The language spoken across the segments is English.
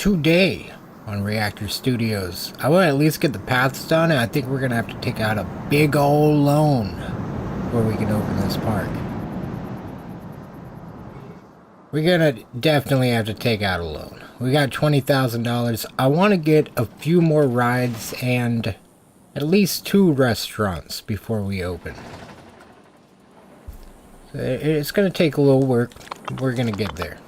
Today on Reactor Studios, I want to at least get the paths done, and I think we're going to have to take out a big old loan before we can open this park. We're going to definitely have to take out a loan. We got $20,000. I want to get a few more rides and at least 2 restaurants before we open. It's going to take a little work. We're going to get there.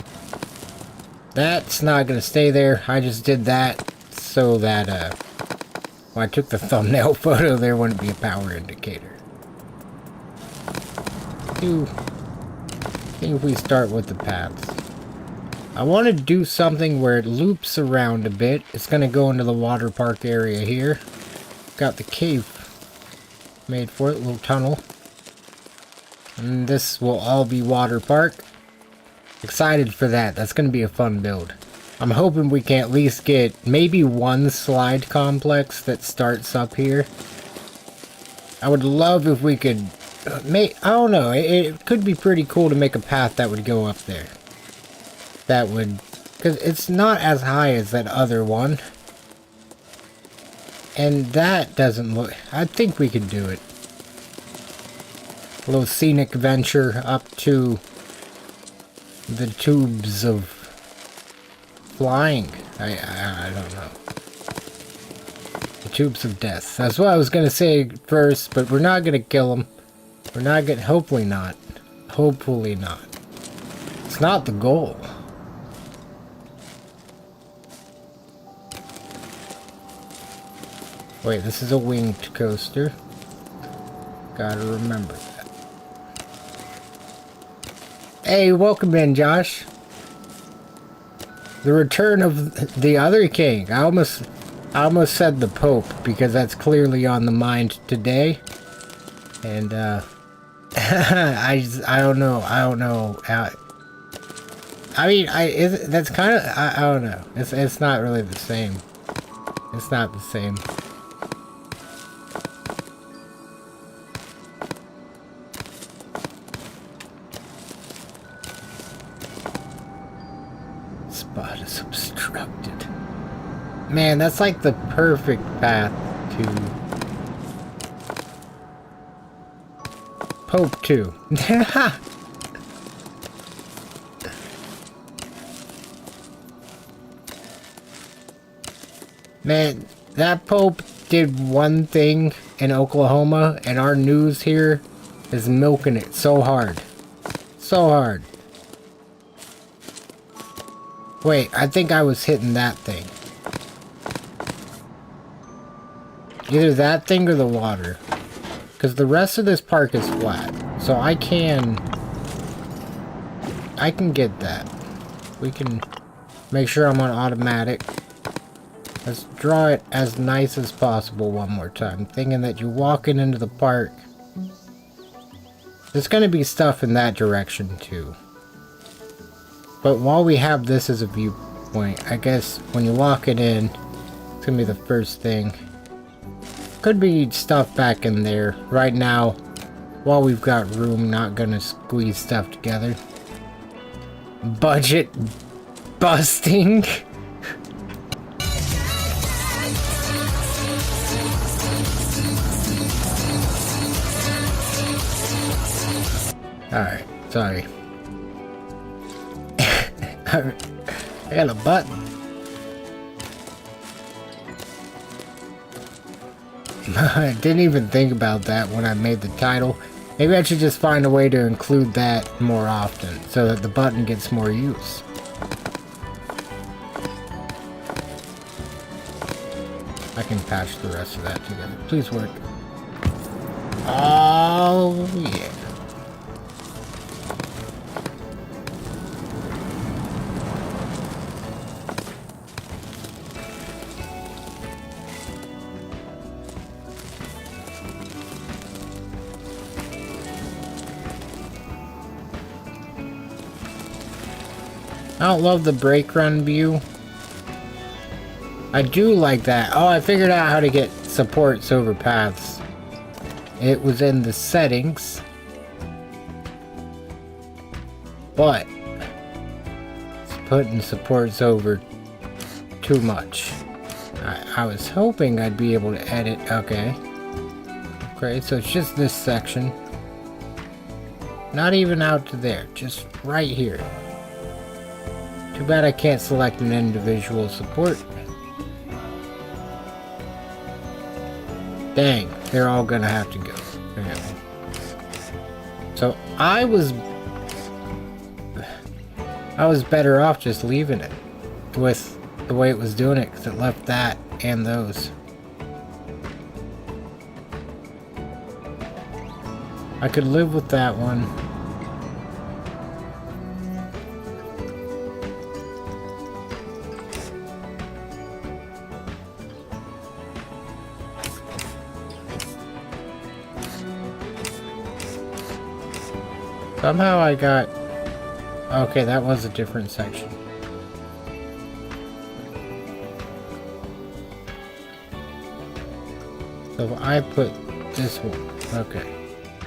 That's not going to stay there. I just did that so that when I took the thumbnail photo, there wouldn't be a power indicator. I think if we start with the paths. I want to do something where it loops around a bit. It's going to go into the water park area here. Got the cave made for it, little tunnel. And this will all be water park. Excited for that. That's going to be a fun build. I'm hoping we can at least get maybe 1 slide complex that starts up here. I would love if we could make, I don't know, it could be pretty cool to make a path that would go up there. That would, because it's not as high as that other one. And that doesn't look, I think we could do it. A little scenic venture up to the tubes of flying. I don't know. The tubes of death. That's what I was going to say first, but we're not going to kill them. We're not going to, hopefully not. Hopefully not. It's not the goal. Wait, this is a winged coaster. Gotta remember that. Hey, welcome in, Josh. The return of the other king. I almost said the Pope, because that's clearly on the mind today. And I don't know. I mean, that's kind of, I don't know. It's not really the same. It's not the same. Spot is obstructed. Man, that's like the perfect path to Pope 2. Man, that Pope did one thing in Oklahoma, and our news here is milking it so hard. So hard. Wait, I think I was hitting that thing. Either that thing or the water. Because the rest of this park is flat. So I can get that. We can make sure I'm on automatic. Let's draw it as nice as possible one more time. Thinking that you're walking into the park. There's going to be stuff in that direction too. But while we have this as a viewpoint, I guess when you walk it in, it's going to be the first thing. Could be stuff back in there. Right now, while we've got room, not going to squeeze stuff together. Budget busting. Alright, sorry. I got a button. I didn't even think about that when I made the title. Maybe I should just find a way to include that more often so that the button gets more use. I can patch the rest of that together. Please work. Oh, yeah. I don't love the brake run view. I do like that. Oh, I figured out how to get supports over paths. It was in the settings. But it's putting supports over too much. I was hoping I'd be able to edit. Okay. Okay, so it's just this section. Not even out to there, just right here. Too bad I can't select an individual support. Dang, they're all gonna have to go. Okay. So I was better off just leaving it with the way it was doing it, because it left that and those. I could live with that one. Somehow I got... Okay, that was a different section. So if I put this one... Okay.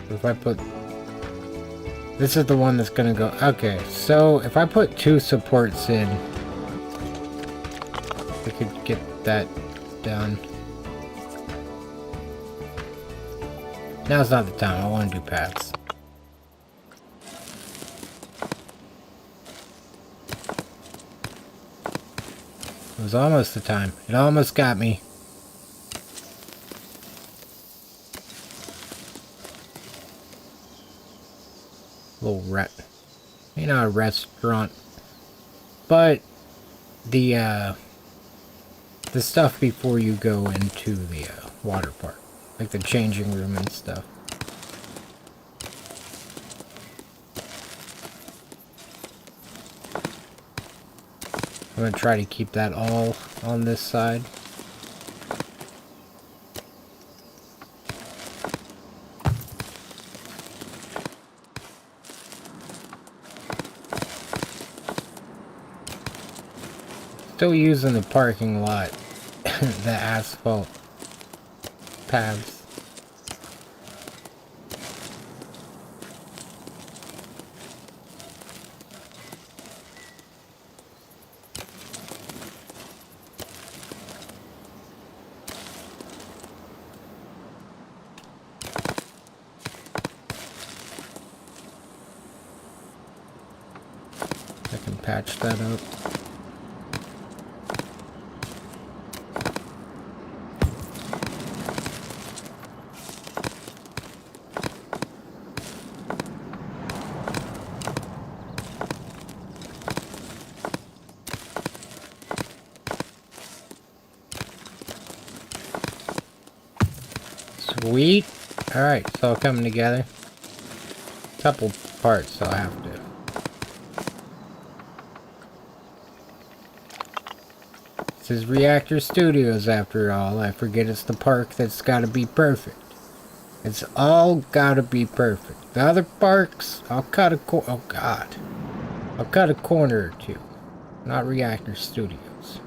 If I put... This is the one that's gonna go... Okay, so if I put 2 supports in... We could get that done. Now's not the time. I want to do paths. It was almost the time. It almost got me. Little you know, a restaurant. But the stuff before you go into the water park, like the changing room and stuff. I'm gonna try to keep that all on this side. Still using the parking lot, the asphalt paths. I can patch that up. Sweet. Alright, it's all coming together. Couple parts I'll have to. This is Reactor Studios after all. I forget it's the park that's gotta be perfect. It's all gotta be perfect. The other parks, I'll cut a oh god. I'll cut a corner or two. Not Reactor Studios.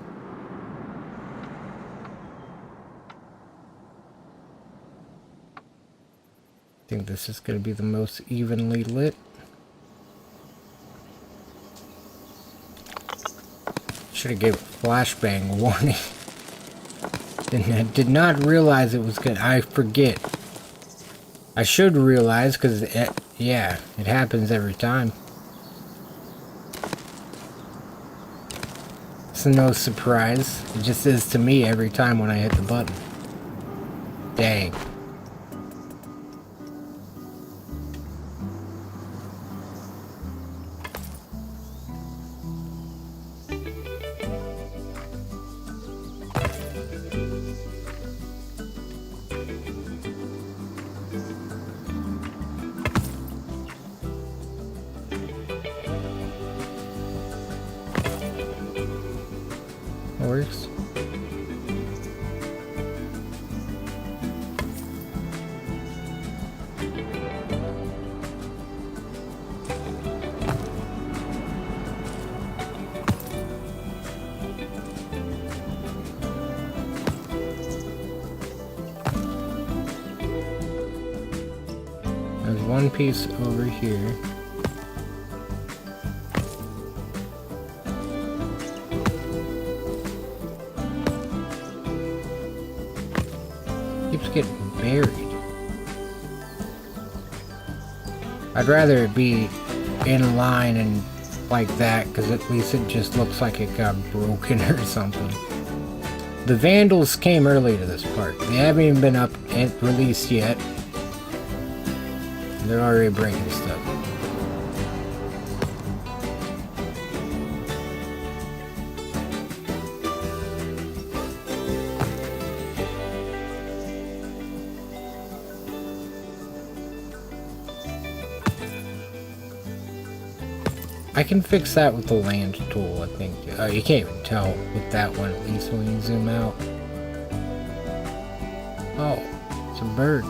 I think this is gonna be the most evenly lit. Should have gave a flashbang warning. Did not realize it was gonna. I forget. I should realize because yeah, it happens every time. It's no surprise. It just is to me every time when I hit the button. Dang. Works. There's one piece over here. keeps getting buried. I'd rather it be in line and like that, because at least it just looks like it got broken or something. The Vandals came early to this park. They haven't even been up and released yet. They're already breaking stuff. I can fix that with the land tool, I think. You can't even tell with that one, at least when you zoom out. Oh, it's a bird.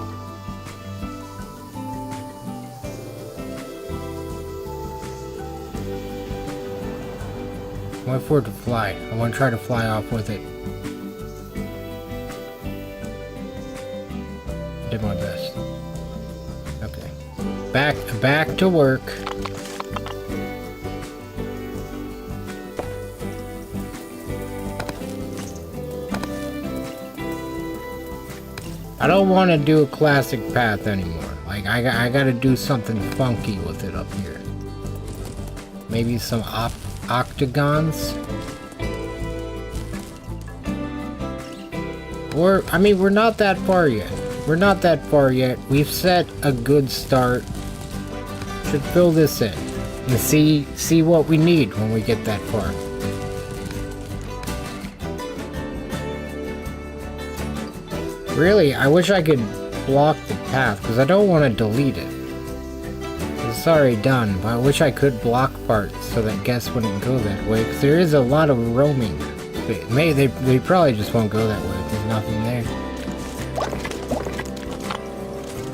I want for it to fly. I want to try to fly off with it. Did my best. Okay. Back to work. I don't want to do a classic path anymore. Like, I gotta do something funky with it up here. Maybe some octagons? Or, I mean, we're not that far yet. We're not that far yet. We've set a good start. Should fill this in. And see what we need when we get that far. Really, I wish I could block the path, because I don't want to delete it. It's already done, but I wish I could block parts so that guests wouldn't go that way, because there is a lot of roaming. They probably just won't go that way if there's nothing there.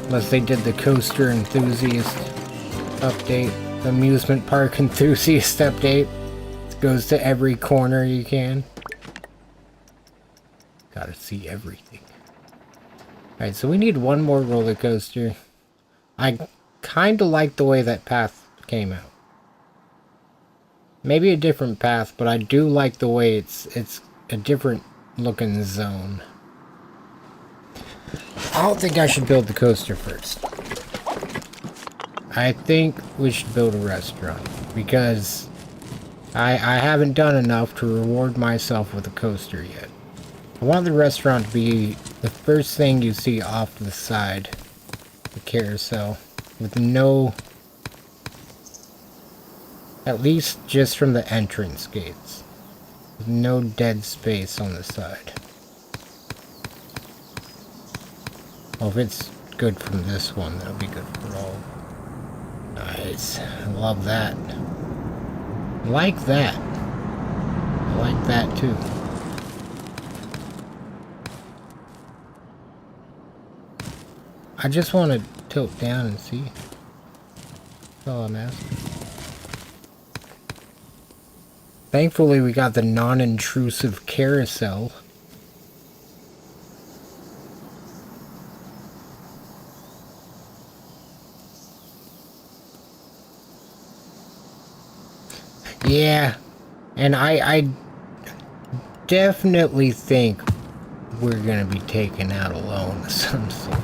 Unless they did the coaster enthusiast update, the amusement park enthusiast update. It goes to every corner you can. Gotta see everything. Alright, so we need one more roller coaster. I kind of like the way that path came out. Maybe a different path, but I do like the way it's a different looking zone. I don't think I should build the coaster first. I think we should build a restaurant, because I haven't done enough to reward myself with a coaster yet. I want the restaurant to be the first thing you see off to the side, the carousel, with no, at least just from the entrance gates, with no dead space on the side. Well, if it's good from this one, that'll be good for all. Nice. I love that. I like that. I like that too. I just want to tilt down and see. That's all I'm asking. Thankfully, we got the non-intrusive carousel. Yeah, and I definitely think we're gonna be taken out alone of some sort.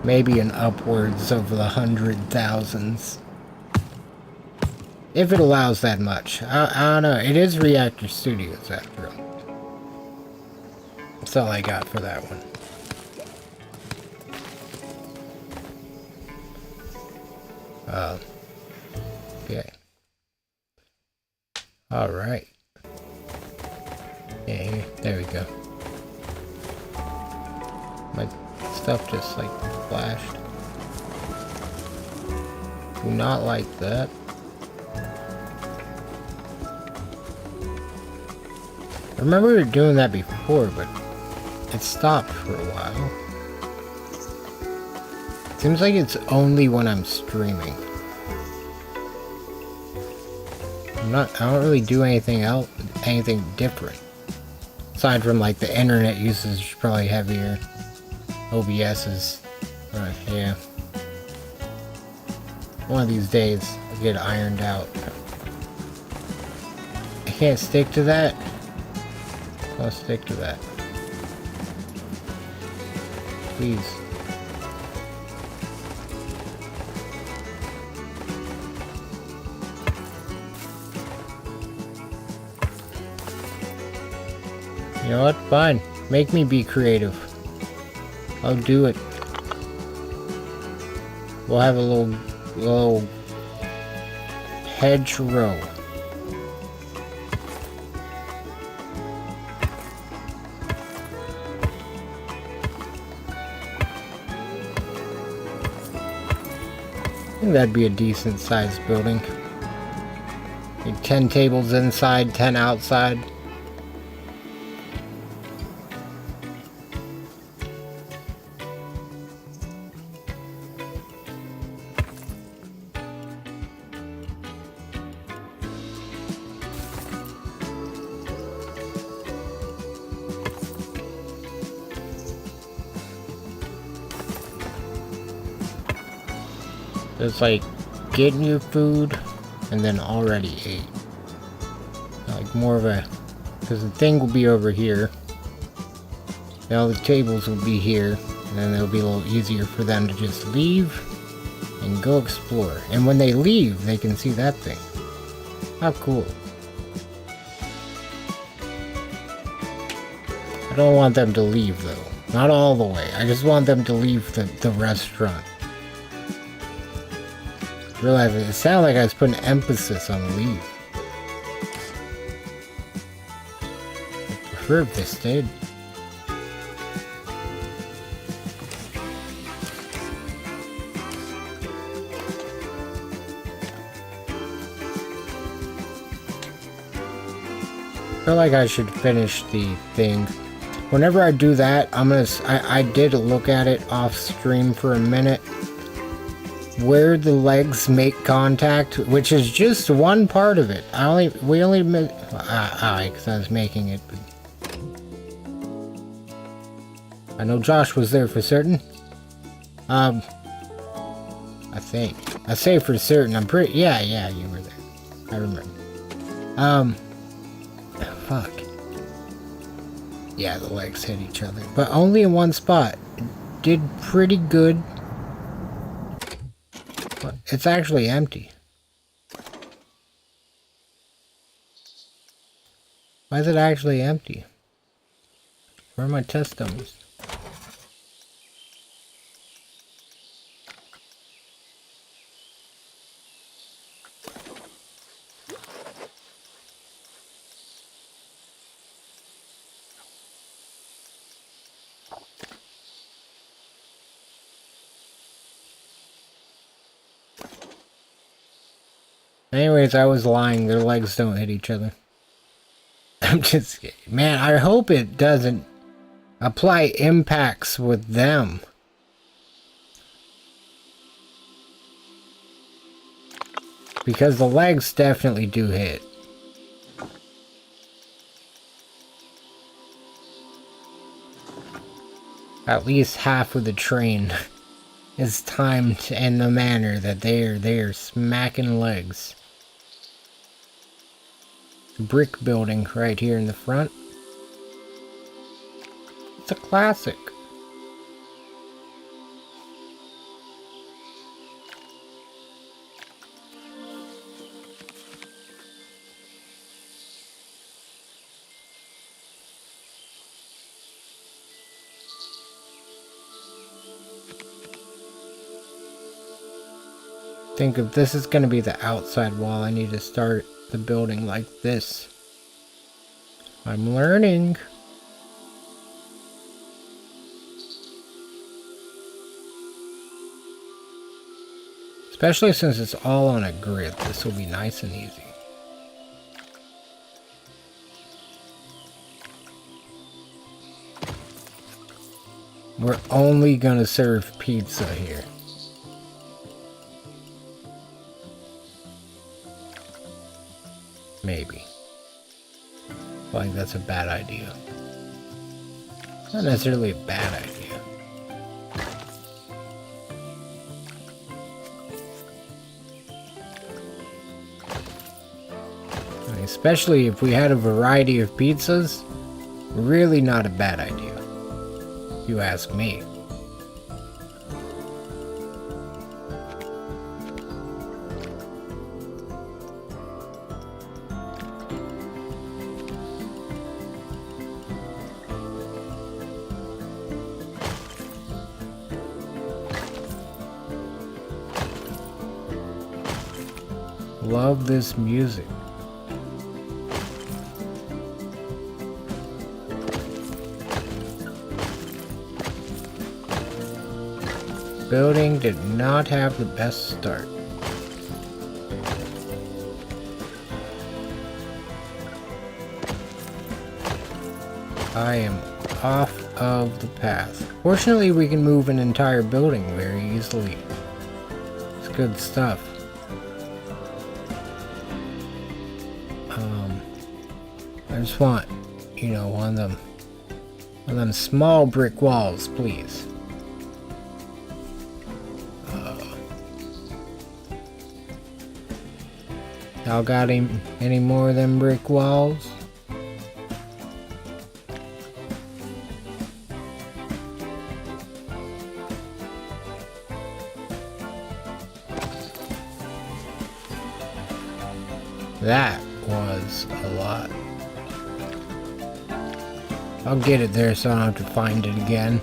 Maybe an upwards of the 100,000s. If it allows that much. I don't know. It is Reactor Studios after all. That's all I got for that one. Okay. Alright. Yeah, there we go. My stuff just like flashed. Do not like that. I remember doing that before, but it stopped for a while. Seems like it's only when I'm streaming. I don't really do anything else, anything different. Aside from like the internet usage is probably heavier. OBS is, yeah. One of these days, I'll get ironed out. I can't stick to that. I'll stick to that. Please. You know what? Fine. Make me be creative. I'll do it. We'll have a little hedgerow. I think that'd be a decent sized building. Like 10 tables inside, 10 outside. It's like getting your food and then already ate. Like more of a, because the thing will be over here. Now the tables will be here, and then it'll be a little easier for them to just leave and go explore. And when they leave, they can see that thing. How cool. I don't want them to leave though. Not all the way. I just want them to leave the restaurant. Realize it sounded like I was putting emphasis on leave. I prefer if they stayed. I feel like I should finish the thing. Whenever I do that, I did look at it off stream for a minute. Where the legs make contact, which is just one part of it. We only because I was making it. But I know Josh was there for certain. I think. I say for certain. I'm pretty. Yeah, you were there. I remember. Fuck. Yeah, the legs hit each other, but only in one spot. It did pretty good. It's actually empty. Why is it actually empty? Where are my test dummies? Anyways, I was lying. Their legs don't hit each other. I'm just kidding. Man, I hope it doesn't apply impacts with them. Because the legs definitely do hit. At least half of the train is timed in the manner that they are smacking legs. Brick building right here in the front. It's a classic. Think if this is going to be the outside wall, I need to start the building like this. I'm learning. Especially since it's all on a grid, this will be nice and easy. We're only gonna serve pizza here. Maybe. I think that's a bad idea. Not necessarily a bad idea. Especially if we had a variety of pizzas, really not a bad idea, if you ask me. love this music. Building did not have the best start. I am off of the path. Fortunately, we can move an entire building very easily. It's good stuff. I just want, you know, one of them small brick walls, please. Y'all got any more of them brick walls? That was a lot. I'll get it there so I don't have to find it again.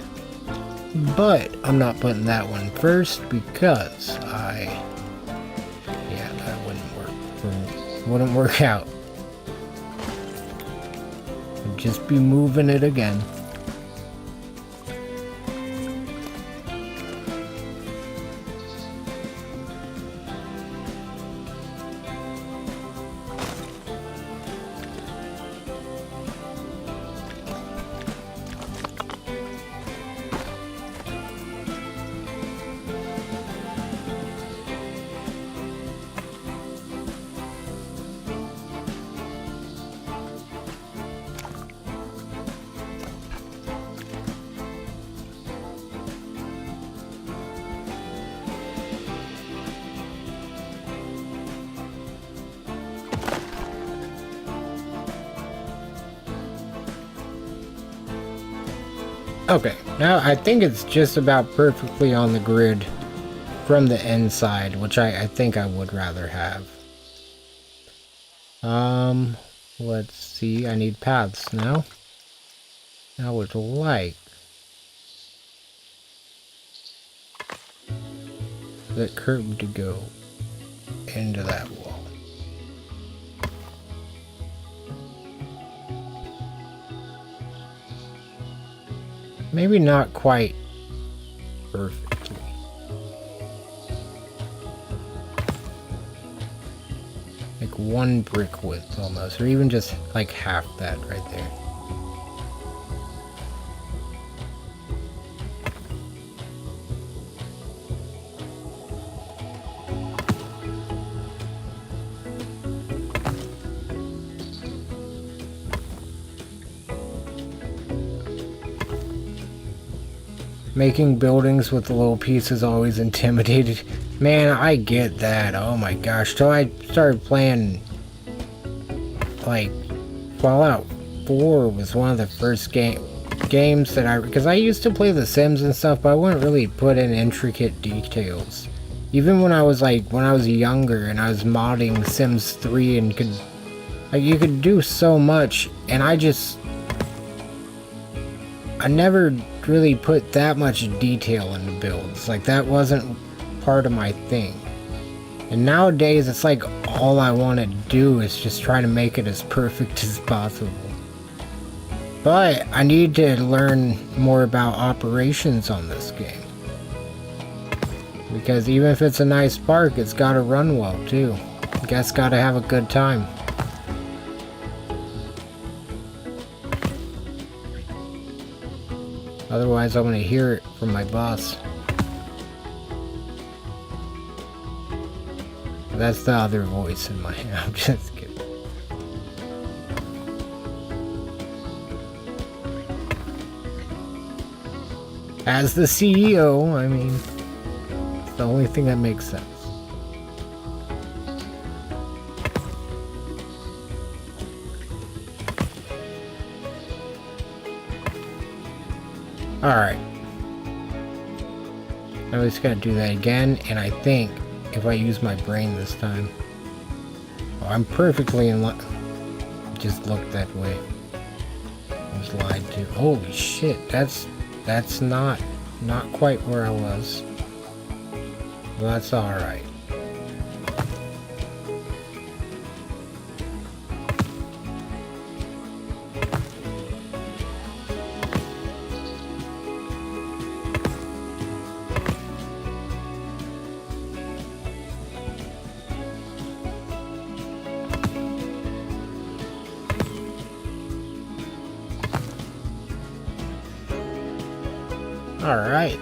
But I'm not putting that one first because yeah, that wouldn't work out. I'd just be moving it again. Okay, now I think it's just about perfectly on the grid from the inside, which I think I would rather have. Let's see, I need paths now. I would like that curb to go into that wall. Maybe not quite perfectly. Like one brick width almost, or even just like half that right there. Making buildings with the little pieces always intimidated. Man, I get that. Oh my gosh. Till I started playing, like, Fallout 4 was one of the first games that because I used to play The Sims and stuff, but I wouldn't really put in intricate details. Even when I was younger and I was modding Sims 3 and you could do so much, and I never really put that much detail into builds. Like, that wasn't part of my thing. And nowadays it's like all I want to do is just try to make it as perfect as possible. But I need to learn more about operations on this game, because even if it's a nice park, it's got to run well too. Guests got to have a good time. Otherwise, I'm gonna hear it from my boss. That's the other voice in my head. I'm just kidding. As the CEO, I mean, it's the only thing that makes sense. Alright. I'm just gonna do that again, and I think if I use my brain this time... Oh, I'm perfectly in line. Just looked that way. I was lied to. Holy shit, that's not quite where I was. Well, that's alright. Alright.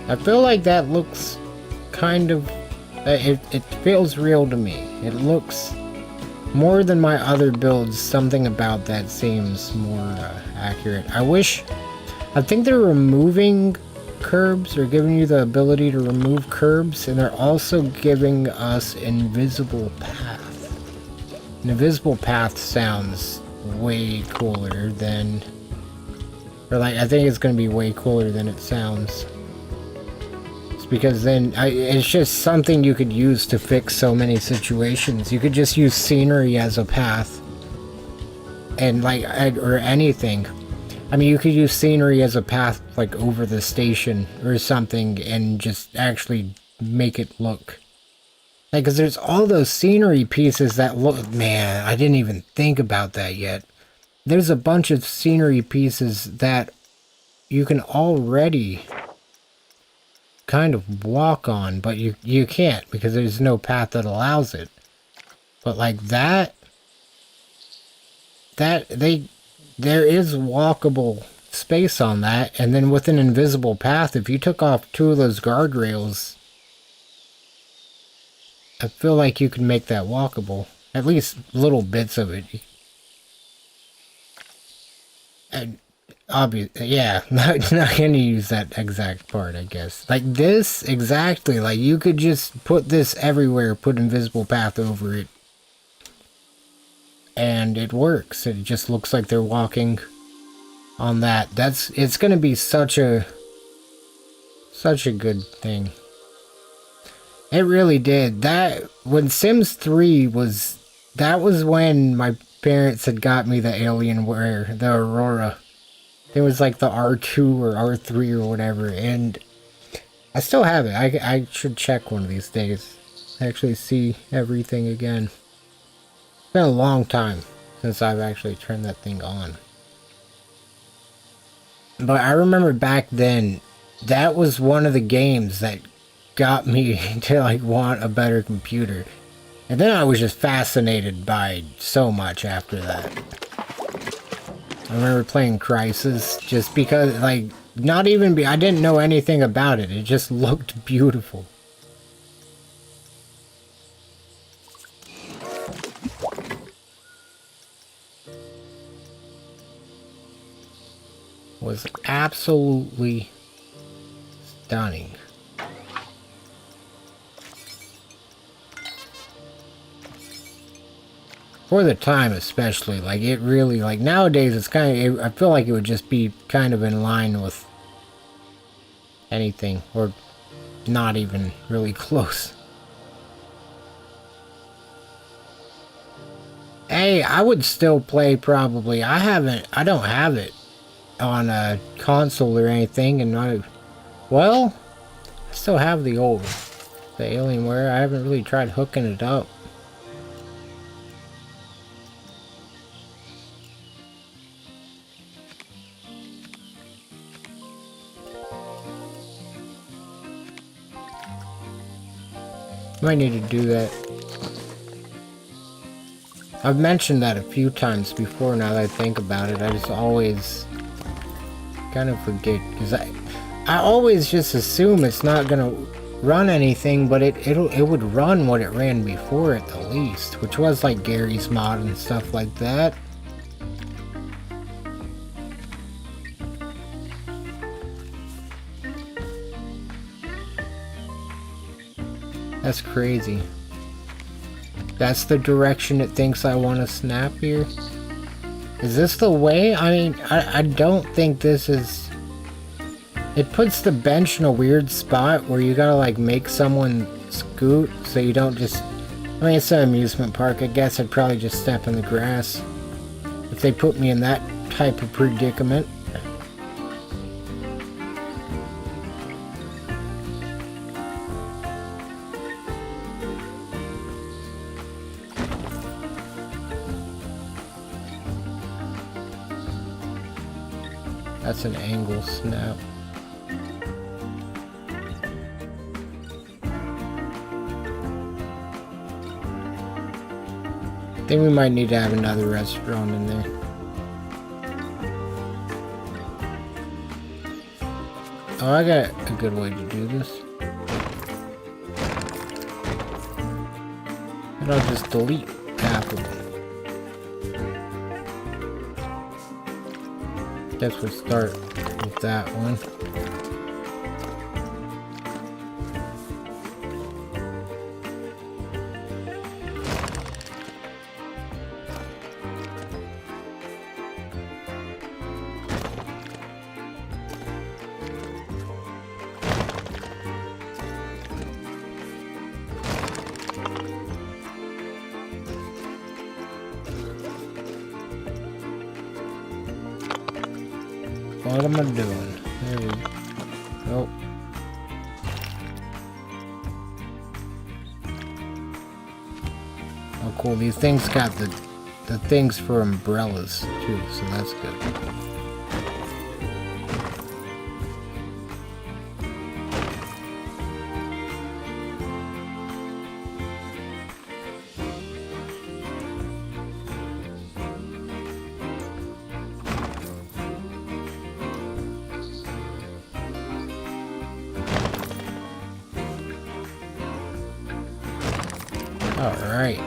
I feel like that looks kind of... It feels real to me. It looks more than my other builds. Something about that seems more accurate. I think they're removing curbs, or giving you the ability to remove curbs, and they're also giving us invisible path. An invisible path sounds way cooler than... Or like, I think it's going to be way cooler than it sounds. It's because then, it's just something you could use to fix so many situations. You could just use scenery as a path. And like, or anything. I mean, you could use scenery as a path, like, over the station or something, and just actually make it look... Like, because there's all those scenery pieces that look... Man, I didn't even think about that yet. There's a bunch of scenery pieces that you can already kind of walk on, but you can't, because there's no path that allows it. But like that... There is walkable space on that, and then with an invisible path, if you took off 2 of those guardrails, I feel like you could make that walkable. At least little bits of it. And obviously, yeah, not gonna use that exact part, I guess. Like this, exactly, like you could just put this everywhere, put invisible path over it. And it works. It just looks like they're walking on that. It's gonna be such a good thing. It really did. That when Sims 3 was, that was when my parents had got me the Alienware, the Aurora. It was like the R2 or R3 or whatever, and I still have it. I should check one of these days. Actually see everything again. It's been a long time since I've actually turned that thing on. But I remember back then, that was one of the games that got me to like want a better computer. And then I was just fascinated by so much after that. I remember playing Crysis just because, like, I didn't know anything about it. It just looked beautiful. Was absolutely stunning. For the time especially, like it really, like nowadays it's kind of, I feel like it would just be kind of in line with anything, or not even really close. Hey, I would still play probably, I don't have it on a console or anything, and I still have the Alienware. I haven't really tried hooking it up. Might need to do that. I've mentioned that a few times before now that I think about it. I just always kind of forget, because I always just assume it's not gonna run anything, but it would run what it ran before at the least, which was like Gary's mod and stuff like that. That's crazy. That's the direction it thinks I want to snap here? Is this the way? I mean, I don't think this is... It puts the bench in a weird spot where you gotta like make someone scoot so you don't just... I mean, it's an amusement park. I guess I'd probably just step in the grass if they put me in that type of predicament. That's an angle snap. I think we might need to have another restaurant in there. Oh, I got a good way to do this. And I'll just delete half of it. Guess we'll start with that one. What am I doing? There we go. Oh, cool. These things got the things for umbrellas, too, so that's good. Alright.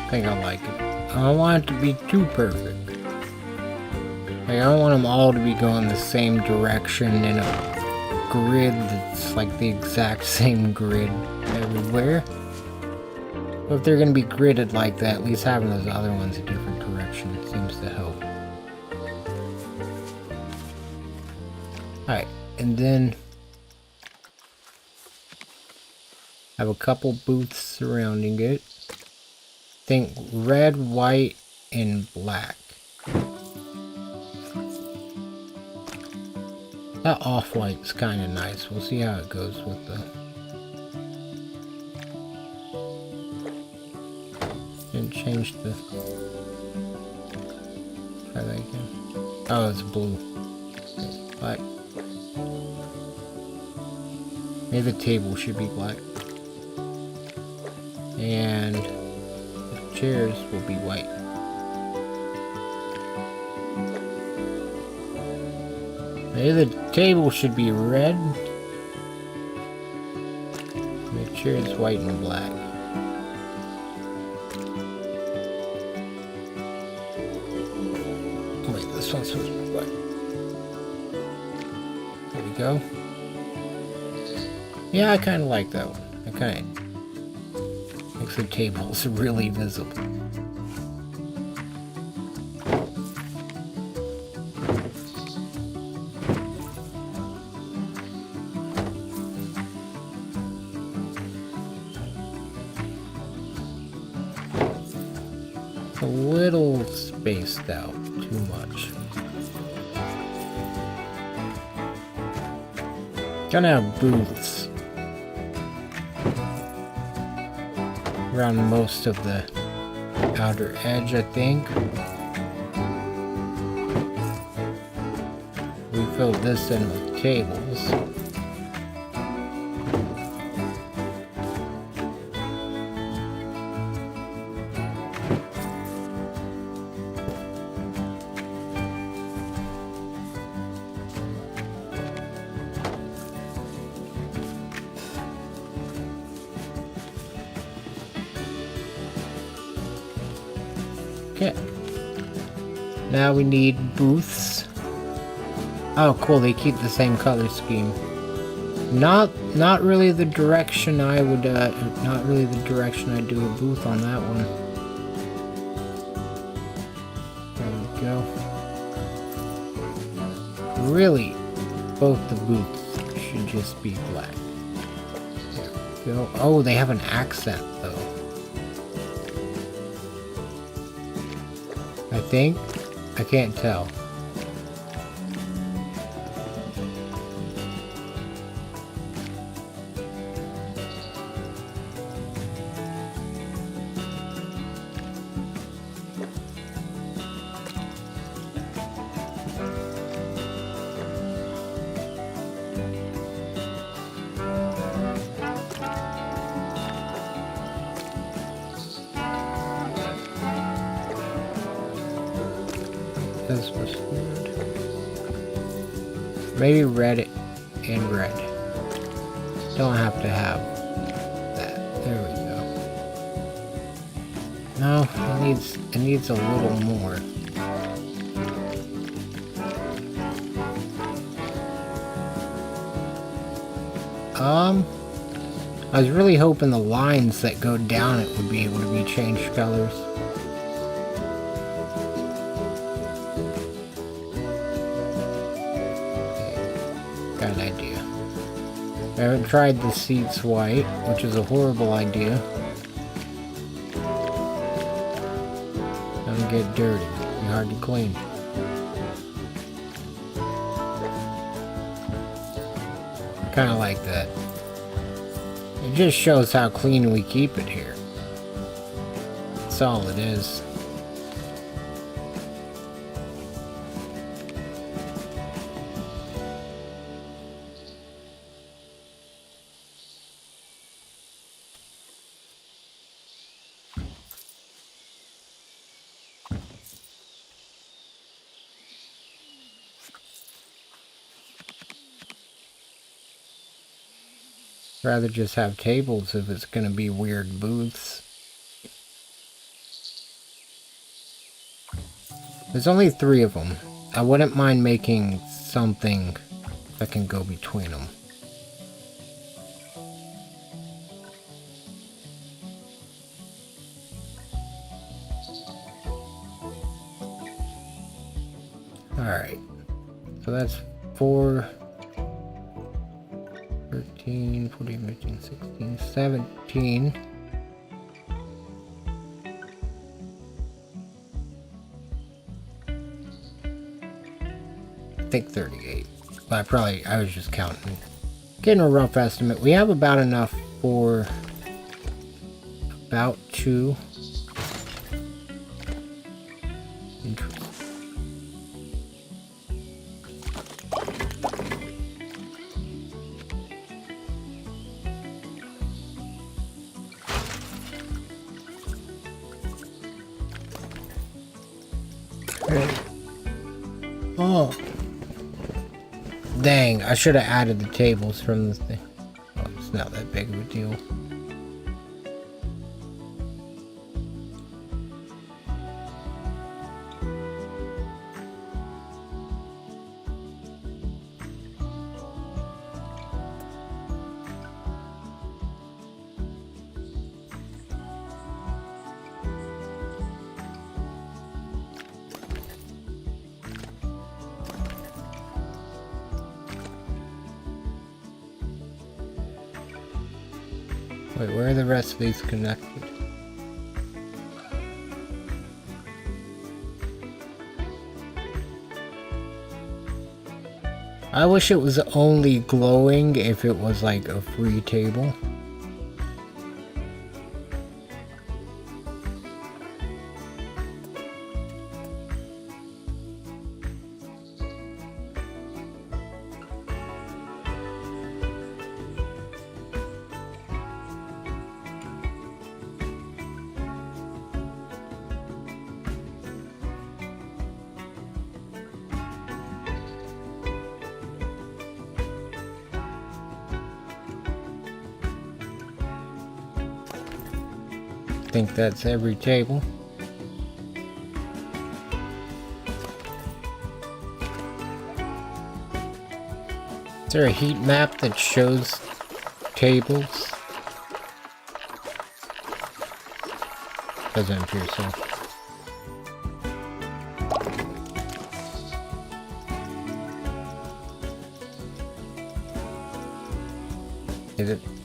I think I like it. I don't want it to be too perfect. Like, I don't want them all to be going the same direction in a grid that's like the exact same grid everywhere. But if they're going to be gridded like that, at least having those other ones a different direction seems to help. Alright, and then have a couple booths surrounding it. Think red, white, and black. That off-white's kind of nice. We'll see how it goes with the... Didn't change the... Try that again. Oh, it's blue. Black. Maybe the table should be black. And... chairs will be white. Maybe the table should be red. The chair's white and black. Wait, this one's supposed to be white. There we go. Yeah, I kind of like that one. I kind of... makes the tables really visible. It's a little spaced out, too much. Gonna have booths around most of the outer edge, I think. We filled this in with tables. Okay. Now we need booths. Oh, cool. They keep the same color scheme. Not really the direction I would. Not really the direction I'd do a booth on that one. There we go. Really, both the booths should just be black. There we go. Oh, they have an accent though. I think. I can't tell. This was good. Maybe red and red. Don't have to have that. There we go. No, it needs a little more. I was really hoping the lines that go down it would be able to be changed colors. Got an idea. I haven't tried the seats white, which is a horrible idea. Doesn't get dirty. Be hard to clean. Kinda like that. It just shows how clean we keep it here. That's all it is. Rather just have tables if it's gonna be weird booths. There's only 3 of them. I wouldn't mind making something that can go between them. Alright. So that's 4... 13, 14, 15, 16, 17. I think 38. But I was just counting. Getting a rough estimate. We have about enough for about 2. Interesting. Oh. Dang, I should have added the tables from this thing. Oh, it's not that big of a deal. Wait, where are the rest of these connected? I wish it was only glowing if it was like a free table. I think that's every table. Is there a heat map that shows tables? Doesn't appear so.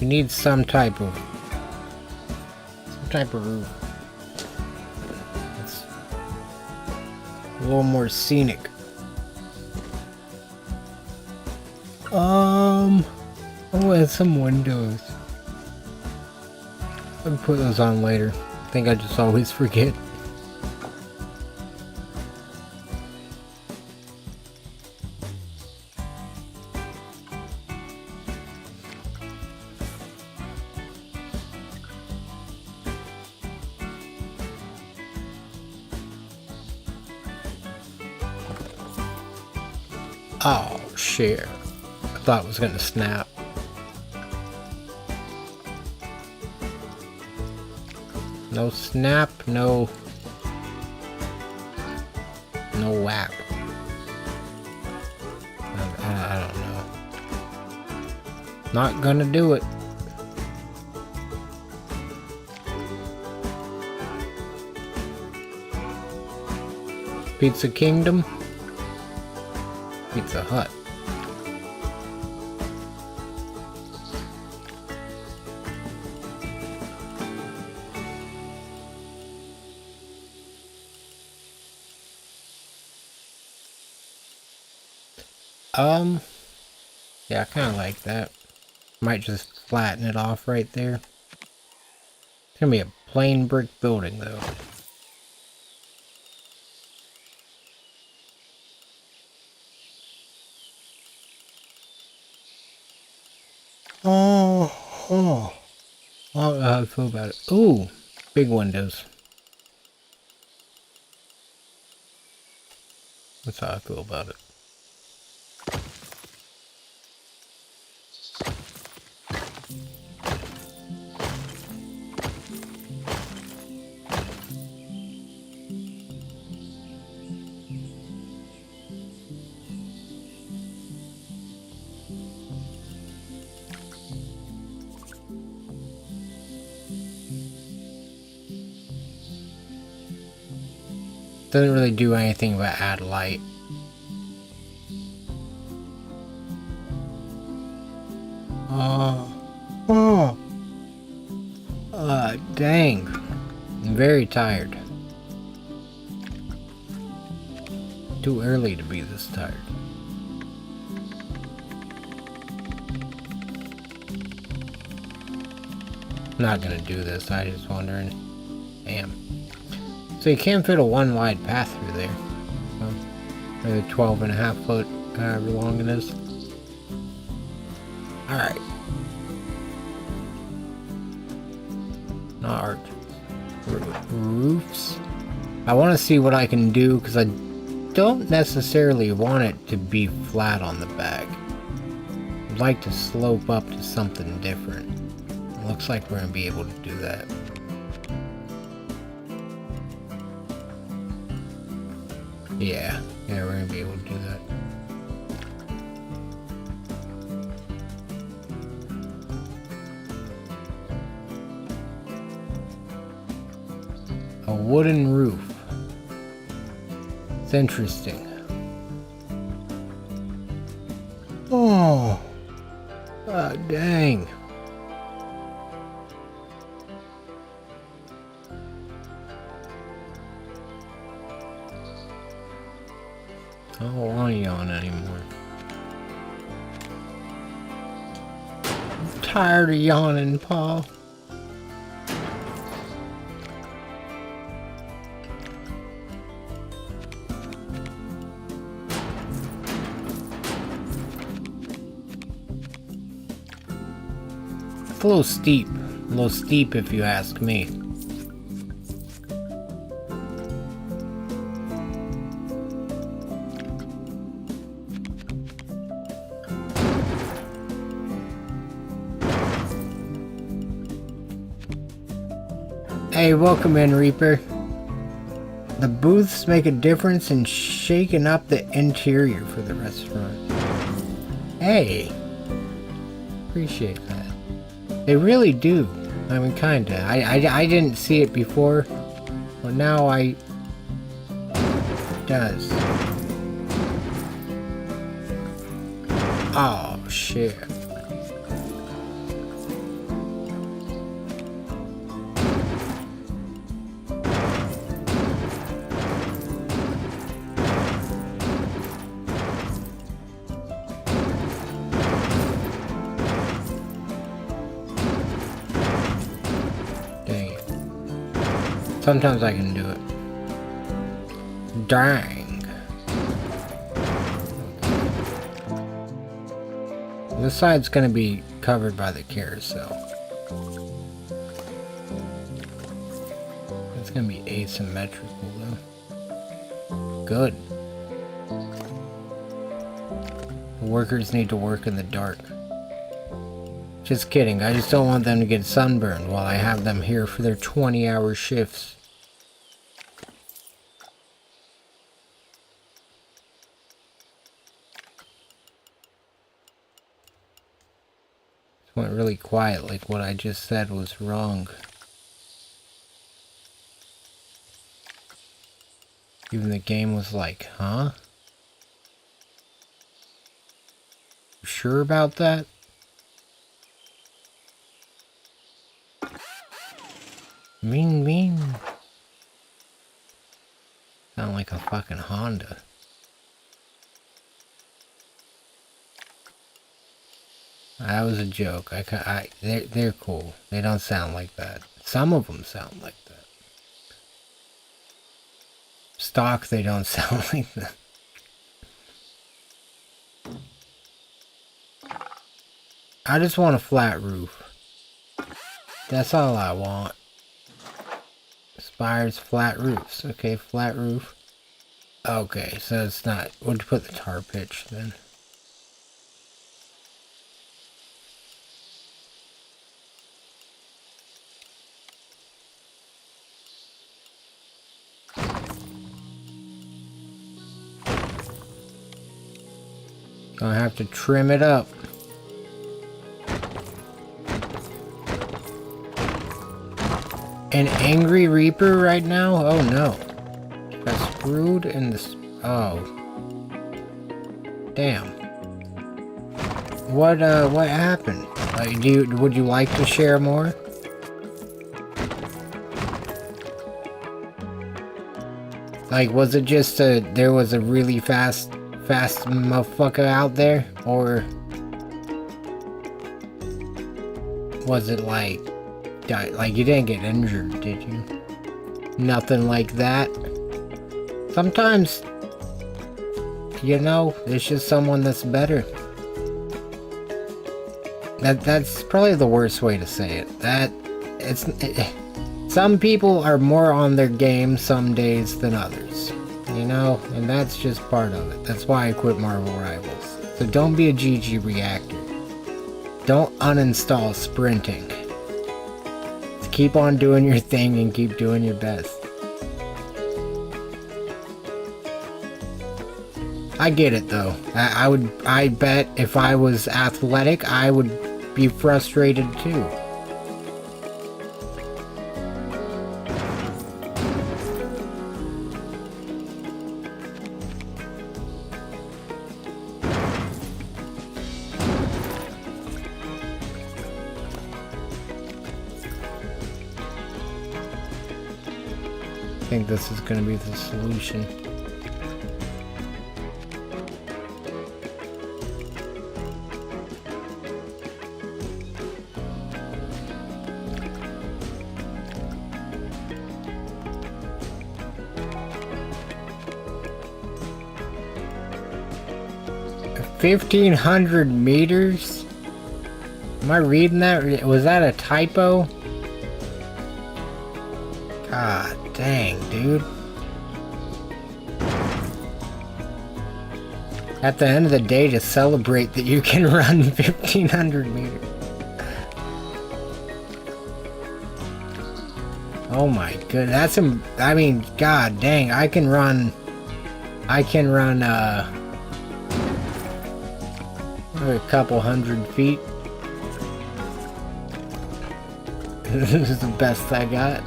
We need some type of roof. It's a little more scenic. Oh, and some windows. I'll put those on later. I think I just always forget. Oh, shit. I thought it was gonna snap. No snap, no whap. I don't know. Not gonna do it. Pizza Kingdom? Pizza Hut. Yeah, I kind of like that. Might just flatten it off right there. It's gonna be a plain brick building, though. Oh. How I feel about it. Ooh, big windows. That's how I feel about it. Doesn't really do anything but add light. Dang. I'm very tired. Too early to be this tired. I'm not gonna do this, I just wondering. Damn. So you can fit a one wide path through there. Maybe 12.5 foot, however long it is. Alright. Not arch. Roofs. I want to see what I can do because I don't necessarily want it to be flat on the back. I'd like to slope up to something different. It looks like we're going to be able to do that. Yeah, we're going to be able to do that. A wooden roof. It's interesting. Oh, dang. I don't want to yawn anymore. I'm tired of yawning, Paul. It's a little steep if you ask me. Hey, welcome in, Reaper. The booths make a difference in shaking up the interior for the restaurant. Hey, appreciate that. They really do. I mean, kinda. I didn't see it before, but now it does. Oh, shit. Sometimes I can do it. Dang. This side's gonna be covered by the carousel. It's gonna be asymmetrical though. Good. Workers need to work in the dark. Just kidding, I just don't want them to get sunburned while I have them here for their 20-hour shifts. It went really quiet, like what I just said was wrong. Even the game was like, huh? You sure about that? Mean. Sound like a fucking Honda. That was a joke. They're cool. They don't sound like that. Some of them sound like that. Stock, they don't sound like that. I just want a flat roof. That's all I want. Spires, flat roofs. Okay, flat roof. Okay, so it's not... We'll put the tar pitch then. Gonna have to trim it up. An angry reaper right now? Oh no. Got screwed in this. Oh. Damn. What happened? Would you like to share more? Like, was it just there was a really fast motherfucker out there? Or was it like you didn't get injured, did you? Nothing like that? Sometimes, you know, there's just someone that's better. That's probably the worst way to say it. Some people are more on their game some days than others. You know? And that's just part of it. That's why I quit Marvel Rivals. So don't be a GG Reactor. Don't uninstall sprinting. Just keep on doing your thing and keep doing your best. I get it though. I bet if I was athletic, I would be frustrated too. I think this is going to be the solution. $1,500 meters? Am I reading that? Was that a typo? God dang, dude. At the end of the day, to celebrate that you can run 1,500 meters. Oh my goodness, I mean, god dang, I can run a couple hundred feet. This is the best I got.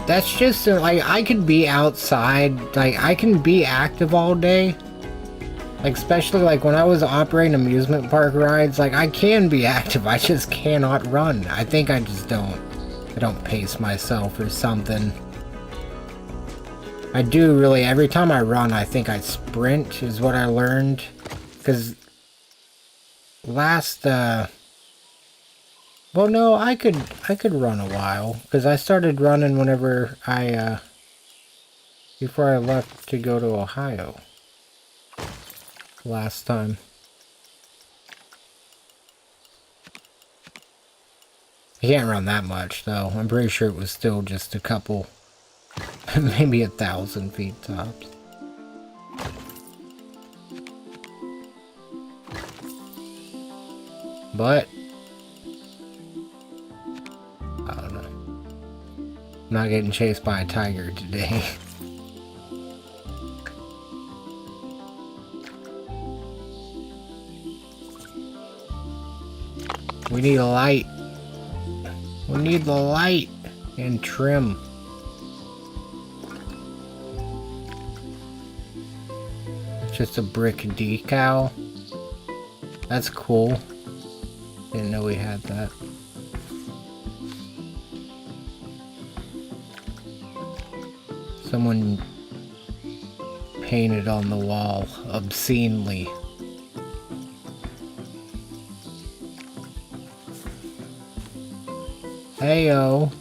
That's just like, I could be outside, like I can be active all day. Like especially like when I was operating amusement park rides, like I can be active, I just cannot run. I think I just don't pace myself or something. I do really, every time I run, I think I sprint is what I learned. Because last, well no, I could run a while. Because I started running whenever before I left to go to Ohio. Last time. I can't run that much though. I'm pretty sure it was still just a couple Maybe 1,000 feet tops. But I don't know. I'm not getting chased by a tiger today. We need a light. We need the light and trim. It's just a brick decal. That's cool. Didn't know we had that. Someone painted on the wall obscenely. Heyo.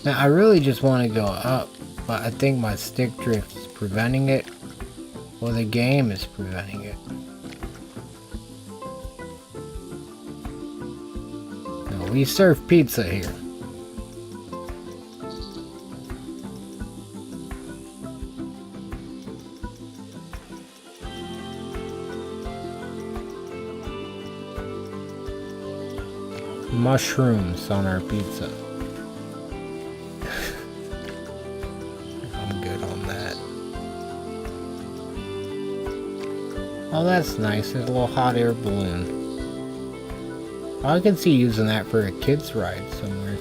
Now I really just want to go up, but I think my stick drift is preventing it. Or the game is preventing it. No, we serve pizza here. Mushrooms on our pizza. I'm good on that. Oh, that's nice. There's a little hot air balloon. I can see using that for a kid's ride somewhere.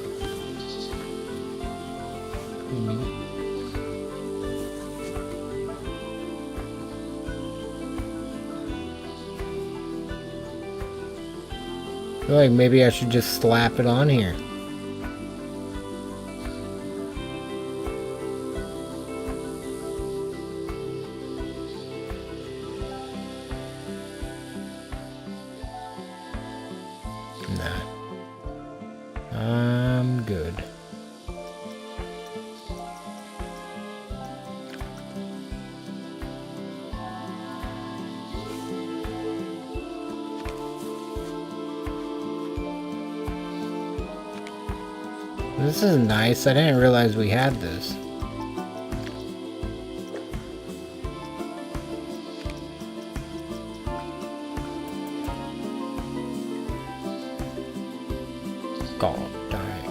I feel like maybe I should just slap it on here. Nah. I'm good. This is nice. I didn't realize we had this. God dang.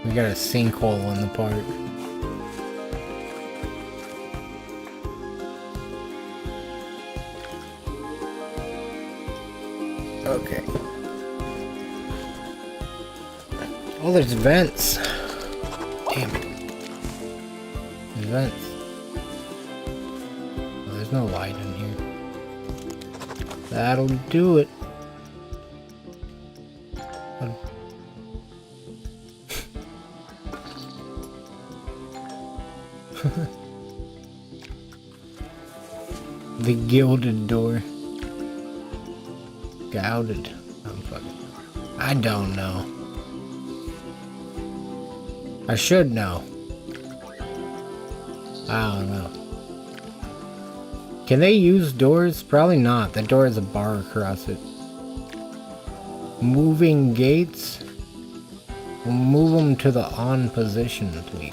We got a sinkhole in the park. Okay. Oh, there's vents. Damn it. There's vents. Oh, there's no light in here. That'll do it. The gilded door. Gouted. I don't know. I should know. I don't know. Can they use doors? Probably not. The door has a bar across it. Moving gates? We'll move them to the on position, please.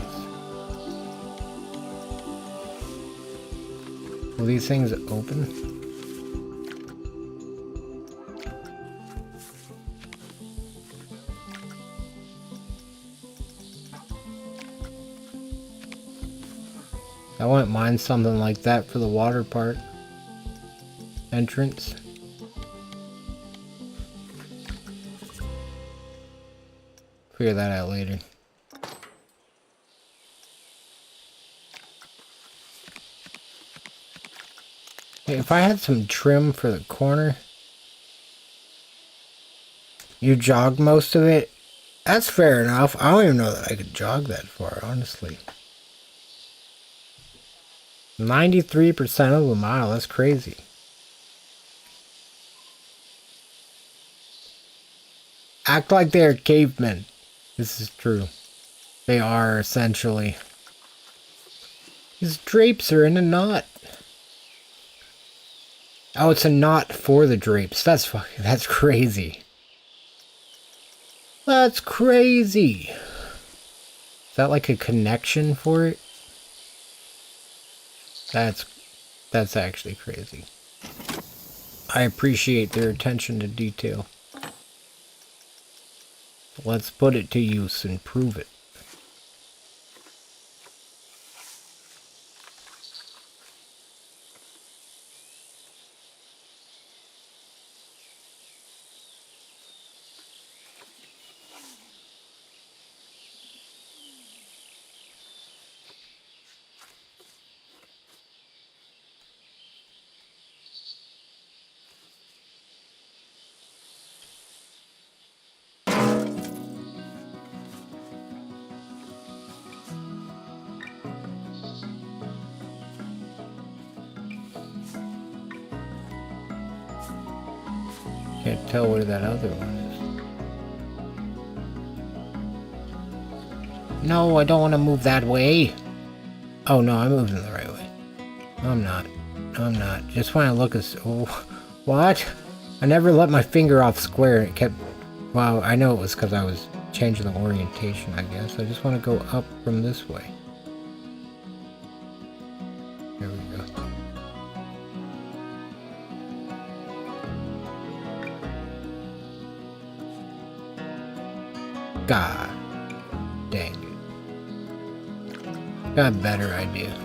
Will these things open? I wouldn't mind something like that for the water park entrance. Figure that out later. Hey, if I had some trim for the corner, you jog most of it. That's fair enough. I don't even know that I could jog that far, honestly. 93% of a mile, that's crazy. Act like they're cavemen. This is true. They are, essentially. These drapes are in a knot. Oh, it's a knot for the drapes. That's crazy. That's crazy. Is that like a connection for it? That's actually crazy. I appreciate their attention to detail. Let's put it to use and prove it. Can't tell where that other one is. No, I don't want to move that way. Oh no, I'm moving the right way. No, I'm not. No, I'm not. Just when I look at... Oh, what? I never let my finger off square. It kept... Well, I know it was because I was changing the orientation, I guess. I just want to go up from this way. There we go. God dang it. Got a better idea.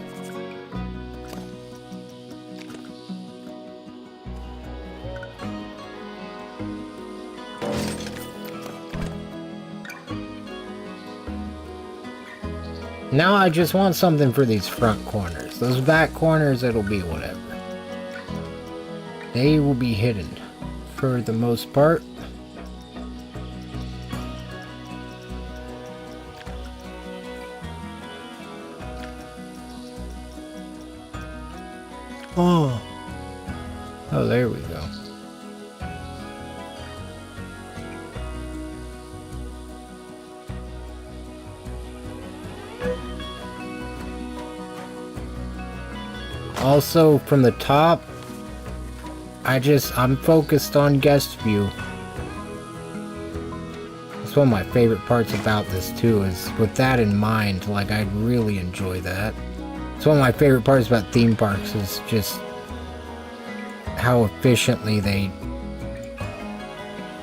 Now I just want something for these front corners. Those back corners, it'll be whatever. They will be hidden for the most part. Oh, there we go. Also, from the top, I'm focused on guest view. That's one of my favorite parts about this too, is with that in mind, like I'd really enjoy that. It's one of my favorite parts about theme parks is just how efficiently they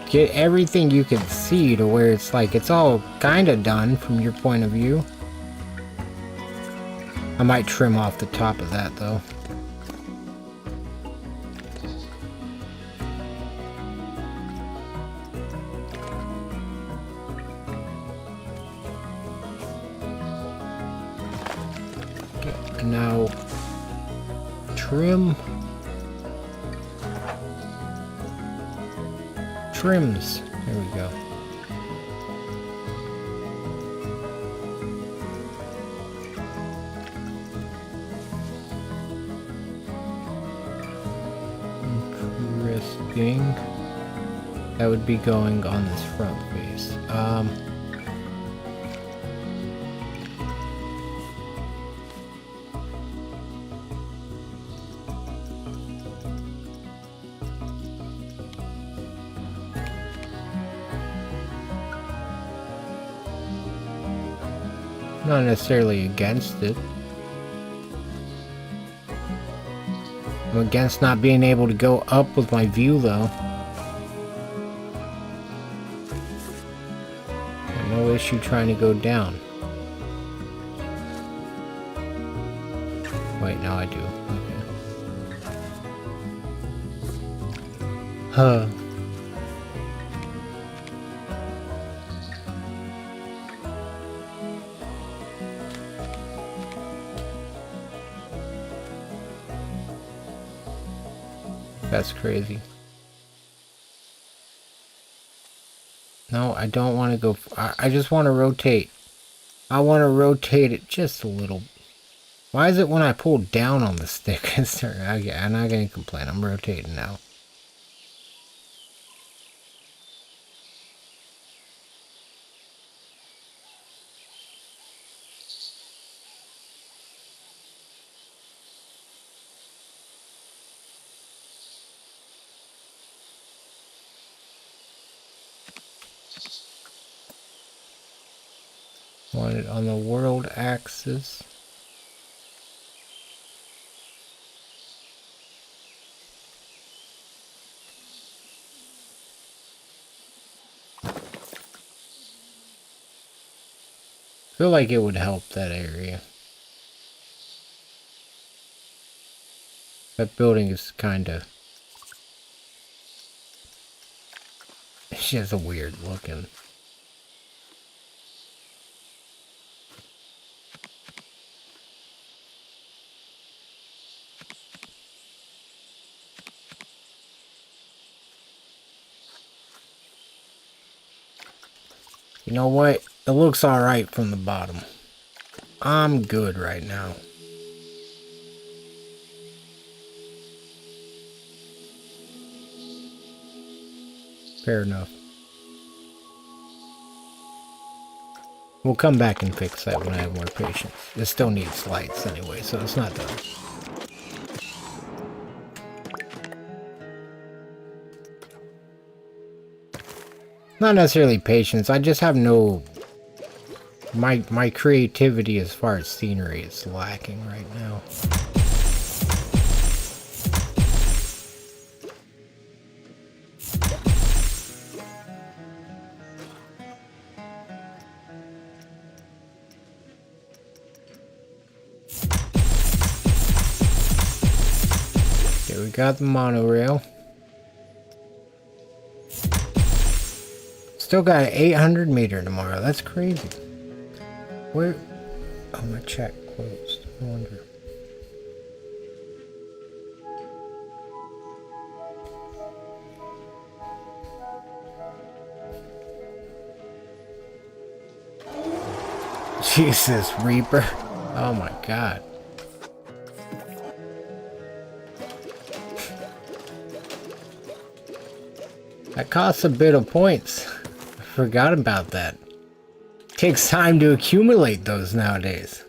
get everything you can see to where it's like it's all kind of done from your point of view. I might trim off the top of that though. Okay, now trims. There we go. Interesting. That would be going on this front face. Not necessarily against it. I'm against not being able to go up with my view though. No issue trying to go down. Wait, now I do. Okay. Huh. That's crazy. No, I don't want to go... I just want to rotate. I want to rotate it just a little. Why is it when I pull down on the stick? I'm not going to complain. I'm rotating now. Want it on the world axis. Feel like it would help that area. That building is kinda... It's just a weird looking. You know what? It looks alright from the bottom. I'm good right now. Fair enough. We'll come back and fix that when I have more patience. It still needs lights anyway, so it's not done. Not necessarily patience, I just have no... My creativity as far as scenery is lacking right now. Okay, we got the monorail. Still got an 800 meter tomorrow. That's crazy. Where? Oh, my chat closed. I wonder. Jesus, Reaper. Oh my god. That costs a bit of points. I forgot about that. Takes time to accumulate those nowadays.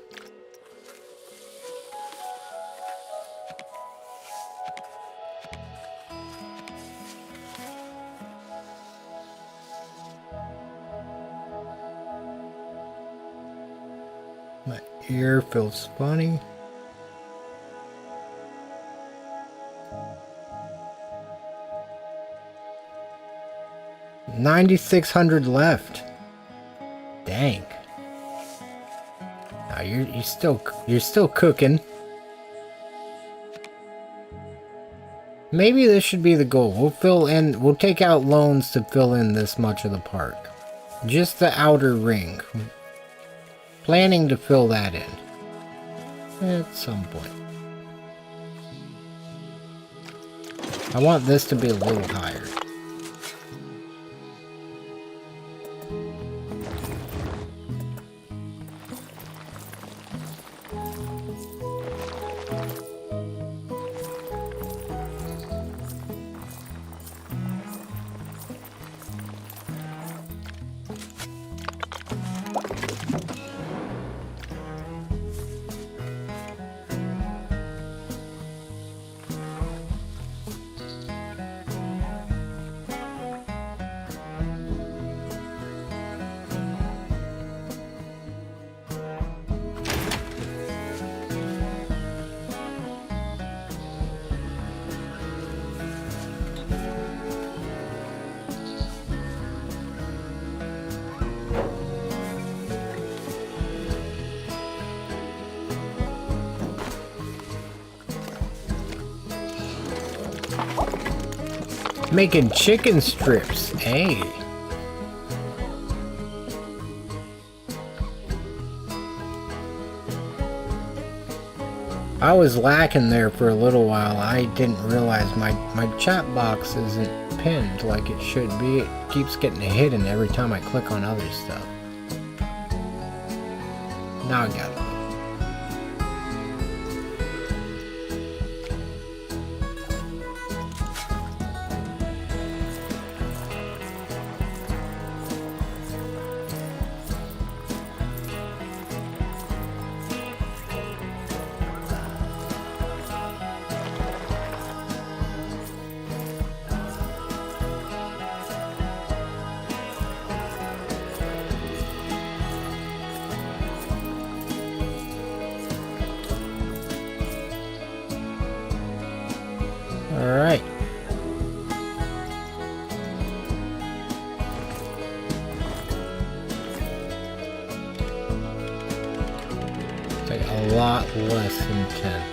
My ear feels funny. $9,600 left. Dang. Now you're still cooking. Maybe this should be the goal. We'll take out loans to fill in this much of the park. Just the outer ring. Planning to fill that in. At some point. I want this to be a little higher. Making chicken strips, hey. I was lacking there for a little while. I didn't realize my chat box isn't pinned like it should be. It keeps getting hidden every time I click on other stuff. Now I got it. Alright. It's like a lot less intense.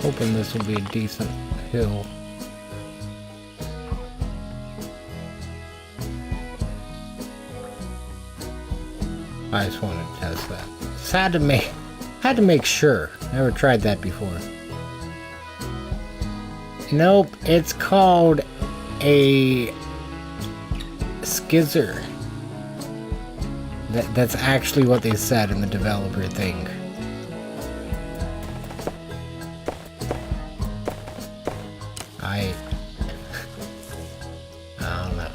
Hoping this will be a decent hill. I just wanted to test that. Just had to make sure. Never tried that before. Nope, it's called a skizzer. That's actually what they said in the developer thing. I don't know.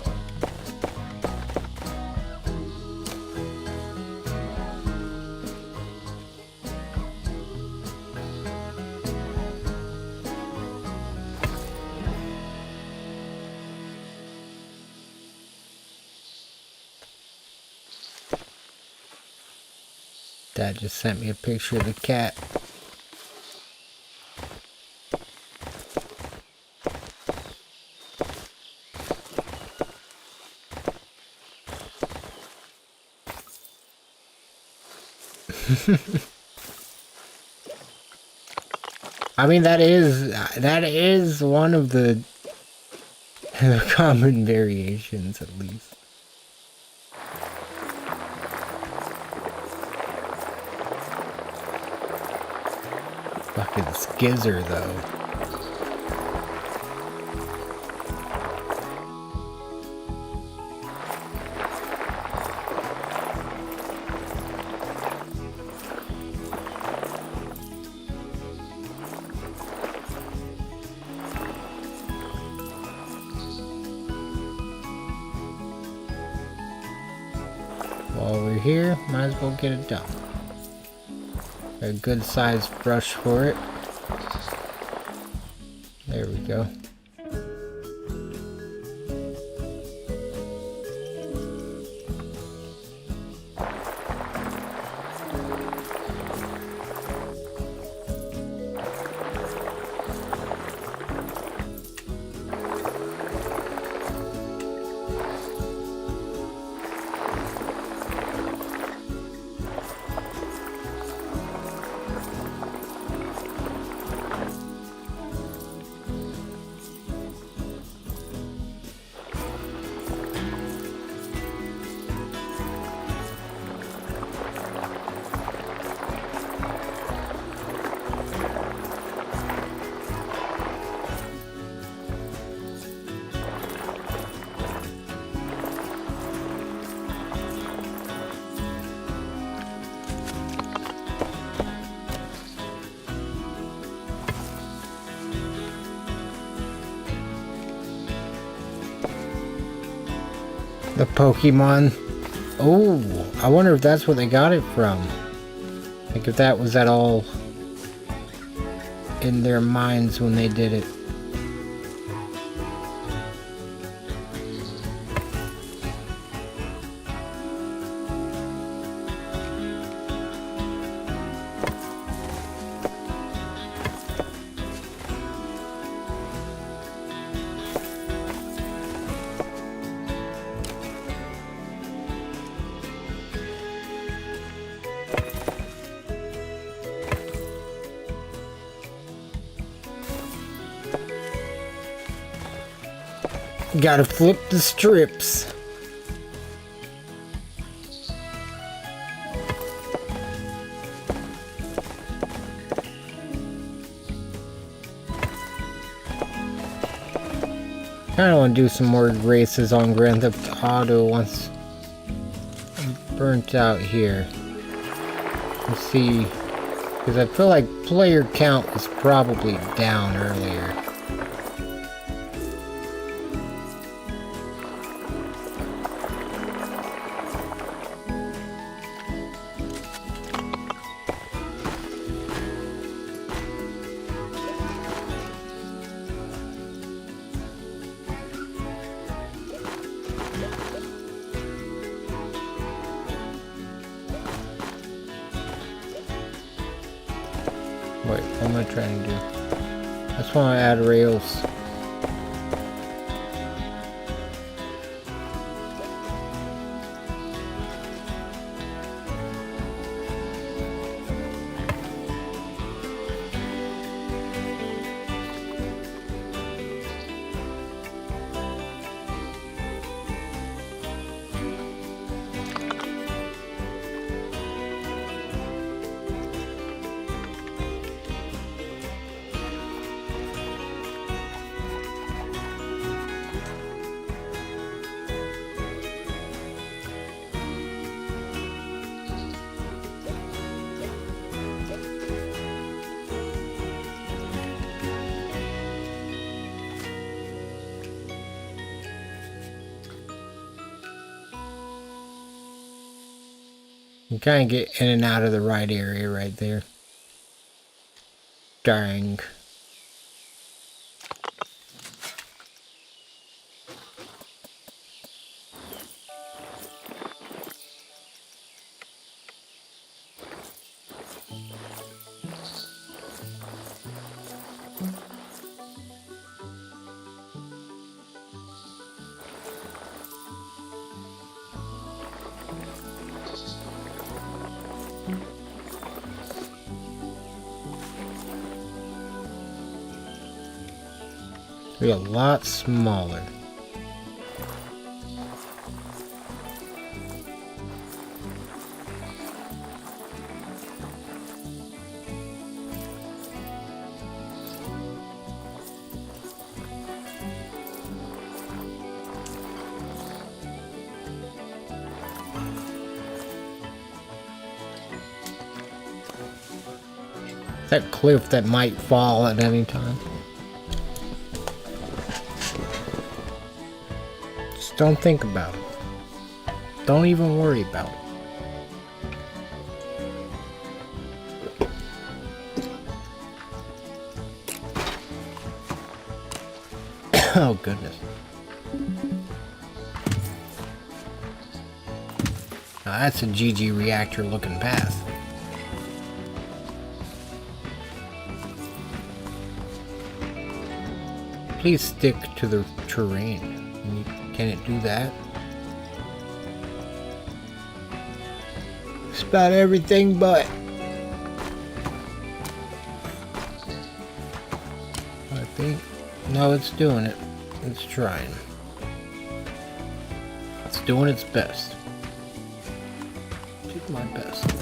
Dad just sent me a picture of the cat. I mean, that is one of the common variations, at least. Fucking skizzer, though. While we're here, might as well get it done. A good sized brush for it. There we go. The Pokemon. Oh, I wonder if that's where they got it from. Like if that was at all in their minds when they did it. Gotta flip the strips. Kinda wanna do some more races on Grand Theft Auto once I'm burnt out here. Let's see, because I feel like player count was probably down earlier. Wait, what am I trying to do? I just want to add rails. You kind of get in and out of the right area right there. Dang. Be a lot smaller. That cliff that might fall at any time. Just don't think about it. Don't even worry about it. Oh goodness. Now that's a GG Reactor looking path. Please stick to the terrain. Can it do that? It's about everything but. I think. No, it's doing it. It's trying. It's doing its best. Did my best.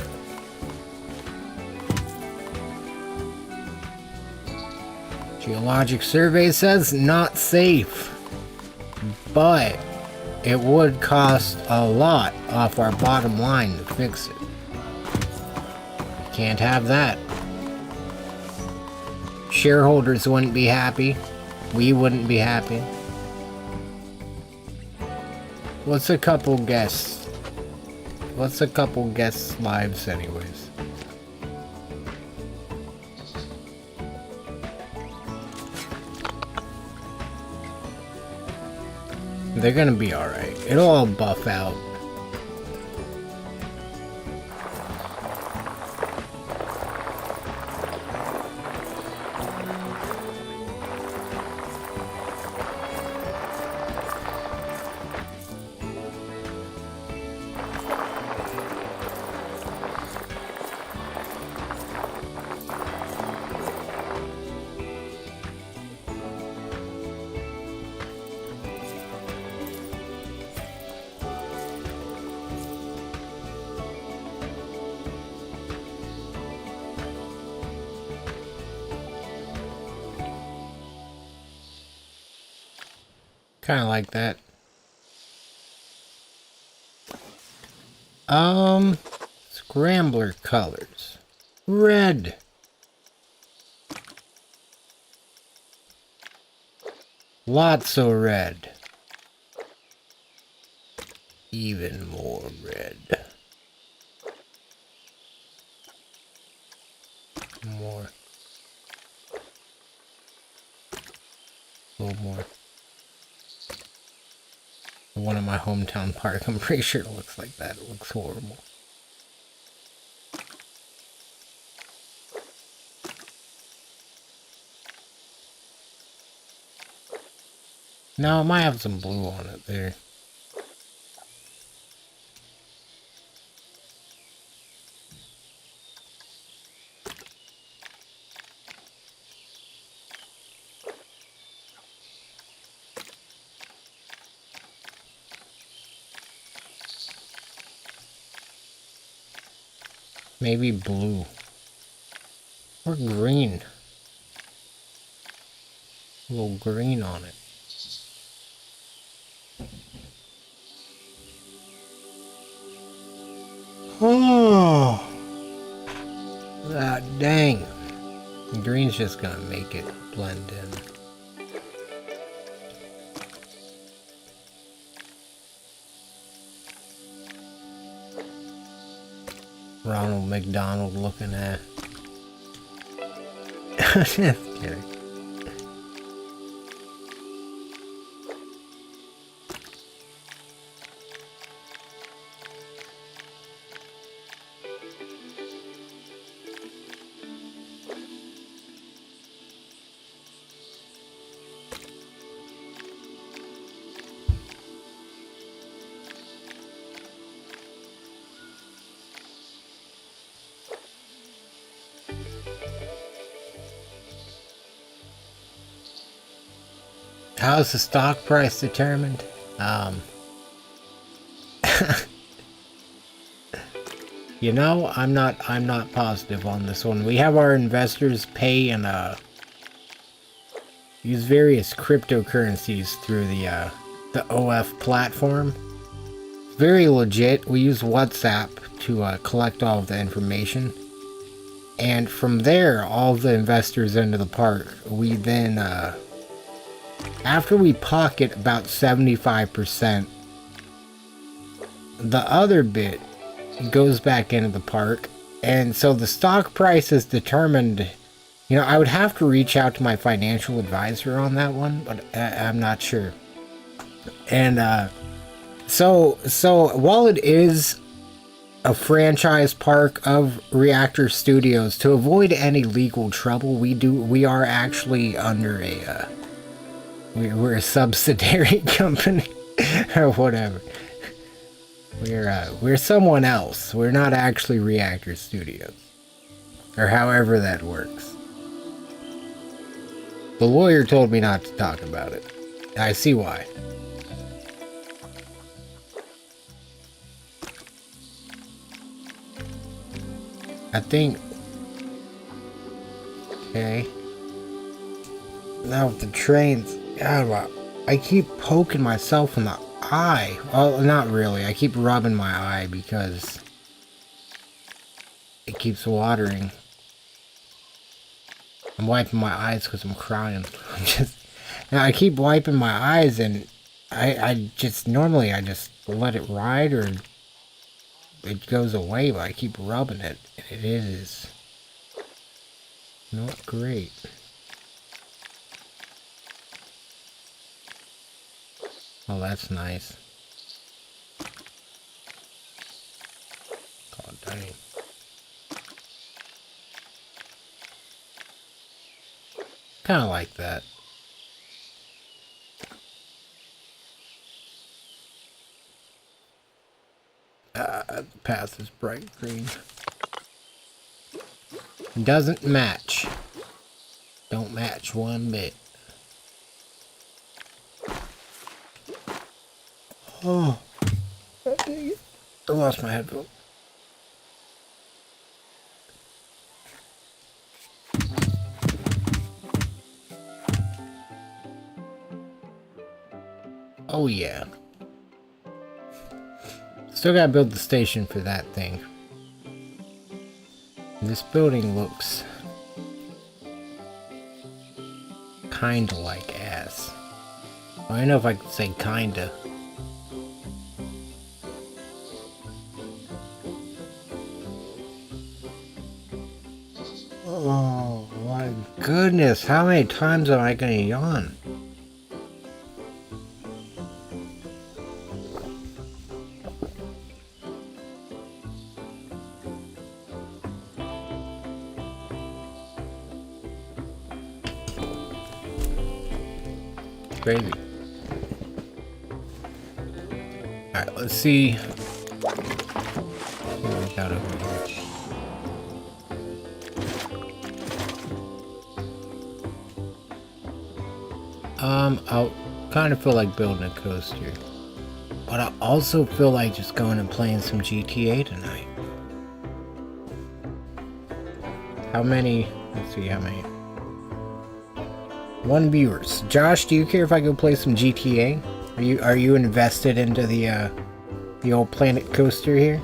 Geologic survey says not safe, but it would cost a lot off our bottom line to fix it. Can't have that. Shareholders wouldn't be happy. We wouldn't be happy. What's a couple guests? What's a couple guests' lives anyways? They're gonna be alright. It'll all buff out. Kind of like that. Scrambler colors. Red. Lots of red. Even more red. More. A little more. One of my hometown park, I'm pretty sure it looks like that. It looks horrible. No, it might have some blue on it there. Maybe blue. Or green. A little green on it. Oh! Ah, dang. The green's just gonna make it blend in. Ronald McDonald looking at. Just kidding. How's the stock price determined? You know, I'm not positive on this one. We have our investors pay and use various cryptocurrencies through the OF platform. Very legit. We use WhatsApp to collect all of the information. And from there, all the investors into the park, we then after we pocket about 75%, the other bit goes back into the park. And so the stock price is determined. You know, I would have to reach out to my financial advisor on that one, but I'm not sure. And so while it is a franchise park of Reactor Studios, to avoid any legal trouble, we are actually under a we're a subsidiary company or whatever. We're someone else. We're not actually Reactor Studios, or however that works. The lawyer told me not to talk about it. I see why. I think. Okay. Now with the trains, God, I keep poking myself in the eye. Well, not really. I keep rubbing my eye because it keeps watering. I'm wiping my eyes because I'm crying. Now I keep wiping my eyes, and I just normally I just let it ride or it goes away, but I keep rubbing it, and it is not great. Oh, that's nice. God dang. Kind of like that. The path is bright green. Doesn't match. Don't match one bit. Oh. I lost my headphone. Oh yeah. Still gotta build the station for that thing. This building looks kinda like ass. I don't know if I could say kinda. Oh my goodness, how many times am I gonna yawn? Crazy. Alright, let's see what we got over here. I kind of feel like building a coaster. But I also feel like just going and playing some GTA tonight. How many? Let's see how many. 1 viewers. Josh, do you care if I go play some GTA? Are you invested into the old Planet Coaster here?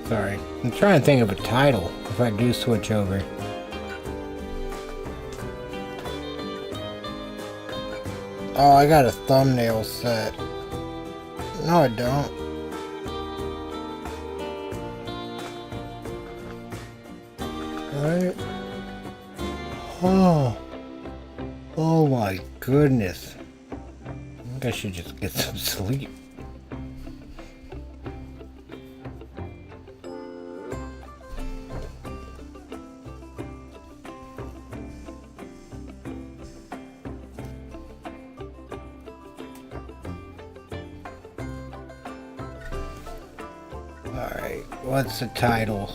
Sorry. I'm trying to think of a title if I do switch over. Oh, I got a thumbnail set. No, I don't. Alright. Oh. Oh my goodness. I think I should just get some sleep. Alright, what's the title?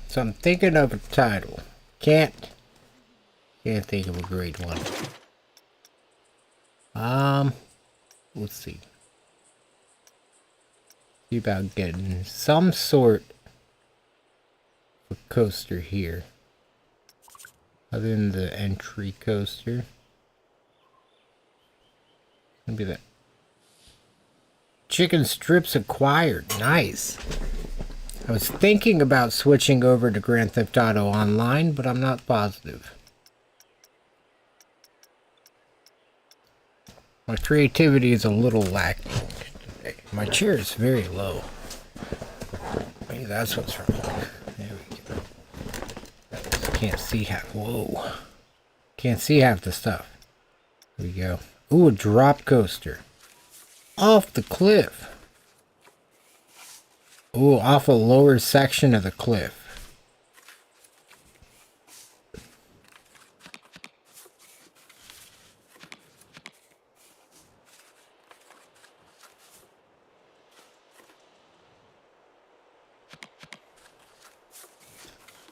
So I'm thinking of a title. Can't think of a great one. Let's see. See about getting some sort of coaster here. Other than the entry coaster. Gonna be that. Chicken strips acquired. Nice. I was thinking about switching over to Grand Theft Auto Online, but I'm not positive. My creativity is a little lacking today. My chair is very low. Maybe that's what's wrong. There we go. Can't see half. Whoa. Can't see half the stuff. There we go. Ooh, a drop coaster. Off the cliff. Ooh, off a lower section of the cliff.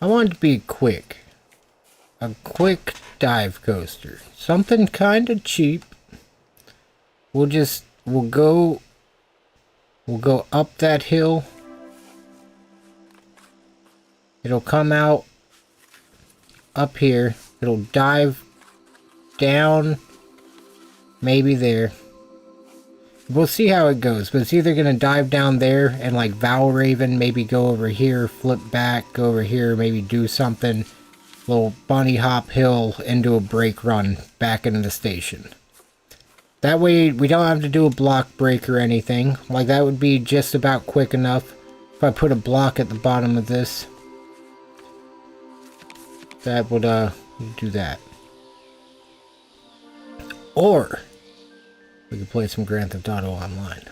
I want it to be quick. A quick dive coaster. Something kind of cheap. We'll go We'll go up that hill. It'll come out up here. It'll dive down, maybe there. We'll see how it goes, but it's either going to dive down there and like Valraven, maybe go over here, flip back, go over here, maybe do something. Little bunny hop hill into a brake run back into the station. That way we don't have to do a block break or anything. Like that would be just about quick enough if I put a block at the bottom of this. That would do that. Or we could play some Grand Theft Auto Online.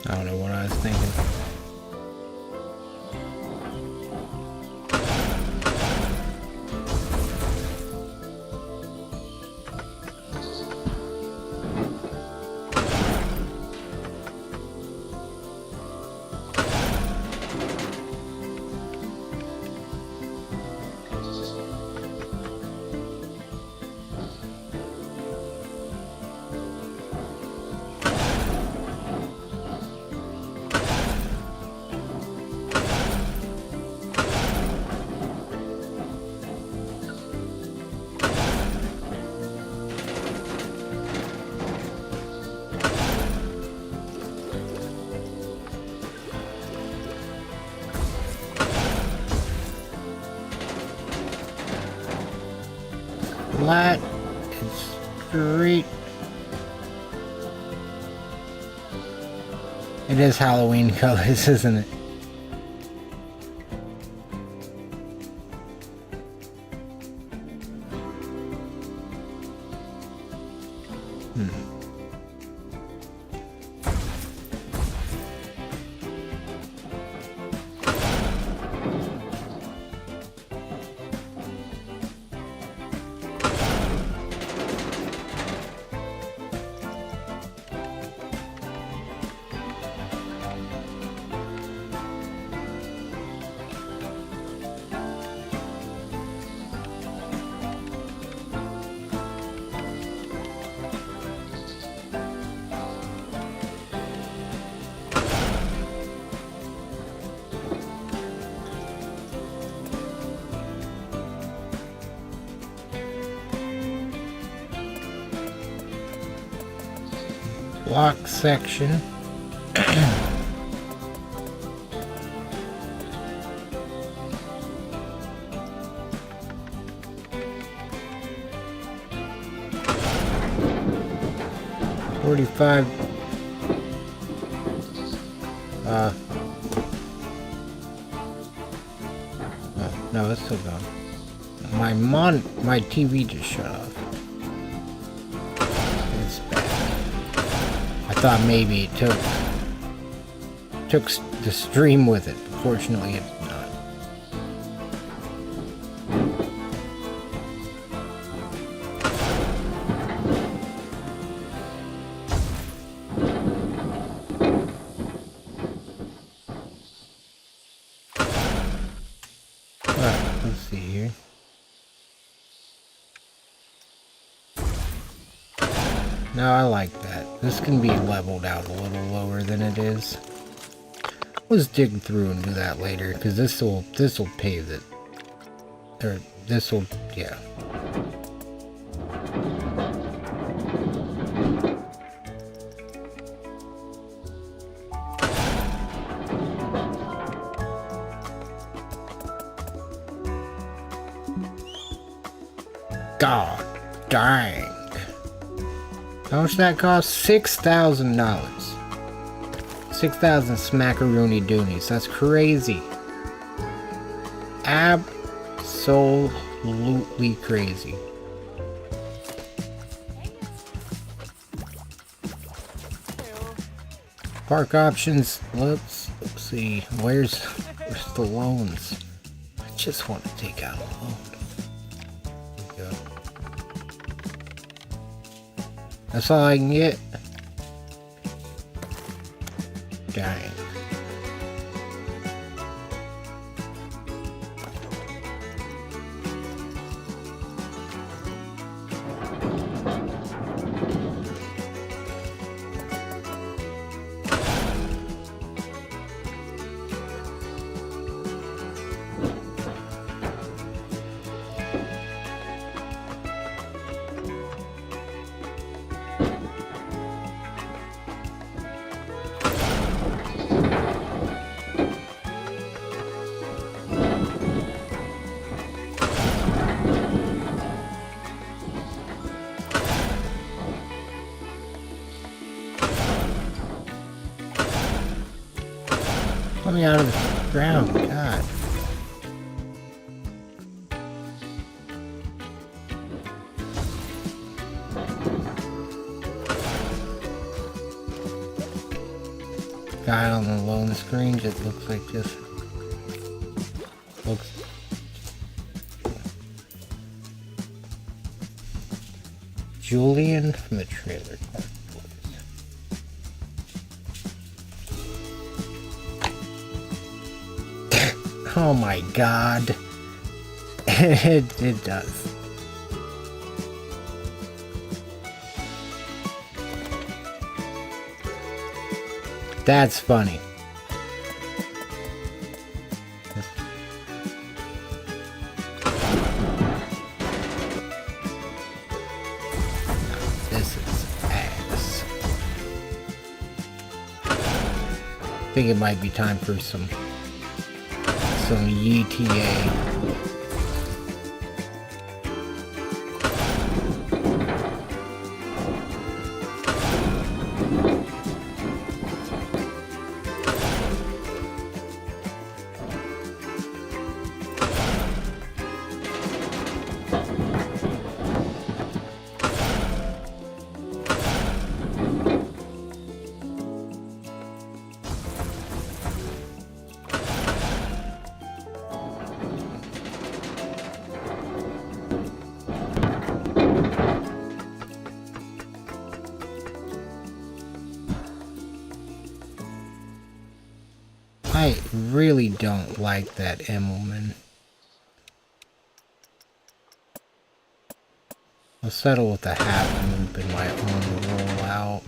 I don't know what I was thinking. Flat and straight. It is Halloween colors, isn't it? Block section. $45. Oh, no, it's still going. My TV just shut off. It's bad. I thought maybe it took the stream with it. Fortunately, it's not. Alright, let's see here. No, I like that. This can be leveled out a little lower than it is. Let's dig through and do that later, because this'll pave it. Or this'll, yeah. God dang. How much that cost? $6,000. 6,000 smackaroony doonies. That's crazy. Absolutely crazy. Park options. Let's see. Where's the loans? I just want to take out a loan. There we go. That's all I can get. Dang. Let me out of the ground, God. Guy on the loan screen just looks like just looks. Julian from the Trailer Park Boys. Oh my God. It does. That's funny. This is ass. I think it might be time for some ETA. I really don't like that Immelman. I'll settle with the half loop in my own rollout.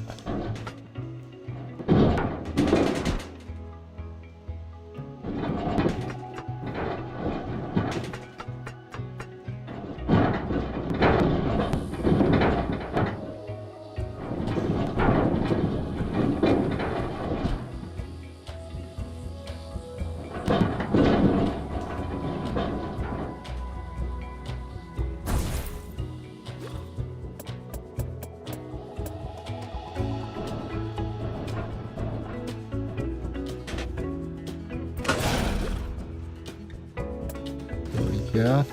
Go.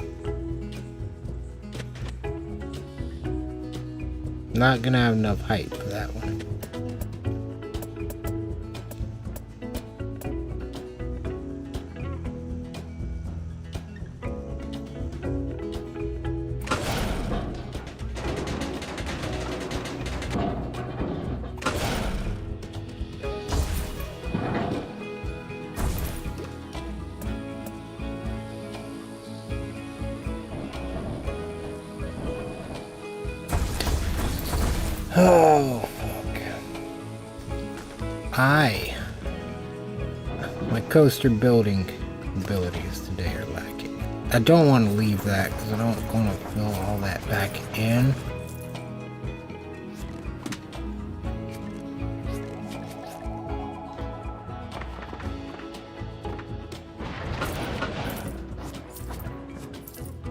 Not gonna have enough height for that one. Oh, fuck. My coaster building abilities today are lacking. I don't want to leave that because I don't want to fill all that back in.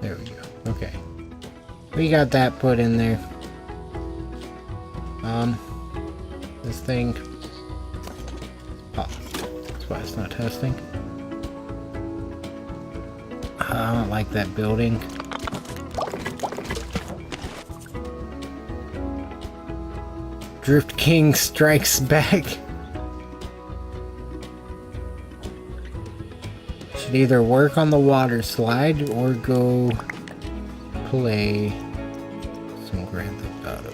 There we go. Okay. We got that put in there. This thing. Oh, that's why it's not testing. I don't like that building. Drift King strikes back. Should either work on the water slide or go play some Grand Theft Auto.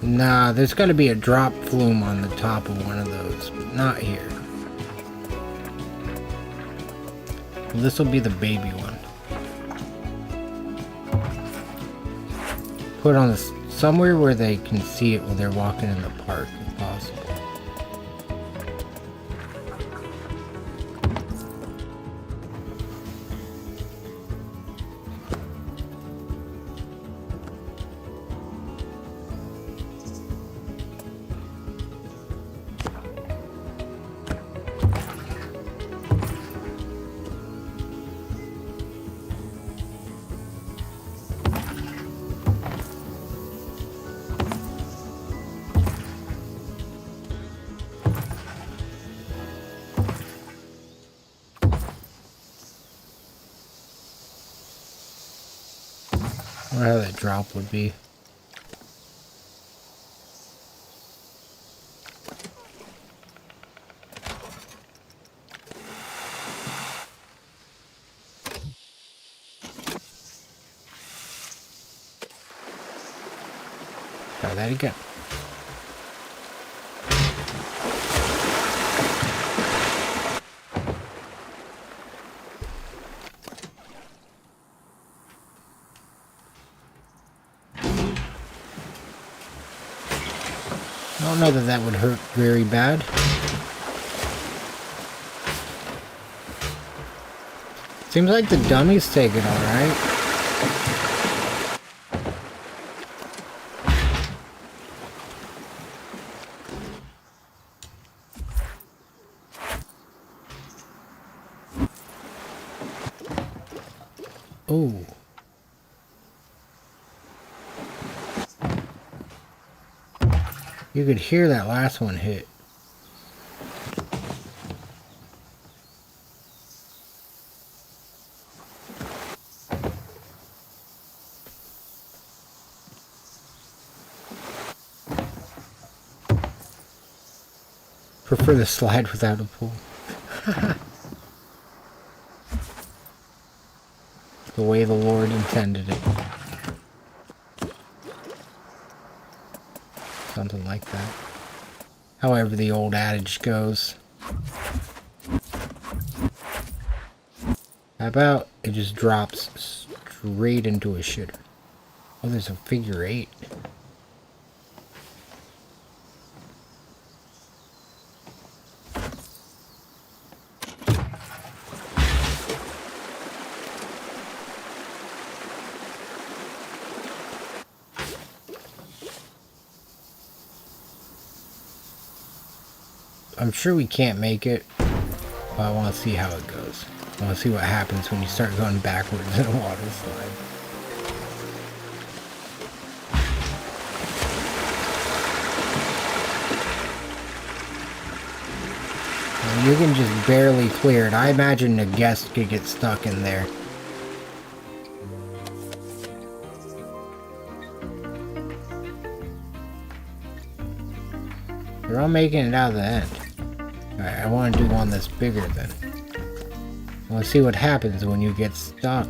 Nah, there's got to be a drop flume on the top of one of those, but not here. Well, this will be the baby one. Put on this somewhere where they can see it while they're walking in the park, if possible. I wonder how that drop would be. Try that again. I don't know that that would hurt very bad. Seems like the dummy's taking alright. Oh. You could hear that last one hit. Prefer the slide without a pull. The way the Lord intended it. Something like that. However the old adage goes. How about it just drops straight into a shitter? Oh, there's a figure 8. I'm sure we can't make it, but I want to see how it goes. I want to see what happens when you start going backwards in a water slide. And you can just barely clear it. I imagine a guest could get stuck in there. You're all making it out of the end. Alright, I want to do one that's bigger then. I want to see what happens when you get stuck.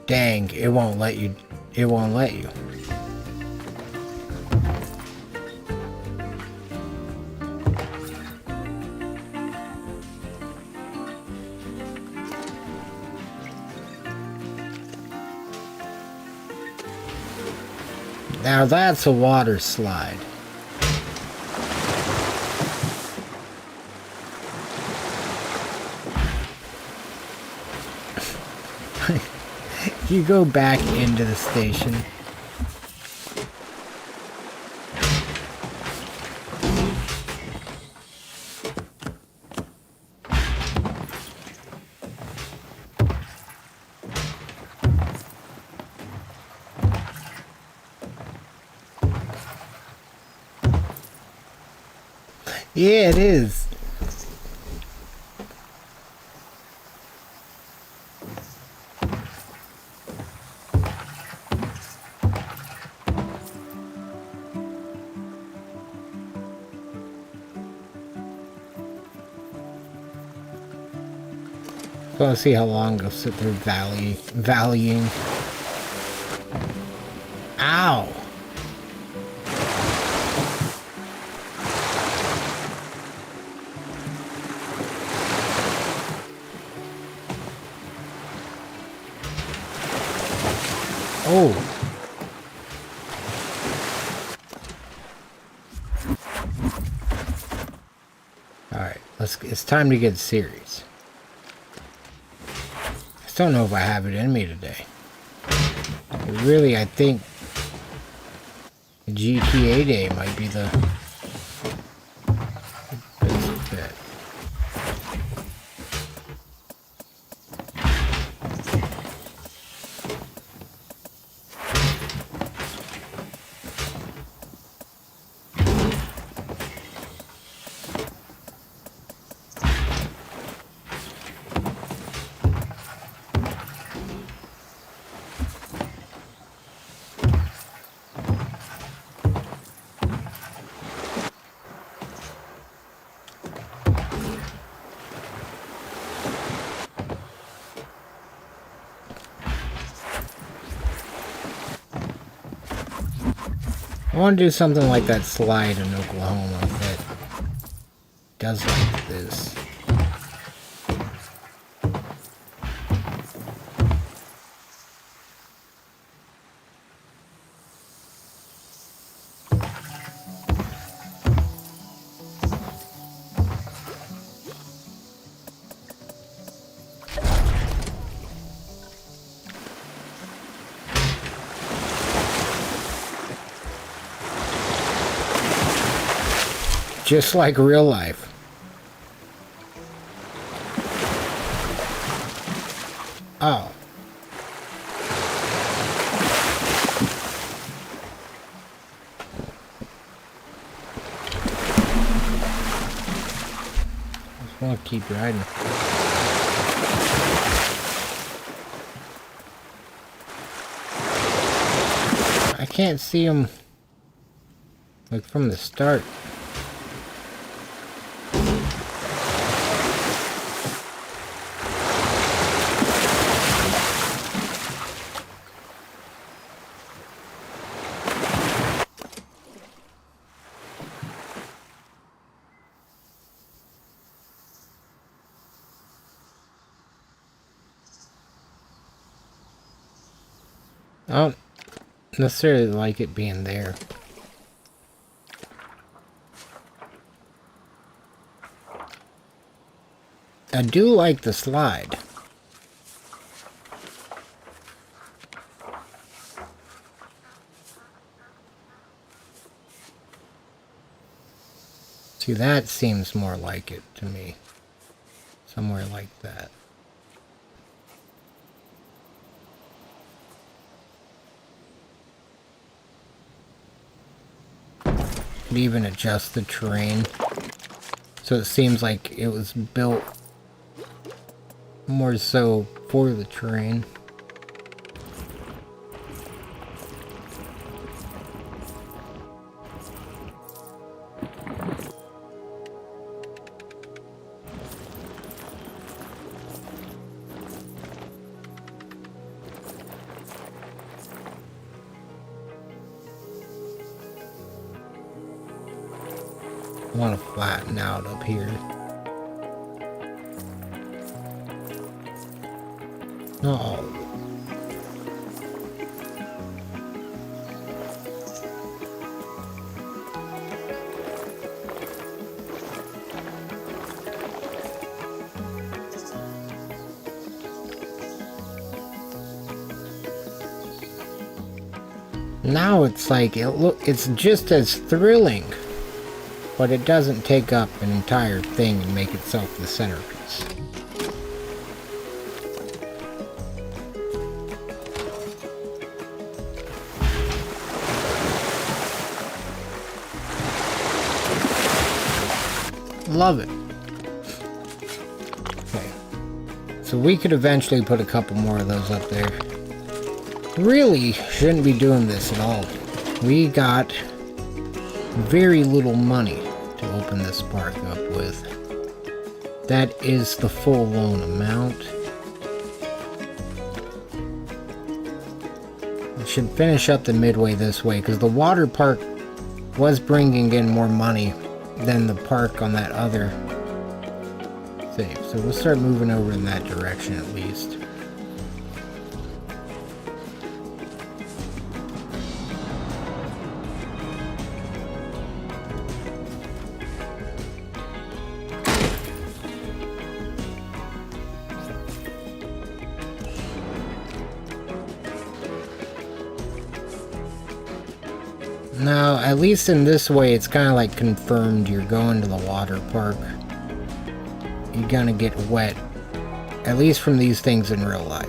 Dang, it won't let you. It won't let you. Now that's a water slide. You go back into the station. Yeah, it is. I want to see how long they'll sit there valleying. Ow! Oh! Alright, it's time to get serious. I just don't know if I have it in me today. Really, I think GTA Day might be the best bet. I want to do something like that slide in Oklahoma that does like this. Just like real life. Oh. Just want to keep riding. I can't see him like from the start. I don't necessarily like it being there. I do like the slide. See, that seems more like it to me. Somewhere like that. Could even adjust the terrain so it seems like it was built more so for the terrain. I want to flatten out up here. Not all of it. Now it's like, it's just as thrilling, but it doesn't take up an entire thing and make itself the centerpiece. Love it. Okay. So we could eventually put a couple more of those up there. Really shouldn't be doing this at all. We got very little money to open this park up with. That is the full loan amount. We should finish up the midway this way because the water park was bringing in more money than the park on that other thing. So we'll start moving over in that direction at least. Now, at least in this way, it's kind of like confirmed you're going to the water park. You're gonna get wet, at least from these things in real life.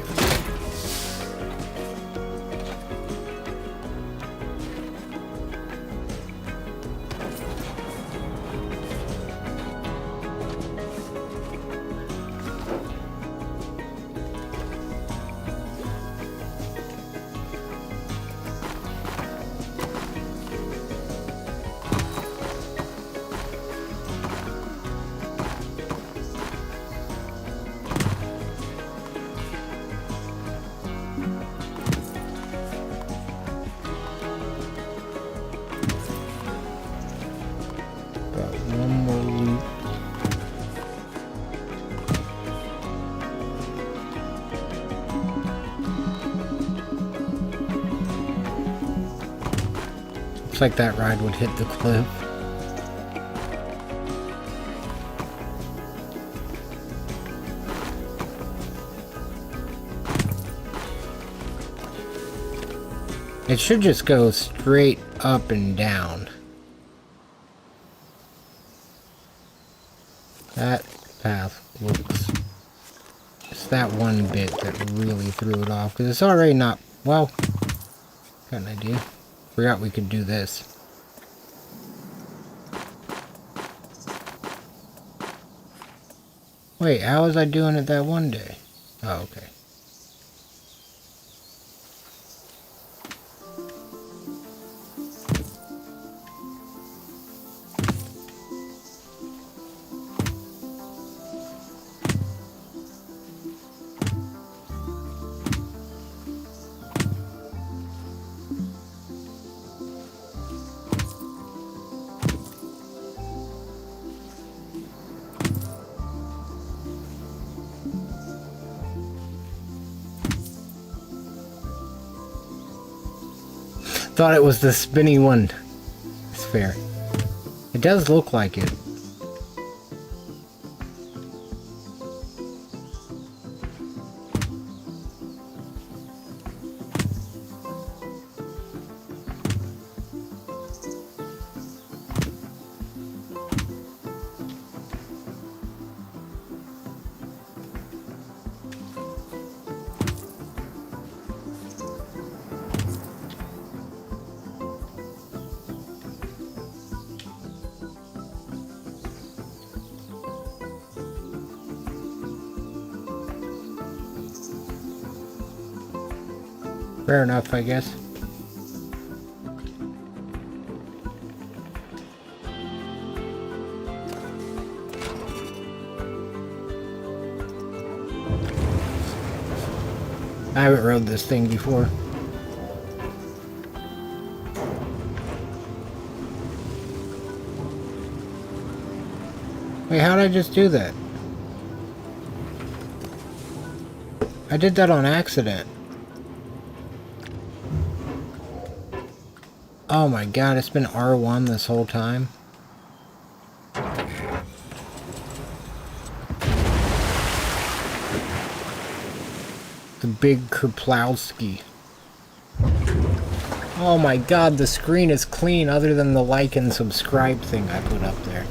Looks like that ride would hit the cliff. It should just go straight up and down. That path looks... It's that one bit that really threw it off, because it's already not... Well, got an idea. Forgot we could do this. Wait, how was I doing it that one day? Oh, okay. Thought it was the spinny one. It's fair. It does look like it. Fair enough, I guess. I haven't rode this thing before. Wait, how did I just do that? I did that on accident. Oh my god, it's been R1 this whole time. The big Kerplowski. Oh my god, the screen is clean other than the like and subscribe thing I put up there.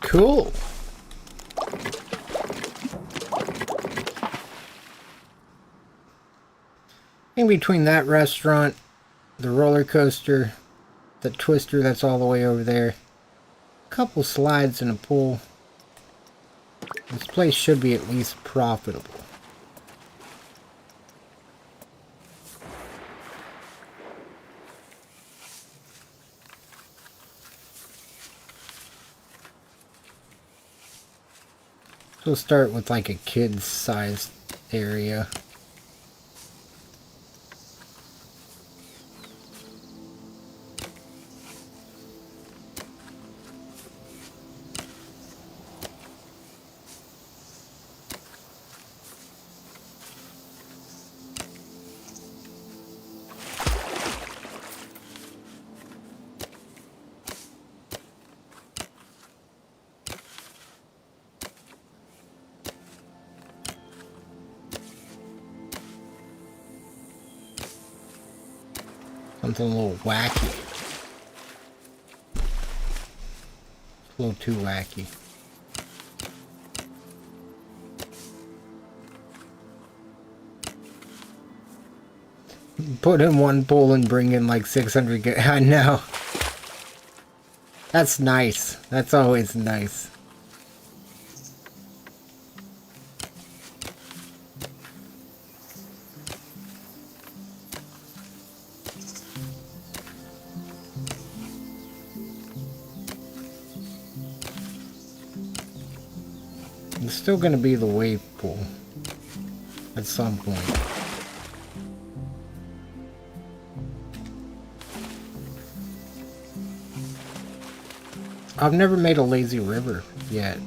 Cool. In between that restaurant, the roller coaster, the twister that's all the way over there, a couple slides and a pool. This place should be at least profitable. So we'll start with like a kid's sized area. Something a little wacky. A little too wacky. Put in one pool and bring in like 600. I know. That's nice. That's always nice. It's still going to be the wave pool at some point. I've never made a lazy river yet.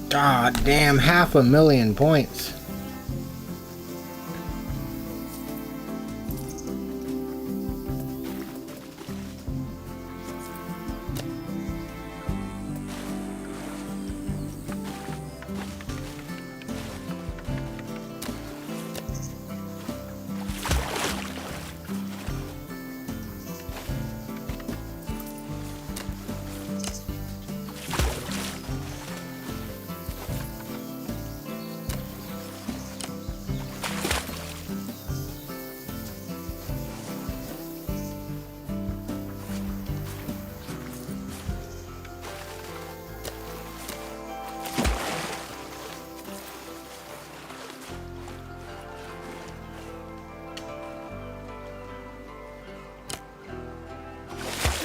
God damn, 500,000 points.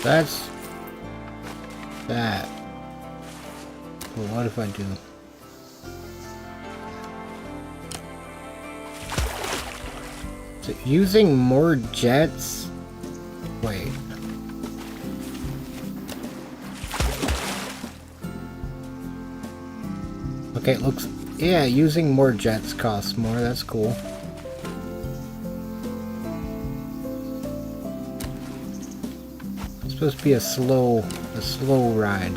That's that. But what if I do? So using more jets? Wait. Okay, it looks... Yeah, using more jets costs more. That's cool. It's supposed to be a slow ride.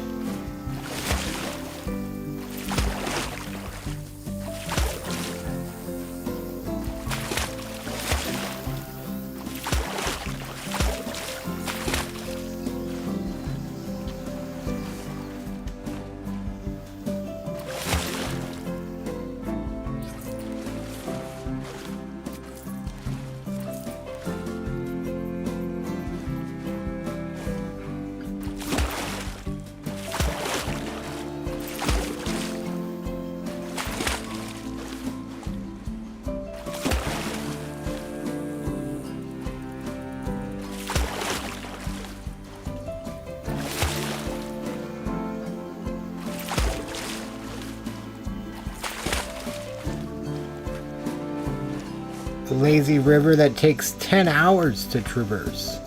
The lazy river that takes 10 hours to traverse.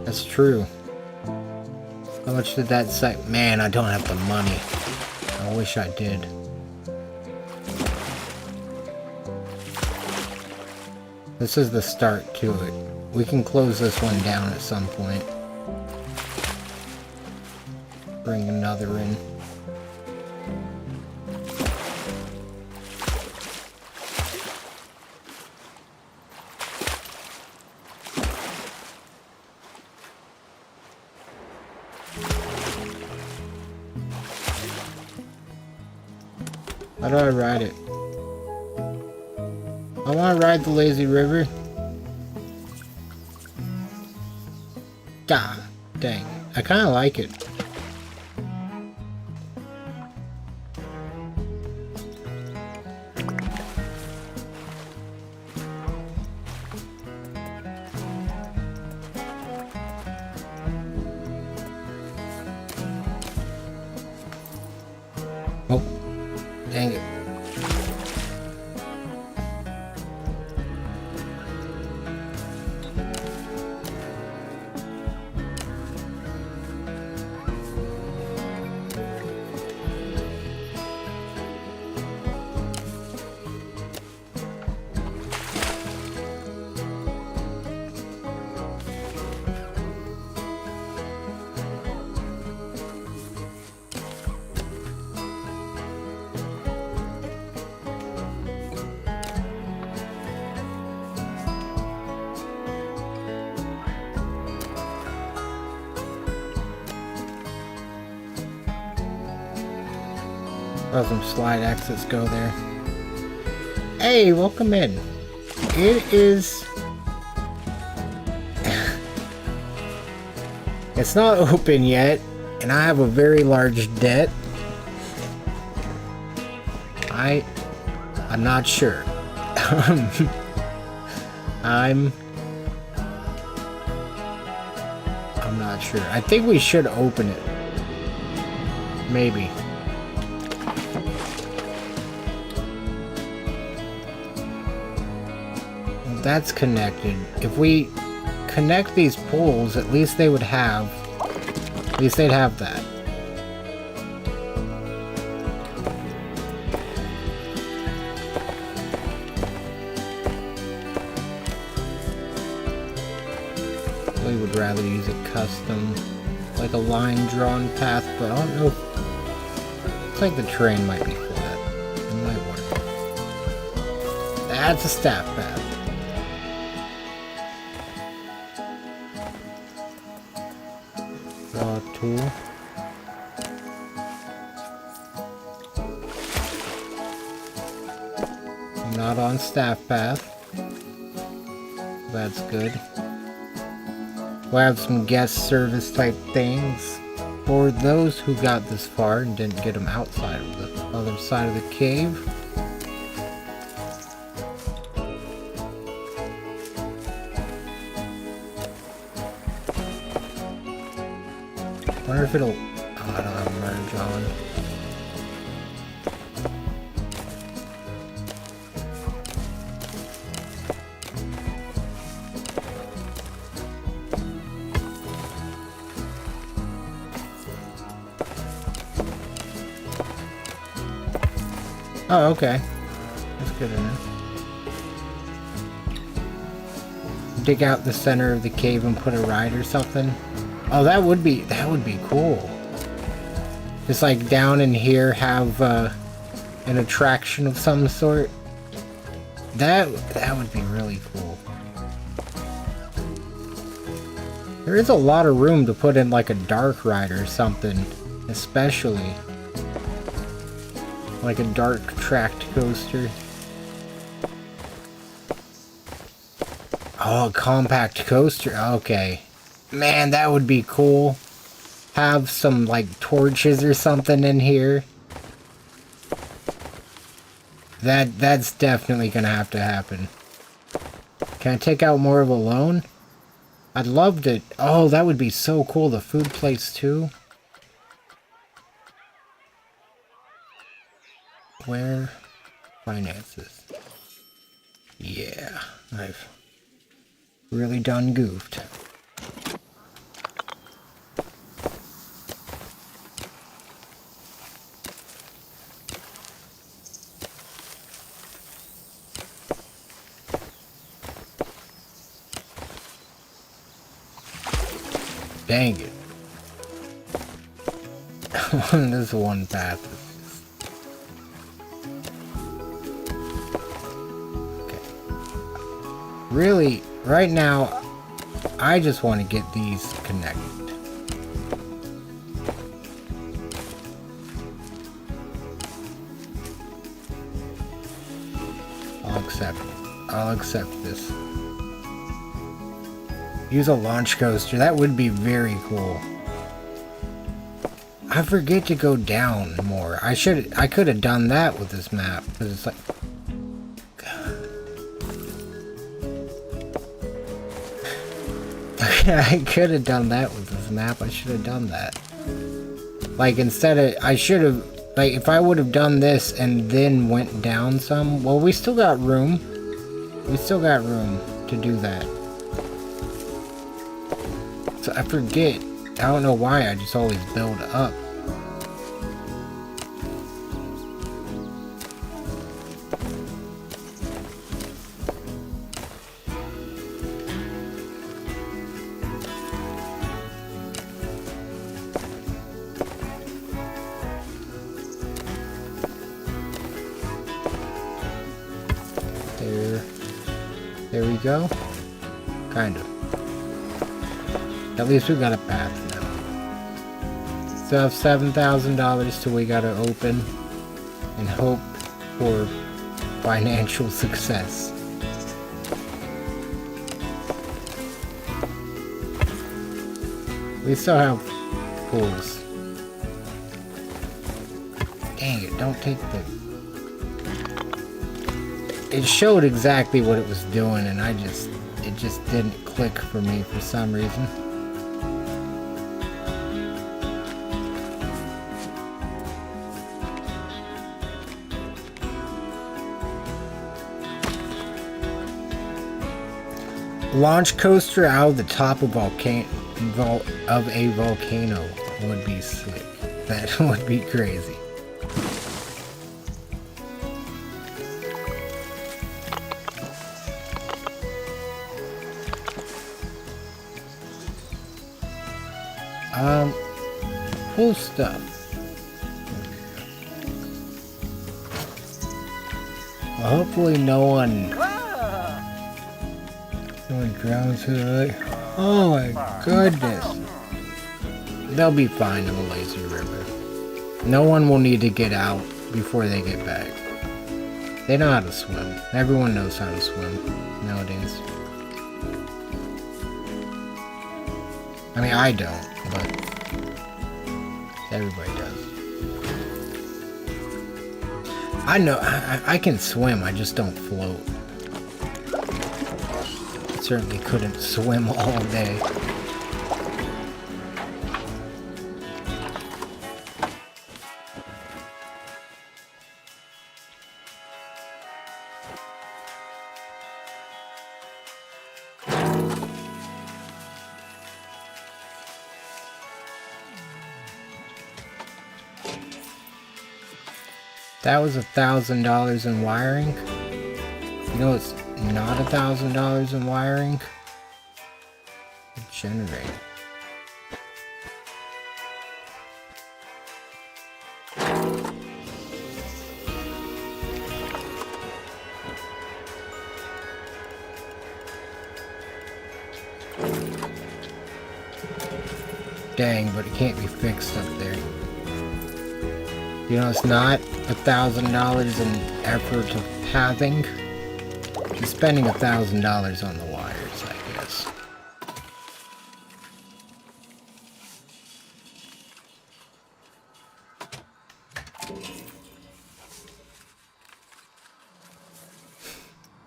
That's true. How much did that say? Man, I don't have the money. I wish I did. This is the start to it. We can close this one down at some point. Bring another in. How do I ride it? I want to ride the lazy river. God dang. I kind of like it. Oh, dang it. Let some slide exits go there. Hey, welcome in. It is... It's not open yet, and I have a very large debt. I'm not sure. I'm not sure. I think we should open it. Maybe. That's connected. If we connect these poles, at least they would have... At least they'd have that. We would rather use a custom, like a line-drawn path, but I don't know if... Looks like the terrain might be flat. It might work. That's a staff path. Draw tool. Not on staff path. That's good. We'll have some guest service type things for those who got this far and didn't get them outside of the other side of the cave. Wonder if it'll... Oh, I don't have merge on. Oh, okay. That's good enough. Dig out the center of the cave and put a ride or something. Oh, that would be cool. Just like down in here have an attraction of some sort. That would be really cool. There is a lot of room to put in like a dark ride or something, especially. Like a dark tracked coaster. Oh, a compact coaster. Okay. Man, that would be cool. Have some like torches or something in here. That's definitely gonna have to happen. Can I take out more of a loan? I'd love to. Oh, that would be so cool. The food place too. Where? Finances. Yeah, I've really done goofed. Dang it. This one path. Okay. Really, right now, I just want to get these connected. I'll accept this. Use a launch coaster. That would be very cool. I forget to go down more. I could have done that with this map, but it's like, God. I could have done that with this map. I should have done that. Like, instead of, I should have, like, if I would have done this and then went down some, well, we still got room. We still got room to do that. So I forget. I don't know why I just always build up. There we go. Kind of. At least we got a path now. So I have $7,000 till we gotta open and hope for financial success. We still have pools. Dang it, don't take the... It showed exactly what it was doing and it just didn't click for me for some reason. Launch coaster out of the top of a volcano would be slick. That would be crazy. Cool stuff. Well, hopefully no one drowns here. Oh my goodness. They'll be fine in the lazy river. No one will need to get out before they get back. They know how to swim. Everyone knows how to swim nowadays. I mean, I don't, but everybody does. I know, I can swim, I just don't float. I certainly couldn't swim all day. That was $1,000 in wiring. You know it's not $1,000 in wiring? A generator. Dang, but it can't be fixed up there. You know, it's not $1,000 in effort of pathing. She's spending $1,000 on the wires, I guess.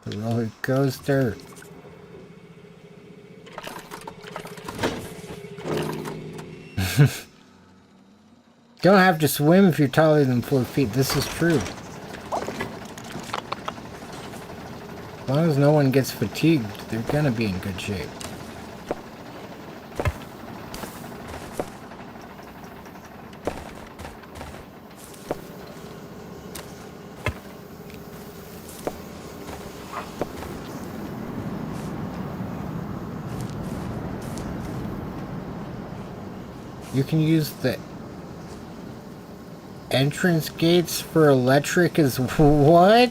The roller coaster. Don't have to swim if you're taller than 4 feet. This is true. As long as no one gets fatigued, they're gonna be in good shape. You can use the entrance gates for electric as what?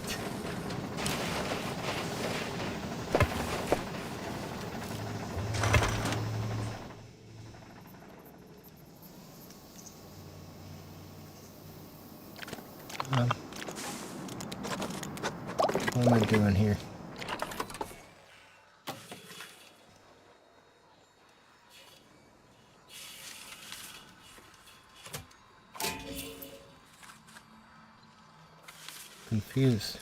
What am I doing here? Confused.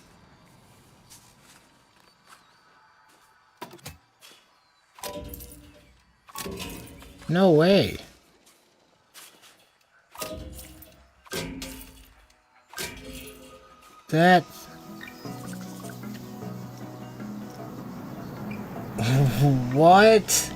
No way. That's... What?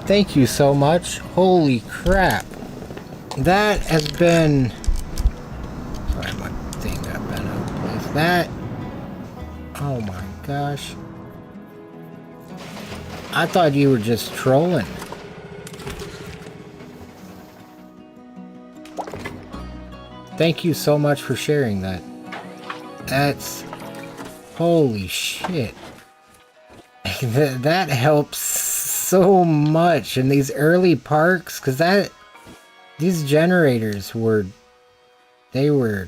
Thank you so much. Holy crap. That has been... Sorry, my thing got bent out of place. That... Oh my gosh. I thought you were just trolling. Thank you so much for sharing that. That's... Holy shit. That helps so much in these early parks, because these generators were... They were...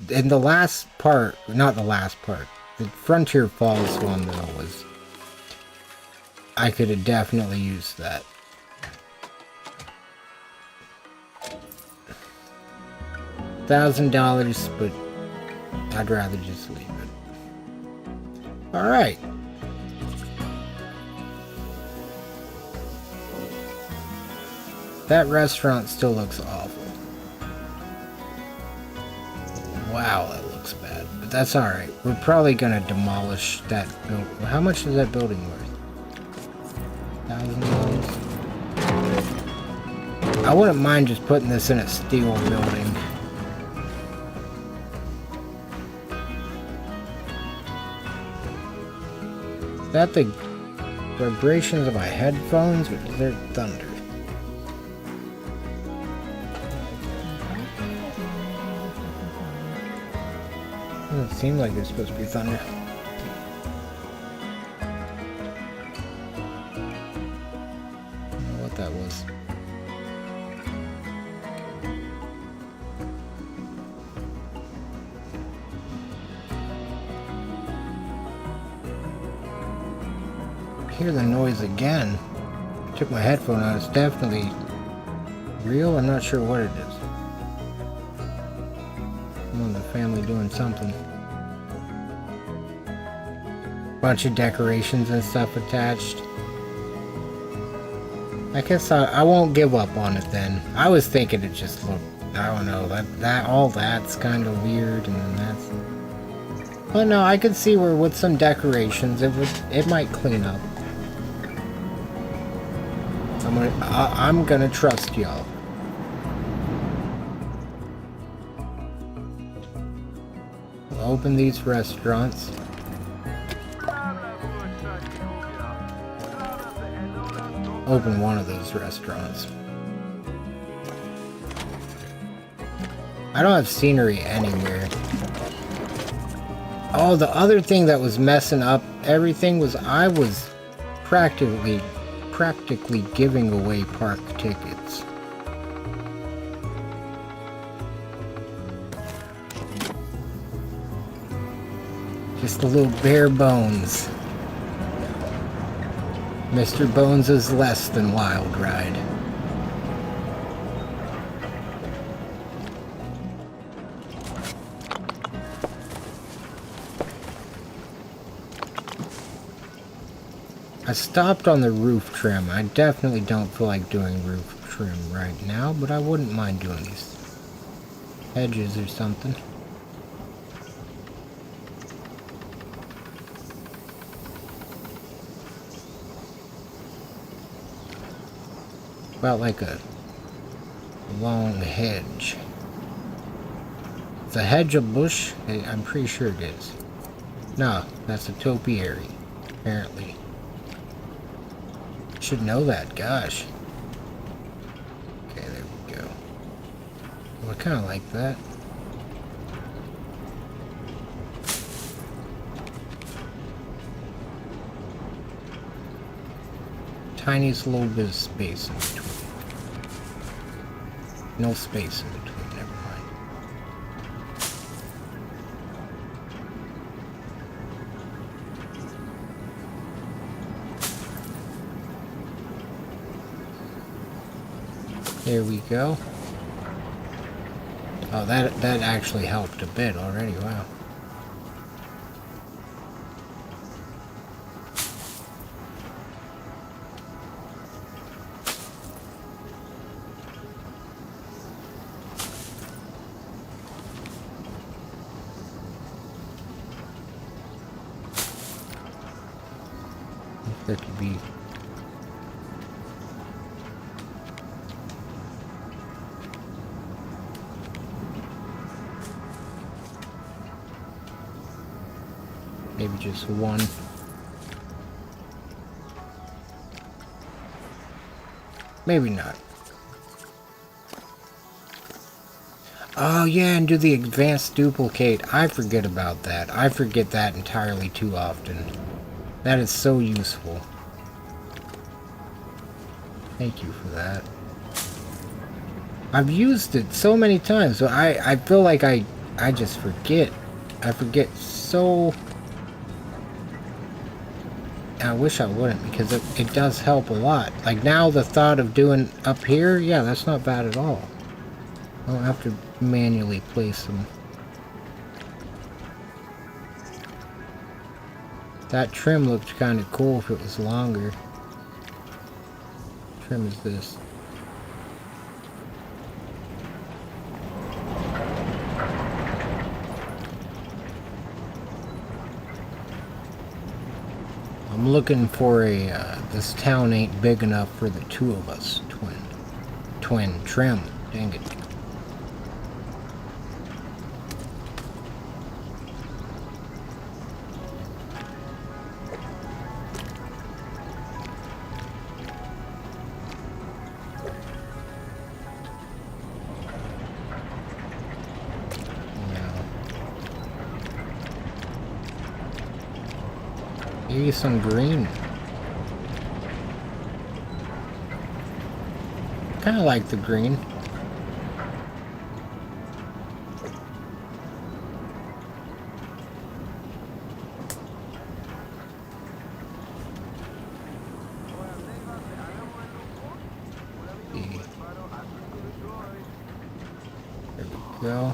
In the last part... Not the last part. The Frontier Falls one, though, was... I could have definitely used that. $1,000, but I'd rather just leave it. Alright. That restaurant still looks awful. Wow, that looks bad. But that's alright. We're probably gonna demolish that building. How much is that building worth? $1,000. I wouldn't mind just putting this in a steel building. Is that the vibrations of my headphones, or is there thunder? Doesn't seem like there's supposed to be thunder. I don't know what that was. I hear the noise again. I took my headphone out. It's definitely real. I'm not sure what it is. Someone in the family doing something. Bunch of decorations and stuff attached. I guess I won't give up on it then. I was thinking it just looked, I don't know, that all that's kind of weird, and then that's... But no, I could see where with some decorations it might clean up. I'm gonna trust y'all. We'll open these restaurants. Open one of those restaurants. I don't have scenery anywhere. Oh, the other thing that was messing up everything was I was practically giving away park tickets. Just a little bare bones. Mr. Bones is less than wild ride. I stopped on the roof trim. I definitely don't feel like doing roof trim right now, but I wouldn't mind doing these hedges or something. About like a long hedge. It's a hedge a bush? I'm pretty sure it is. No, that's a topiary, apparently. Should know that, gosh. Okay, there we go. Well, I kind of like that. Tiniest little bit of space in between. No space in between, never mind. There we go. Oh, that actually helped a bit already, wow. There could be maybe just one. Maybe not. Oh yeah, and do the advanced duplicate. I forget about that. I forget that entirely too often. That is so useful. Thank you for that. I've used it so many times, so I feel like I just forget. I forget so... I wish I wouldn't, because it does help a lot. Like now the thought of doing up here, yeah, that's not bad at all. I don't have to manually place them. That trim looked kind of cool if it was longer. What trim is this? I'm looking for a, this town ain't big enough for the two of us. Twin trim. Dang it. Maybe some green. Kinda like the green. There we go.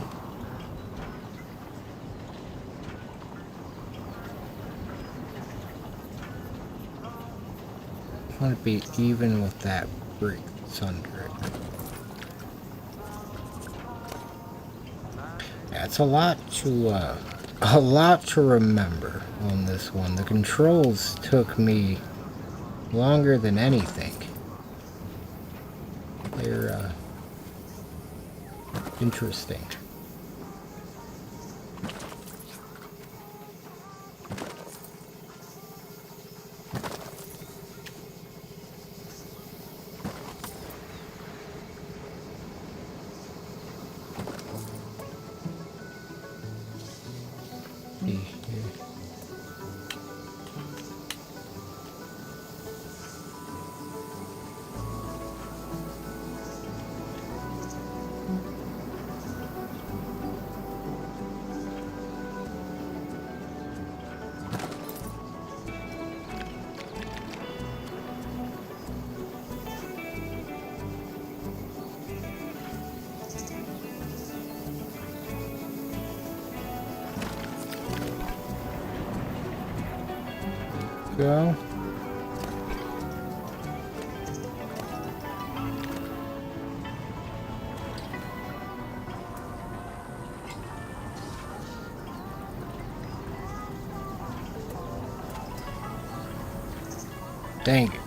I want to be even with that brick that's under it. Yeah, it's a lot to remember on this one. The controls took me longer than anything. They're interesting. Go. Dang it.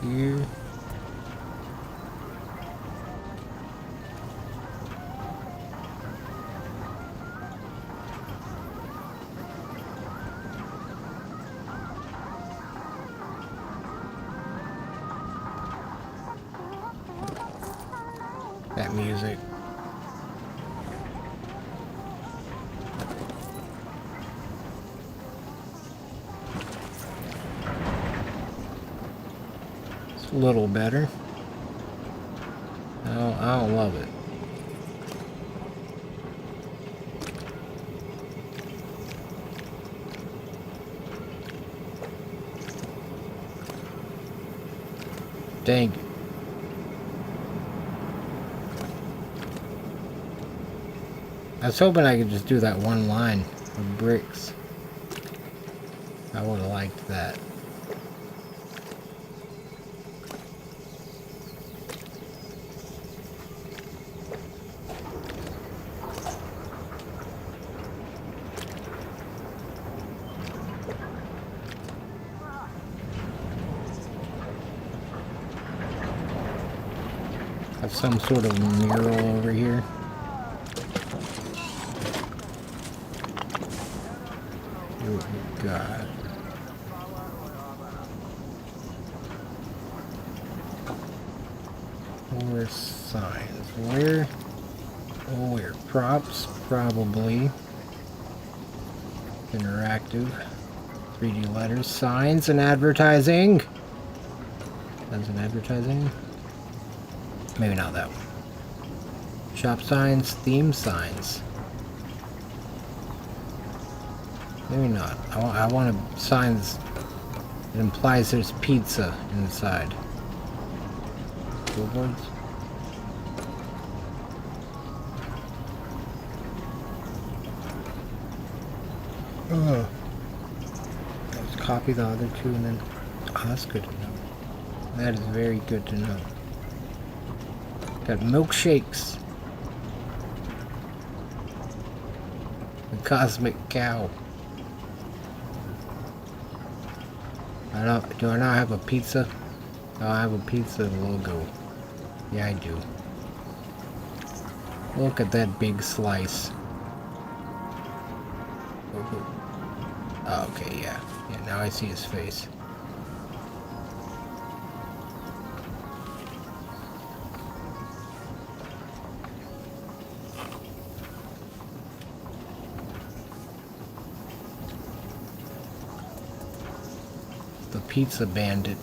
Here. That music. It's a little better. I don't love it. Dang it. I was hoping I could just do that one line of bricks. I would have liked that. Have some sort of mural over here. What we got? More signs. Where? Oh, where? Props? Probably. Interactive. 3D letters. Signs and advertising. Signs and advertising. Maybe not that one. Shop signs. Theme signs. Maybe not. I want signs that implies there's pizza inside. Billboards. Let's copy the other two and then... Oh, that's good to know. That is very good to know. Got milkshakes. The Cosmic Cow. Do I not have a pizza? Oh, I have a pizza logo. Yeah, I do. Look at that big slice. Oh, okay, yeah. Yeah, now I see his face. The Pizza Bandit.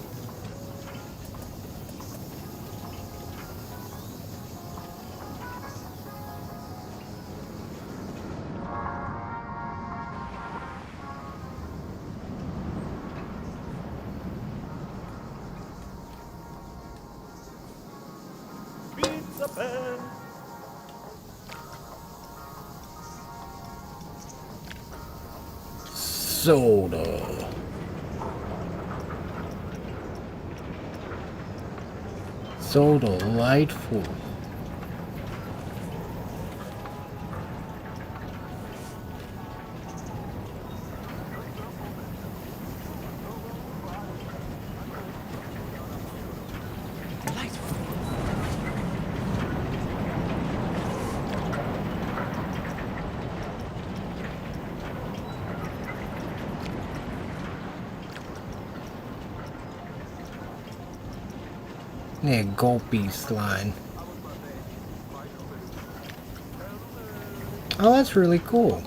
Pizza Band. Soda. So delightful. Yeah, gulpy slime. Oh, that's really cool.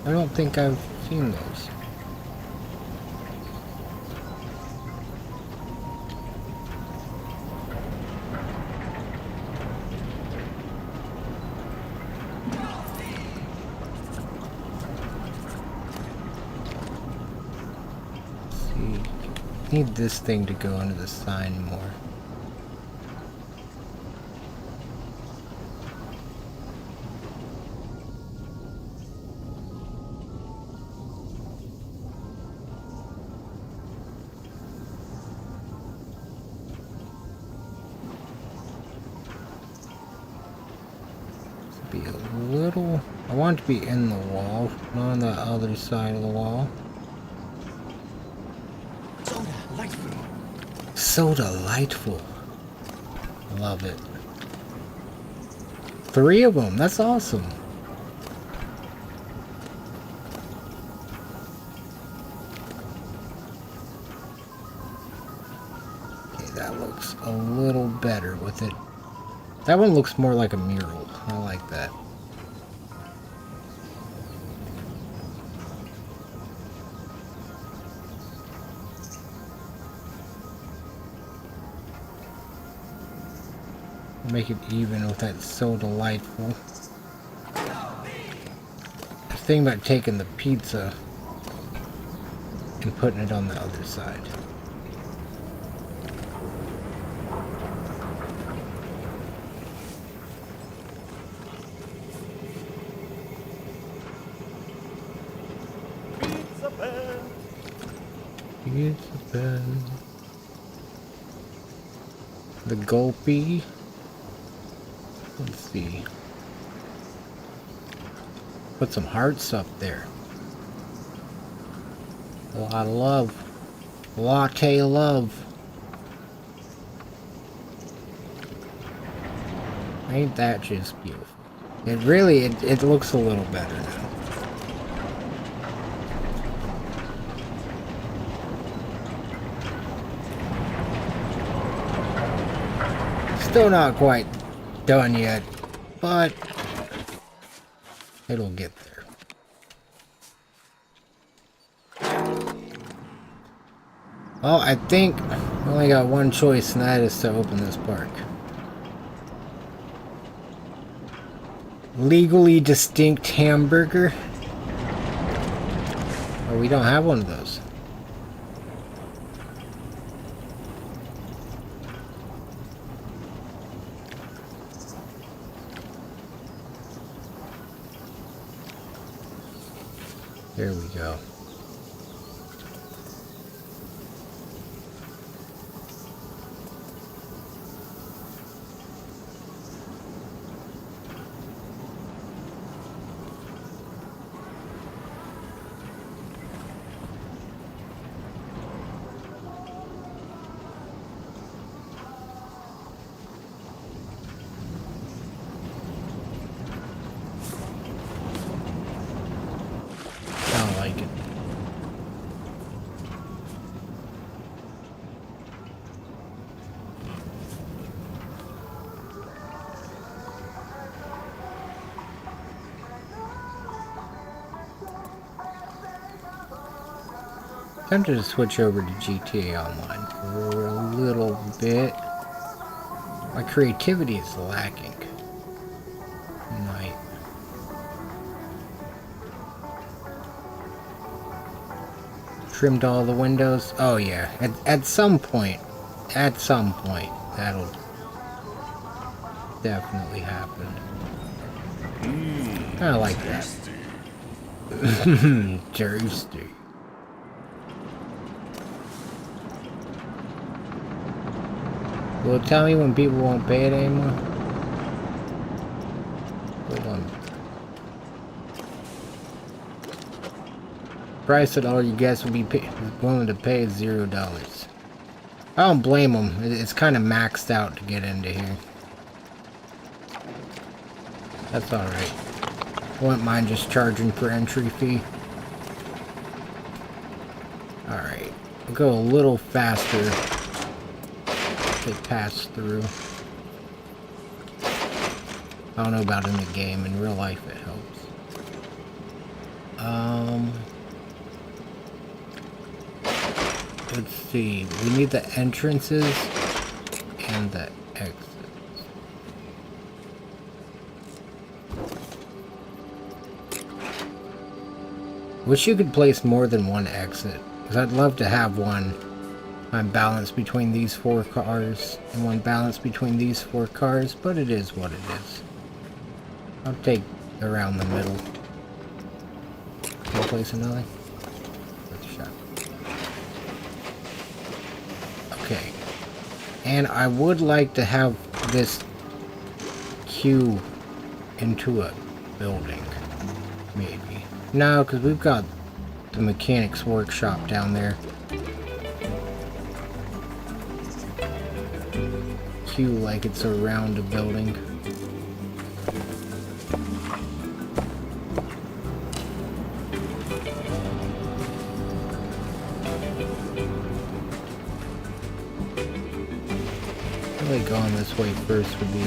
I don't think I've seen those. Need this thing to go under the sign more. be a little... I want it to be in the wall, not on the other side of the wall. So delightful. So delightful. Love it. 3 of them. That's awesome. Okay, that looks a little better with it. That one looks more like a mural. I like that. Make it even with that so delightful. The thing about taking the pizza and putting it on the other side. Pizza pen. Pizza pen. The gulpy. Let's see. Put some hearts up there. A lot of love. Latte love. Ain't that just beautiful? It really, it looks a little better now. Still not quite done yet, but it'll get there. Well, I think we only got one choice, and that is to open this park. Legally distinct hamburger? Oh, we don't have one of those. There we go. I don't like it. I'm tempted to switch over to GTA Online for a little bit. My creativity is lacking. Night. Trimmed all the windows. Oh yeah, at some point, that'll definitely happen. I like that. Thirsty. Will it tell me when people won't pay it anymore? Hold on. Price that all you guests will be willing to pay is $0. I don't blame them. It's kind of maxed out to get into here. That's alright. I wouldn't mind just charging for entry fee. Alright. We'll go a little faster. They pass through. I don't know about in the game. In real life it helps. Let's see. We need the entrances and the exits. Wish you could place more than one exit, because I'd love to have one balance between these 4 cars and one balance between these 4 cars, but it is what it is. I'll take around the middle. Can I place another? Let's shot. Okay. And I would like to have this queue into a building. Maybe. No, because we've got the mechanics workshop down there. Queue like it's around a building. Probably going this way first would be.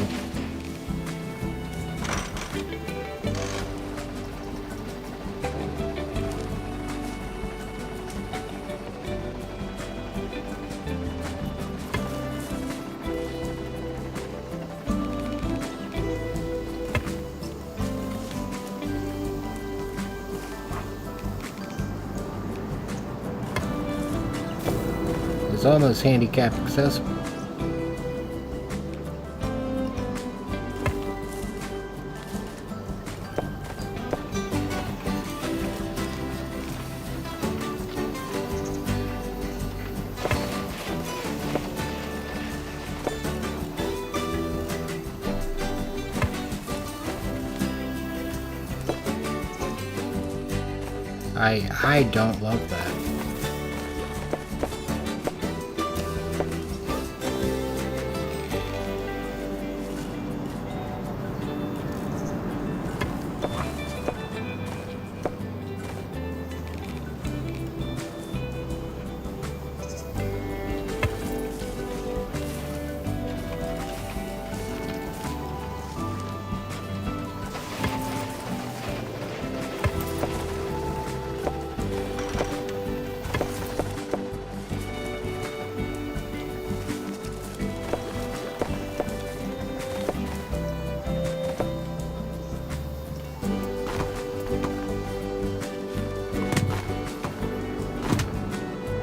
It's almost handicap accessible. I don't love that.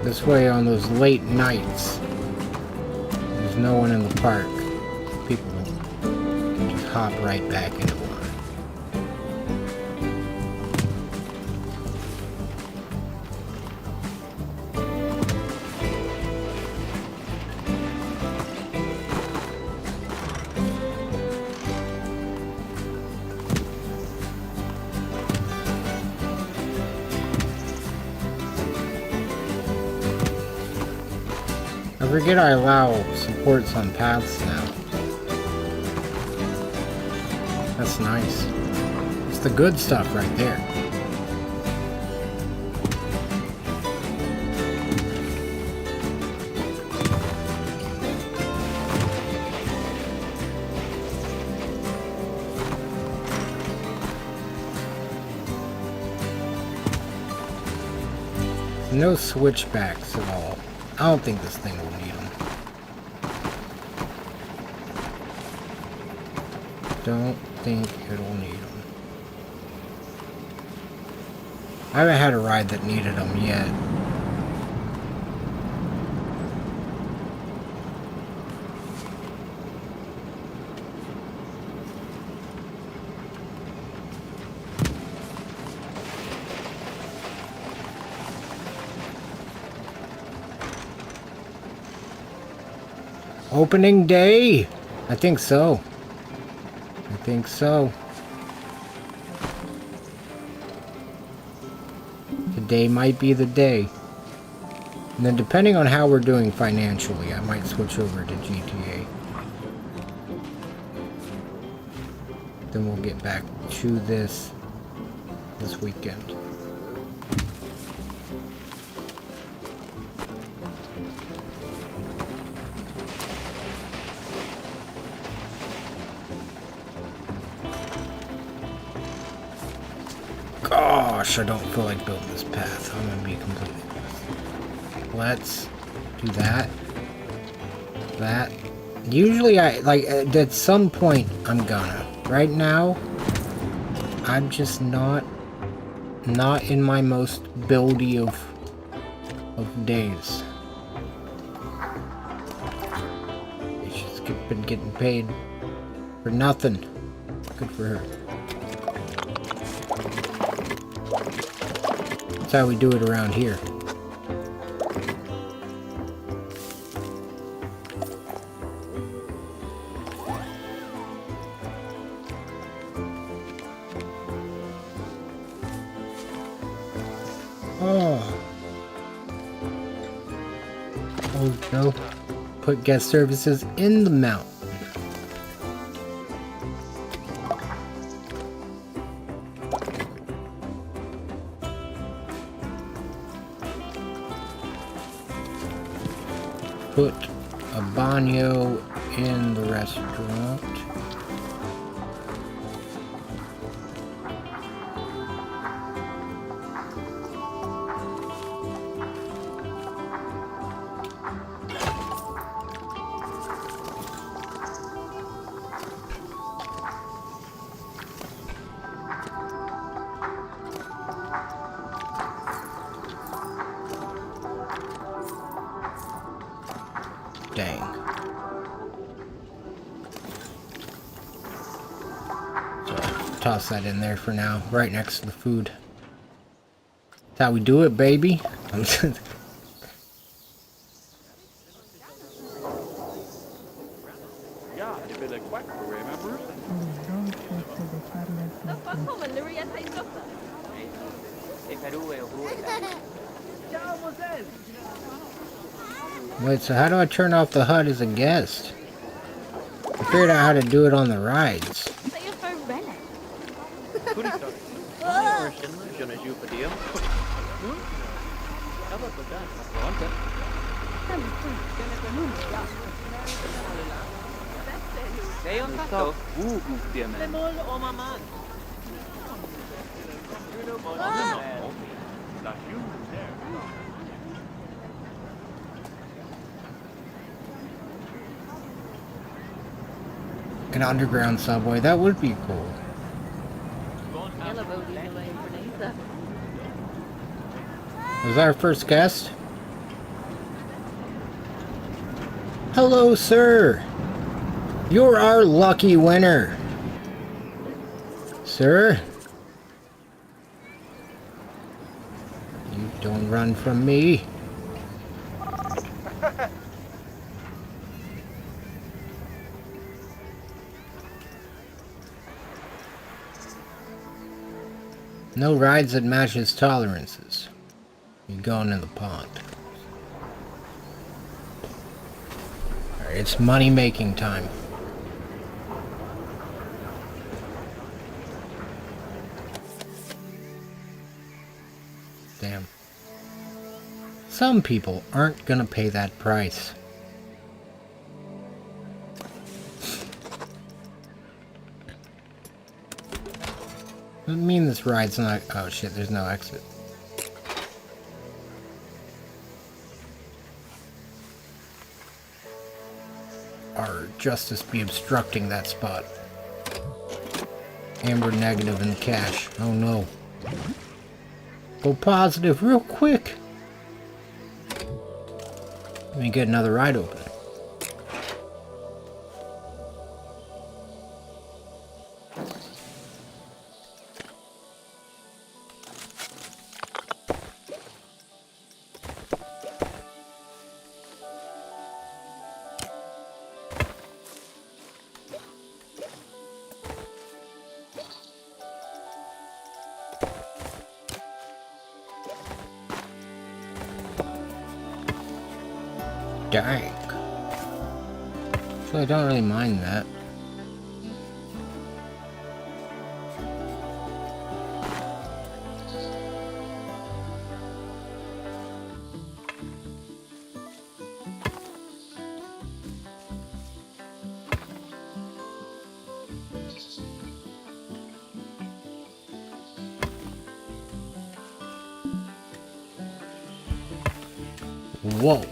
This way on those late nights, there's no one in the park. People can just hop right back into one. I forget I allow supports on paths now. That's nice. It's the good stuff right there. No switchbacks at all. I don't think this thing will need them. Don't think it'll need them. I haven't had a ride that needed them yet. Opening day? I think so. I think so. Today might be the day. And then depending on how we're doing financially, I might switch over to GTA. Then we'll get back to this weekend. Gosh, I don't feel like building this path. I'm gonna be completely honest. Let's do that. That. Usually I, like, at some point I'm gonna. Right now, I'm just not in my most buildy of days. She's been getting paid for nothing. Good for her. That's how we do it around here. Oh. Oh no. Put guest services in the mountain. Put a baño in the restaurant. Dang. So toss that in there for now, right next to the food. That's how we do it, baby. Ja, je bent een kwak voor hem, hè, Bruce? Wait, so how do I turn off the HUD as a guest? I figured out how to do it on the rides. An underground subway, that would be cool. Was our first guest? Hello, sir. You're our lucky winner. Sir? You don't run from me. No rides that match his tolerances. You're going in the pond. Alright, it's money making time. Damn. Some people aren't gonna pay that price. Doesn't mean this ride's not... Oh shit, there's no exit. Our justice be obstructing that spot. Amber negative in the cash. Oh no. Go positive real quick. Let me get another ride open. Dang. So I don't really mind that. Whoa.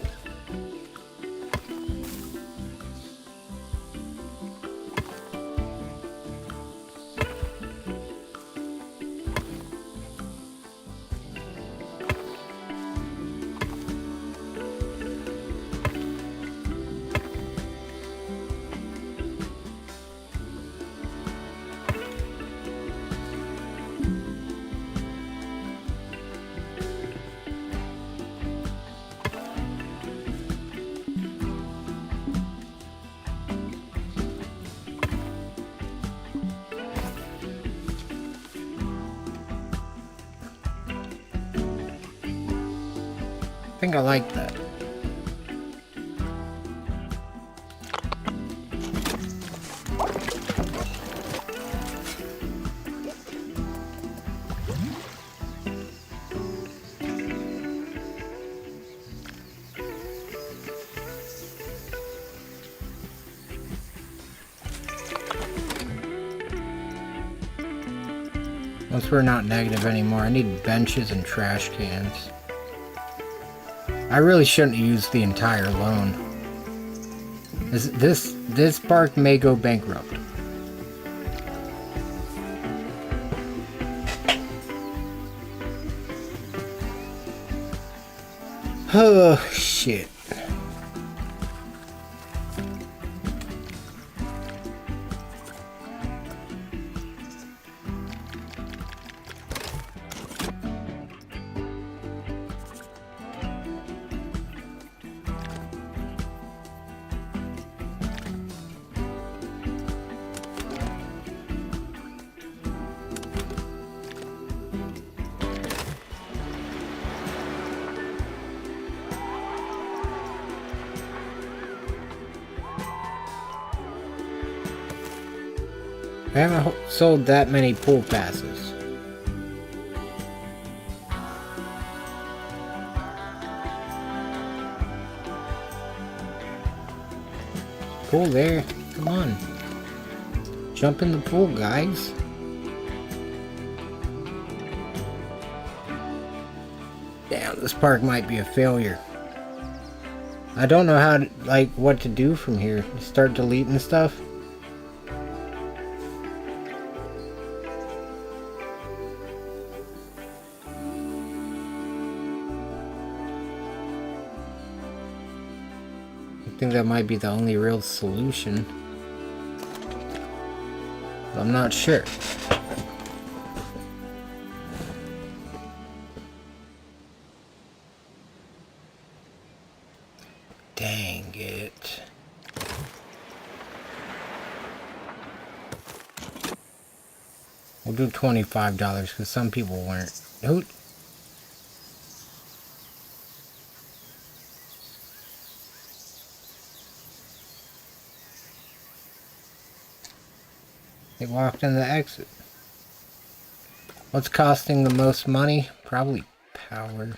think I like that. Once we're not negative anymore, I need benches and trash cans. I really shouldn't use the entire loan. This park may go bankrupt. Oh, shit. I haven't sold that many pool passes. Pool there. Come on. Jump in the pool, guys. Damn, this park might be a failure. I don't know how to, like, what to do from here. Start deleting stuff. I think that might be the only real solution. But I'm not sure. Dang it. We'll do $25 because some people weren't. Who? They walked in the exit. What's costing the most money? Probably power.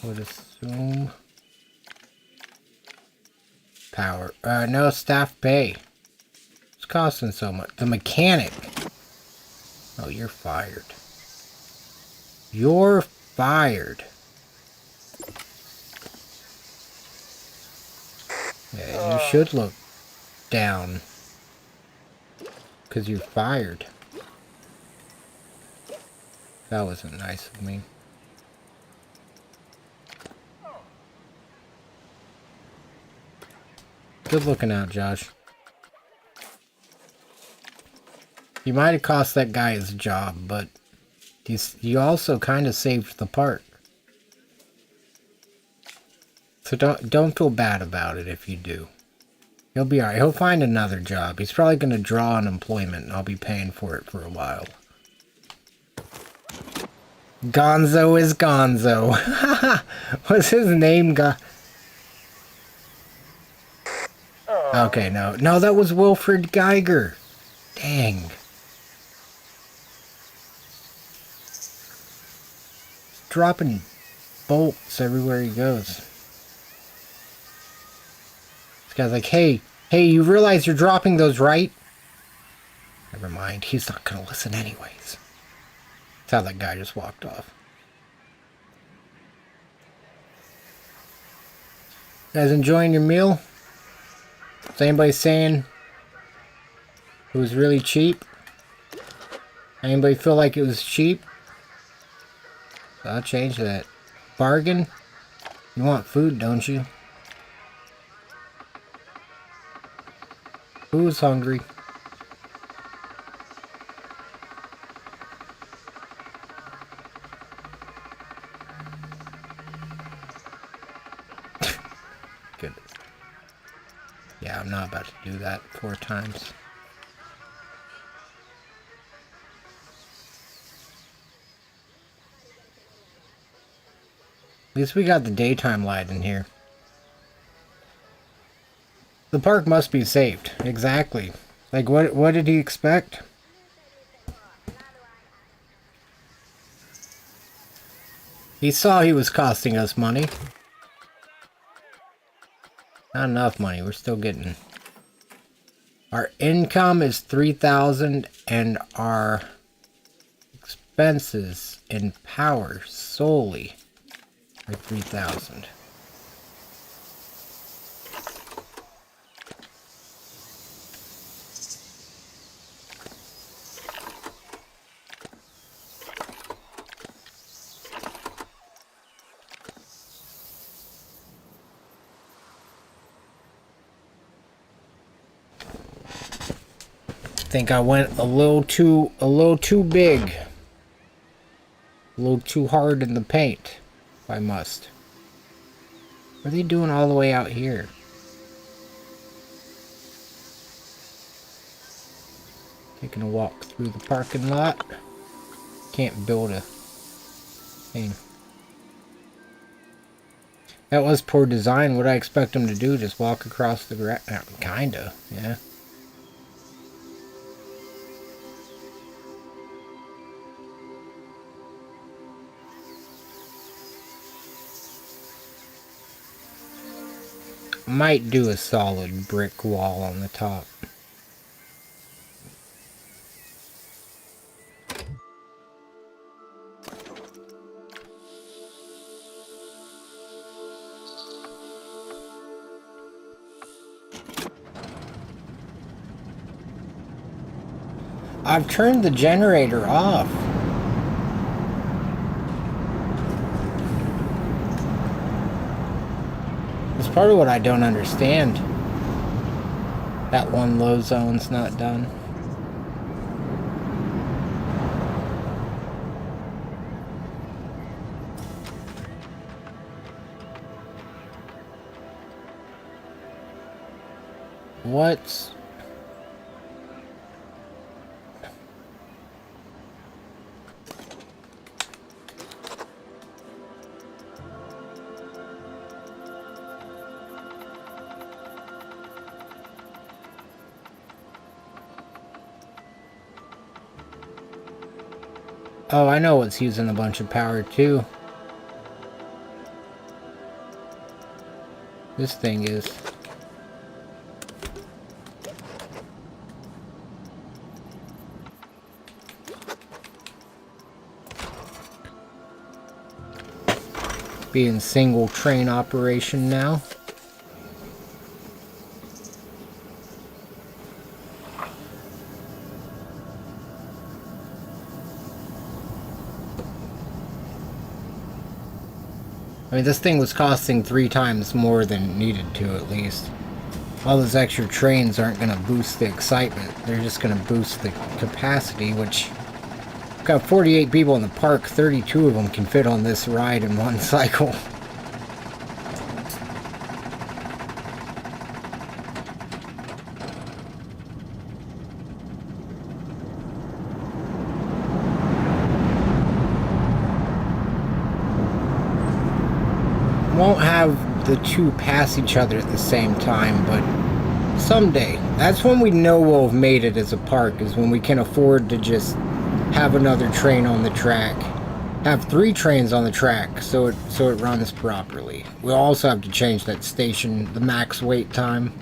Would assume. Power. No, staff pay. It's costing so much. The mechanic. Oh, you're fired. You're fired. Yeah, you should look down. Because you're fired. That wasn't nice of me. Good looking out, Josh. You might have cost that guy his job, but you also kind of saved the park. So don't feel bad about it if you do. He'll be alright. He'll find another job. He's probably going to draw unemployment, and I'll be paying for it for a while. Gonzo is Gonzo. What's his name? Okay, no. No, that was Wilfred Geiger. Dang. Dropping bolts everywhere he goes. This guy's like, hey, you realize you're dropping those, right? Never mind, he's not gonna listen anyways. That's how that guy just walked off. You guys enjoying your meal? Is anybody saying it was really cheap? Anybody feel like it was cheap? I'll change that. Bargain? You want food, don't you? Who's hungry? Good. Yeah, I'm not about to do that 4 times. At least we got the daytime light in here. The park must be saved. Exactly. Like, what did he expect? He saw he was costing us money. Not enough money. We're still getting... Our income is 3,000 and our expenses in power solely are 3,000. Think I went a little too big. A little too hard in the paint, if I must. What are they doing all the way out here? Taking a walk through the parking lot. Can't build a thing. That was poor design. What I expect them to do, just walk across the grass? Kinda, yeah. Might do a solid brick wall on the top. I've turned the generator off. That's part of what I don't understand. That one low zone's not done. What's... Oh, I know what's using a bunch of power too. This thing is. Being single train operation now. I mean, this thing was costing 3 times more than it needed to, at least. All those extra trains aren't going to boost the excitement. They're just going to boost the capacity, which... Got 48 people in the park, 32 of them can fit on this ride in one cycle. Won't have the two pass each other at the same time, but someday. That's when we know we'll have made it as a park, is when we can afford to just have another train on the track. Have 3 trains on the track so it runs properly. We'll also have to change that station, the max wait time.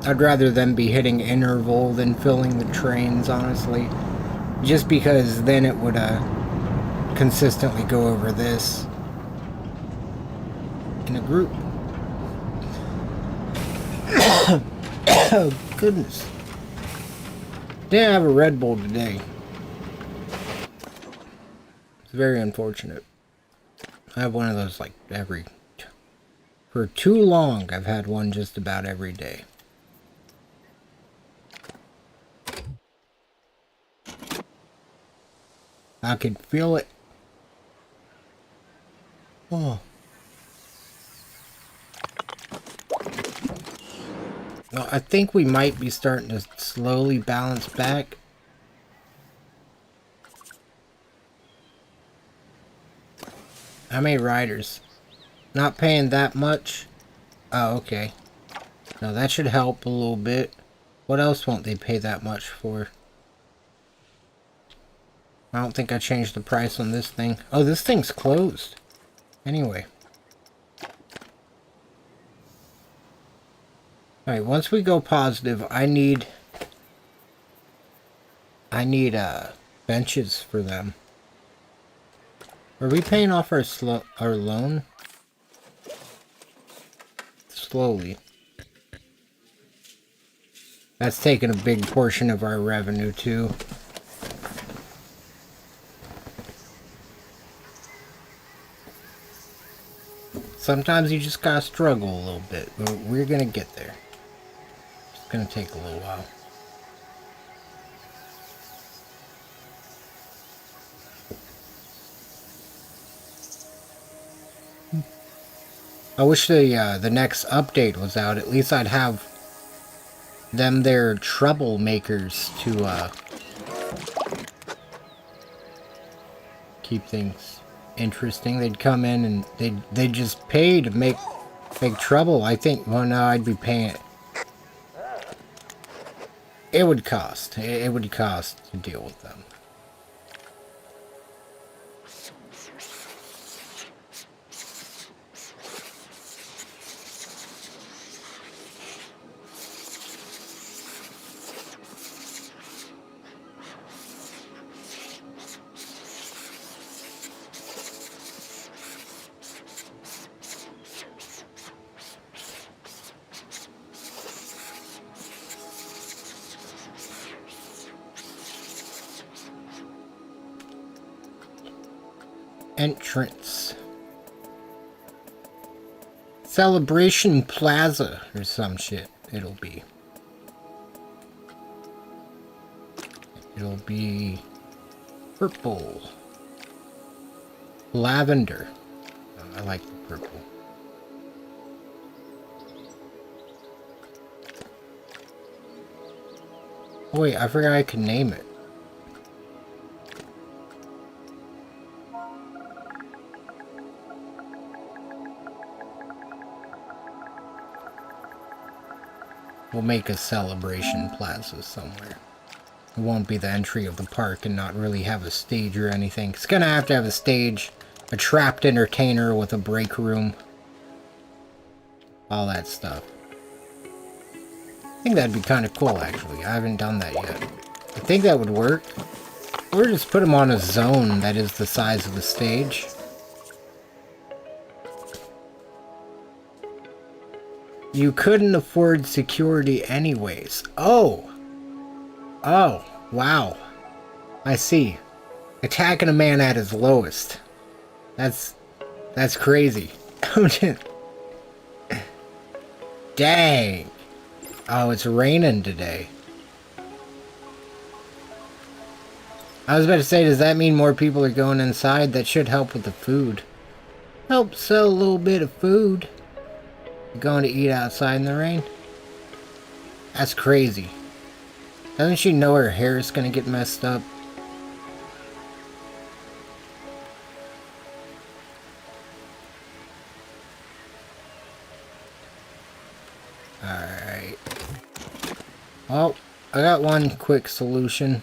I'd rather them be hitting interval than filling the trains, honestly. Just because then it would consistently go over this in a group. Oh, goodness. Didn't have a Red Bull today. It's very unfortunate. I have one of those like for too long, I've had one just about every day. I could feel it. Oh. Well, I think we might be starting to slowly balance back. How many riders? Not paying that much? Oh, okay. Now that should help a little bit. What else won't they pay that much for? I don't think I changed the price on this thing. Oh, this thing's closed. Anyway. Alright, once we go positive, I need benches for them. Are we paying off our loan? Slowly. That's taking a big portion of our revenue too. Sometimes you just gotta struggle a little bit, but we're gonna get there. It's gonna take a little while. I wish the next update was out. At least I'd have them their troublemakers to keep things interesting. They'd come in and they'd just pay to make trouble. I think, well, no, I'd be paying it. It would cost. It would cost to deal with them. Entrance. Celebration Plaza or some shit it'll be. It'll be purple. Lavender. Oh, I like the purple. Oh wait, I forgot I could name it. We'll make a celebration plaza somewhere. It won't be the entry of the park and not really have a stage or anything. It's gonna have to have a stage, a trapped entertainer with a break room. All that stuff. I think that'd be kind of cool, actually. I haven't done that yet. I think that would work. Or just put them on a zone that is the size of the stage. You couldn't afford security anyways. Oh! Oh, wow. I see. Attacking a man at his lowest. That's crazy. Dang. Oh, it's raining today. I was about to say, does that mean more people are going inside? That should help with the food. Help sell a little bit of food. Going to eat outside in the rain? That's crazy. Doesn't she know her hair is going to get messed up? Alright. Well, I got one quick solution.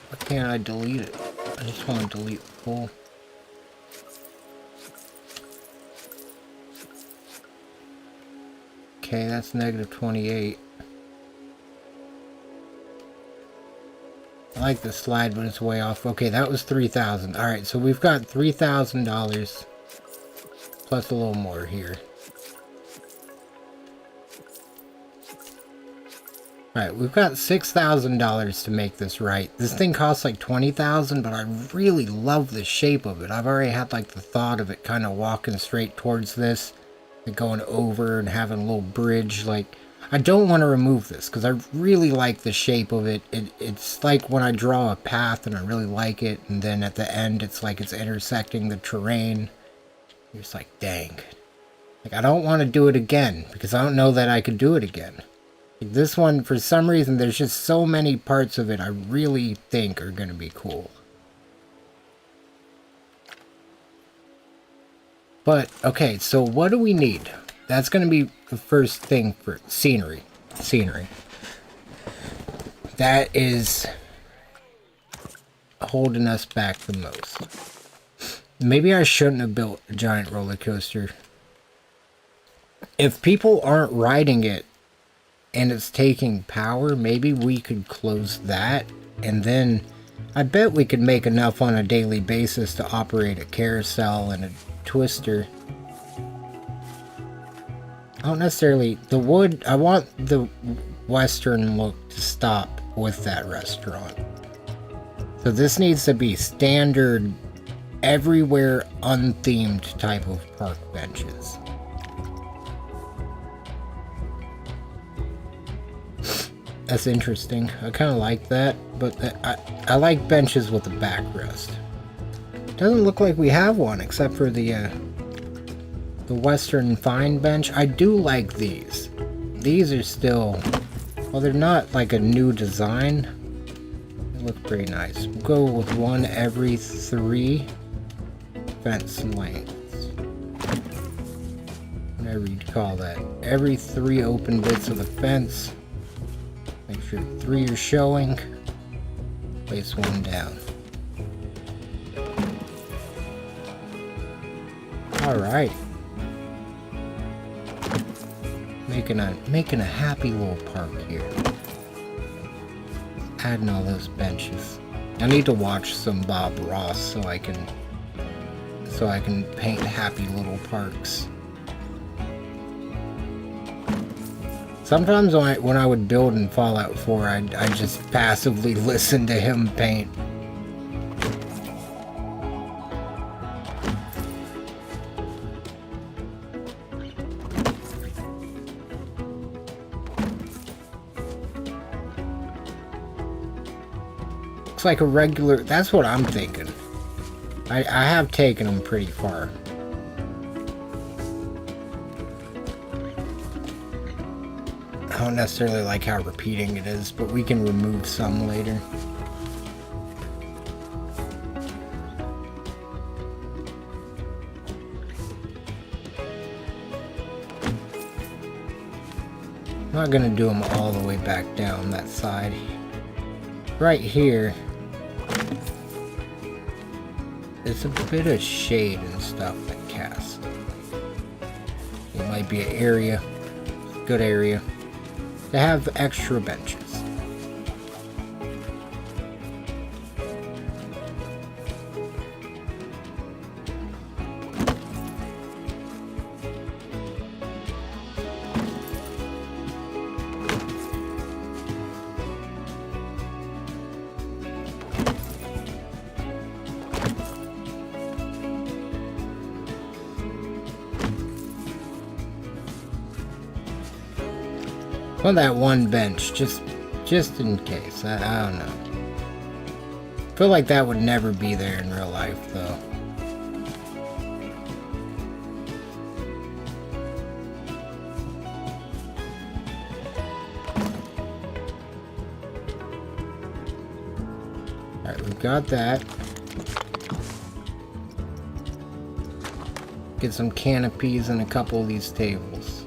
Why can't I delete it? I just want to delete the pool. Okay, that's negative 28. I like the slide, but it's way off. Okay, that was 3,000. Alright, so we've got $3,000 plus a little more here. Alright, we've got $6,000 to make this right. This thing costs like $20,000, but I really love the shape of it. I've already had like the thought of it kind of walking straight towards this. Going over and having a little bridge. Like, I don't want to remove this because I really like the shape of it. It's like when I draw a path and I really like it, and then at the end it's like it's intersecting the terrain. You're just like, dang. Like, I don't want to do it again because I don't know that I could do it again. This one, for some reason, there's just so many parts of it I really think are going to be cool. But, okay, so what do we need? That's going to be the first thing for scenery. Scenery. That is holding us back the most. Maybe I shouldn't have built a giant roller coaster. If people aren't riding it and it's taking power, maybe we could close that, and then I bet we could make enough on a daily basis to operate a carousel and a twister. I don't necessarily... The wood... I want the western look to stop with that restaurant. So this needs to be standard, everywhere unthemed type of park benches. That's interesting. I kind of like that, but I like benches with a backrest. Doesn't look like we have one, except for the Western Fine bench. I do like these. These are still... Well, they're not like a new design. They look pretty nice. We'll go with one every 3 fence lengths. Whatever you'd call that. Every 3 open bits of the fence. Make sure 3 are showing. Place 1 down. Alright. Making a happy little park here. Adding all those benches. I need to watch some Bob Ross so I can paint happy little parks. Sometimes when I would build in Fallout 4, I'd just passively listen to him paint. Looks like a regular... That's what I'm thinking. I have taken them pretty far. I don't necessarily like how repeating it is, but we can remove some later. I'm not gonna do them all the way back down that side. Right here, it's a bit of shade and stuff that casts. It might be an area, good area, to have extra benches. On that one bench, just in case. I don't know. I feel like that would never be there in real life, though. Alright, we've got that. Get some canopies and a couple of these tables.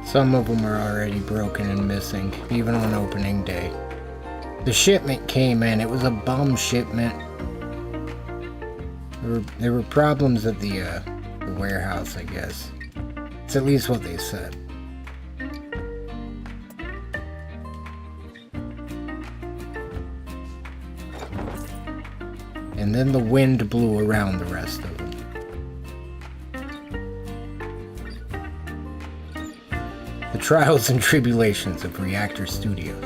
Some of them are already broken and missing, even on opening day. The shipment came in. It was a bum shipment. There were problems at the warehouse, I guess. It's at least what they said. And then the wind blew around the rest of them. The trials and tribulations of Reactor Studios.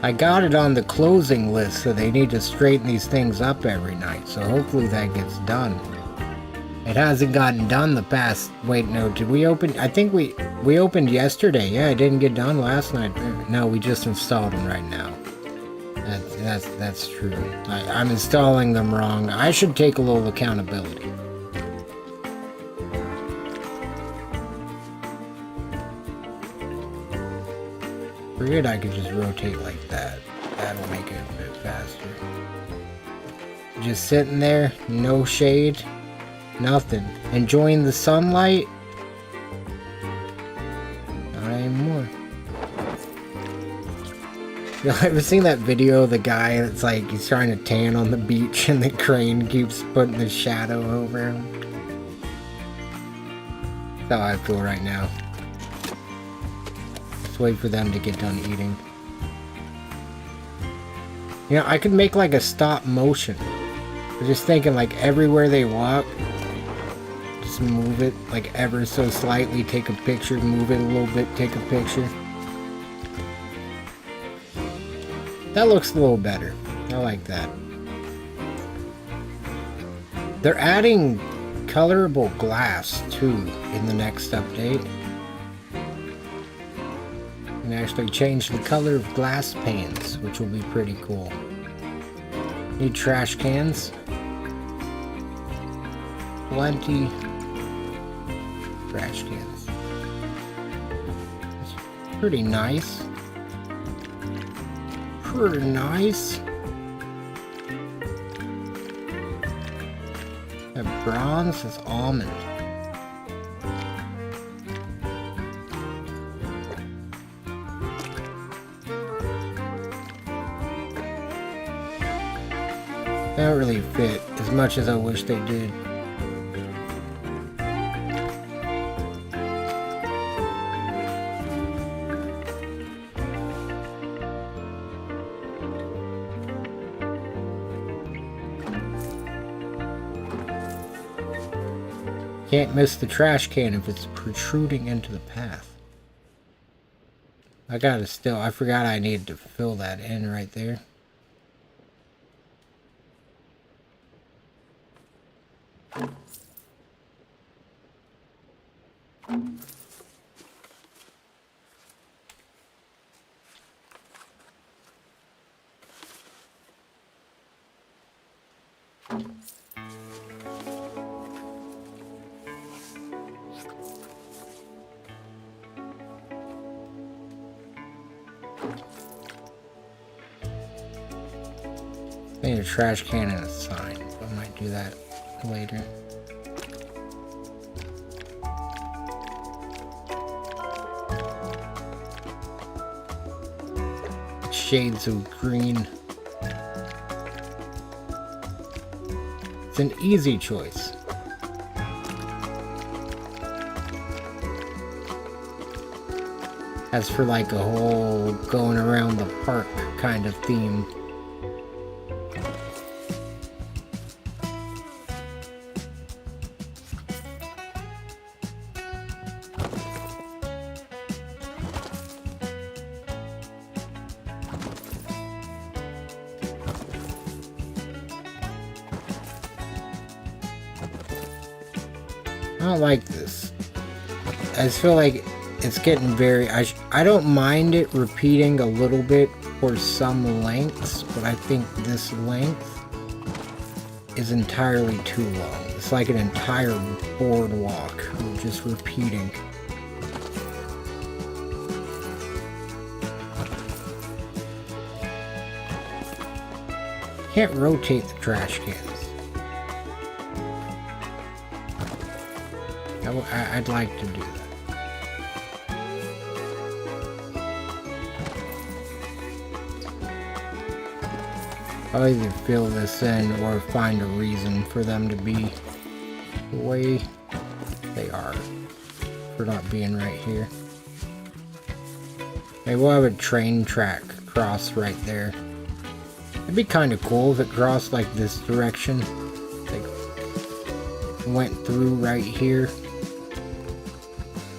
I got it on the closing list, so they need to straighten these things up every night, so hopefully that gets done. It hasn't gotten done the past... Wait, no, did we open... I think we opened yesterday. Yeah, it didn't get done last night. No, we just installed them right now. That's true. I'm installing them wrong. I should take a little accountability. Figured I could just rotate like that. That'll make it a bit faster. Just sitting there, no shade, nothing. Enjoying the sunlight. Not anymore. You know, ever seen that video of the guy that's like, he's trying to tan on the beach and the crane keeps putting the shadow over him? That's how I feel right now. Wait for them to get done eating. You know, I could make like a stop motion. I'm just thinking like everywhere they walk, just move it like ever so slightly, take a picture, move it a little bit, take a picture. That looks a little better. I like that. They're adding colorable glass too in the next update. And actually change the color of glass panes, which will be pretty cool. Need trash cans. Plenty. Trash cans. It's pretty nice. Pretty nice. That bronze is almond. They don't really fit as much as I wish they did. Can't miss the trash can if it's protruding into the path. I forgot I needed to fill that in right there. I need a trash can and a sign. I might do that later. Shades of green. It's an easy choice. As for like a whole going around the park kind of theme. I don't like this. I just feel like it's getting very... I don't mind it repeating a little bit for some lengths, but I think this length is entirely too long. It's like an entire boardwalk just repeating. Can't rotate the trash cans. I'd like to do that. I'll either fill this in or find a reason for them to be the way they are. For not being right here. Maybe we'll have a train track cross right there. It'd be kind of cool if it crossed like this direction. Like, went through right here.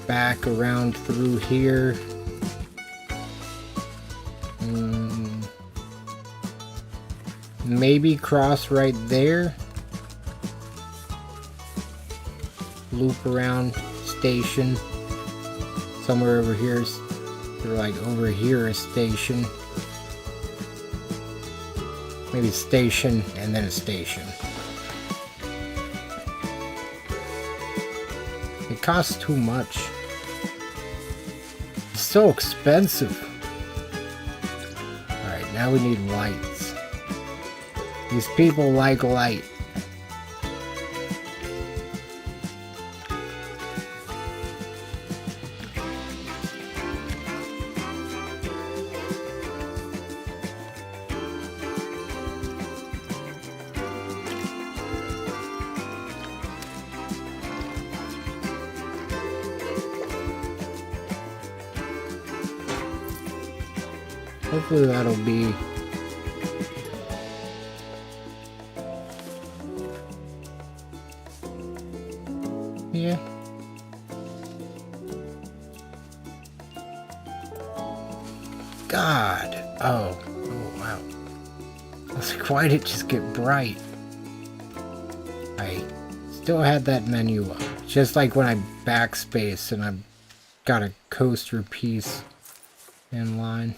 Back around through here. Maybe cross right there. Loop around station. Somewhere over here. Or like over here a station. Maybe station and then a station. It costs too much. It's so expensive. Alright, now we need lights. These people like light. Hopefully that'll be... yeah. God. Oh. Oh, wow. I was like, why did it just get bright? I still had that menu up. Just like when I backspace and I've got a coaster piece in line.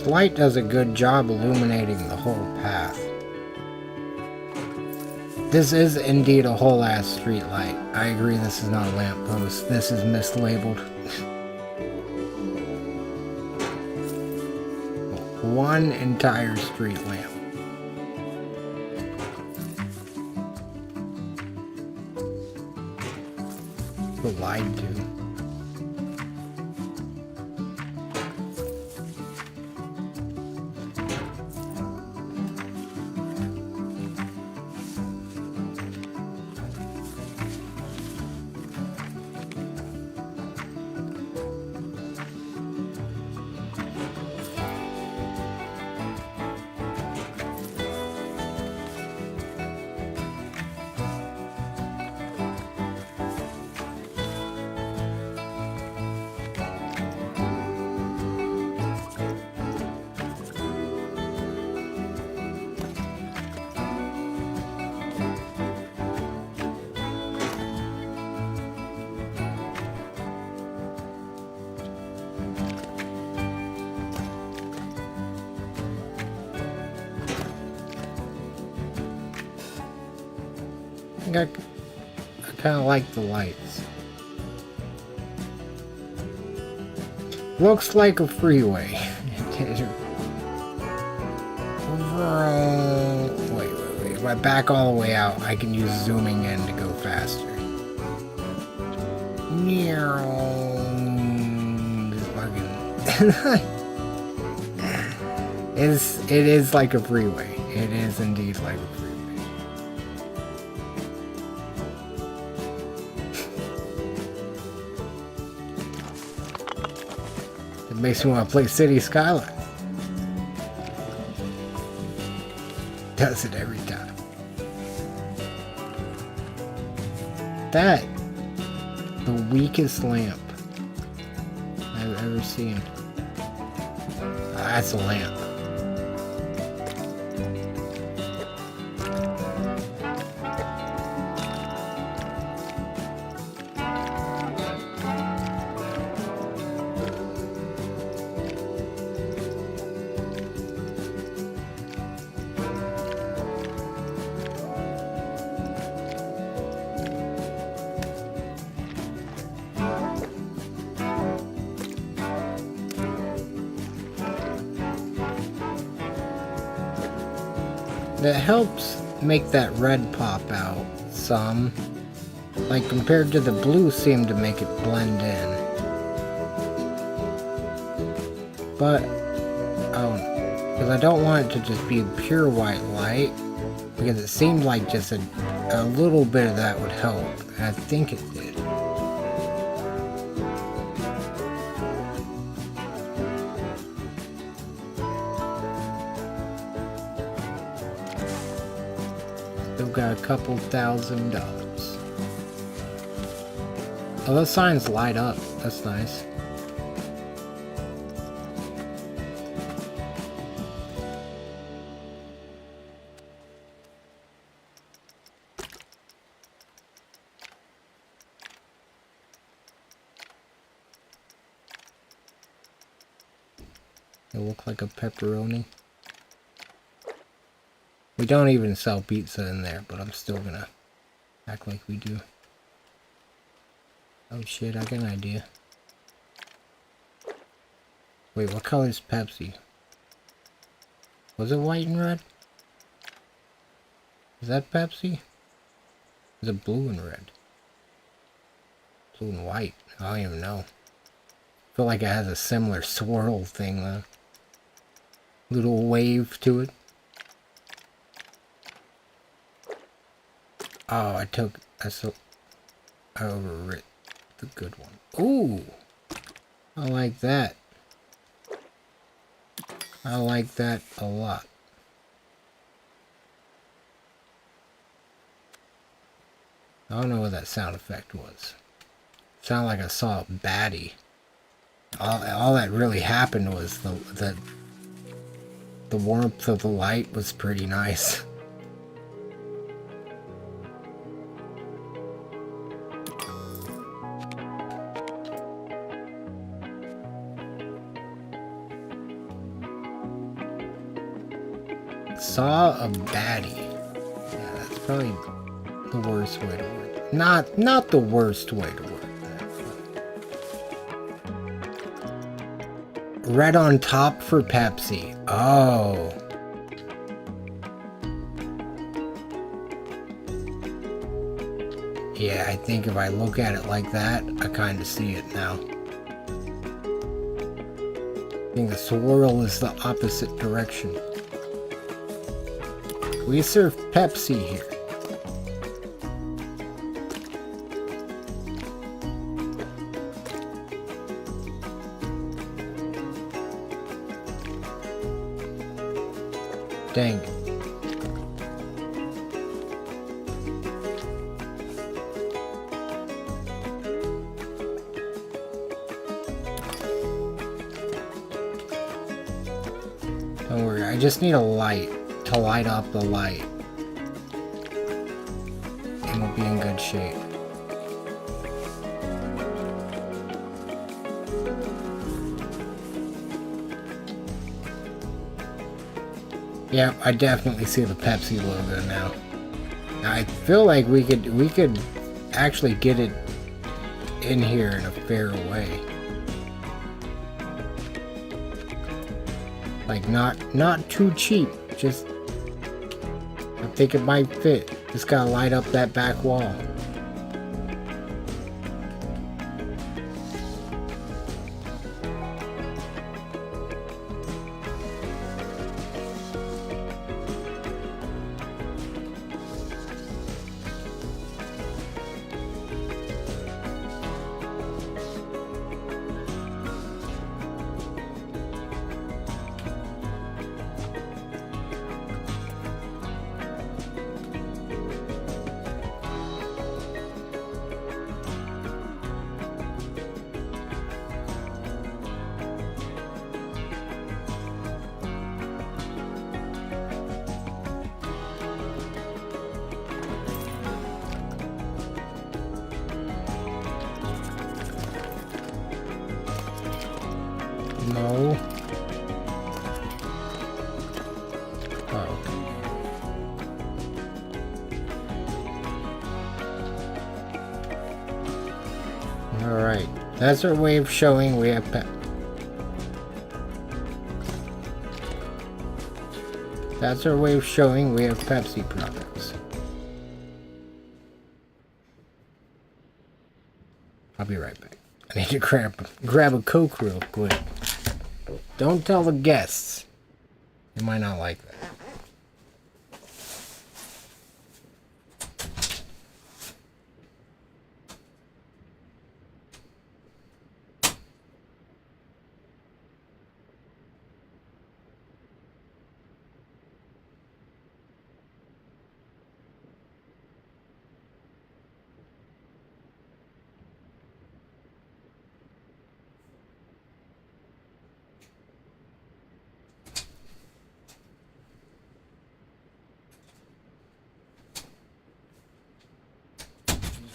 Light does a good job illuminating the whole path. This is indeed a whole ass street light. I agree, this is not a lamppost. This is mislabeled. One entire street lamp. We're lied to. I kind of like the lights. Looks like a freeway. Wait. If I back all the way out, I can use zooming in to go faster. Just fucking... It is like a freeway. It is indeed like a freeway. It makes me want to play City Skyline. Does it every time. That, the weakest lamp I've ever seen. That's a lamp. That helps make that red pop out some. Like compared to the blue seem to make it blend in. But, because I don't want it to just be pure white light. Because it seemed like just a little bit of that would help. And I think it did. Still got a couple $1,000. Oh, those signs light up. That's nice. It look like a pepperoni. We don't even sell pizza in there, but I'm still gonna act like we do. Oh shit, I got an idea. Wait, what color is Pepsi? Was it white and red? Is that Pepsi? Is it blue and red? Blue and white. I don't even know. I feel like it has a similar swirl thing though. Little wave to it. Oh, I overwrit the good one. Ooh! I like that. I like that a lot. I don't know what that sound effect was. Sounded like I saw a baddie. All that really happened was the warmth of the light was pretty nice. Saw a baddie. Yeah, that's probably the worst way to word it. Not the worst way to word that. Red on top for Pepsi. Oh. Yeah, I think if I look at it like that, I kind of see it now. I think the swirl is the opposite direction. We serve Pepsi here. Dang it. Don't worry, I just need a light to light up the light. And we'll be in good shape. Yeah, I definitely see the Pepsi logo now. I feel like we could actually get it in here in a fair way. Like not too cheap, just I think it might fit. Just gotta light up that back wall. No. Oh. Alright. That's our way of showing we have That's our way of showing we have Pepsi products. I'll be right back. I need to grab a Coke real quick. Don't tell the guests. They might not like that.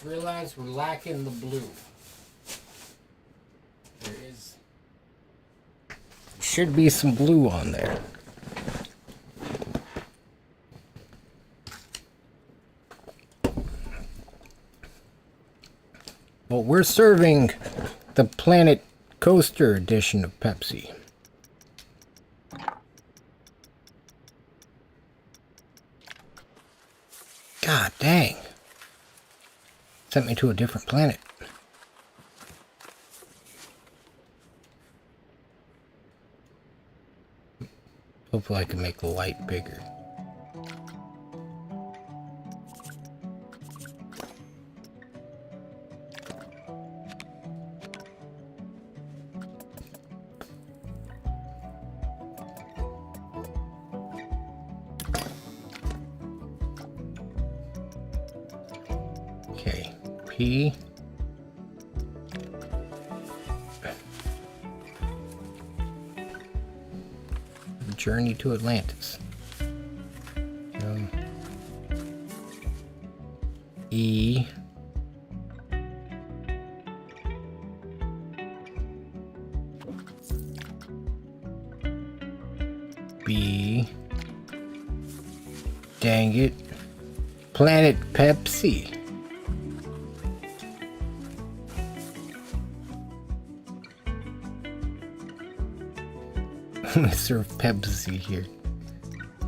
Realize we're lacking the blue. Should be some blue on there. Well, we're serving the Planet Coaster edition of Pepsi. God dang. Sent me to a different planet. Hopefully I can make the light bigger. Okay, P. Journey to Atlantis. E. B. Dang it. Planet Pepsi. I'm gonna serve Pepsi here. I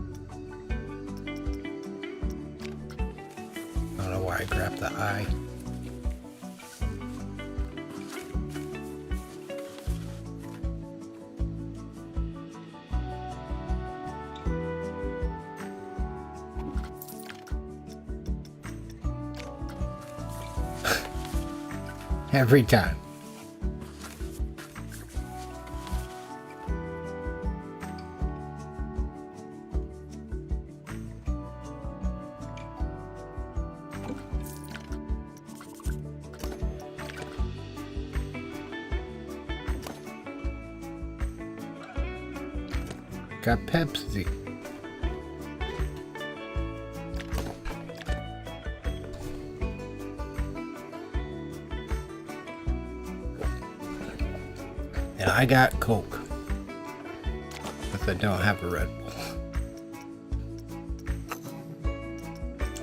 don't know why I grabbed the I. Every time. Got Pepsi. And I got Coke. If I don't have a Red Bull.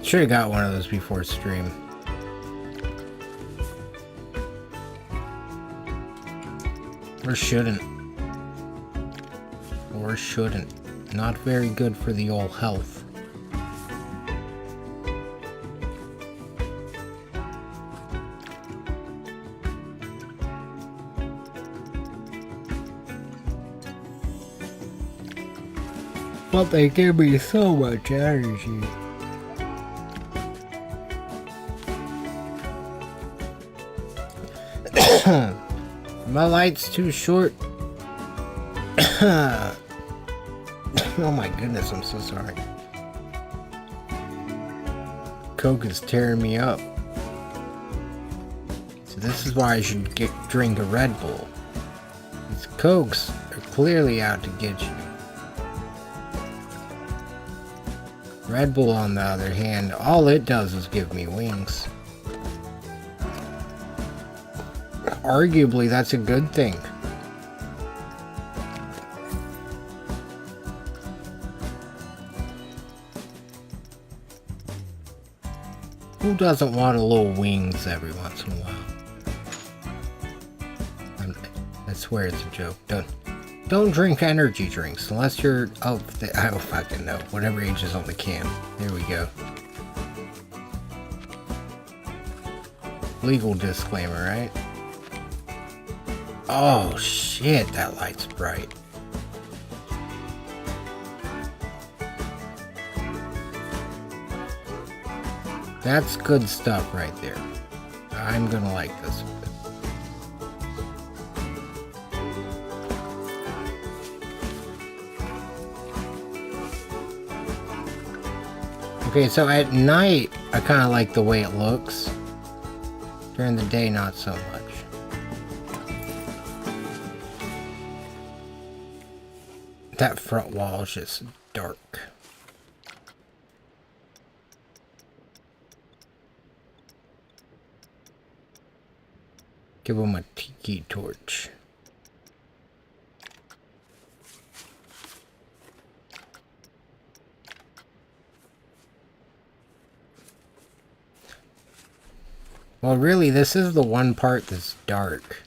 Should have got one of those before stream. Or shouldn't. Or shouldn't. Not very good for the old health. But they give me so much energy. My light's too short. Oh my goodness, I'm so sorry. Coke is tearing me up. So this is why I should drink a Red Bull. These Cokes are clearly out to get you. Red Bull, on the other hand, all it does is give me wings. Arguably, that's a good thing. Who doesn't want a little wings every once in a while? I swear it's a joke. Don't drink energy drinks unless you're I don't fucking know. Whatever age is on the can. There we go. Legal disclaimer, right? Oh shit, that light's bright. That's good stuff right there. I'm gonna like this. Okay, so at night, I kind of like the way it looks. During the day, not so much. That front wall is just dark. Give him a tiki torch. Well, really, this is the one part that's dark.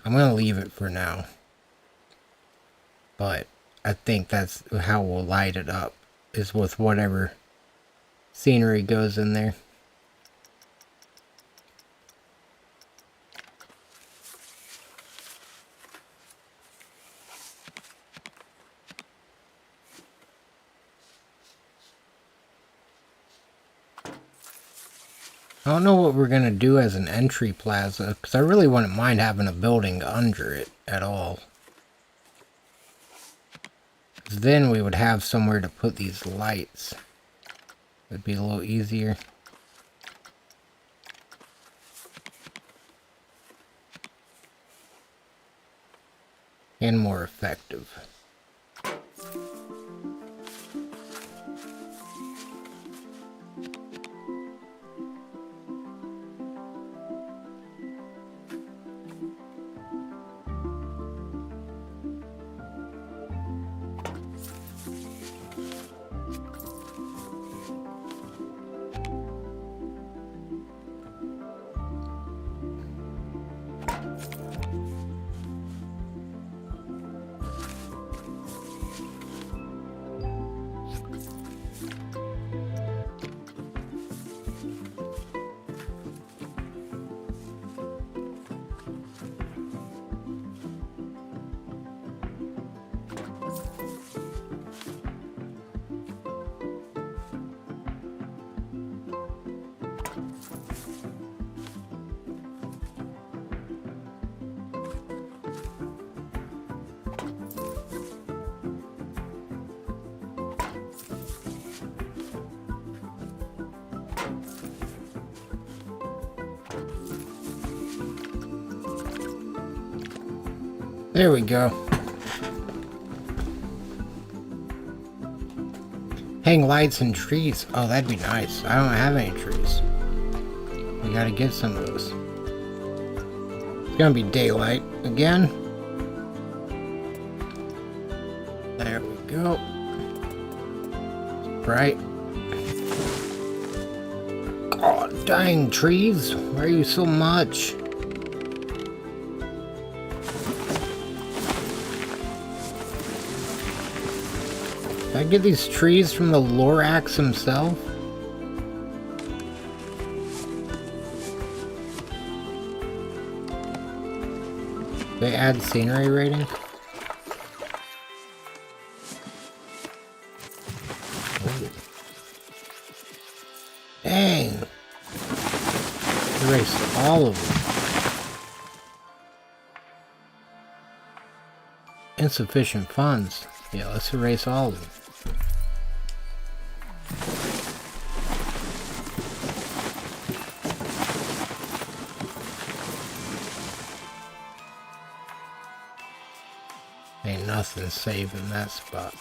I'm gonna leave it for now. But I think that's how we'll light it up, is with whatever scenery goes in there. I don't know what we're gonna do as an entry plaza, because I really wouldn't mind having a building under it at all. Then we would have somewhere to put these lights. It'd be a little easier. And more effective. There we go. Hang lights and trees. Oh, that'd be nice. I don't have any trees. We gotta get some of those. It's gonna be daylight again. There we go. Bright. Oh, dang trees. Why are you so much? Did I get these trees from the Lorax himself? They add scenery rating? Oh. Dang! Erased all of them. Insufficient funds. Yeah, let's erase all of them. Ain't nothing safe in that spot.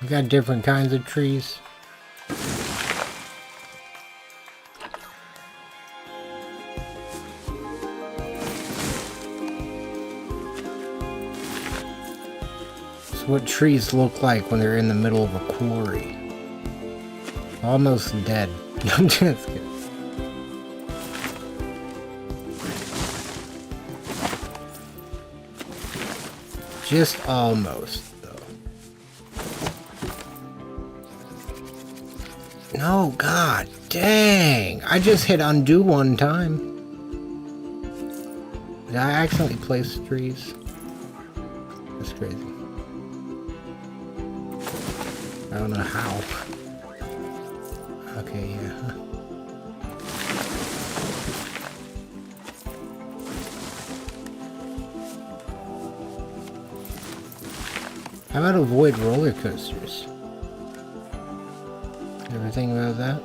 We got different kinds of trees. what trees look like when they're in the middle of a quarry. Almost dead. I'm just kidding. Just almost, though. No, god dang! I just hit undo one time. Did I accidentally place trees? That's crazy. I don't know how. Okay, yeah. How about avoid roller coasters? Ever think about that?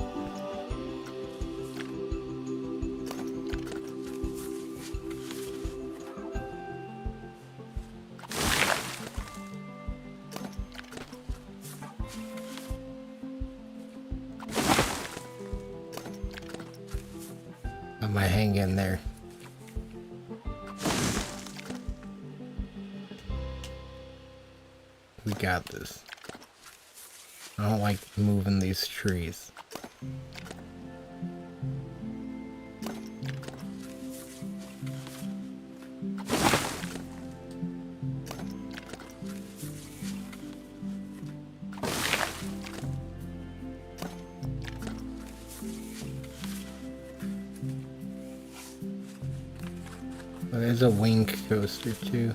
I might hang in there. We got this. I don't like moving these trees. Oh, there's a wing coaster too.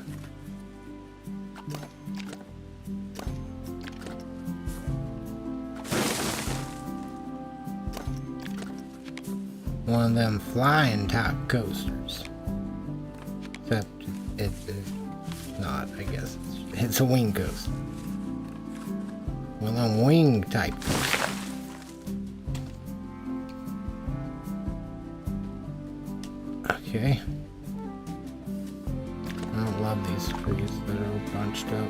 One of them flying type coasters. Except it's not, I guess. It's a wing coaster. One of them wing type coasters. Okay. I don't love these trees that are all bunched up.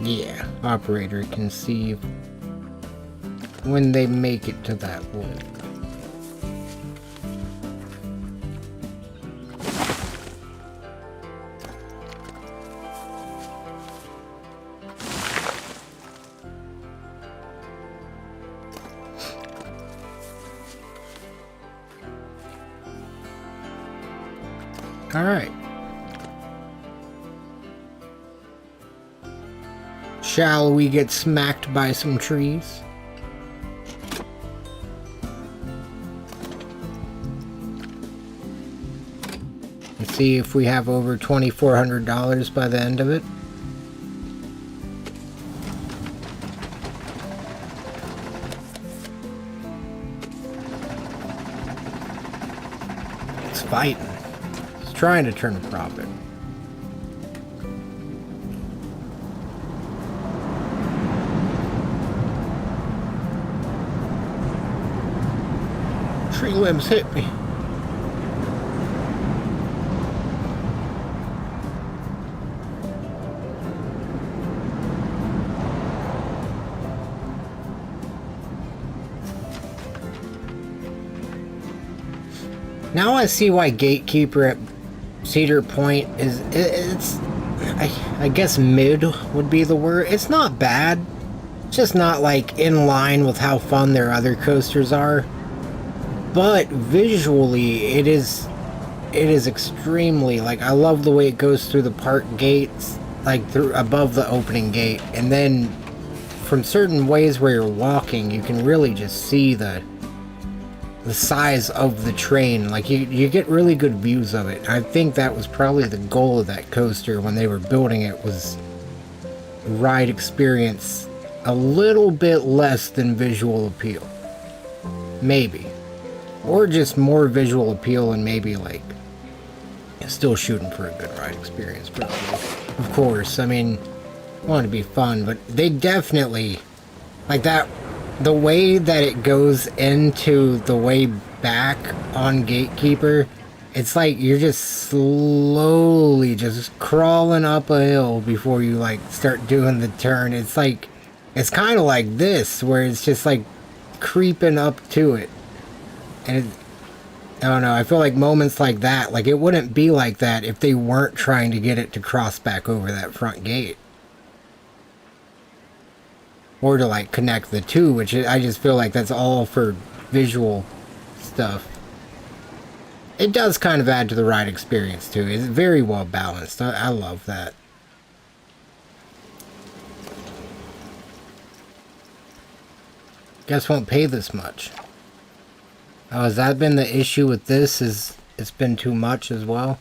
Yeah, operator can see when they make it to that wood. All right. Shall we get smacked by some trees? Let's see if we have over $2,400 by the end of it. It's fighting. It's trying to turn a profit. Tree limbs hit me. Now I see why Gatekeeper at Cedar Point is, it's, I guess mid would be the word. It's not bad. It's just not like in line with how fun their other coasters are. But visually, it is extremely, like, I love the way it goes through the park gates, like through above the opening gate, and then from certain ways where you're walking, you can really just see the size of the train. Like you get really good views of it. I think that was probably the goal of that coaster when they were building it, was ride experience a little bit less than visual appeal. Maybe. Or just more visual appeal and maybe like still shooting for a good ride experience, probably. Of course, I mean, I want it to be fun, but they definitely like that. The way that it goes into the way back on Gatekeeper, it's like you're just slowly just crawling up a hill before you like start doing the turn. It's like, it's kind of like this, where it's just like creeping up to it. And it, I don't know, I feel like moments like that, like it wouldn't be like that if they weren't trying to get it to cross back over that front gate. Or to like connect the two, which I just feel like that's all for visual stuff. It does kind of add to the ride experience too. It's very well balanced. I love that. Guess won't pay this much. Oh, has that been the issue with this? Is it's been too much as well?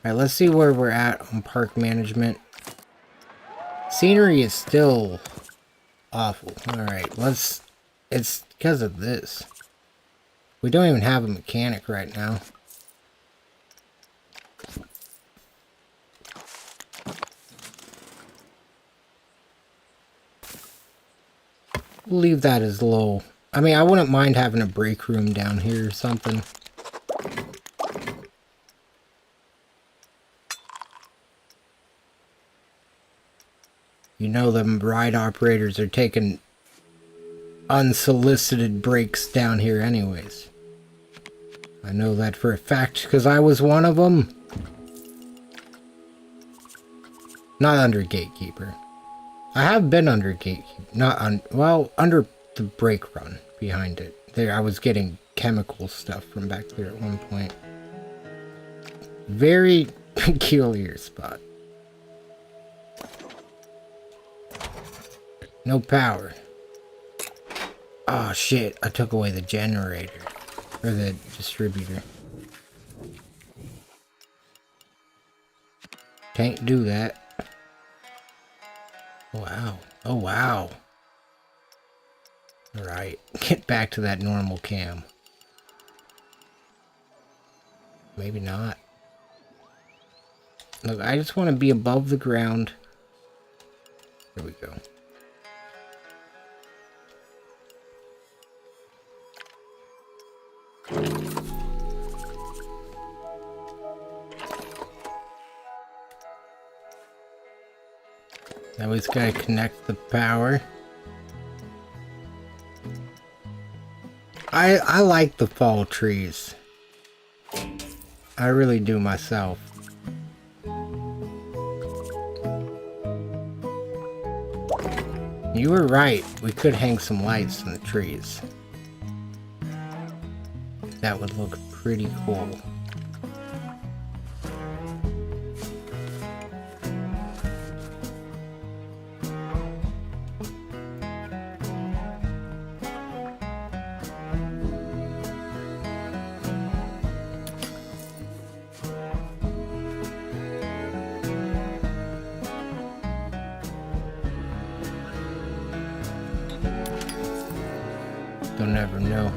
Alright, let's see where we're at on park management. Scenery is still awful. Alright, let's... It's because of this. We don't even have a mechanic right now. We'll leave that as low. I mean, I wouldn't mind having a break room down here or something. You know them ride operators are taking unsolicited breaks down here anyways. I know that for a fact because I was one of them. Not under Gatekeeper. I have been under Gatekeeper. Not on... Well, under the brake run behind it. There, I was getting chemical stuff from back there at one point. Very peculiar spot. No power. Oh shit, I took away the generator. Or the distributor. Can't do that. Wow. Oh wow. Alright, get back to that normal cam. Maybe not. Look, I just want to be above the ground. There we go. Now we just gotta connect the power. I like the fall trees. I really do myself. You were right. We could hang some lights in the trees. That would look pretty cool. Don't ever know.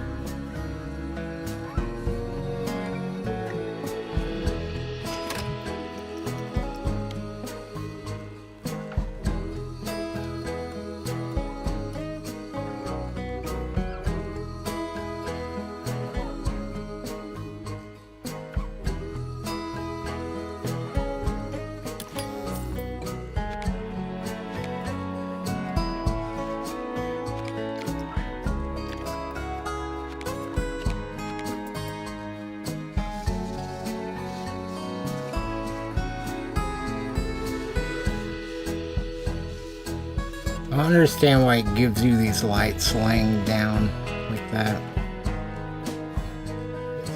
I don't understand why it gives you these lights laying down like that.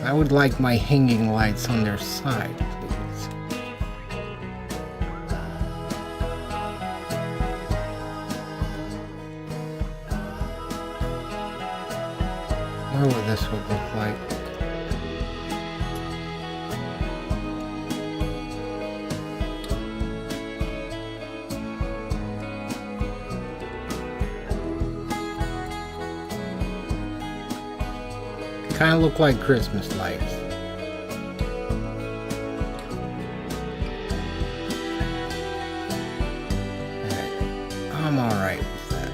I would like my hanging lights on their side, please. I wonder what this would look like. Kind of look like Christmas lights. I'm alright with that.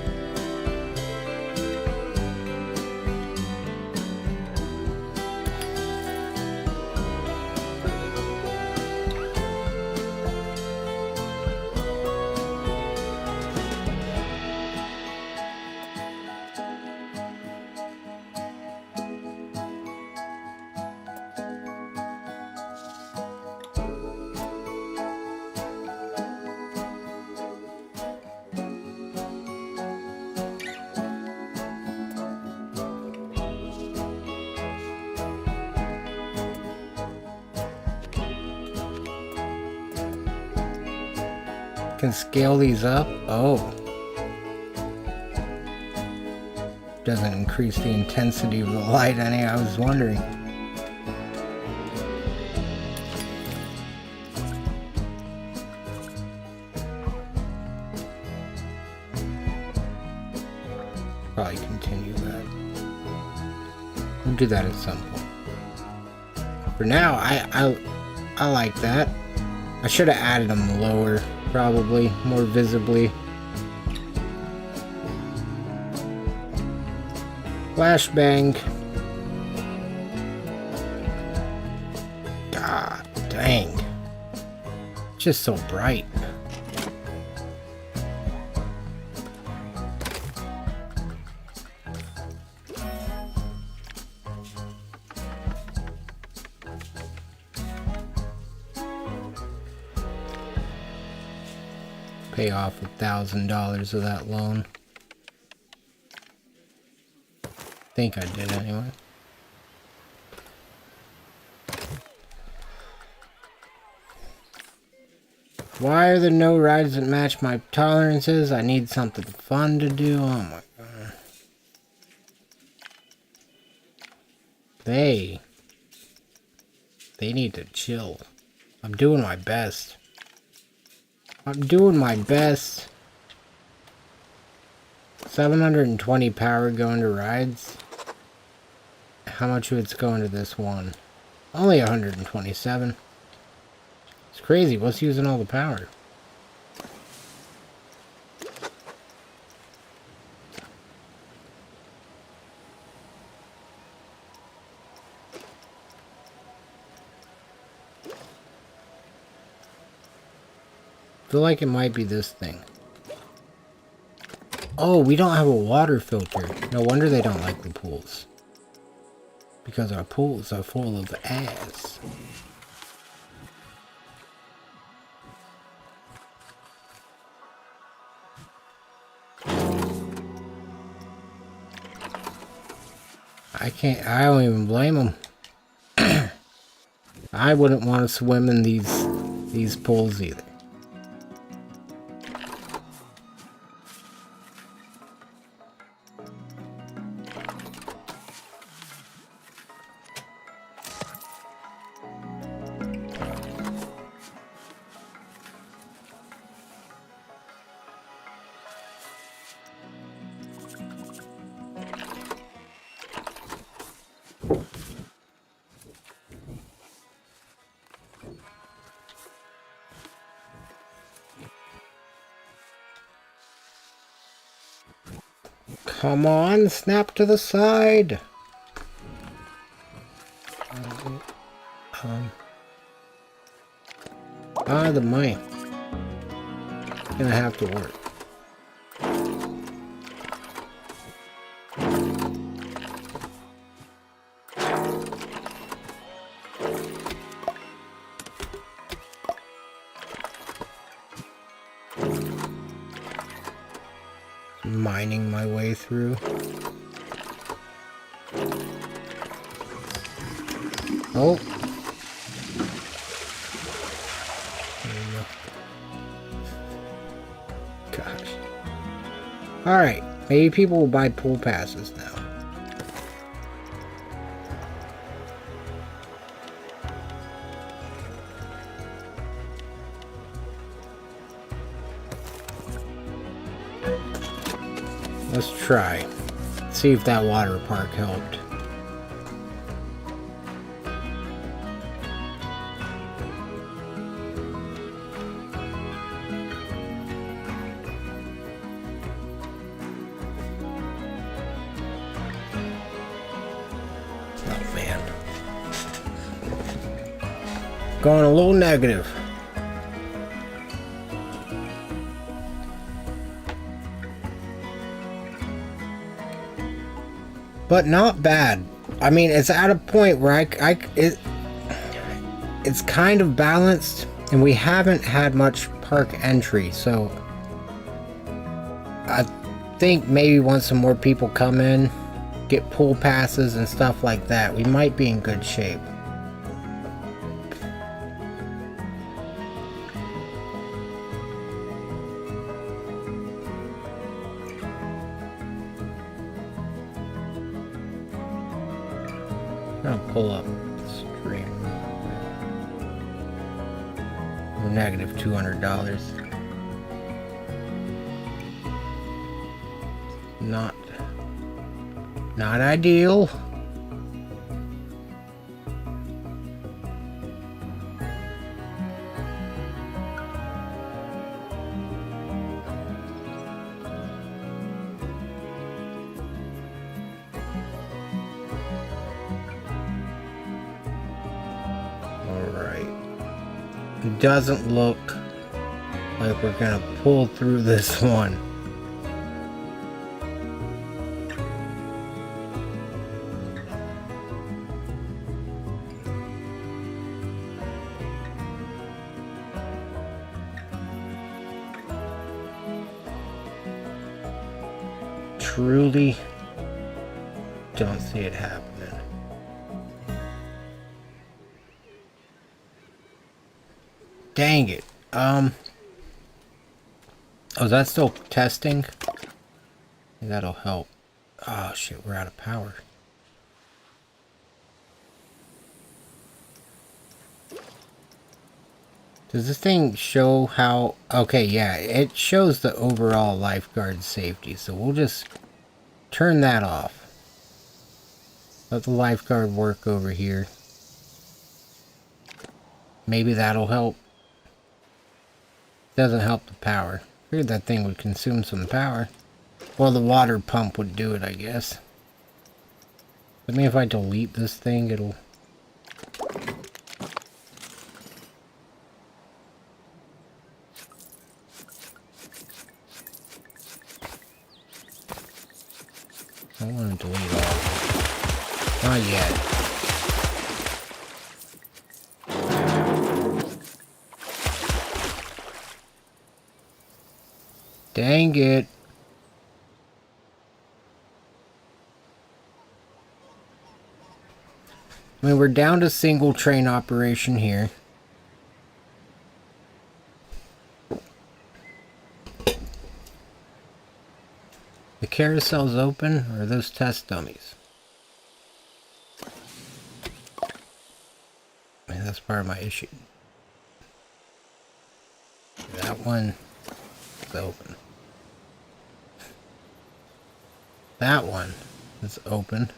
Can scale these up. Oh. Doesn't increase the intensity of the light any. I was wondering. Probably continue that. We'll do that at some point. For now, I like that. I should have added them lower, probably more visibly. Flashbang. God dang. It's just so bright. Pay off $1,000 of that loan. Think I did anyway. Why are there no rides that match my tolerances? I need something fun to do. Oh my god. They need to chill. I'm doing my best. I'm doing my best. 720 power going to rides. How much of it's going to this one? Only 127. It's crazy. What's using all the power? I feel like it might be this thing. Oh, we don't have a water filter. No wonder they don't like the pools. Because our pools are full of ass. I don't even blame them. I wouldn't want to swim in these pools either. Come on, snap to the side. The money. Gonna have to work. Mining my way through. Oh. There you go. Gosh. Alright. Maybe people will buy pool passes now. Let's try. See if that water park helped. Going a little negative. But not bad. I mean, it's at a point where it's kind of balanced, and we haven't had much park entry, so I think maybe once some more people come in, get pool passes and stuff like that, we might be in good shape. I'm gonna pull up the stream. We're negative $200. Not ideal. It doesn't look like we're gonna pull through this one. Truly don't see it happening. Dang it. Oh, is that still testing? That'll help. Oh shit, we're out of power. Does this thing show how... Okay, yeah, it shows the overall lifeguard safety, so we'll just turn that off. Let the lifeguard work over here. Maybe that'll help. Doesn't help the power. Figured that thing would consume some power. Well, the water pump would do it, I guess. I mean, if I delete this thing, it'll... I want to delete all of it. Not yet. Dang it. I mean, we're down to single train operation here. The carousel's open, or are those test dummies? I mean, that's part of my issue. That one is open. That one is open.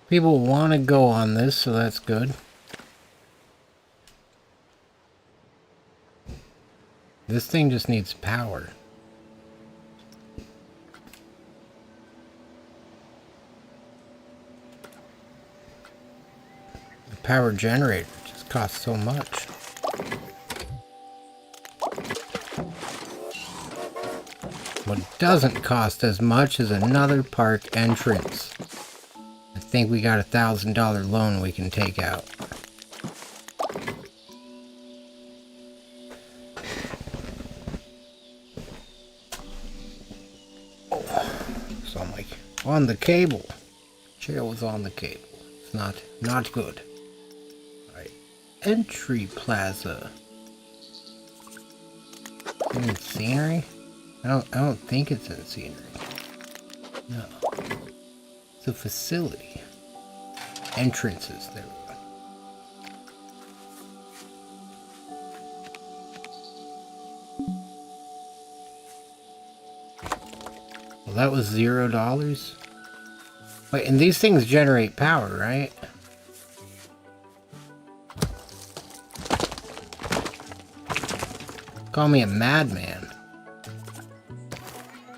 People want to go on this, so that's good. This thing just needs power. The power generator just costs so much. What doesn't cost as much as another park entrance. I think we got $1,000 loan we can take out. So I'm like, on the cable. Chair was on the cable. It's not good. Alright. Entry plaza. In scenery? I don't think it's in scenery. No. It's a facility. Entrances, there we go. Well, that was $0. Wait, and these things generate power, right? Call me a madman.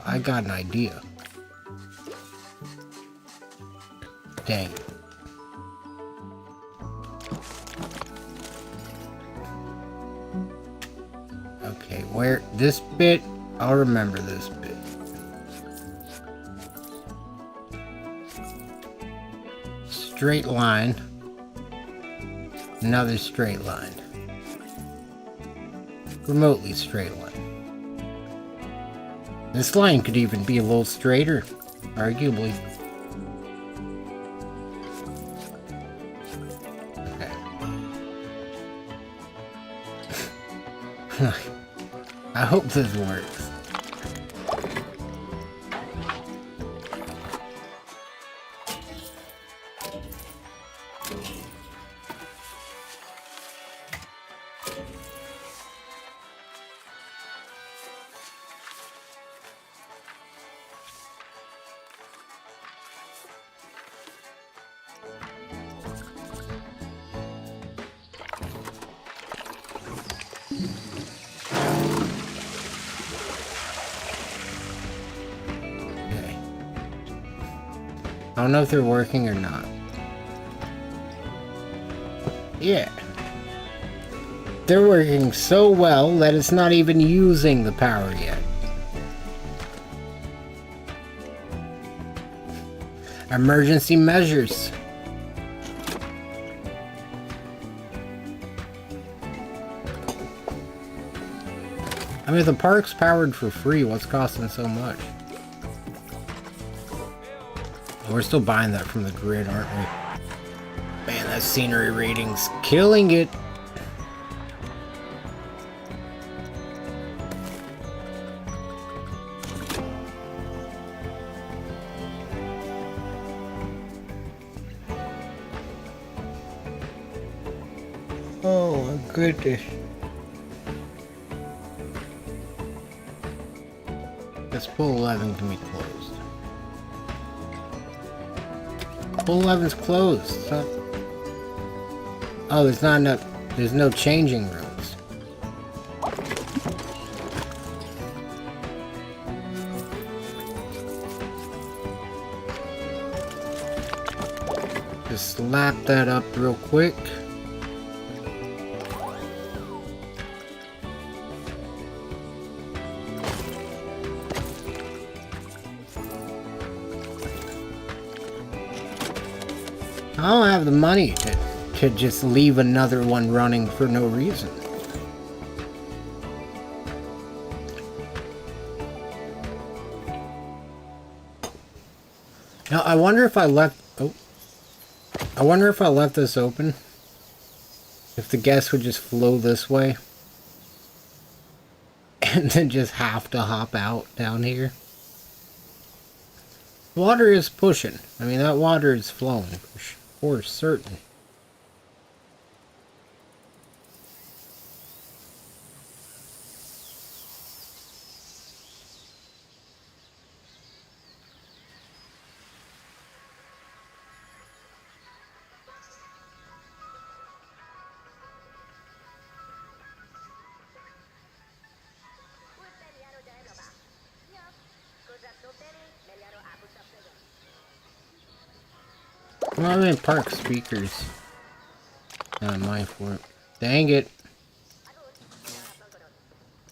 I got an idea. Dang. Where this bit, I'll remember this bit. Straight line. Another straight line. Remotely straight line. This line could even be a little straighter, arguably. Okay. I hope this works. I don't know if they're working or not. Yeah. They're working so well that it's not even using the power yet. Emergency measures. I mean, the park's powered for free. What's costing so much? We're still buying that from the grid, aren't we? Man, that scenery rating's killing it. Oh my goodness. This pool 11 can be closed. Pool 11's closed. It's not... Oh, there's not enough. There's no changing rooms. Just slap that up real quick. I don't have the money to just leave another one running for no reason. Now, I wonder if I left... Oh. I wonder if I left this open. If the guests would just flow this way. And then just have to hop out down here. Water is pushing. I mean, that water is flowing for certain. Well, I'm in park speakers. Not mine for it. Dang it.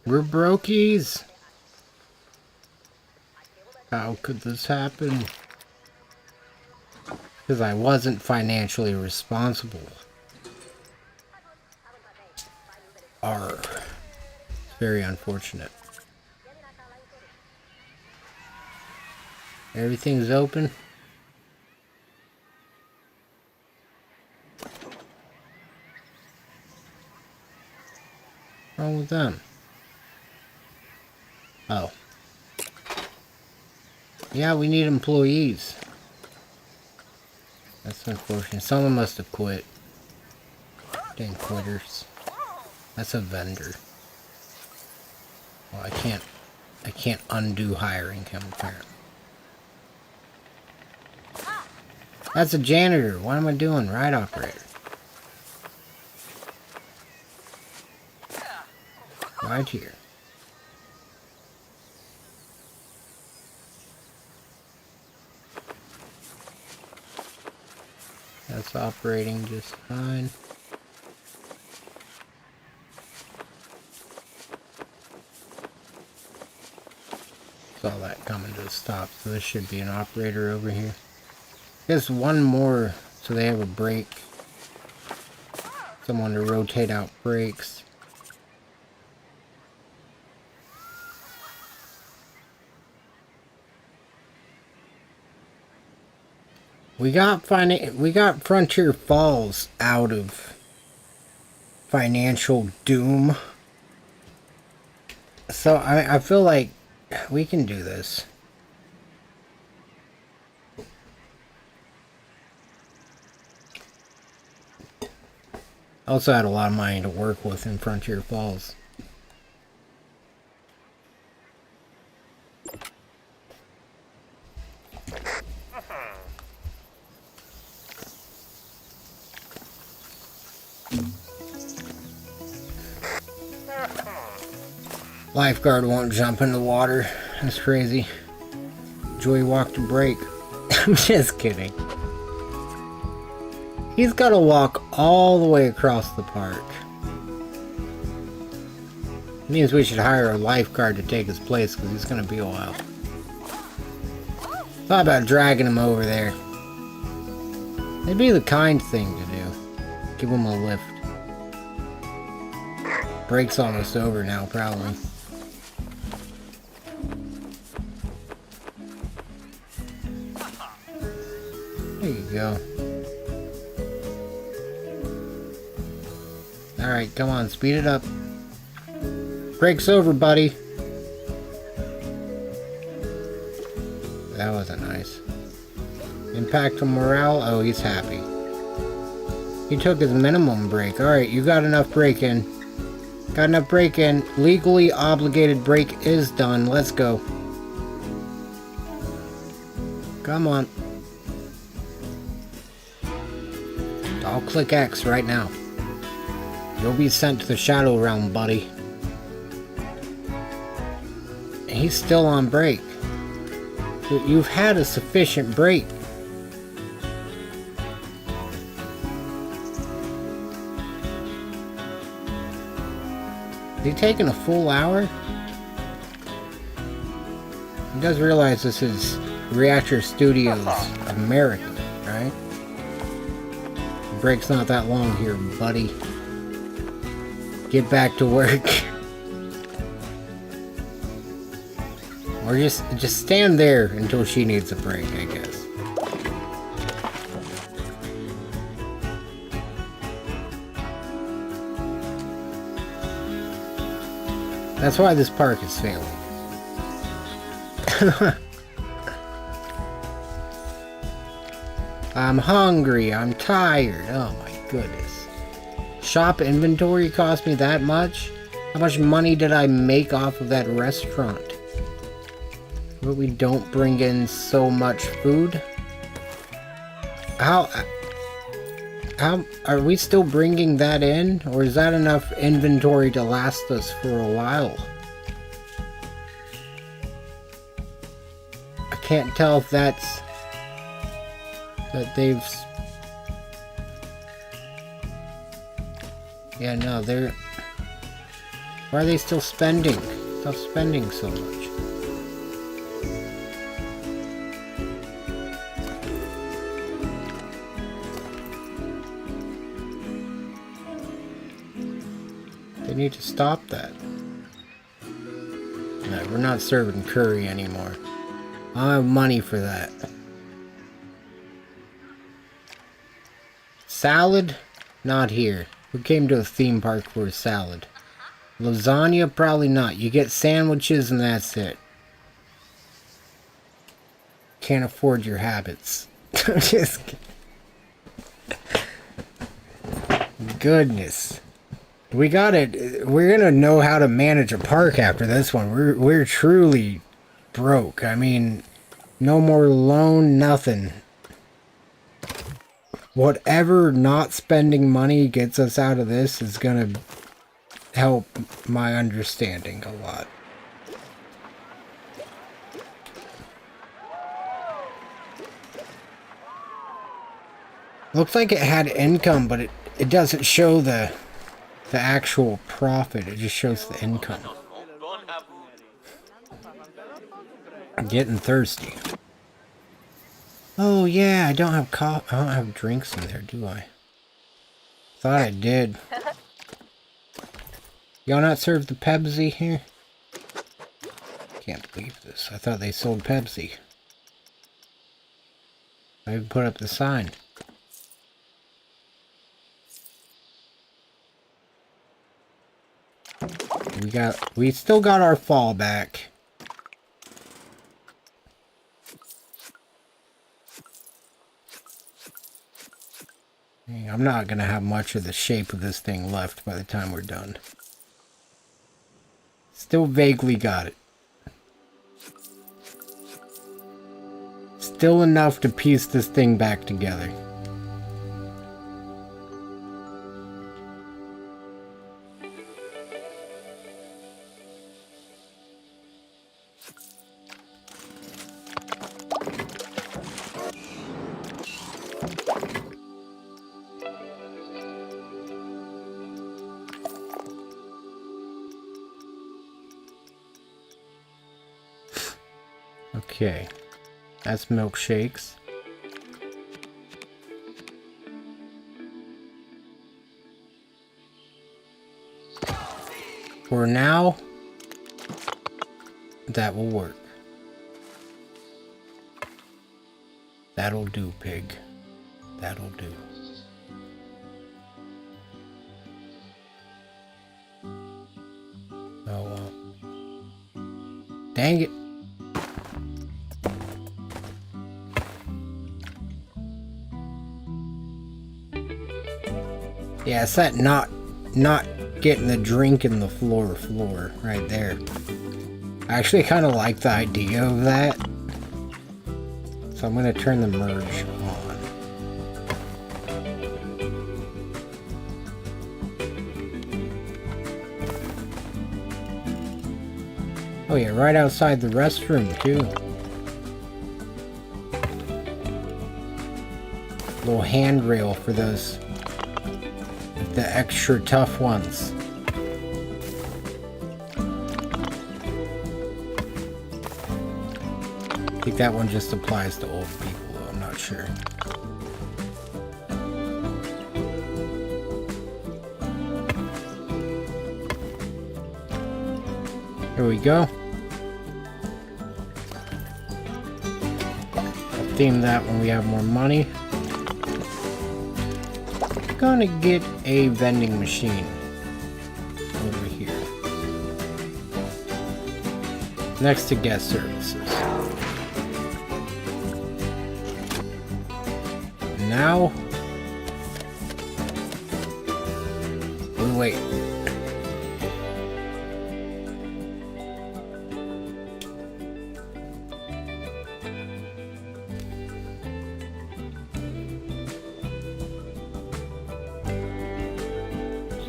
We're brokies. How could this happen? Because I wasn't financially responsible. Arr. It's very unfortunate. Everything's open. What's wrong with them? Oh. Yeah, we need employees. That's unfortunate. Someone must have quit. Dang quitters. That's a vendor. Well, I can't undo hiring him apparently. That's a janitor. What am I doing? Ride operator. Right here. That's operating just fine. coming to a stop, so there should be an operator over here. Just one more, so they have a break. Someone to rotate out brakes. We got Frontier Falls out of financial doom. So I feel like we can do this. Also had a lot of money to work with in Frontier Falls. Lifeguard won't jump in the water. That's crazy. Joey walked a break. I'm just kidding. He's got to walk all the way across the park. Means we should hire a lifeguard to take his place because he's going to be a while. Thought about dragging him over there. It'd be the kind thing to do. Give him a lift. Break's almost over now, probably. There you go. Alright, come on, speed it up. Break's over, buddy. That wasn't nice. Impact on morale? Oh, he's happy. He took his minimum break. Alright, you got enough break in. Got enough break in. Legally obligated break is done. Let's go. Come on. I'll click X right now. You'll be sent to the Shadow Realm, buddy. He's still on break. You've had a sufficient break. Is he taking a full hour? He does realize this is Reactor Studios America, right? The break's not that long here, buddy. Get back to work. Or just stand there until she needs a break, I guess. That's why this park is failing. I'm hungry, I'm tired. Oh my goodness. Shop inventory cost me that much? How much money did I make off of that restaurant? But we don't bring in so much food? How are we still bringing that in? Or is that enough inventory to last us for a while? I can't tell if that's... that they've... Yeah, no, they're... Why are they still spending? Stop spending so much. They need to stop that. No, we're not serving curry anymore. I don't have money for that. Salad? Not here. We came to a theme park for a salad. Lasagna? Probably not. You get sandwiches and that's it. Can't afford your habits. I'm just kidding. Goodness. We got it. We're gonna know how to manage a park after this one. We're truly broke. I mean, no more loan, nothing. Whatever not spending money gets us out of this is gonna help my understanding a lot. Looks like it had income, but it doesn't show the actual profit. It just shows the income. I'm getting thirsty. Oh yeah, I don't have I don't have drinks in there, do I? Thought I did. Y'all not serve the Pepsi here? Can't believe this. I thought they sold Pepsi. I even put up the sign. We still got our fallback. I'm not gonna have much of the shape of this thing left by the time we're done. Still vaguely got it. Still enough to piece this thing back together. Okay, that's milkshakes. For now, that will work. That'll do, pig. That'll do. Oh well. Dang it. Yeah, it's that not getting the drink in the floor right there. I actually kind of like the idea of that. So I'm going to turn the merge on. Oh yeah, right outside the restroom too. Little handrail for those, the extra tough ones. I think that one just applies to old people, though. I'm not sure. Here we go. I'll theme that when we have more money. Gonna get a vending machine over here next to guest services. Now we wait.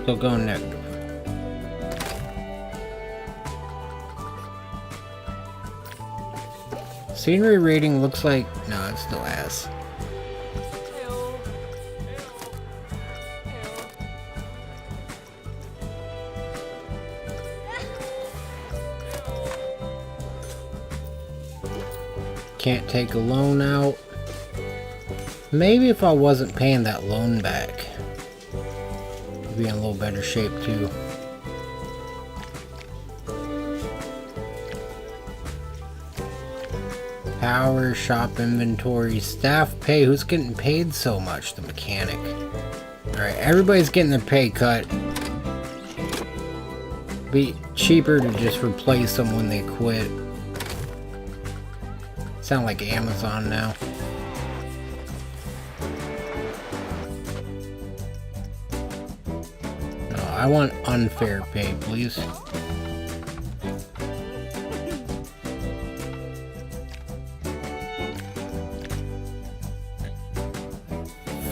Still going negative. Scenery rating looks like... No, it's still ass. Can't take a loan out. Maybe if I wasn't paying that loan back, I'd be in a little better shape too. Power, shop inventory, staff pay. Who's getting paid so much? The mechanic. Alright, everybody's getting their pay cut. Be cheaper to just replace them when they quit. Sound like Amazon now. No, I want unfair pay, please.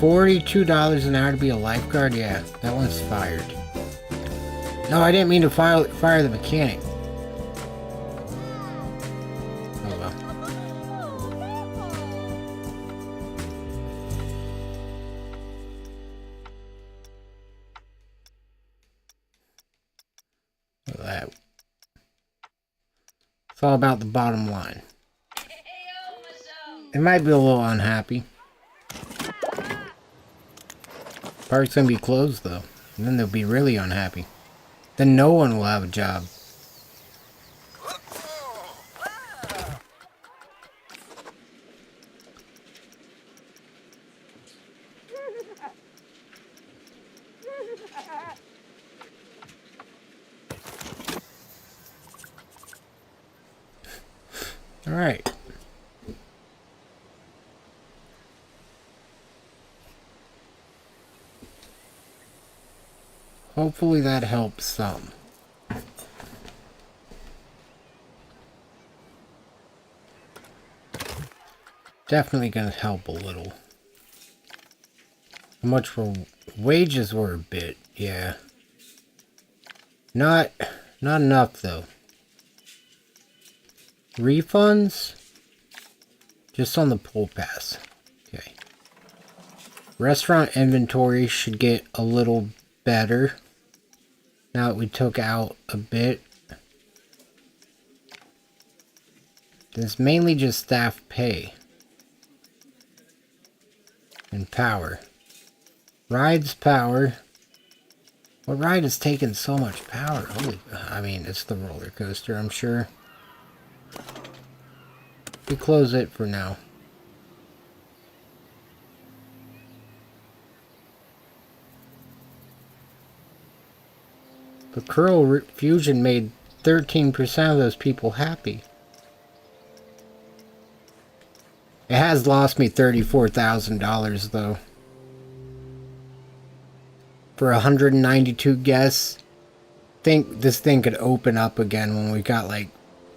$42 an hour to be a lifeguard? Yeah, that one's fired. No, I didn't mean to fire the mechanic. Oh well. Look at that. It's all about the bottom line. It might be a little unhappy. Park's gonna be closed though. And then they'll be really unhappy. Then no one will have a job. Alright. Hopefully that helps some. Definitely gonna help a little. How much for wages were a bit, yeah. Not enough though. Refunds? Just on the pool pass. Okay. Restaurant inventory should get a little better. Now that we took out a bit. It's mainly just staff pay. And power. Rides power. What ride has taken so much power? Holy, I mean, it's the roller coaster, I'm sure. We close it for now. But Curl Fusion made 13% of those people happy. It has lost me $34,000 though. For 192 guests. Think this thing could open up again when we got like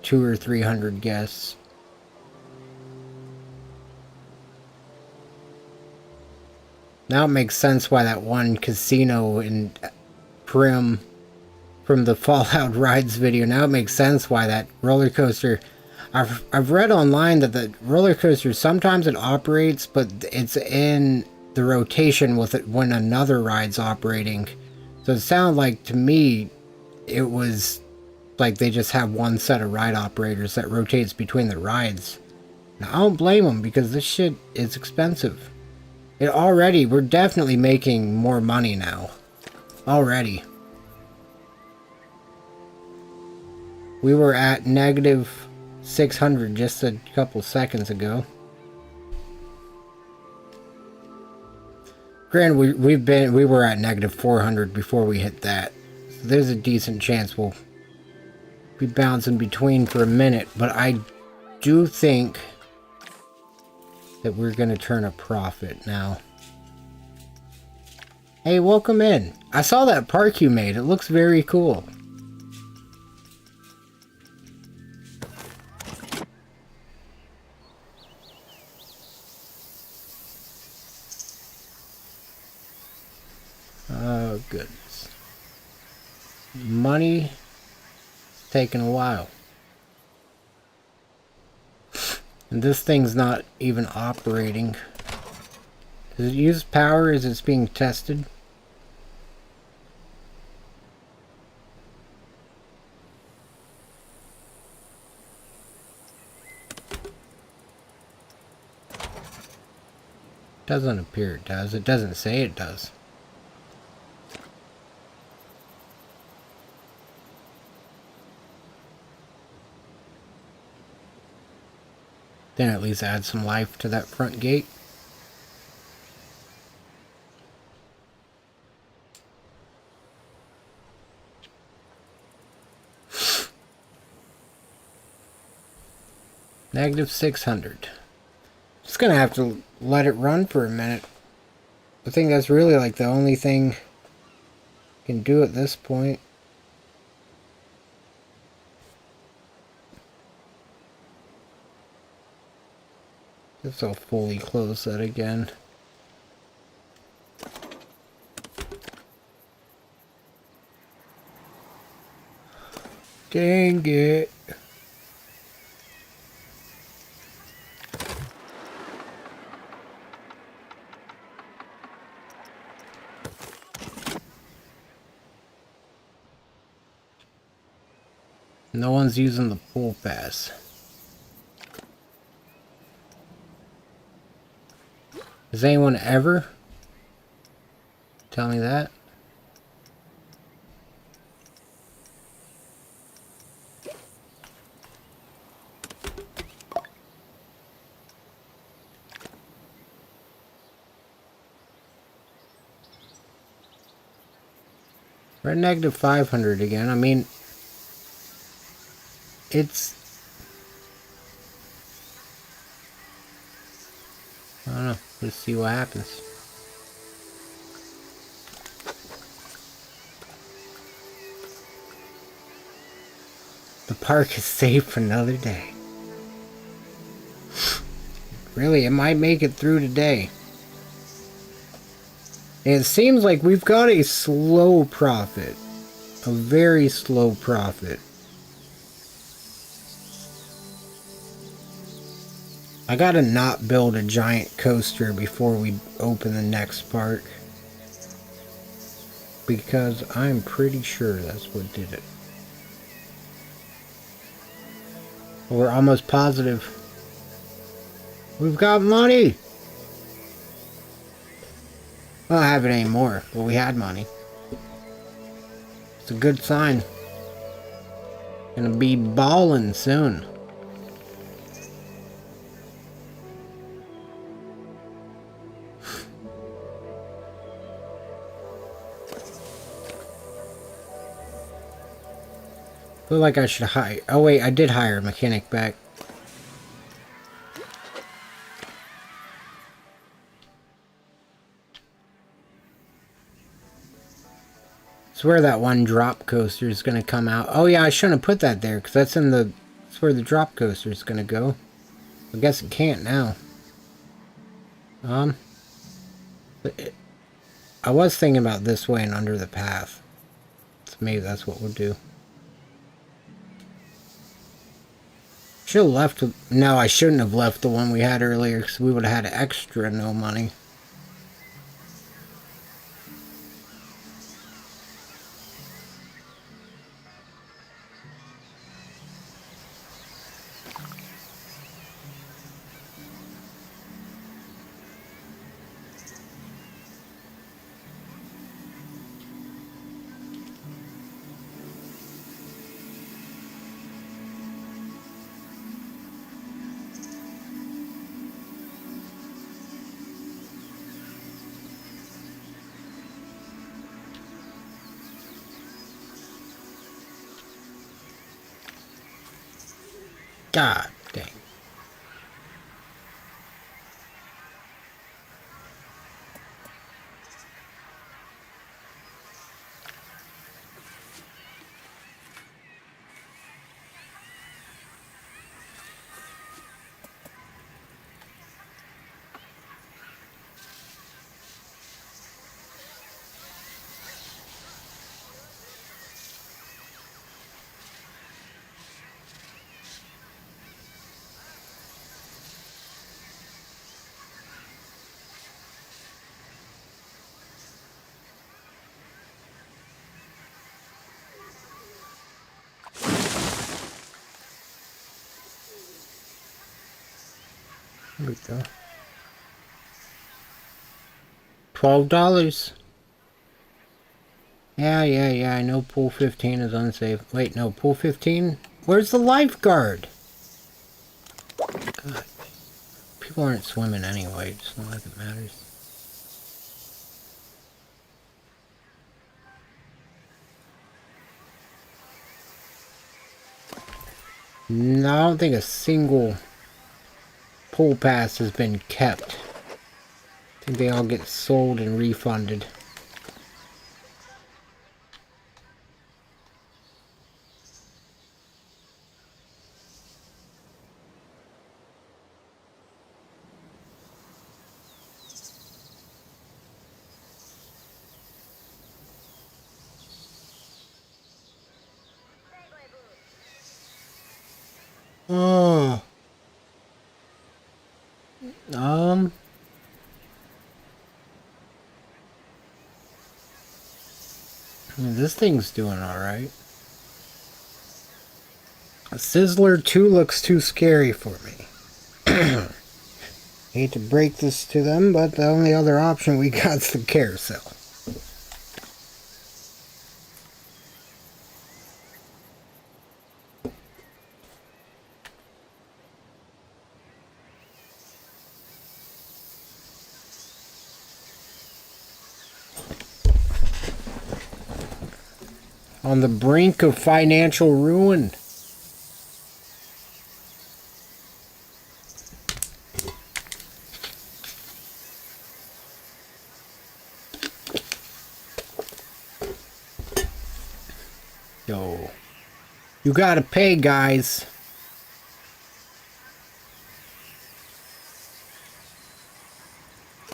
200 or 300 guests. Now it makes sense why that one casino in Prim from the Fallout Rides video. Now it makes sense why that roller coaster. I've read online that the roller coaster sometimes it operates, but it's in the rotation with it when another ride's operating. So it sounded like to me it was like they just have one set of ride operators that rotates between the rides. Now I don't blame them because this shit is expensive. We're definitely making more money now. Already. We were at negative 600 just a couple seconds ago. Granted, we were at negative 400 before we hit that. So there's a decent chance we'll be bouncing between for a minute, but I do think that we're gonna turn a profit now. Hey, welcome in. I saw that park you made. It looks very cool. Oh, goodness. Money is taking a while. And this thing's not even operating. Does it use power as it's being tested? Doesn't appear it does. It doesn't say it does. Then at least add some life to that front gate. Negative 600. Just gonna have to let it run for a minute. I think that's really like the only thing I can do at this point. Guess I'll fully close that again. Dang it. No one's using the pool pass. Does anyone ever tell me that? We're at negative 500 again. I mean, it's... I don't know. Let's see what happens. The park is safe for another day. Really, it might make it through today. And it seems like we've got a slow profit. A very slow profit. I gotta not build a giant coaster before we open the next park. Because I'm pretty sure that's what did it. We're almost positive. We've got money! I don't have it anymore, but we had money. It's a good sign. Gonna be ballin' soon. Feel like I should hire... Oh wait, I did hire a mechanic back. I swear that one drop coaster is going to come out. Oh yeah, I shouldn't have put that there, because that's in the... That's where the drop coaster is going to go. I guess it can't now. I was thinking about this way and under the path. So maybe that's what we'll do. Should have left... No, I shouldn't have left the one we had earlier, because we would have had extra no money. God dang. There we go. $12. Yeah, I know pool 15 is unsafe. Wait, no, pool 15? Where's the lifeguard? God. People aren't swimming anyway, it's not like it matters. No, I don't think a single pool pass has been kept. I think they all get sold and refunded. Oh. This thing's doing alright. Sizzler 2 looks too scary for me. Hate to break this to them, but the only other option we got is the carousel. On the brink of financial ruin. Yo. You gotta pay, guys.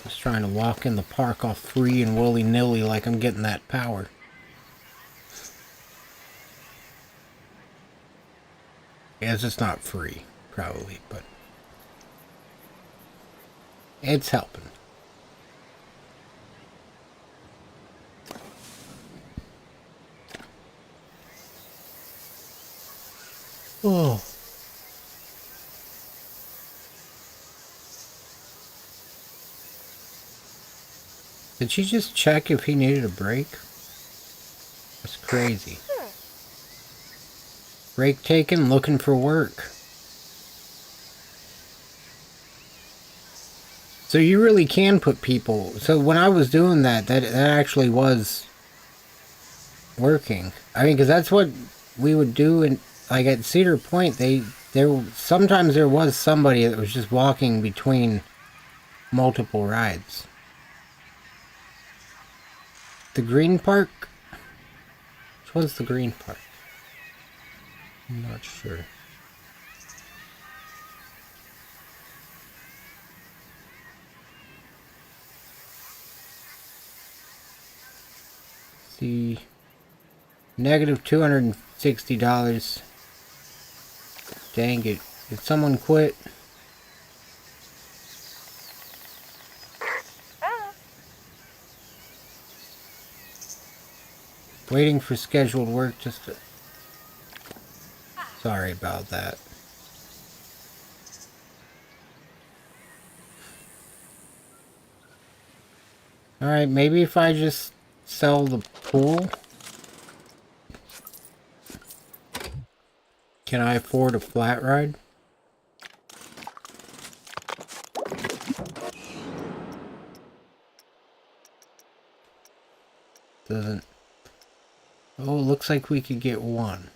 Just trying to walk in the park all free and willy-nilly like I'm getting that power. Yeah, it's just not free, probably, but it's helping. Oh. Did she just check if he needed a break? That's crazy. Break taken, looking for work. So you really can put people... So when I was doing that actually was working. I mean, because that's what we would do in... Like at Cedar Point, sometimes there was somebody that was just walking between multiple rides. The Green Park? Which one's the Green Park? I'm not sure. See, negative $260. Dang it. Did someone quit? Waiting for scheduled work just to... Sorry about that. Alright, maybe if I just sell the pool? Can I afford a flat ride? Doesn't... Oh, looks like we could get one.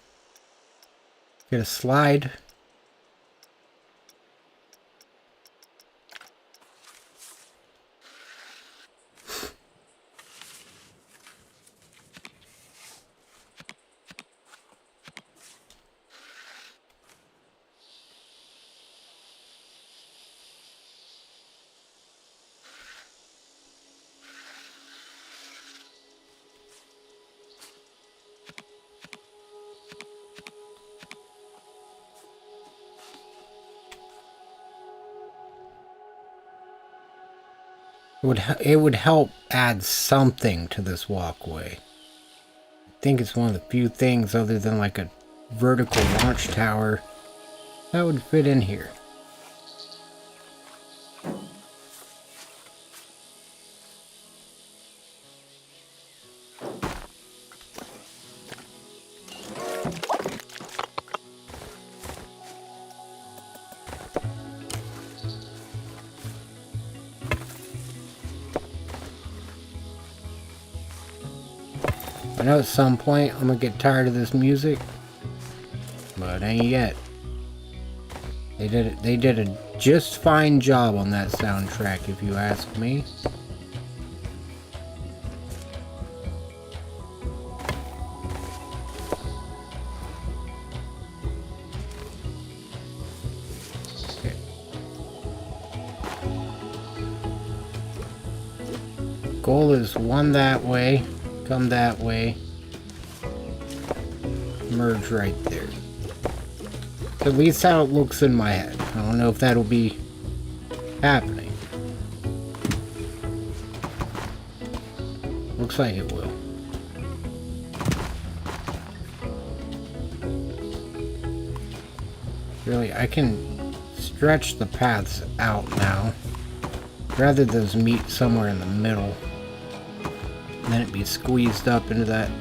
Get a slide. It would help add something to this walkway. I think it's one of the few things other than like a vertical launch tower that would fit in here. I know at some point I'm gonna get tired of this music, but ain't yet. They did a just fine job on that soundtrack, if you ask me. Okay. Goal is one that way. Come that way. Merge right there. At least how it looks in my head. I don't know if that'll be happening. Looks like it will. Really, I can stretch the paths out now. Rather those meet somewhere in the middle. And then it be squeezed up into that.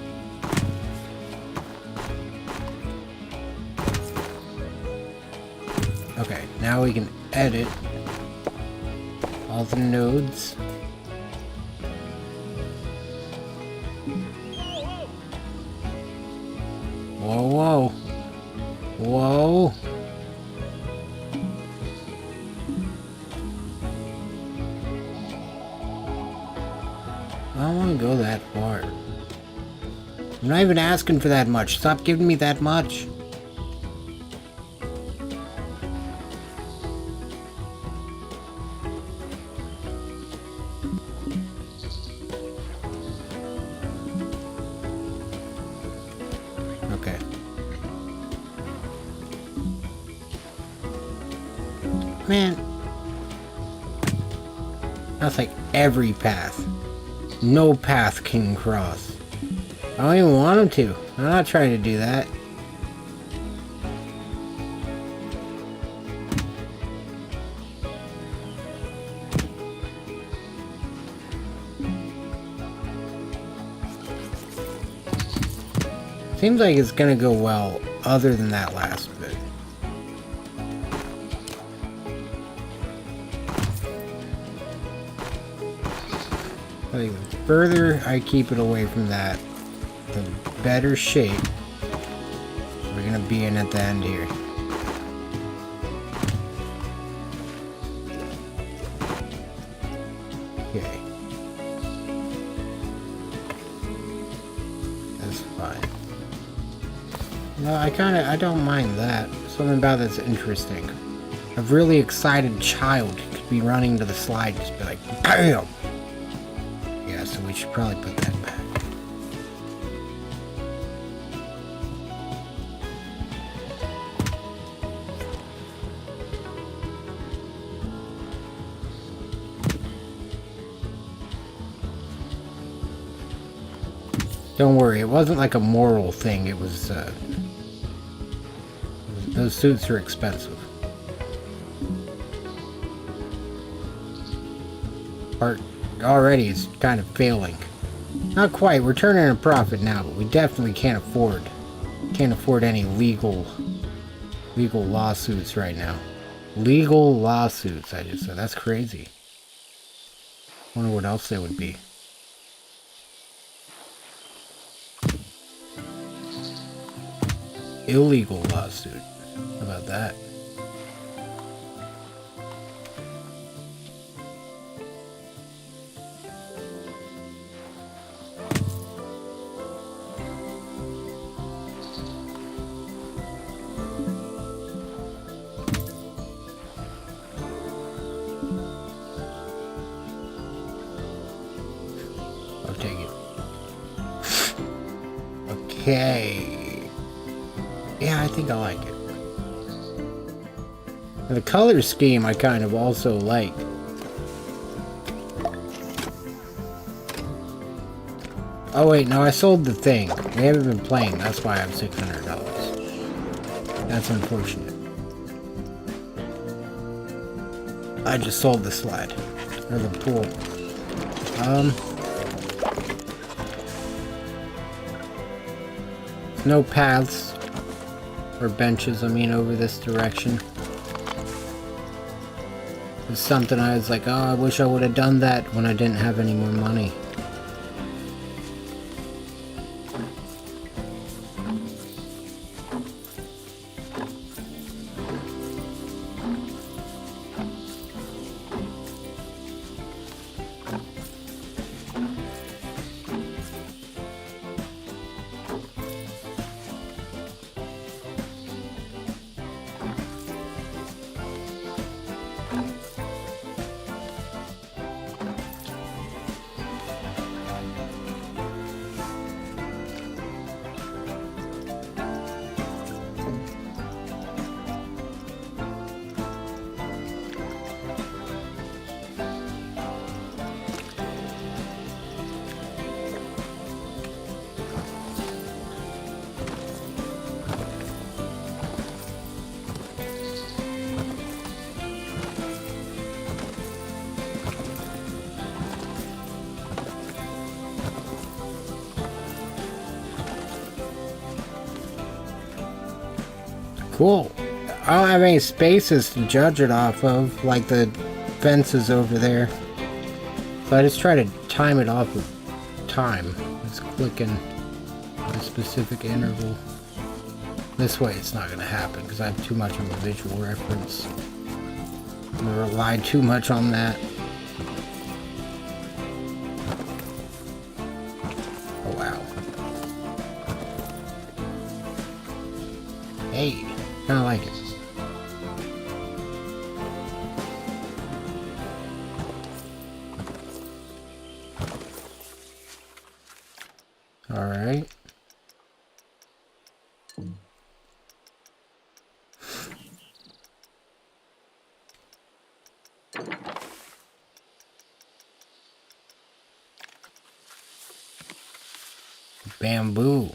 Okay, now we can edit all the nodes. Whoa, whoa. Whoa. I don't want to go that far. I'm not even asking for that much. Stop giving me that much. Okay. Man. That's like every path. No path can cross. I don't even want him to. I'm not trying to do that. Seems like it's gonna go well, other than that last bit. Like, the further I keep it away from that, the better shape we're gonna be in at the end here. Okay. That's fine. No, I don't mind that. Something about that's interesting. A really excited child could be running to the slide and just be like, BAM! Yeah, so we should probably put that back. Don't worry, it wasn't like a moral thing, it was, those suits are expensive. Part already is kind of failing. Not quite, we're turning a profit now, but we definitely can't afford any legal lawsuits right now. Legal lawsuits, I just said. That's crazy. Wonder what else there would be. Illegal lawsuit. How about that? I'll take it. Okay. Yeah, I think I like it. And the color scheme I kind of also like. Oh wait, no, I sold the thing. We haven't been playing, that's why I have $600. That's unfortunate. I just sold the slide. Or the pool. No paths. Or benches, I mean, over this direction. It's something I was like, oh, I wish I would have done that when I didn't have any more money. Cool. I don't have any spaces to judge it off of, like the fences over there. So I just try to time it off with time. Just clicking at a specific interval. This way it's not going to happen because I have too much of a visual reference. I'm going to rely too much on that. Oh wow. Hey, kind of like it. All right. Bamboo.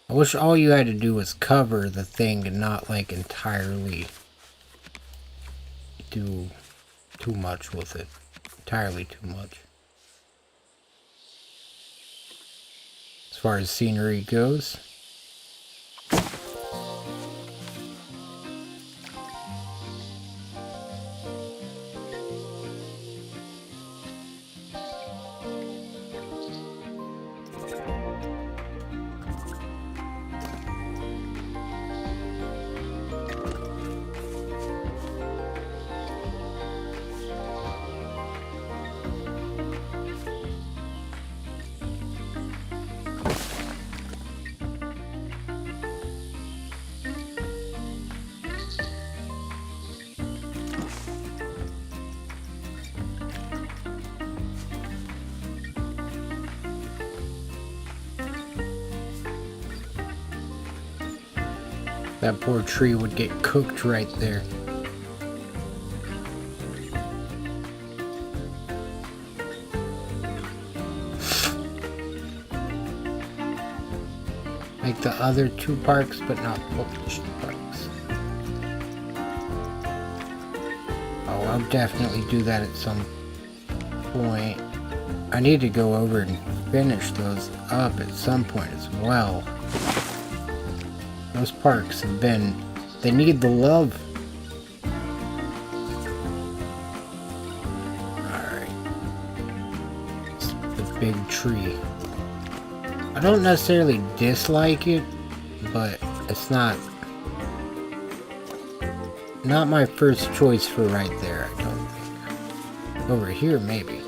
I wish all you had to do was cover the thing and not like entirely do too much with it. Entirely too much. As far as scenery goes. That poor tree would get cooked right there. Like the other two parks, but not both parks. Oh, I'll definitely do that at some point. I need to go over and finish those up at some point as well. Those parks have been... they need the love. Alright. It's the big tree. I don't necessarily dislike it, but it's not my first choice for right there, I don't think. Over here, maybe.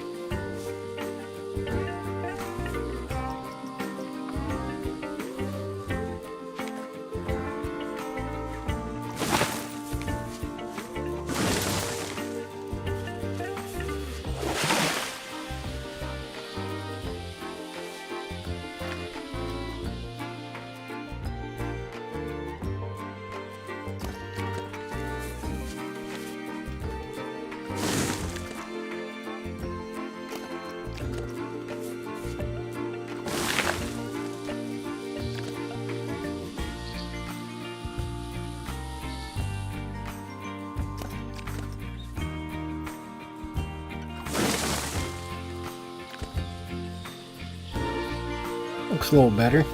Looks a little better.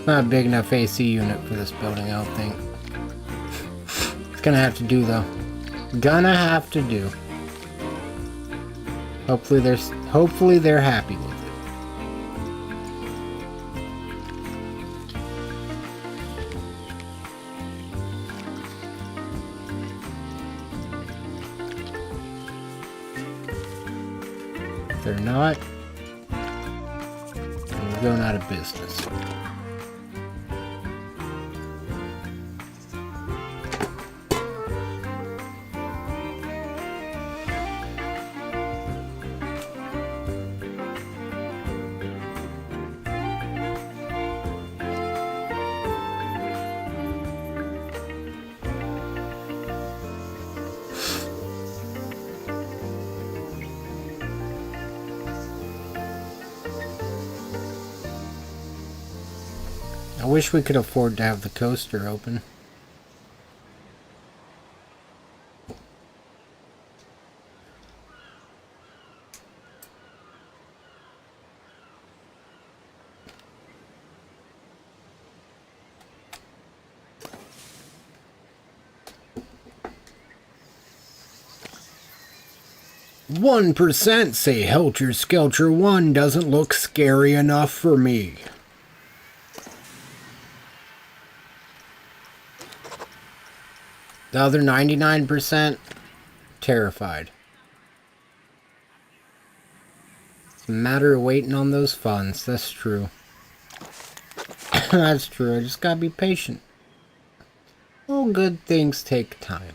Not a big enough AC unit for this building, I don't think. It's gonna have to do, though. Gonna have to do. Hopefully they're happy with it. If they're not, then we're going out of business. I wish we could afford to have the coaster open. "1% say Helter Skelter 1 doesn't look scary enough for me." The other 99% terrified. It's a matter of waiting on those funds. That's true. That's true. I just gotta be patient. All good things take time.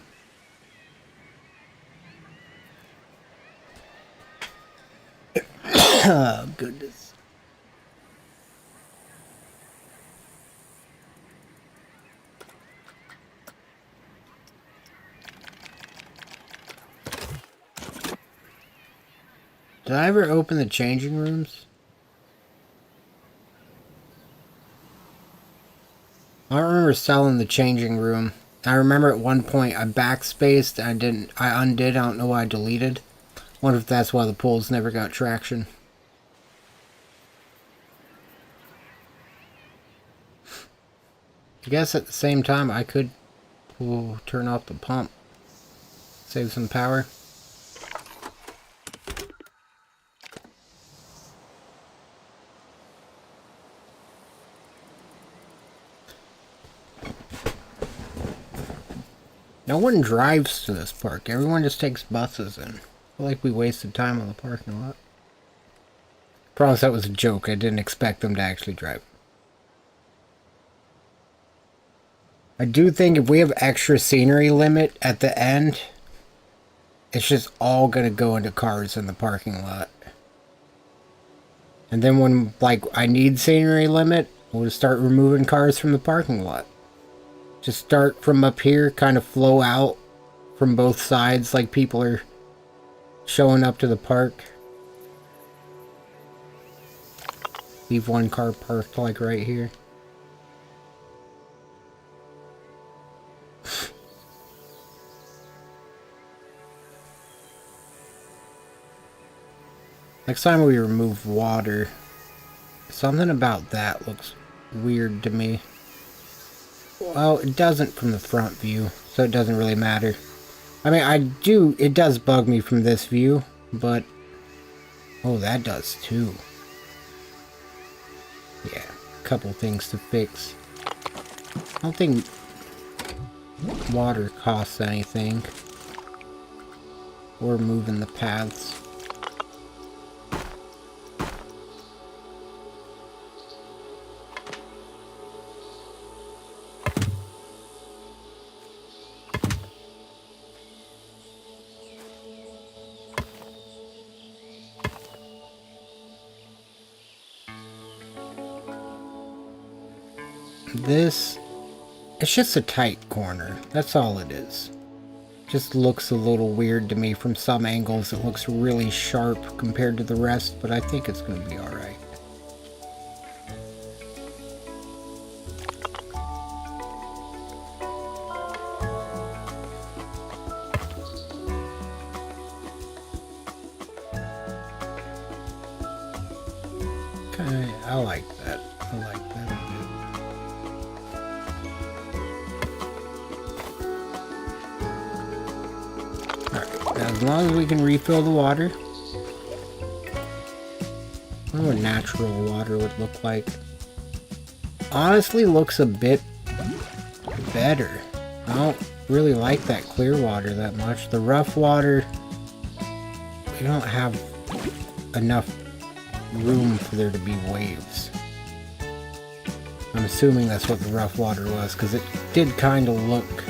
Oh, goodness. Did I ever open the changing rooms? I don't remember selling the changing room. I remember at one point I backspaced and I undid, I don't know why I deleted. Wonder if that's why the polls never got traction. I guess at the same time I could turn off the pump. Save some power. No one drives to this park. Everyone just takes buses in. I feel like we wasted time on the parking lot. Promise that was a joke. I didn't expect them to actually drive. I do think if we have extra scenery limit at the end, it's just all gonna go into cars in the parking lot. And then when, like, I need scenery limit, we'll just start removing cars from the parking lot. Just start from up here, kind of flow out from both sides like people are showing up to the park. Leave one car parked like right here. Next time we remove water, something about that looks weird to me. Well, it doesn't from the front view, so it doesn't really matter. I mean, it does bug me from this view, but... Oh, that does too. Yeah, a couple things to fix. I don't think water costs anything. Or moving the paths. This, it's just a tight corner. That's all it is. Just looks a little weird to me from some angles. It looks really sharp compared to the rest, but I think it's going to be alright. Okay, I like that. I like that a bit. As long as we can refill the water. I wonder what natural water would look like. Honestly, looks a bit better. I don't really like that clear water that much. The rough water, we don't have enough room for there to be waves. I'm assuming that's what the rough water was, because it did kind of look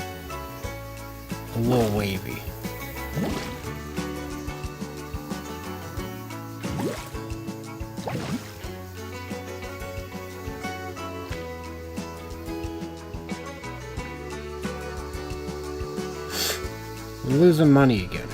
a little wavy. We're losing money again.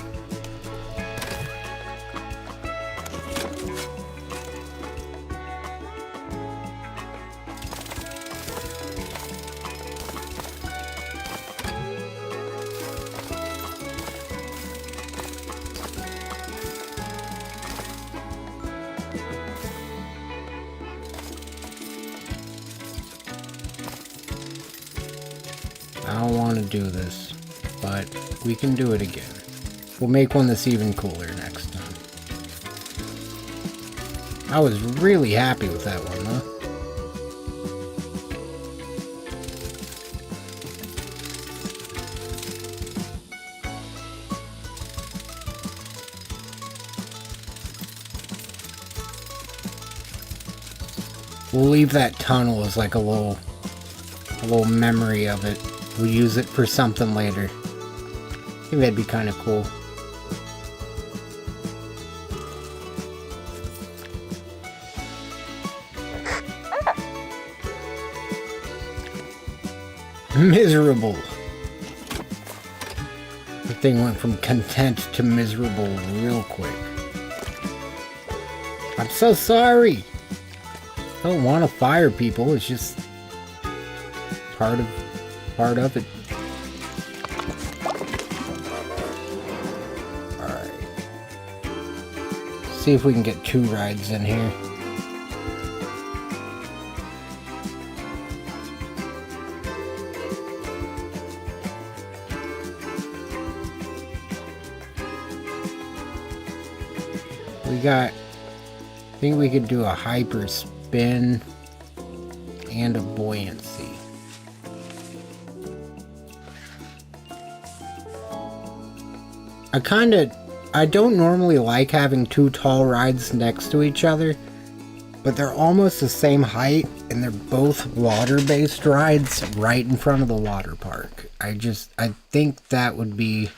I don't want to do this, but we can do it again. We'll make one that's even cooler next time. I was really happy with that one, though. We'll leave that tunnel as like a little memory of it. We'll use it for something later. I think that'd be kind of cool. Miserable. The thing went from content to miserable real quick. I'm so sorry. I don't want to fire people. It's just part of it. All right. See if we can get 2 rides in here. I think we could do a hyper spin and a buoyancy. I don't normally like having 2 tall rides next to each other, but they're almost the same height and they're both water-based rides right in front of the water park. I think that would be...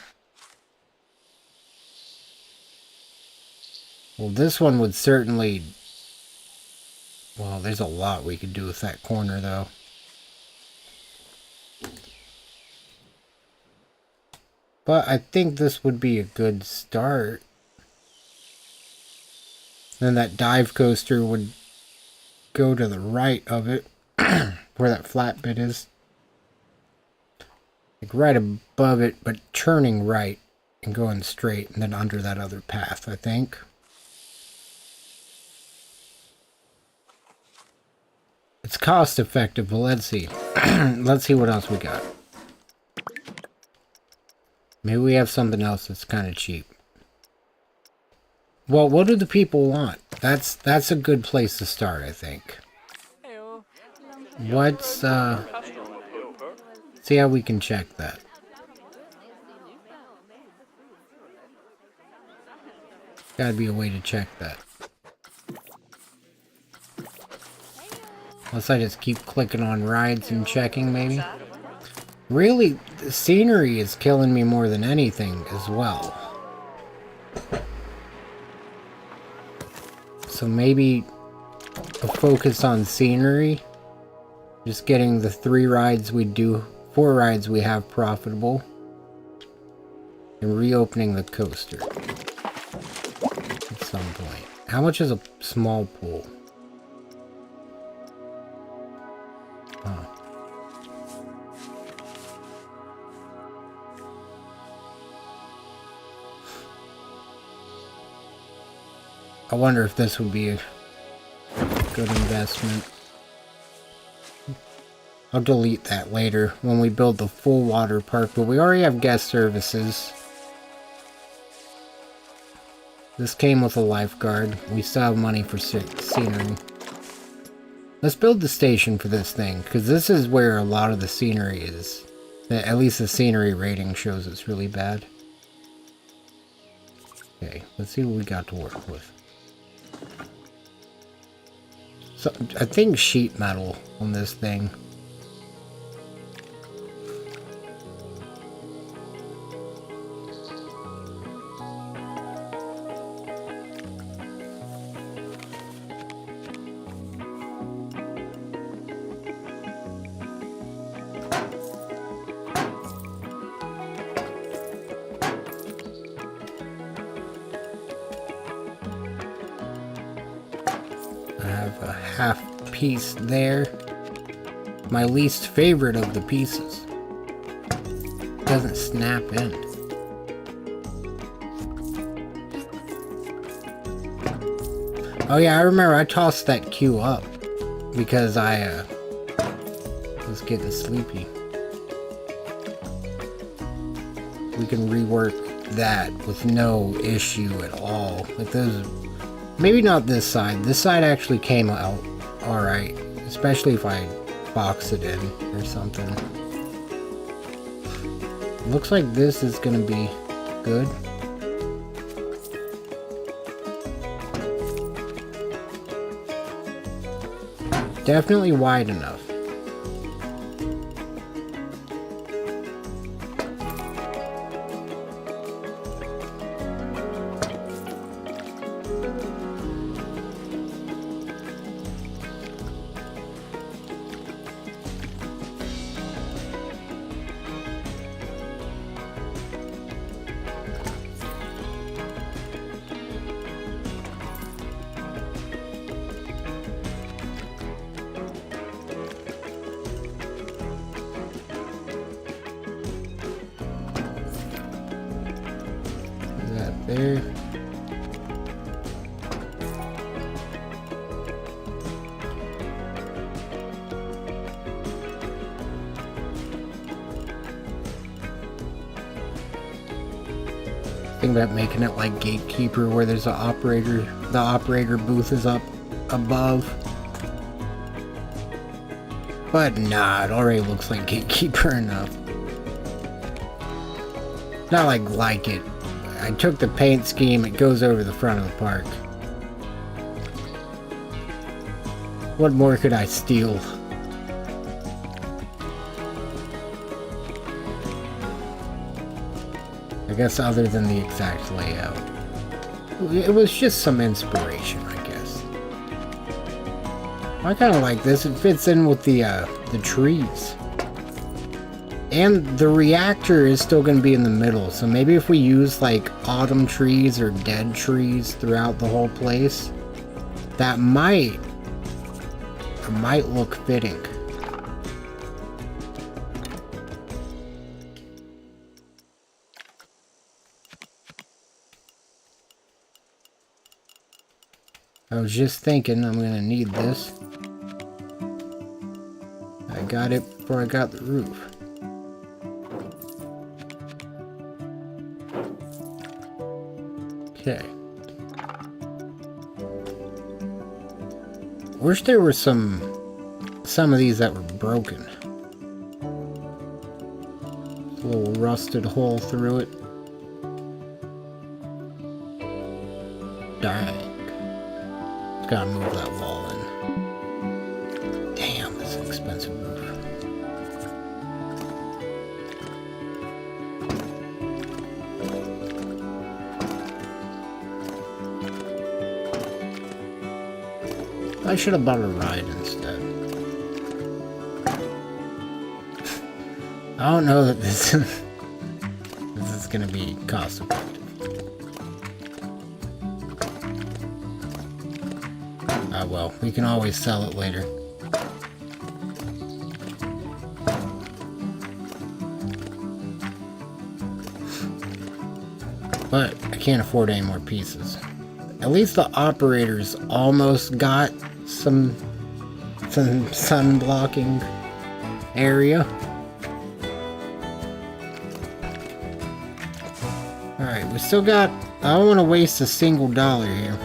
Well, this one would certainly... Well, there's a lot we could do with that corner, though. But I think this would be a good start. Then that dive coaster would go to the right of it, where that flat bit is. Like right above it, but turning right and going straight, and then under that other path, I think. It's cost effective, but let's see. Let's see what else we got. Maybe we have something else that's kind of cheap. Well, what do the people want? That's a good place to start, I think. What's, see how we can check that. Gotta be a way to check that. Unless I just keep clicking on rides and checking, maybe. Really, the scenery is killing me more than anything as well. So maybe a focus on scenery. Just getting the 4 rides we have profitable. And reopening the coaster. At some point. How much is a small pool? Huh. I wonder if this would be a good investment. I'll delete that later when we build the full water park, but we already have guest services. This came with a lifeguard. We still have money for scenery. Let's build the station for this thing, because this is where a lot of the scenery is. At least the scenery rating shows it's really bad. Okay, let's see what we got to work with. So, I think sheet metal on this thing. Piece there. My least favorite of the pieces. Doesn't snap in. Oh yeah, I remember I tossed that queue up because I was getting sleepy. we can rework that with no issue at all. Like those, maybe not this side. This side actually came out alright, especially if I box it in or something. Looks like this is gonna be good. Definitely wide enough. There. Think about making it like Gatekeeper, where there's an operator, the operator booth is up above. But nah, it already looks like Gatekeeper enough. Not like it. I took the paint scheme, it goes over the front of the park. What more could I steal? I guess other than the exact layout. It was just some inspiration, I guess. I kind of like this. It fits in with the trees. And the reactor is still going to be in the middle, so maybe if we use like autumn trees or dead trees throughout the whole place, that might look fitting. I was just thinking I'm going to need this. I got it before I got the roof. Okay. Wish there were some of these that were broken. A little rusted hole through it. Dang. Gotta move that wall in. Damn, that's an expensive roof. I should have bought a ride instead. I don't know that this is gonna be cost effective. Ah well, we can always sell it later. But I can't afford any more pieces. At least the operators almost got some sun blocking area. Alright, we still got... I don't want to waste a single dollar here.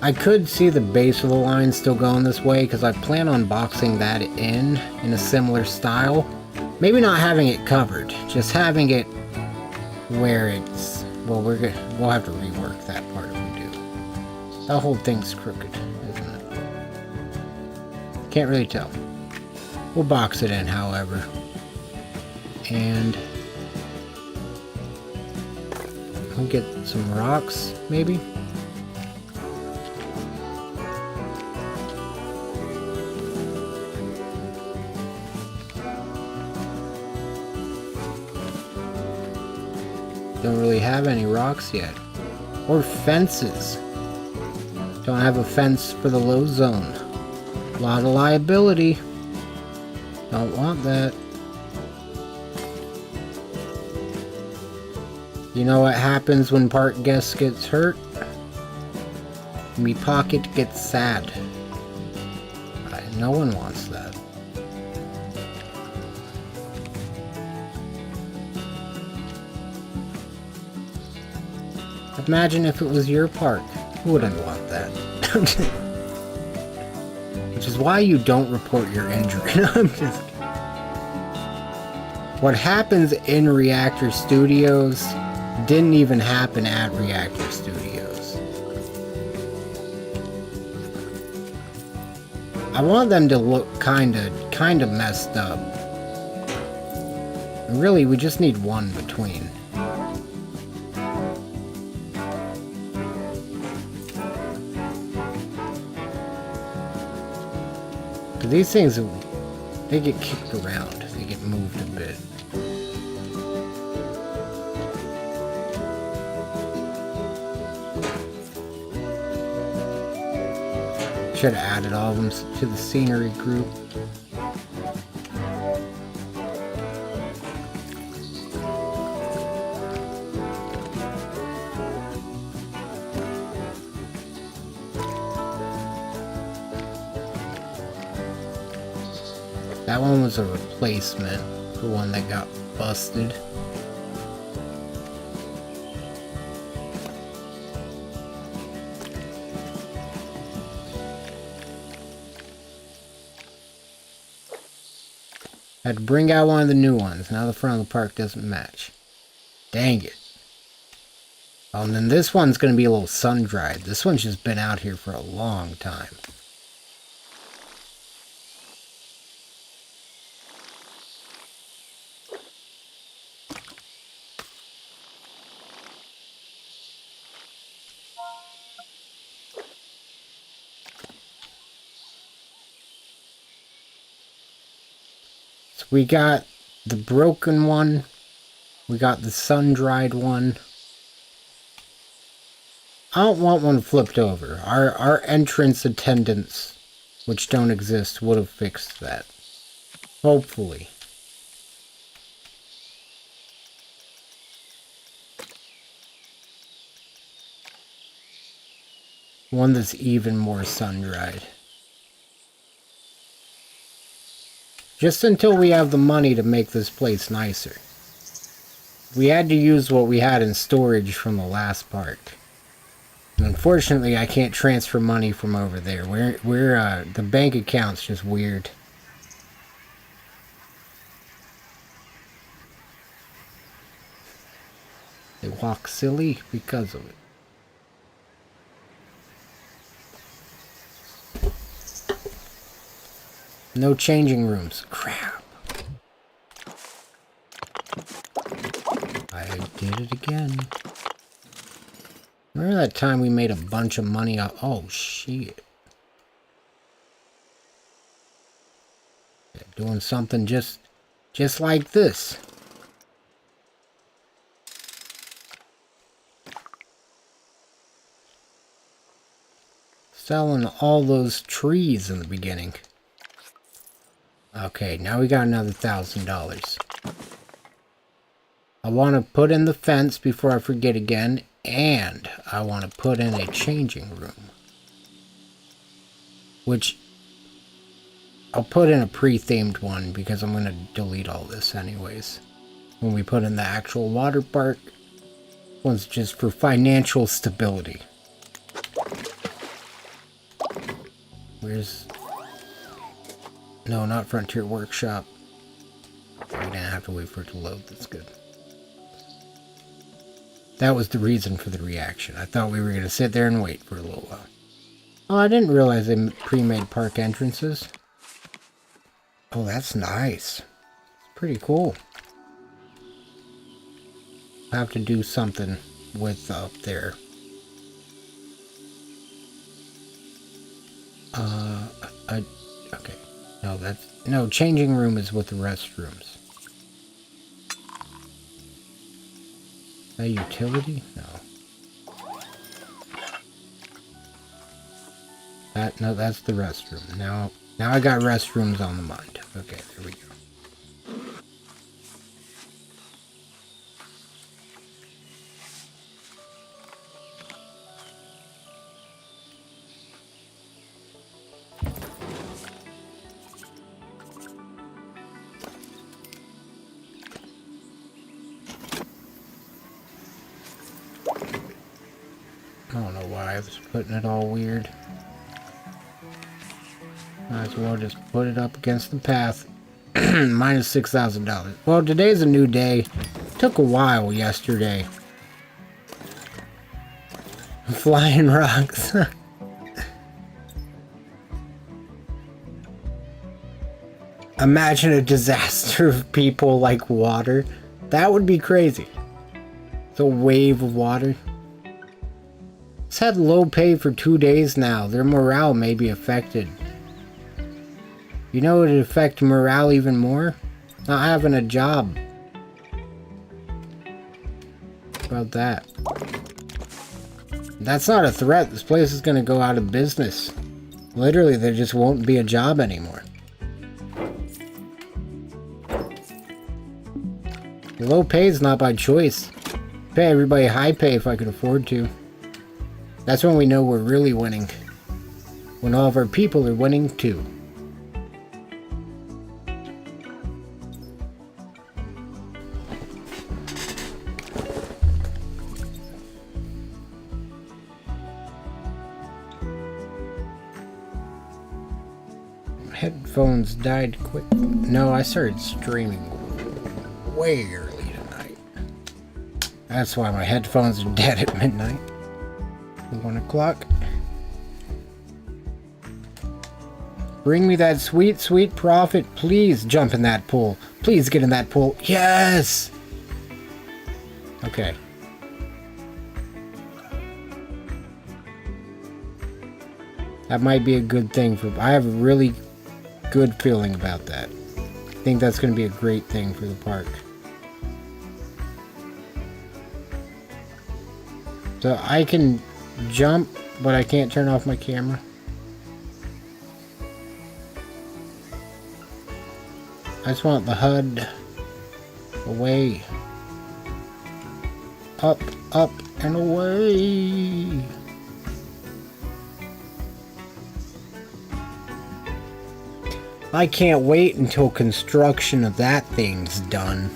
I could see the base of the line still going this way because I plan on boxing that in a similar style. Maybe not having it covered, just having it where it's... Well, we'll have to rework that part if we do. That whole thing's crooked, isn't it? Can't really tell. We'll box it in, however. And we'll get some rocks, maybe? Don't really have any rocks yet. Or fences. Don't have a fence for the low zone. A lot of liability. Don't want that. You know what happens when park guests gets hurt? Me pocket gets sad. No one wants that. Imagine if it was your park. Who wouldn't want that? Which is why you don't report your injury. No, I'm just kidding. What happens in Reactor Studios didn't even happen at Reactor Studios. I want them to look kinda messed up. Really, we just need one between. These things, they get kicked around. They get moved a bit. Should have added all of them to the scenery group. That one was a replacement for one that got busted. Had to bring out one of the new ones. Now the front of the park doesn't match. Dang it. Oh, and then this one's going to be a little sun-dried. This one's just been out here for a long time. So we got the broken one. We got the sun-dried one. I don't want one flipped over. Our entrance attendants, which don't exist, would have fixed that. Hopefully. One that's even more sun-dried. Just until we have the money to make this place nicer. We had to use what we had in storage from the last park. And unfortunately, I can't transfer money from over there. The bank account's just weird. They walk silly because of it. No changing rooms. Crap. I did it again. Remember that time we made a bunch of money off? Oh, shit. Yeah, doing something just like this. Selling all those trees in the beginning. Okay, now we got another $1,000. I want to put in the fence before I forget again, and I want to put in a changing room. Which, I'll put in a pre-themed one because I'm going to delete all this anyways. When we put in the actual water park, one's just for financial stability. Where's... No, not Frontier Workshop. We didn't have to wait for it to load. That's good. That was the reason for the reaction. I thought we were going to sit there and wait for a little while. Oh, I didn't realize they pre-made park entrances. Oh, that's nice. It's pretty cool. I have to do something with up there. Okay. No, changing room is with the restrooms. A utility? No. No, that's the restroom. Now I got restrooms on the mind. Okay, there we go. drive's putting it all weird. Might as well just put it up against the path. Minus $6,000. Well, today's a new day. Took a while yesterday. Flying rocks. Imagine a disaster of people like water. That would be crazy. It's a wave of water. It's had low pay for 2 days now. Their morale may be affected. You know what would affect morale even more? Not having a job. How about that? That's not a threat. This place is going to go out of business. Literally, there just won't be a job anymore. Low pay is not by choice. Pay everybody high pay if I could afford to. That's when we know we're really winning. When all of our people are winning too. Headphones died quick. No, I started streaming way early tonight. That's why my headphones are dead at midnight. 1 o'clock. Bring me that sweet, sweet profit. Please jump in that pool. Please get in that pool. Yes! Okay. That might be a good thing for... I have a really good feeling about that. I think that's going to be a great thing for the park. So I can jump, but I can't turn off my camera. I just want the HUD away. Up, up, and away. I can't wait until construction of that thing's done.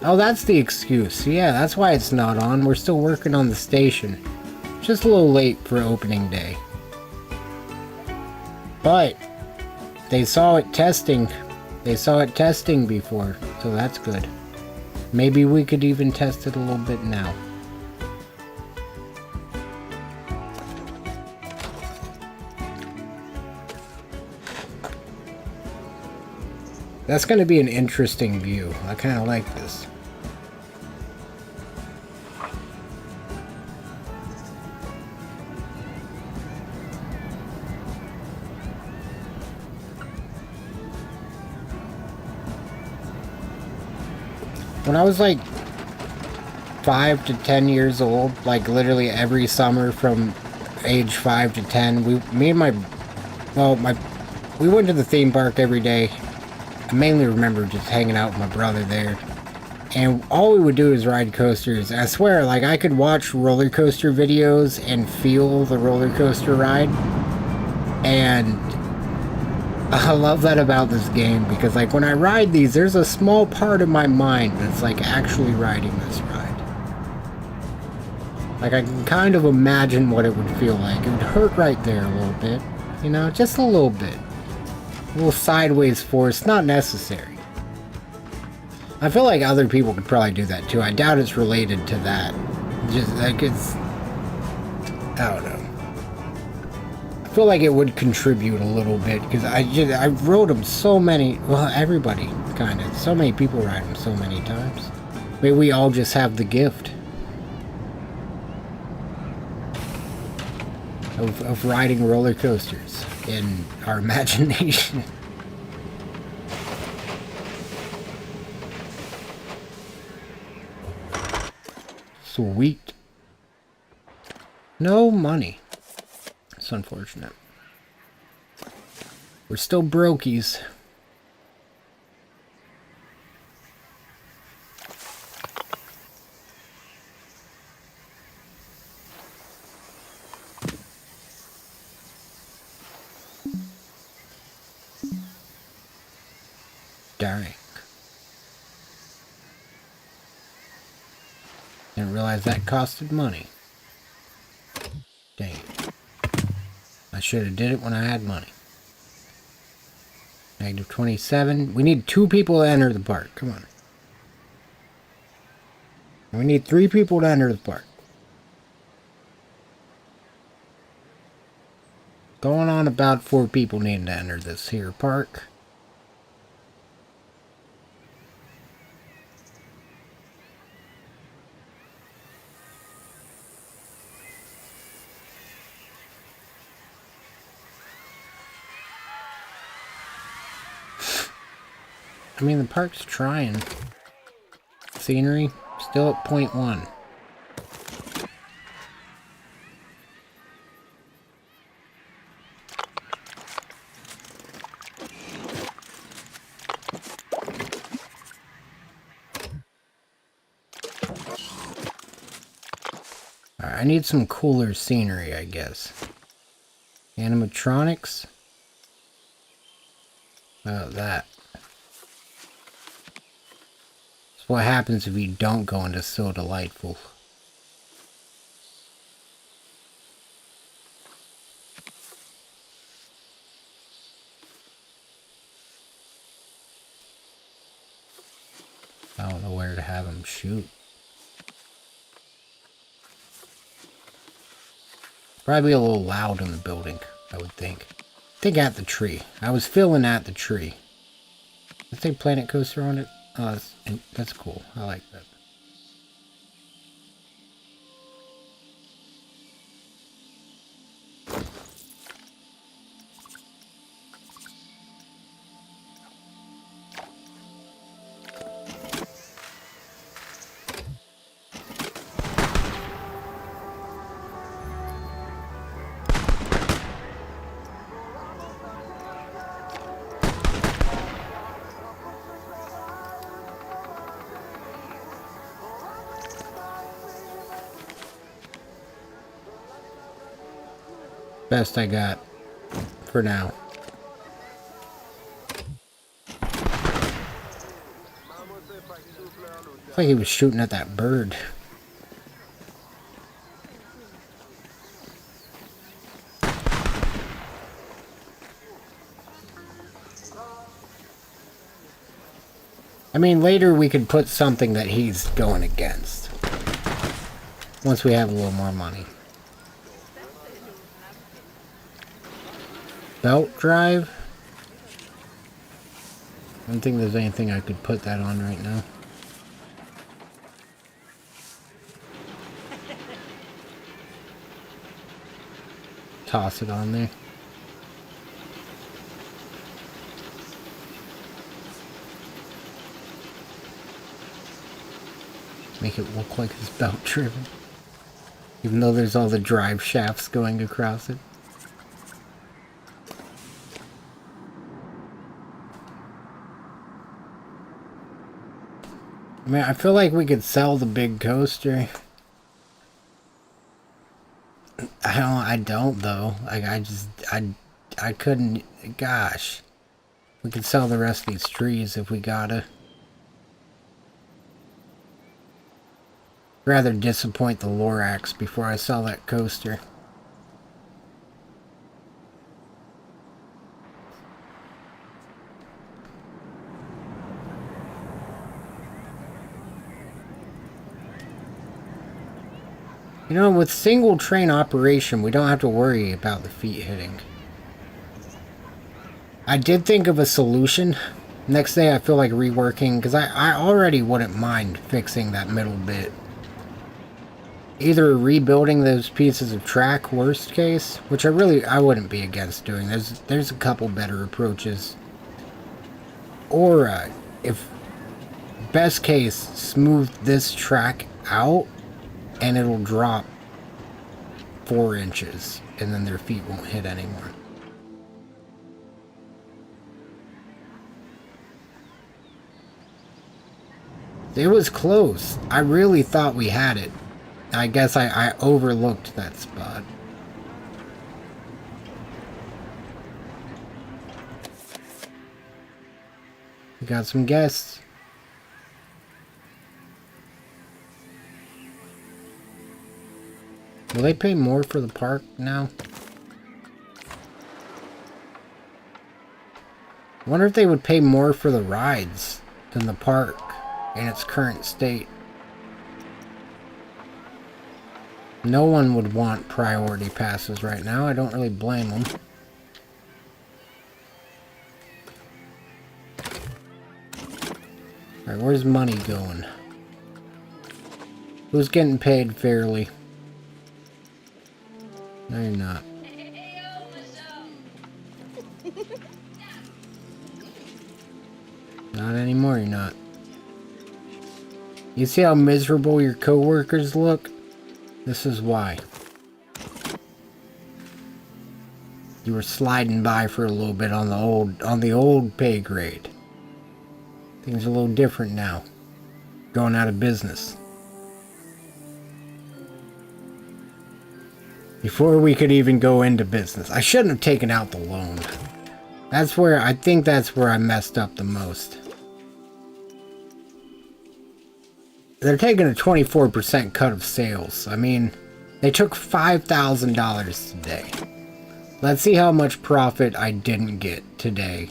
Oh, that's the excuse. Yeah, that's why it's not on. We're still working on the station. Just a little late for opening day. But they saw it testing. They saw it testing before, so that's good. Maybe we could even test it a little bit now. That's going to be an interesting view. I kind of like this. When I was like 5 to 10 years old, like literally every summer from age 5 to 10, we went to the theme park every day. I mainly remember just hanging out with my brother there. And all we would do is ride coasters. I swear, like, I could watch roller coaster videos and feel the roller coaster ride. And I love that about this game, because, like, when I ride these, there's a small part of my mind that's, like, actually riding this ride. Like, I can kind of imagine what it would feel like. It would hurt right there a little bit. You know, just a little bit. A little sideways force, not necessary. I feel like other people could probably do that too. I doubt it's related to that. Just like it's... I don't know. I feel like it would contribute a little bit, because I rode them so many... Well, everybody, kind of. So many people ride them so many times. Maybe we all just have the gift of riding roller coasters in our imagination. Sweet. No money. It's unfortunate. We're still brokies. Dang. Didn't realize that costed money. I should have did it when I had money. Negative 27. We need 2 people to enter the park. Come on. We need 3 people to enter the park. Going on about 4 people needing to enter this here park. I mean, the park's trying. Scenery, still at 0.1. Alright, I need some cooler scenery, I guess. Animatronics? Oh, that. That's what happens if you don't go into So Delightful. I don't know where to have him shoot. Probably a little loud in the building, I would think. I think at the tree. I was feeling at the tree. Let's say Planet Coaster on it. Oh, that's cool. I like that. Best I got for now. It's like he was shooting at that bird. I mean, later we could put something that he's going against. Once we have a little more money. Belt drive? I don't think there's anything I could put that on right now. Toss it on there. Make it look like it's belt driven. Even though there's all the drive shafts going across it. I mean, I feel like we could sell the big coaster. I don't though. Like, I couldn't, gosh. We could sell the rest of these trees if we gotta. Rather disappoint the Lorax before I sell that coaster. You know, with single train operation, we don't have to worry about the feet hitting. I did think of a solution. Next day I feel like reworking, because I already wouldn't mind fixing that middle bit. Either rebuilding those pieces of track, worst case, which I wouldn't be against doing. There's a couple better approaches. Or, if best case, smooth this track out, and it'll drop 4 inches, and then their feet won't hit anymore. It was close. I really thought we had it. I guess I overlooked that spot. We got some guests. Will they pay more for the park now? I wonder if they would pay more for the rides than the park in its current state. No one would want priority passes right now. I don't really blame them. Alright, where's money going? Who's getting paid fairly? No, you're not. Not anymore, you're not. You see how miserable your coworkers look? This is why. You were sliding by for a little bit on the old pay grade. Things are a little different now. Going out of business. Before we could even go into business. I shouldn't have taken out the loan. I think that's where I messed up the most. They're taking a 24% cut of sales. I mean, they took $5,000 today. Let's see how much profit I didn't get today.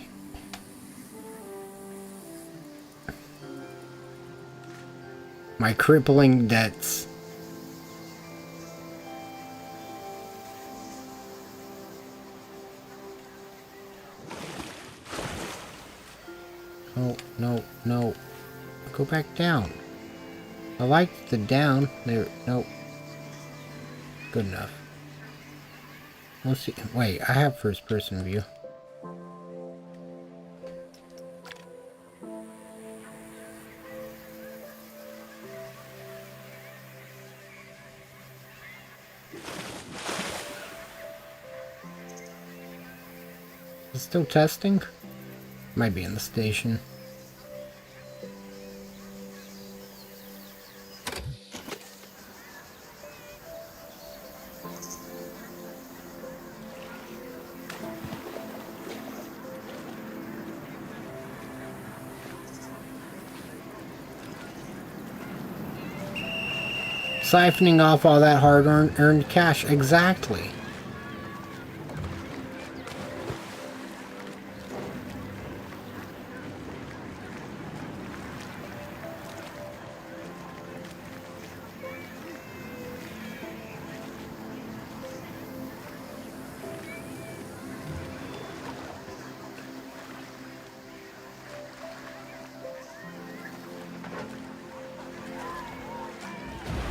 My crippling debts. Oh, no, no. Go back down. I liked the down. There, nope. Good enough. Let's see. Wait, I have first person view. Is it still testing? Might be in the station. Siphoning off all that hard-earned cash. Exactly.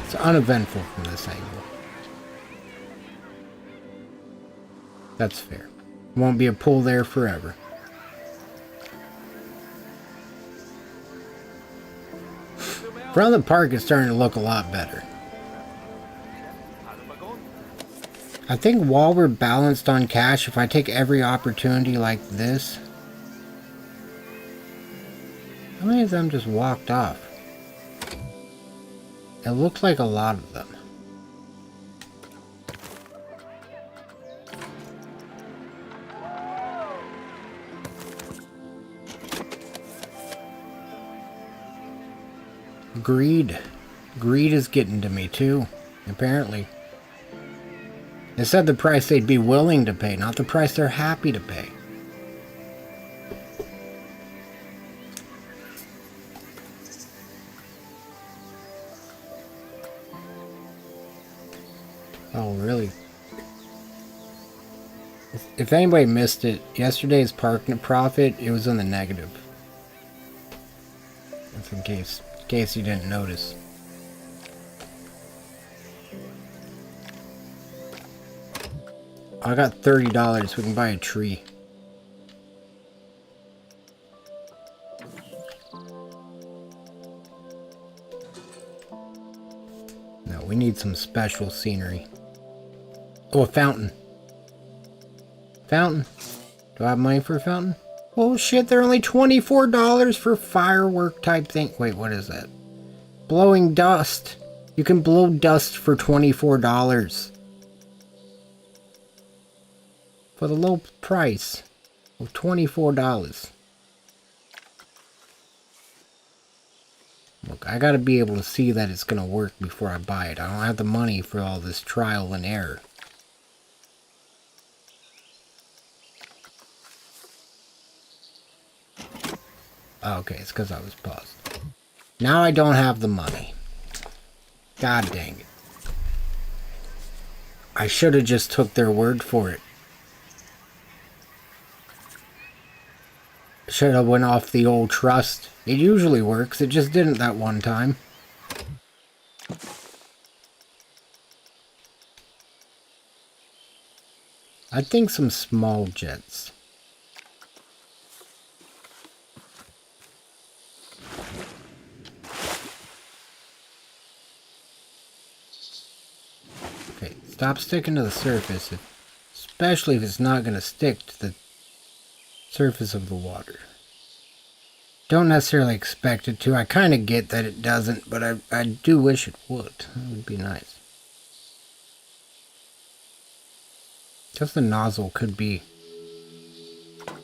It's uneventful from this angle. That's fair. Won't be a pull there forever. From the park, it's starting to look a lot better. I think while we're balanced on cash, if I take every opportunity like this... How many of them just walked off? It looks like a lot of them. Greed. Greed is getting to me too, apparently. They said the price they'd be willing to pay, not the price they're happy to pay. Oh, really? If anybody missed it, yesterday's park profit, it was in the negative. That's in case you didn't notice. I got $30. We can buy a tree. No, we need some special scenery. Oh, a fountain. Fountain. Do I have money for a fountain? Oh shit, they're only $24 for firework type thing. Wait, what is that? Blowing dust. You can blow dust for $24. For the low price of $24. Look, I gotta be able to see that it's gonna work before I buy it. I don't have the money for all this trial and error. Oh, okay, it's because I was paused. Now I don't have the money. God dang it. I should have just took their word for it. Should have went off the old trust. It usually works, it just didn't that one time. I think some small jets. Okay, stop sticking to the surface, especially if it's not going to stick to the surface of the water. Don't necessarily expect it to. I kind of get that it doesn't, but I do wish it would. That would be nice. Just the nozzle could be. Oh,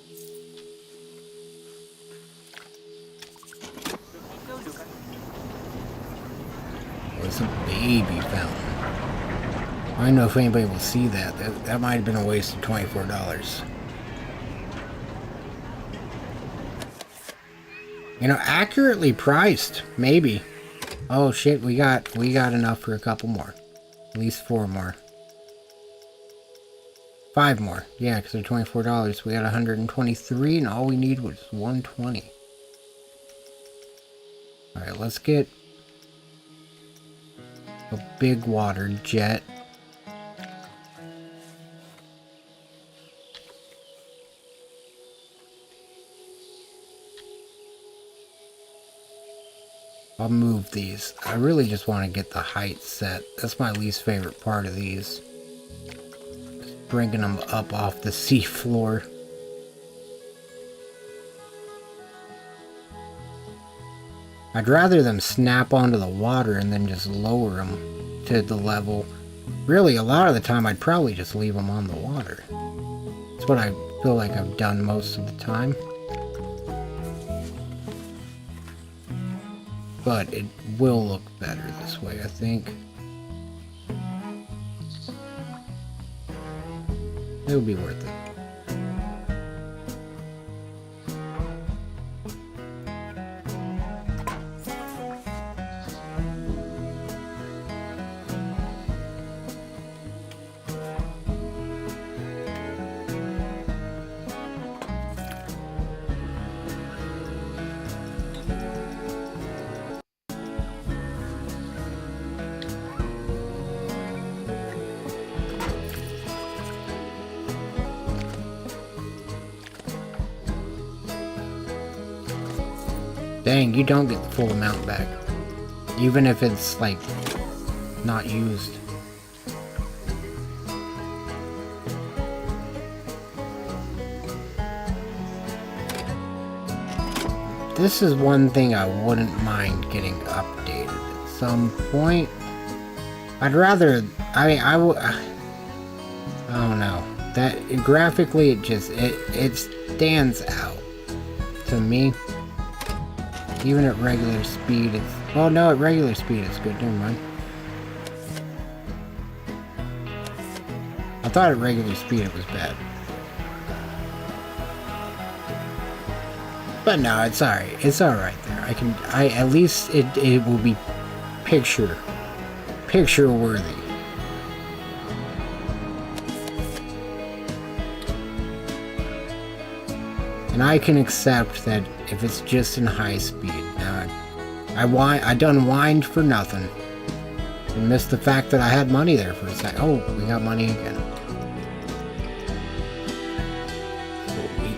it's a baby fountain. I don't know if anybody will see that. That might have been a waste of $24. You know, accurately priced, maybe. Oh shit, we got enough for a couple more. At least 4 more. 5 more. Yeah, because they're $24. We got 123 and all we need was 120. Alright, let's get a big water jet. I'll move these. I really just want to get the height set. That's my least favorite part of these. Just bringing them up off the sea floor. I'd rather them snap onto the water and then just lower them to the level. Really, a lot of the time I'd probably just leave them on the water. That's what I feel like I've done most of the time. But it will look better this way, I think. It'll be worth it. Dang, you don't get the full amount back. Even if it's, like, not used. This is one thing I wouldn't mind getting updated at some point. I'd rather... I don't know. That, graphically, it stands out to me. Even at regular speed, it's... Well, no, at regular speed it's good. Never mind. I thought at regular speed it was bad. But no, it's alright. It's alright there. At least it will be picture worthy. And I can accept that if it's just in high speed. I done whined for nothing. And missed the fact that I had money there for a sec. Oh, we got money again. Sweet.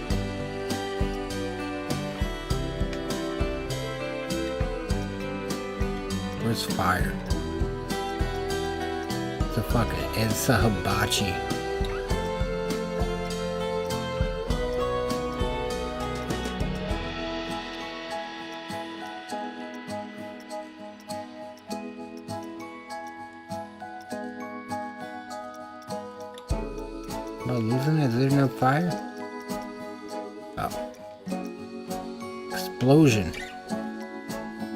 Where's fire? It's a hibachi. Am I losing it? Is there no fire? Oh. Explosion.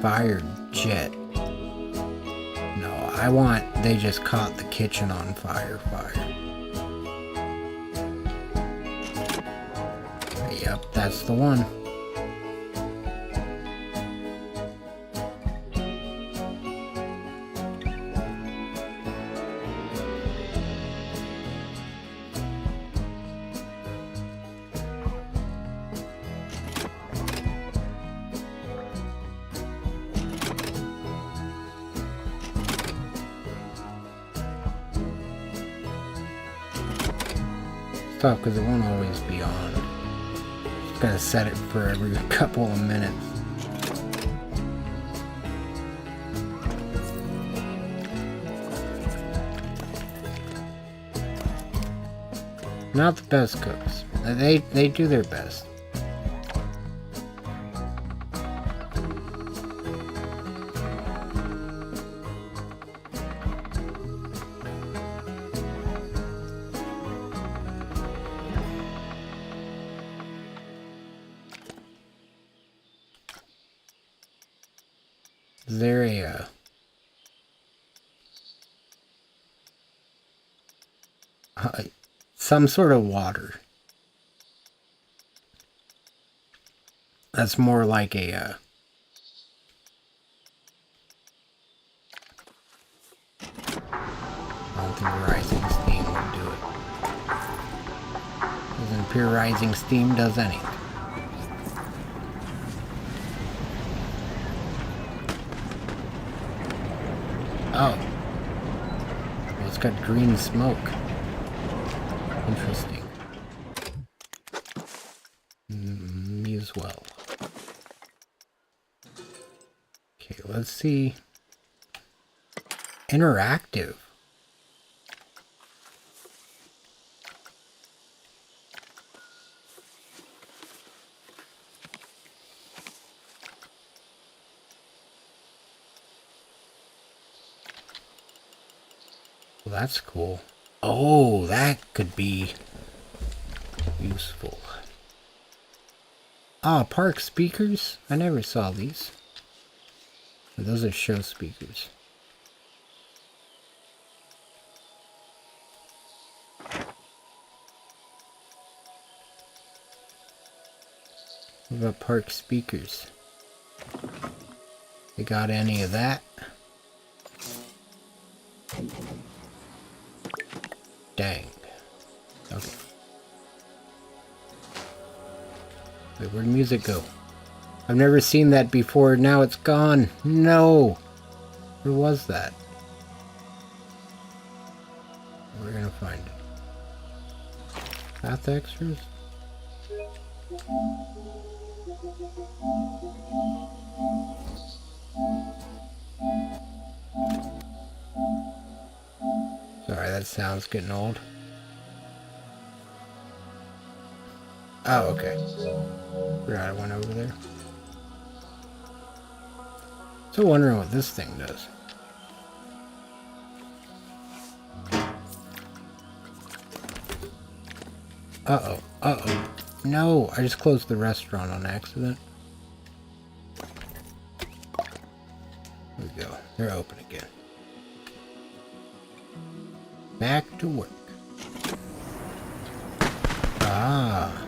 Fire jet. No, I want... They just caught the kitchen on fire. Yep, that's the one. tough because it won't always be on. Just gotta set it for every couple of minutes. Not the best cooks. They do their best. Is there some sort of water? That's more like a I don't think rising steam would do it. Because pure rising steam does anything. Oh. Well, it's got green smoke. Interesting. Me as well. Okay, let's see. Interactive. Well, that's cool. Oh, that could be useful. Ah, park speakers? I never saw these. Those are show speakers. What about park speakers? They got any of that? Dang. Okay. Wait, where'd music go? I've never seen that before. Now it's gone. No! Where was that? We're gonna find it. Path extras? Sorry, that sound's getting old. Oh, okay. Forgot I went over there. Still wondering what this thing does. Uh-oh. Uh-oh. No, I just closed the restaurant on accident. There we go. They're open again. Back to work. Ah.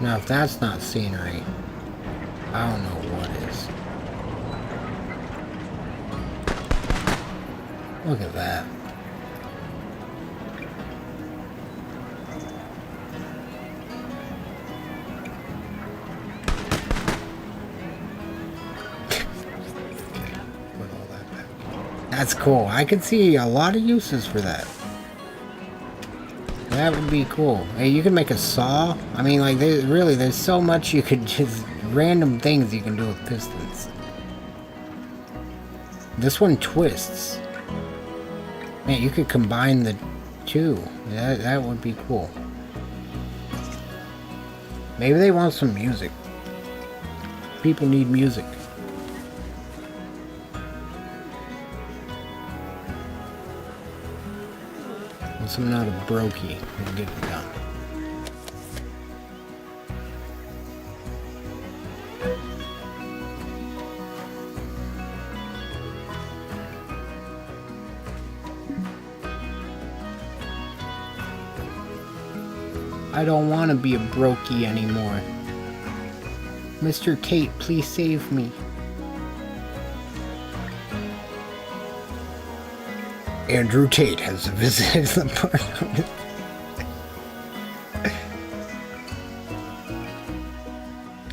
Now, if that's not scenery, I don't know what is. Look at that. Put all that back. That's cool. I could see a lot of uses for that. That would be cool. Hey, you can make a saw. I mean, like, there's so much you could just... Random things you can do with pistons. This one twists. Man, you could combine the two. That would be cool. Maybe they want some music. People need music. Something out of brokey and get it done. I don't want to be a brokey anymore. Mr. Tate, please save me. Andrew Tate has visited the park.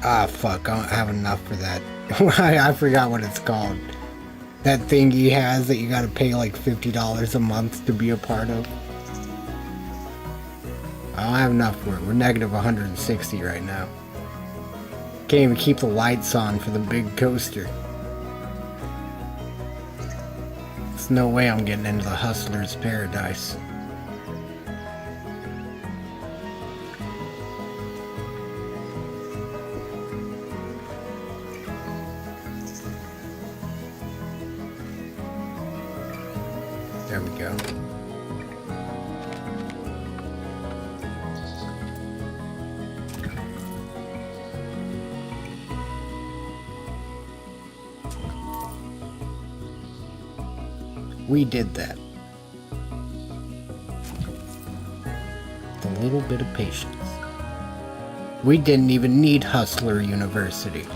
Ah, fuck, I don't have enough for that. I forgot what it's called. That thing he has that you gotta pay like $50 a month to be a part of. I don't have enough for it. We're negative 160 right now. Can't even keep the lights on for the big coaster. There's no way I'm getting into the hustler's paradise. There we go. We did that. With a little bit of patience. We didn't even need Hustler University.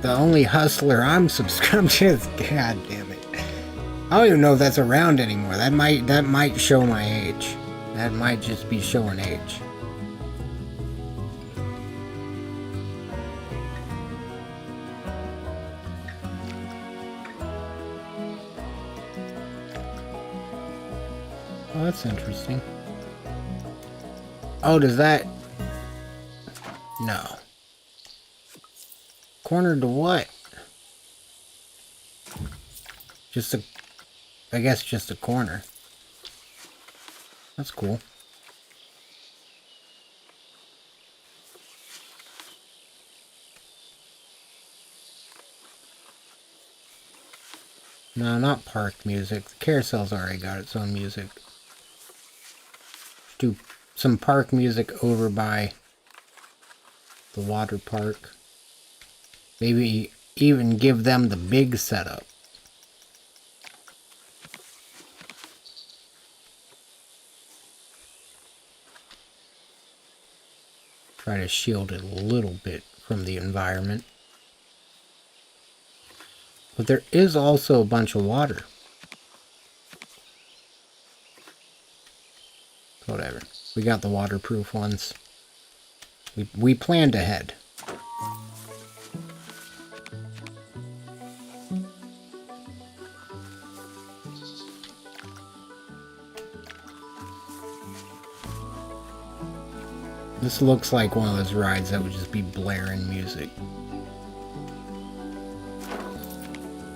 The only Hustler I'm subscribed to is, god damn it. I don't even know if that's around anymore. That might show my age. That might just be showing age. Oh, that's interesting. Oh, does that... No. Corner to what? Just a... I guess just a corner. That's cool. No, not park music. The carousel's already got its own music. Do some park music over by the water park. Maybe even give them the big setup. Try to shield it a little bit from the environment. But there is also a bunch of water. Whatever. We got the waterproof ones. We planned ahead. This looks like one of those rides that would just be blaring music.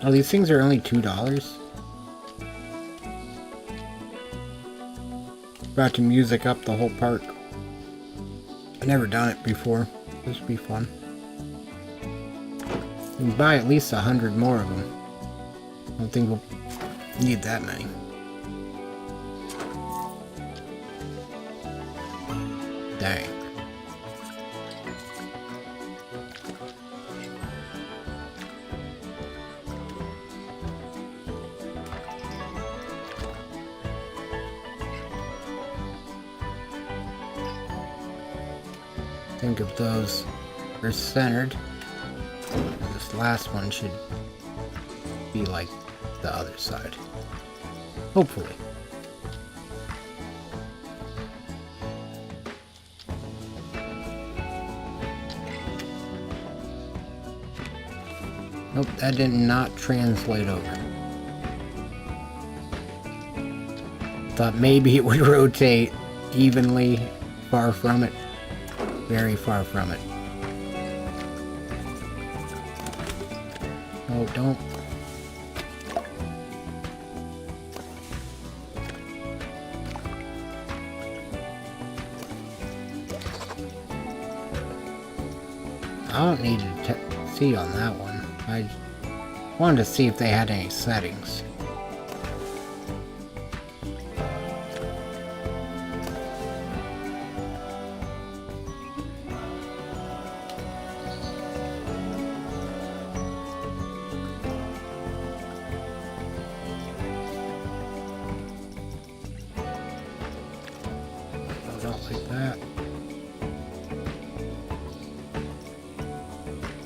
Oh, these things are only $2? About to music up the whole park. I've never done it before. This would be fun. You can buy at least 100 more of them. I don't think we'll need that many. Dang. Think of those are centered. This last one should be like the other side. Hopefully. Nope, that did not translate over. Thought maybe it would rotate evenly. Far from it. Very far from it. Oh, don't. I don't need to see on that one. I wanted to see if they had any settings.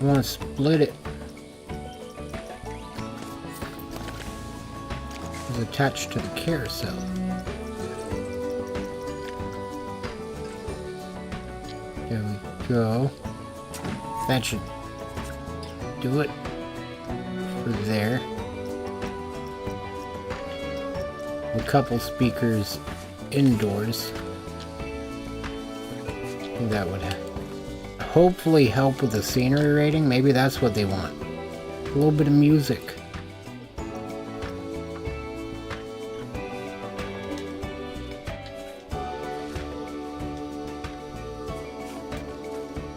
I want to split it. It's attached to the carousel. There we go. That should do it for there. A couple speakers indoors. I think that would hopefully help with the scenery rating. Maybe that's what they want. A little bit of music.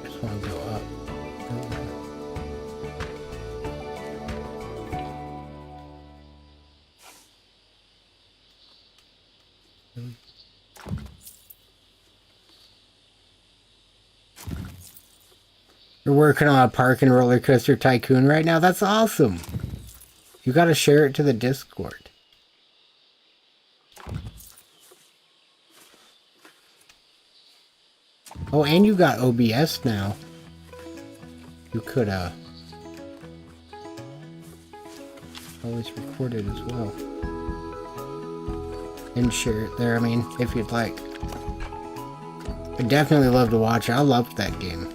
Just want to go up. You're working on a park and roller coaster tycoon right now? That's awesome. You gotta share it to the Discord. Oh, and you got OBS now. You could always record it as well. And share it there, I mean, if you'd like. I'd definitely love to watch it. I loved that game.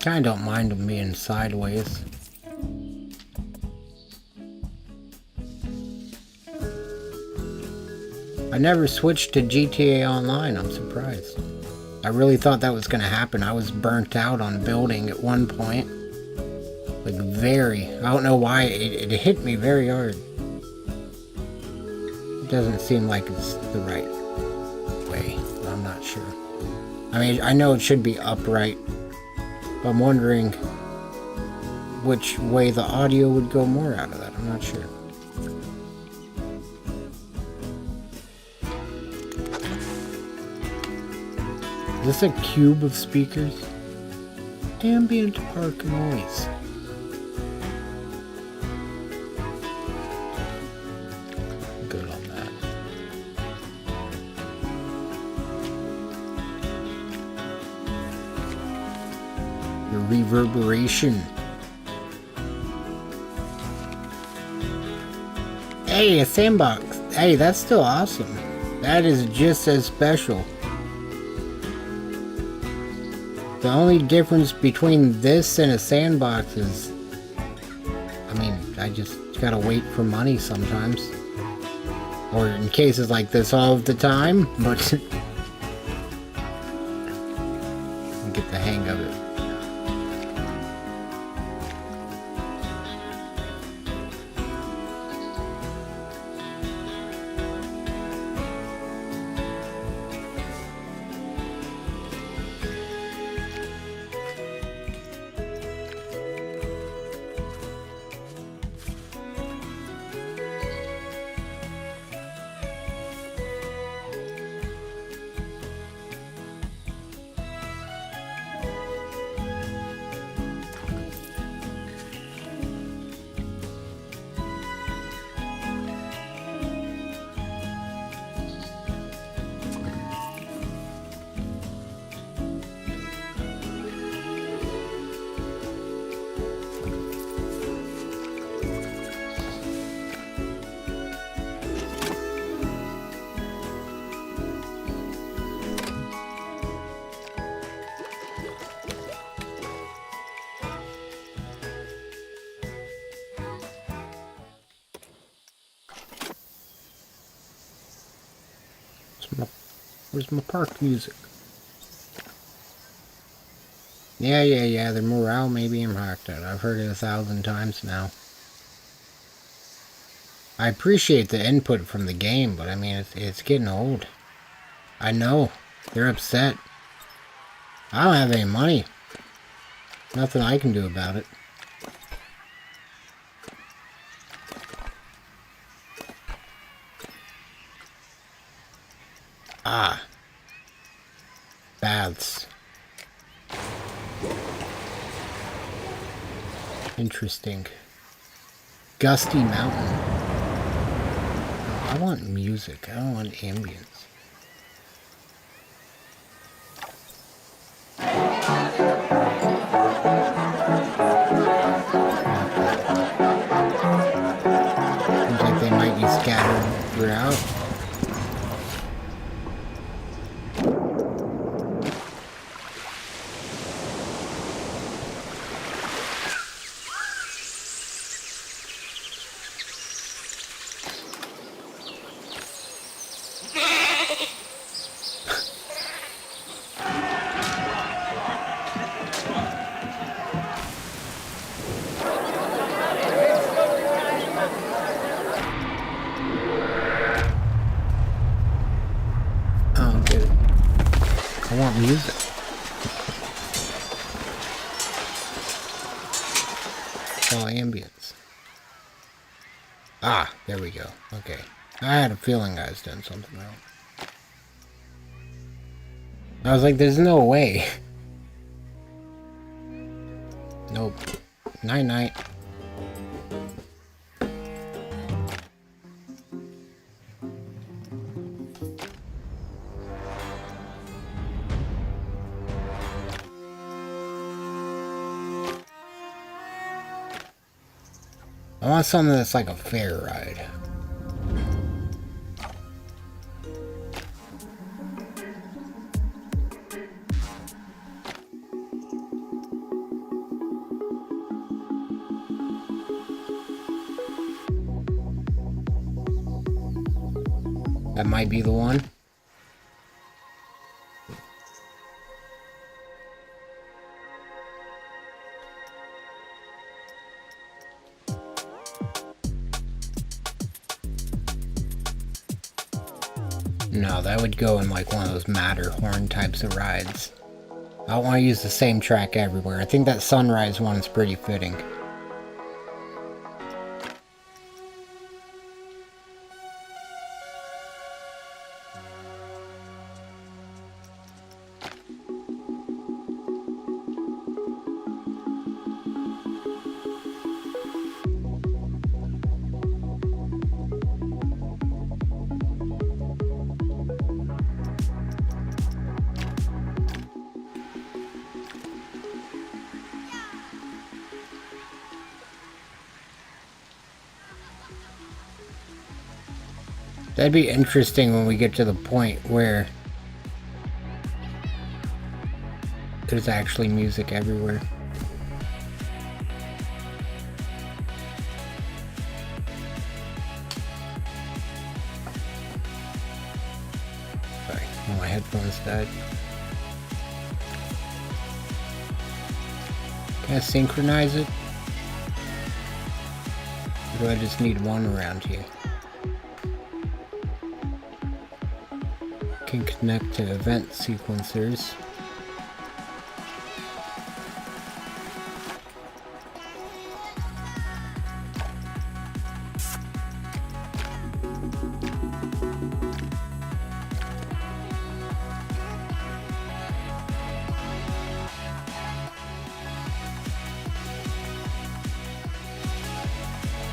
I don't mind them being sideways. I never switched to GTA Online, I'm surprised. I really thought that was going to happen. I was burnt out on building at one point. Like I don't know why, it hit me very hard. It doesn't seem like it's the right way. I'm not sure. I mean, I know it should be upright. I'm wondering which way the audio would go more out of that. I'm not sure. Is this a cube of speakers? Ambient park noise. Good on that. Reverberation. Hey, a sandbox. Hey, that's still awesome. That is just as special. The only difference between this and a sandbox is, I mean, I just gotta wait for money sometimes. Or in cases like this all of the time, but get the hang of it. Where's my park music? Yeah, the morale may be impacted. I've heard it 1,000 times now. I appreciate the input from the game, but I mean, it's getting old. I know. They're upset. I don't have any money. Nothing I can do about it. Ah. Baths. Interesting. Gusty mountain. Oh, I want music. I don't want ambience. Seems like they might be scattered throughout. I want music. It's all ambience. Ah, there we go. Okay. I had a feeling I was doing something wrong. I was like, there's no way. Nope. Night-night. I want something that's like a fair ride. That might be the one. No, that would go in like one of those Matterhorn types of rides. I don't want to use the same track everywhere. I think that sunrise one is pretty fitting. That'd be interesting when we get to the point where there's actually music everywhere. Sorry, my headphones died. Can I synchronize it? Or do I just need one around here? Can connect to event sequencers.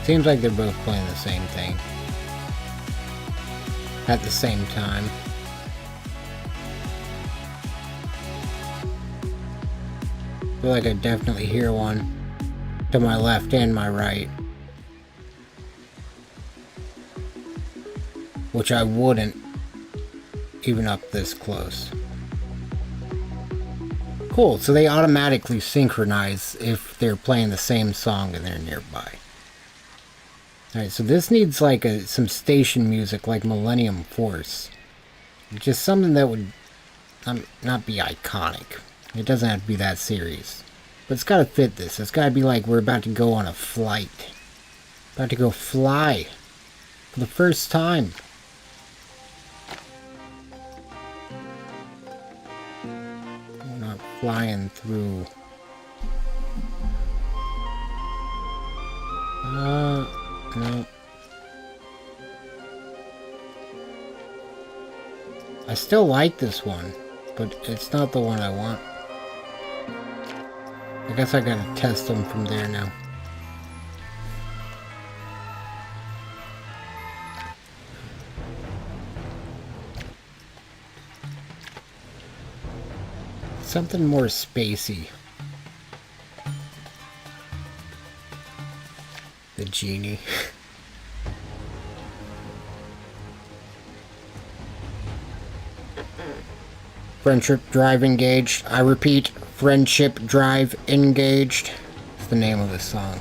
Seems like they're both playing the same thing at the same time. I feel like I definitely hear one to my left and my right, which I wouldn't even up this close. Cool, so they automatically synchronize if they're playing the same song and they're nearby. Alright, so this needs like some station music like Millennium Force. Just something that would not be iconic. It doesn't have to be that serious. But it's gotta fit this. It's gotta be like we're about to go on a flight. About to go fly. For the first time. We're not flying through. No. I still like this one, but it's not the one I want. I guess I gotta test them from there now. Something more spacey. The genie. Friendship drive engaged. I repeat, friendship drive engaged. It's the name of the song.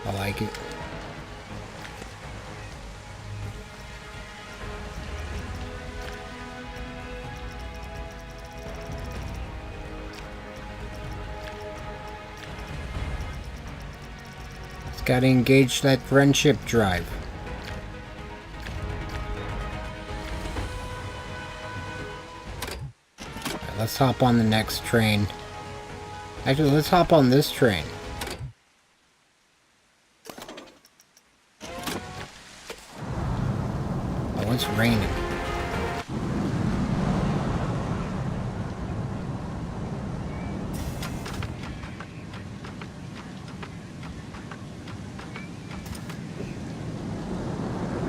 I like it. It's gotta engage that friendship drive. Alright, let's hop on the next train. Actually, let's hop on this train. Oh, it's raining.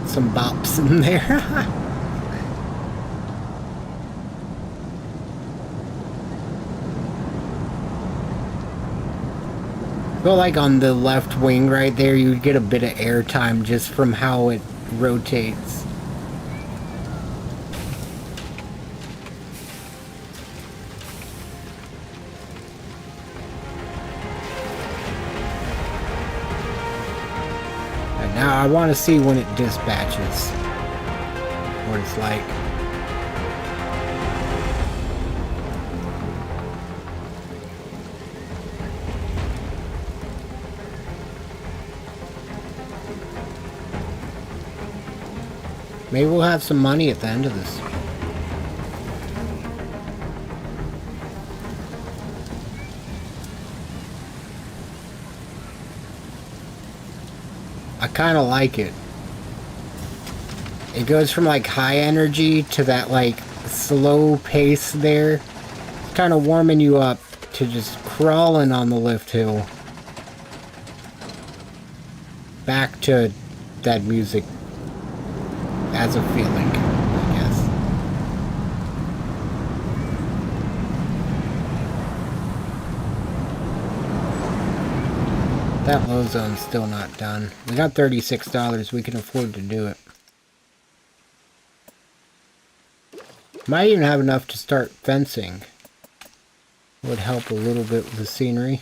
Some bops in there. Feel like on the left wing right there, you would get a bit of airtime just from how it rotates. And now I want to see when it dispatches. What it's like. Maybe we'll have some money at the end of this. I kind of like it. It goes from like high energy to that like slow pace there. It's kind of warming you up to just crawling on the lift hill. Back to that music as a feeling, I guess. That low zone's still not done. We got $36. We can afford to do it. Might even have enough to start fencing. Would help a little bit with the scenery.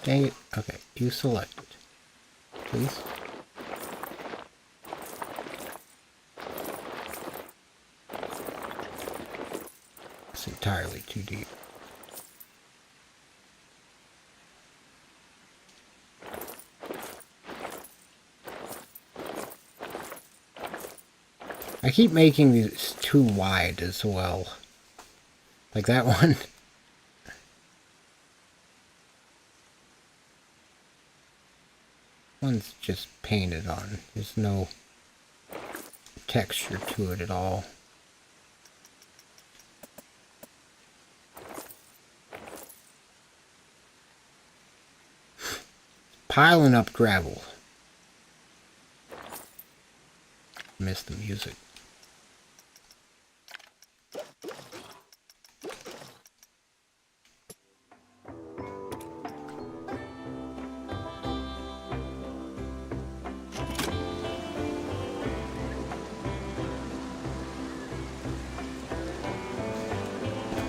Dang it. Okay, you select it. Please. It's entirely too deep. I keep making these too wide as well. Like that one. One's just painted on. There's no texture to it at all. Piling up gravel. Miss the music.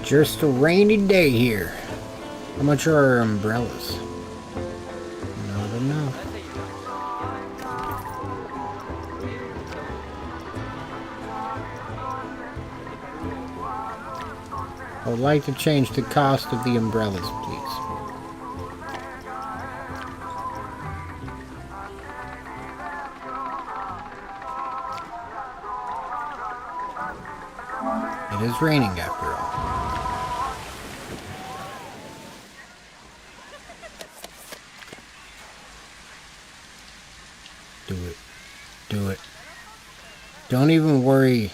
Just a rainy day here. How much are our umbrellas? Not enough. I would like to change the cost of the umbrellas, please. It is raining after all. Do it. Do it. Don't even worry.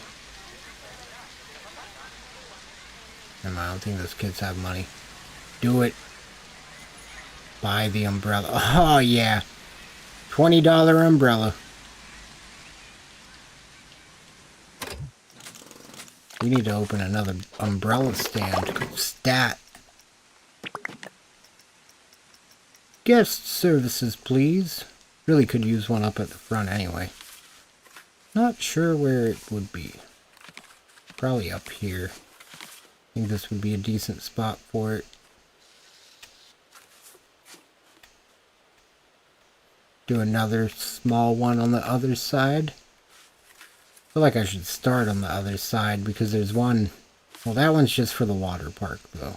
I don't think those kids have money. Do it. Buy the umbrella. Oh, yeah. $20 umbrella. We need to open another umbrella stand. Stat. Guest services, please. Really could use one up at the front anyway. Not sure where it would be. Probably up here. I think this would be a decent spot for it. Do another small one on the other side. I feel like I should start on the other side because there's one... Well, that one's just for the water park, though.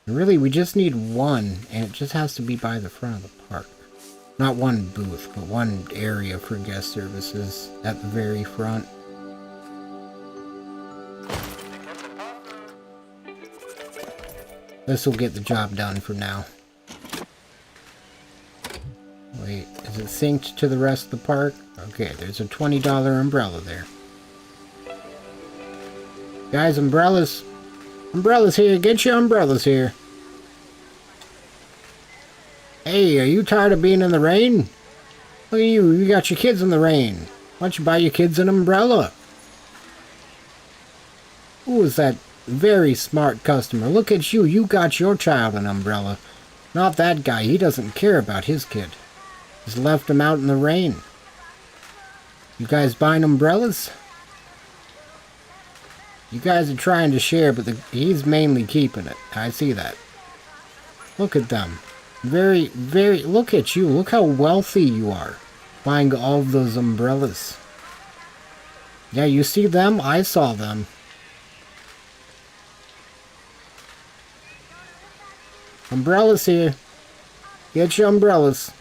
And really, we just need one, and it just has to be by the front of the park. Not one booth, but one area for guest services at the very front. This will get the job done for now. Wait, is it synced to the rest of the park? Okay, there's a $20 umbrella there. Guys, umbrellas. Umbrellas here. Get your umbrellas here. Hey, are you tired of being in the rain? Look at you. You got your kids in the rain. Why don't you buy your kids an umbrella? Who is that very smart customer? Look at you. You got your child an umbrella. Not that guy. He doesn't care about his kid. Just left him out in the rain. You guys buying umbrellas? You guys are trying to share, but he's mainly keeping it. I see that. Look at them. Very, very... Look at you. Look how wealthy you are. Buying all of those umbrellas. Yeah, you see them? I saw them. Umbrellas here. Get your umbrellas.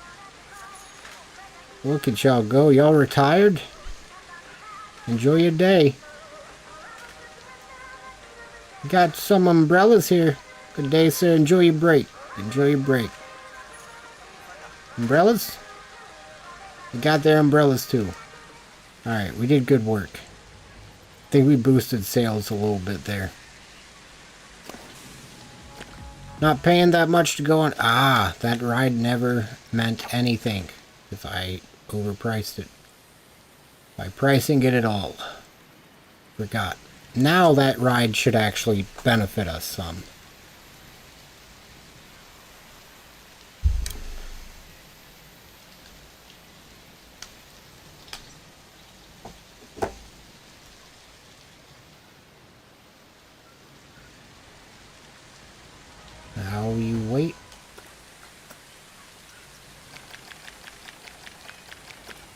Look at y'all go. Y'all retired? Enjoy your day. Got some umbrellas here. Good day, sir. Enjoy your break. Enjoy your break. Umbrellas? We got their umbrellas too. Alright, we did good work. I think we boosted sales a little bit there. Not paying that much to go on. Ah, that ride never meant anything. If I overpriced it. By pricing it at all. Forgot. Now that ride should actually benefit us some. Now you wait.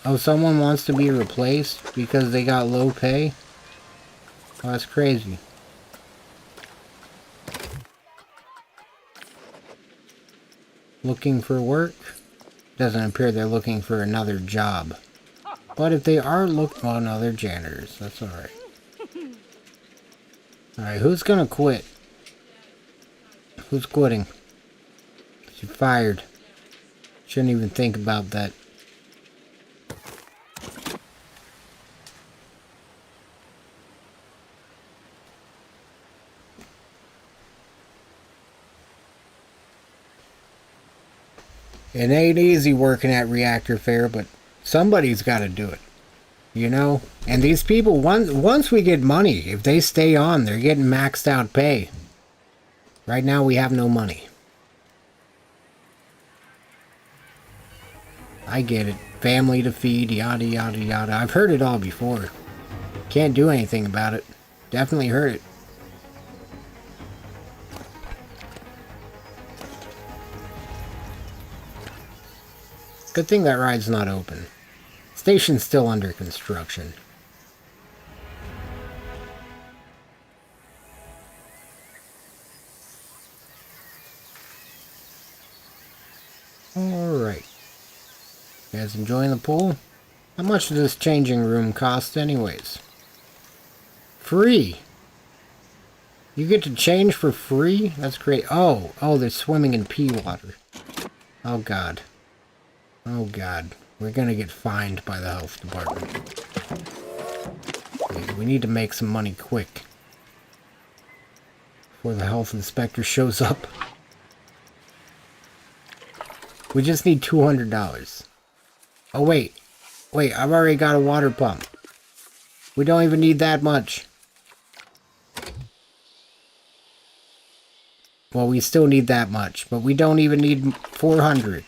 Oh, someone wants to be replaced because they got low pay? Oh, that's crazy. Looking for work? Doesn't appear they're looking for another job. But if they are looking... Oh, no, they're janitors. That's alright. Alright, who's gonna quit? Who's quitting? You're fired. Shouldn't even think about that. It ain't easy working at Reactor Fair, but somebody's got to do it. You know? And these people, once we get money, if they stay on, they're getting maxed out pay. Right now, we have no money. I get it. Family to feed, yada, yada, yada. I've heard it all before. Can't do anything about it. Definitely heard it. Good thing that ride's not open. Station's still under construction. Alright. You guys enjoying the pool? How much does this changing room cost anyways? Free! You get to change for free? That's great. Oh, they're swimming in pea water. Oh god. Oh god. We're gonna get fined by the health department. We need to make some money quick. Before the health inspector shows up. We just need $200. Oh, wait. Wait, I've already got a water pump. We don't even need that much. Well, we still need that much, but we don't even need 400.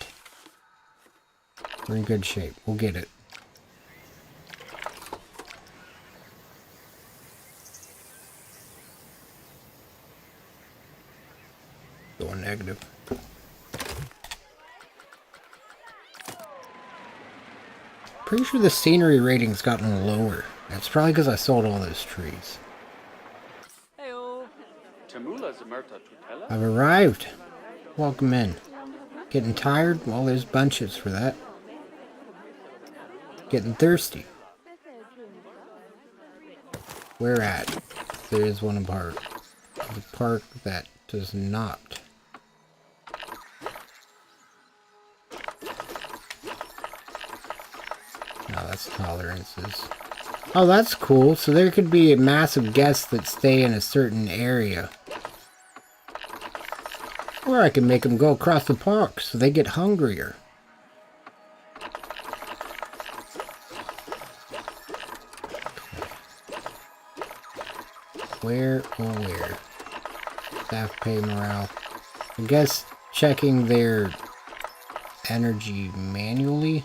We're in good shape. We'll get it. Going negative. Pretty sure the scenery rating's gotten lower. That's probably because I sold all those trees. I've arrived. Welcome in. Getting tired? Well, there's bunches for that. Getting thirsty. Where at? There is one part. The park that does not. No, that's tolerances. Oh, that's cool. So there could be massive guests that stay in a certain area. Or I can make them go across the park so they get hungrier. Where, oh where? Staff pay morale. I guess checking their energy manually.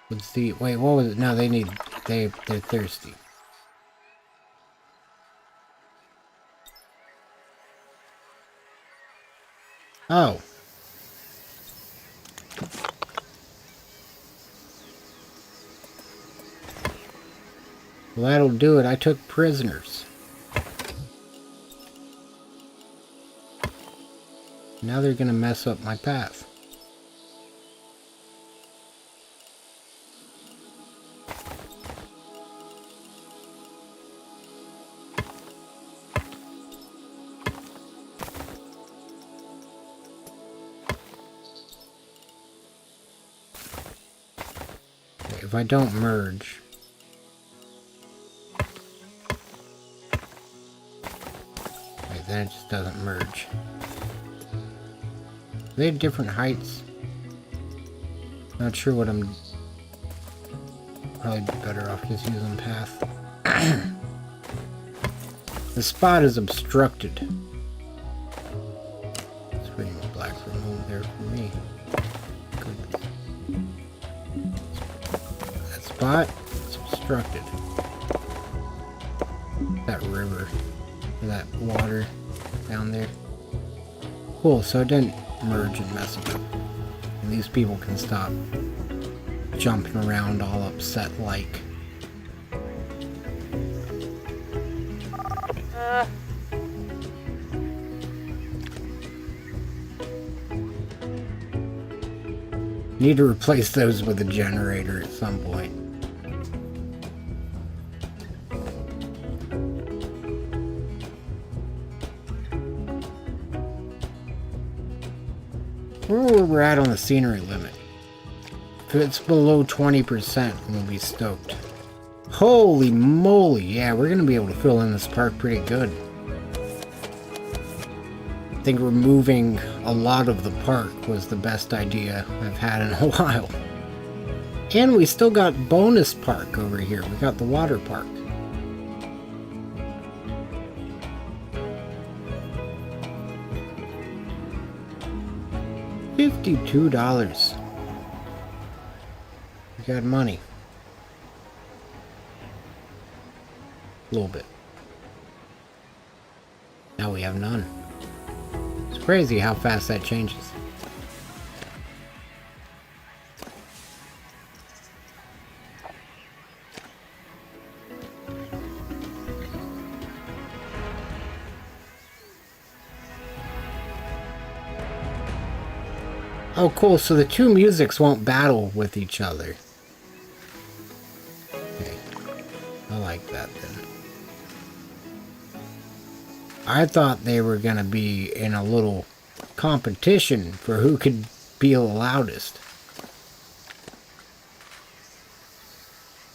What's the, wait, what was it? No, they're thirsty. Oh. Well, that'll do it. I took prisoners. Now they're gonna mess up my path. Okay, if I don't merge... Wait, then it just doesn't merge. They have different heights. Not sure what I'm... Probably better off just using path. The spot is obstructed. It's pretty much black removed there for me. Goodness. That spot is obstructed. That river. Or that water down there. Cool, so it didn't merge and mess it up. And these people can stop jumping around all upset like. Need to replace those with a generator at some point. Where we're at on the scenery limit. If it's below 20%, we'll be stoked. Holy moly, yeah, we're gonna be able to fill in this park pretty good. I think removing a lot of the park was the best idea I've had in a while. And we still got bonus park over here. We got the water park. $52. We got money. A little bit. Now we have none. It's crazy how fast that changes. Oh, cool. So the two musics won't battle with each other. Okay. I like that then. I thought they were going to be in a little competition for who could be the loudest.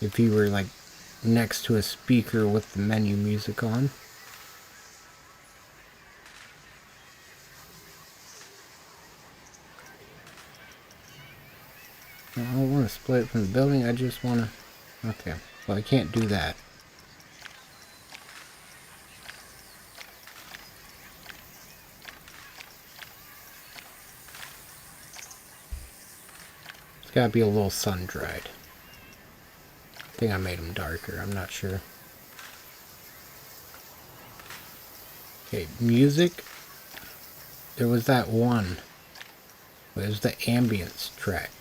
If you were like next to a speaker with the menu music on. Split from the building. I just want to... Okay. Well, I can't do that. It's got to be a little sun-dried. I think I made them darker. I'm not sure. Okay, music. There was that one. It was the ambience track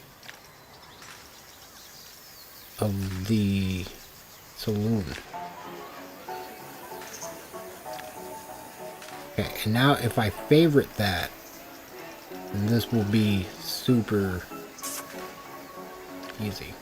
of the saloon. Okay, and now if I favorite that, then this will be super easy.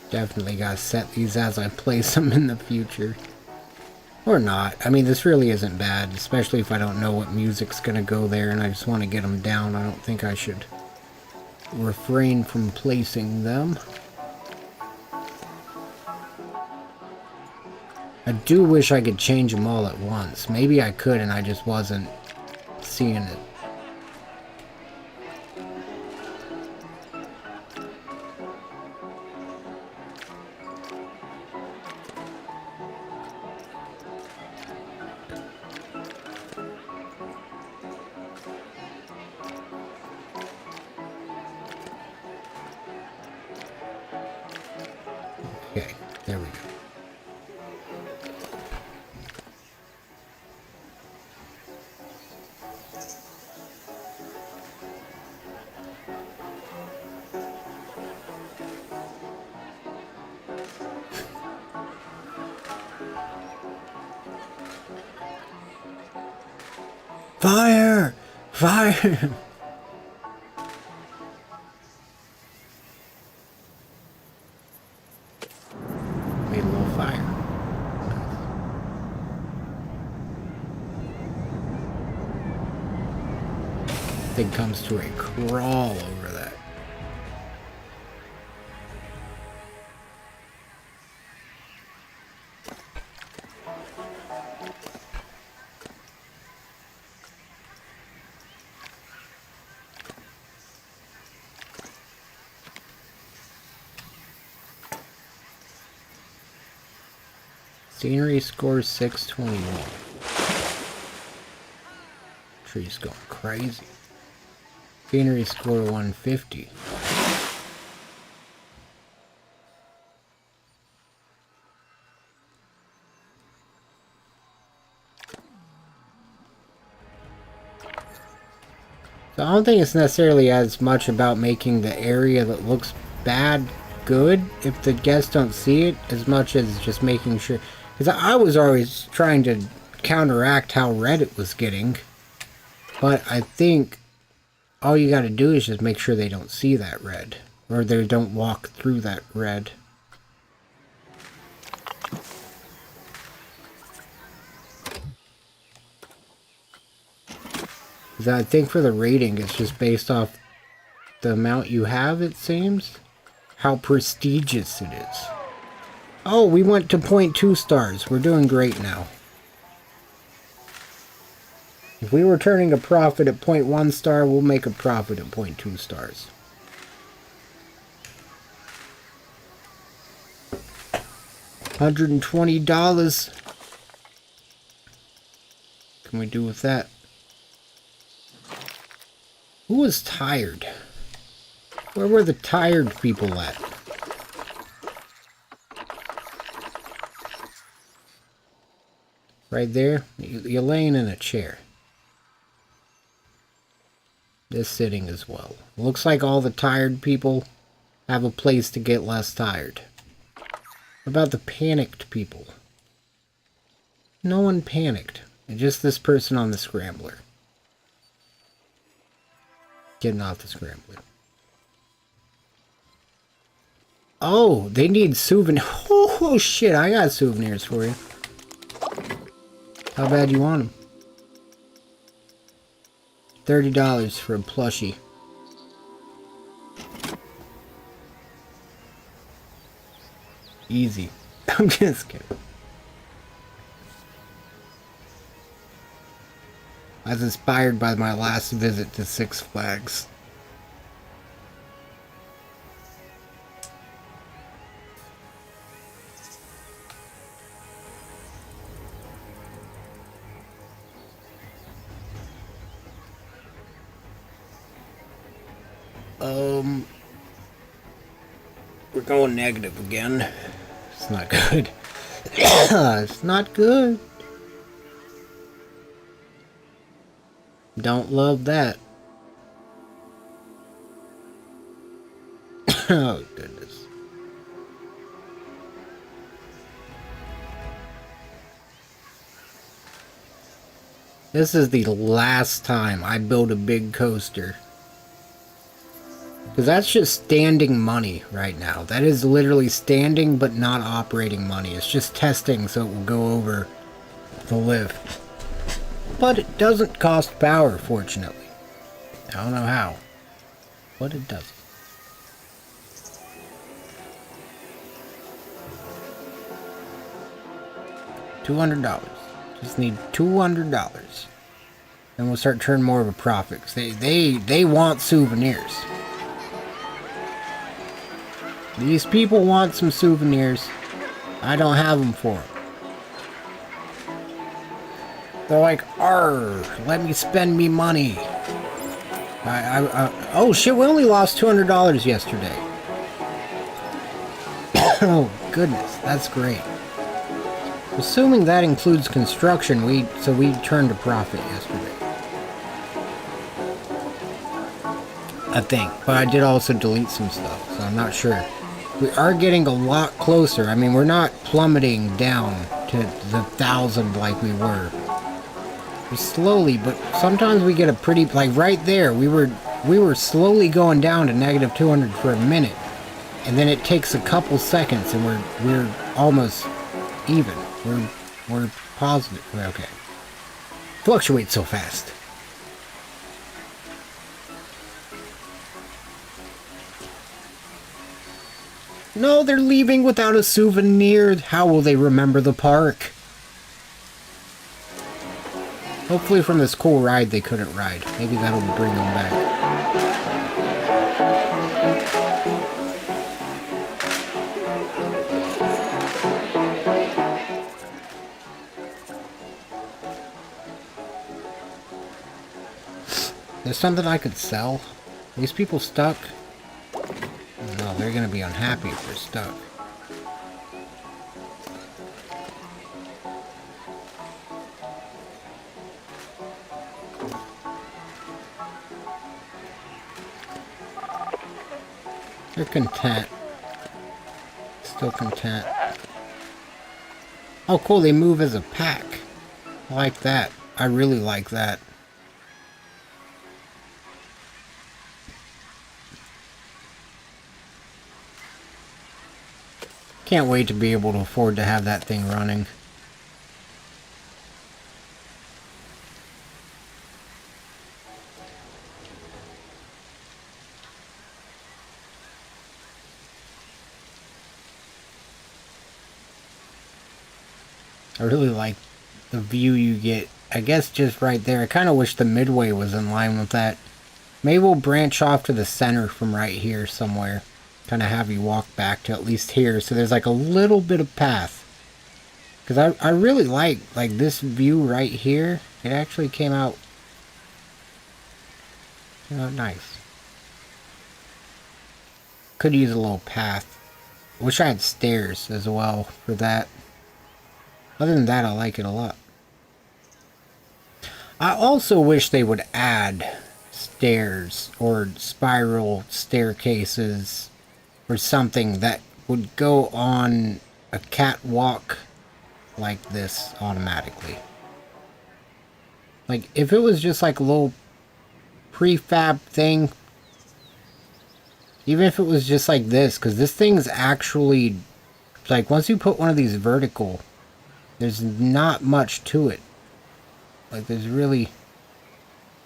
Definitely gotta set these as I place them in the future. Or not. I mean, this really isn't bad, especially if I don't know what music's gonna go there and I just want to get them down. I don't think I should refrain from placing them. I do wish I could change them all at once. Maybe I could and I just wasn't seeing it. Okay, there we go. Fire! Fire! Made a little fire. Thing comes to a crawl over that. Scenery scores 621. Tree's going crazy. Scenery score 150. So I don't think it's necessarily as much about making the area that looks bad good if the guests don't see it, as much as just making sure. Because I was always trying to counteract how red it was getting. But I think all you gotta do is just make sure they don't see that red. Or they don't walk through that red. Because I think for the rating, it's just based off the amount you have, it seems. How prestigious it is. Oh, we went to 0.2 stars. We're doing great now. If we were turning a profit at 0.1 star, we'll make a profit at 0.2 stars. $120. Can we do with that? Who was tired? Where were the tired people at? Right there? You're laying in a chair. This sitting as well. Looks like all the tired people have a place to get less tired. What about the panicked people? No one panicked. Just this person on the scrambler. Getting off the scrambler. Oh, they need souvenirs. Oh, shit, I got souvenirs for you. How bad you want them? $30 for a plushie. Easy. I'm just kidding. I was inspired by my last visit to Six Flags. We're going negative again. It's not good. It's not good. Don't love that. Oh, goodness. This is the last time I build a big coaster. Because that's just standing money right now. That is literally standing but not operating money. It's just testing so it will go over the lift. But it doesn't cost power, fortunately. I don't know how. But it doesn't. $200. Just need $200. Then we'll start turning more of a profit. 'Cause they want souvenirs. These people want some souvenirs. I don't have them for them. They're like, "Arr, let me spend me money." Oh shit, we only lost $200 yesterday. Oh goodness, that's great. Assuming that includes construction, we turned a profit yesterday. I think, but I did also delete some stuff, so I'm not sure. We are getting a lot closer. I mean, we're not plummeting down to the 1,000 like we were. We're slowly, but sometimes we get a pretty, like right there, we were slowly going down to negative 200 for a minute. And then it takes a couple seconds and we're almost even. We're positive. Okay. Fluctuates so fast. No, they're leaving without a souvenir. How will they remember the park? Hopefully from this cool ride they couldn't ride. Maybe that'll bring them back. There's something I could sell. Are these people stuck? No, they're gonna be unhappy if they're stuck. They're content. Still content. Oh cool, they move as a pack. I like that. I really like that. Can't wait to be able to afford to have that thing running. I really like the view you get. I guess just right there. I kind of wish the midway was in line with that. Maybe we'll branch off to the center from right here somewhere. Kind of have you walk back to at least here, so there's like a little bit of path. Because I really like this view right here. It actually came out, nice. Could use a little path. Wish I had stairs as well for that. Other than that, I like it a lot. I also wish they would add stairs or spiral staircases or something that would go on a catwalk like this automatically. Like, if it was just like a little prefab thing, even if it was just like this, because this thing's actually, like, once you put one of these vertical, there's not much to it. Like, there's really...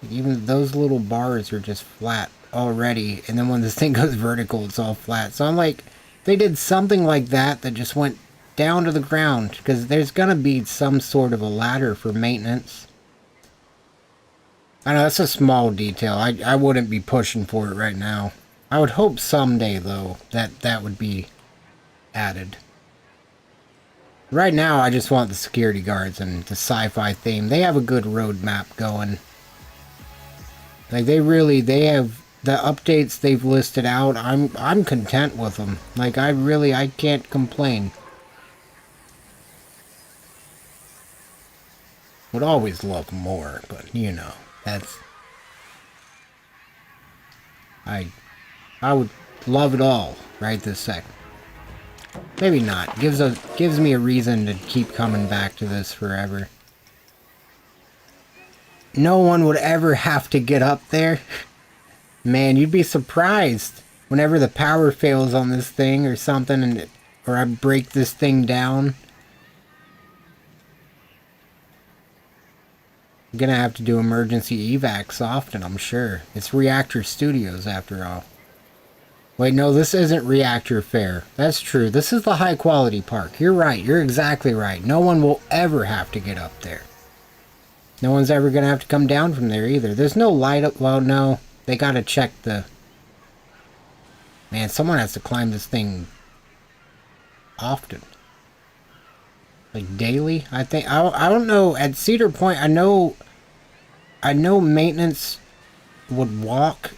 Even those little bars are just flat already. And then when this thing goes vertical, it's all flat. So I'm like, they did something like that that just went down to the ground. Because there's going to be some sort of a ladder for maintenance. I know, that's a small detail. I wouldn't be pushing for it right now. I would hope someday, though, that would be added. Right now, I just want the security guards and the sci-fi theme. They have a good roadmap going. Like, they have the updates they've listed out. I'm content with them. Like, I can't complain. Would always love more, but, you know, that's... I would love it all right this second. Maybe not. Gives me a reason to keep coming back to this forever. No one would ever have to get up there. Man, you'd be surprised whenever the power fails on this thing or something, or I break this thing down. I'm gonna have to do emergency evacs often, I'm sure. It's Reactor Studios after all. Wait, no, this isn't Reactor Fair. That's true. This is the high quality park. You're right. You're exactly right. No one will ever have to get up there. No one's ever going to have to come down from there either. There's no light up. Well, no. They got to check the... Man, someone has to climb this thing often. Like daily, I think. I don't know. At Cedar Point, I know maintenance would walk...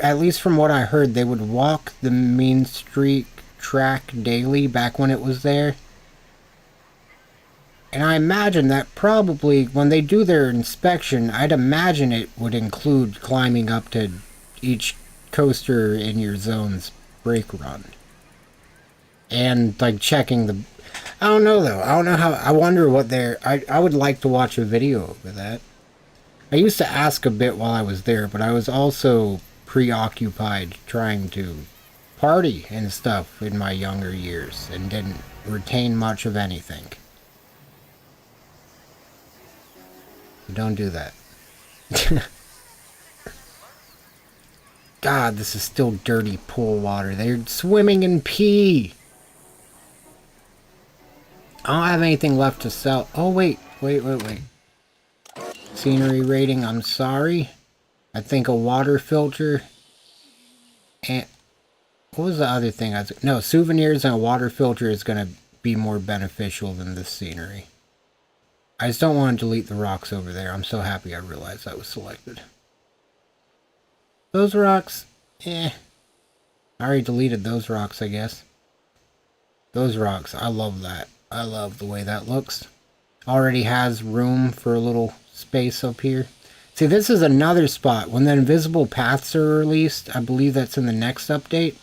At least from what I heard, they would walk the Mean Street track daily back when it was there. And I imagine that probably, when they do their inspection, I'd imagine it would include climbing up to each coaster in your zone's brake run. And, like, checking the... I don't know, though. I don't know how... I wonder what they're... I would like to watch a video of that. I used to ask a bit while I was there, but I was also... preoccupied trying to party and stuff in my younger years and didn't retain much of anything. Don't do that. God, this is still dirty pool water. They're swimming in pee. I don't have anything left to sell. Oh, wait. Scenery rating, I'm sorry. I think a water filter and what was the other thing? No, souvenirs and a water filter is going to be more beneficial than this scenery. I just don't want to delete the rocks over there. I'm so happy I realized that was selected. Those rocks, I already deleted those rocks, I guess. Those rocks, I love that. I love the way that looks. Already has room for a little space up here. See, this is another spot. When the invisible paths are released, I believe that's in the next update.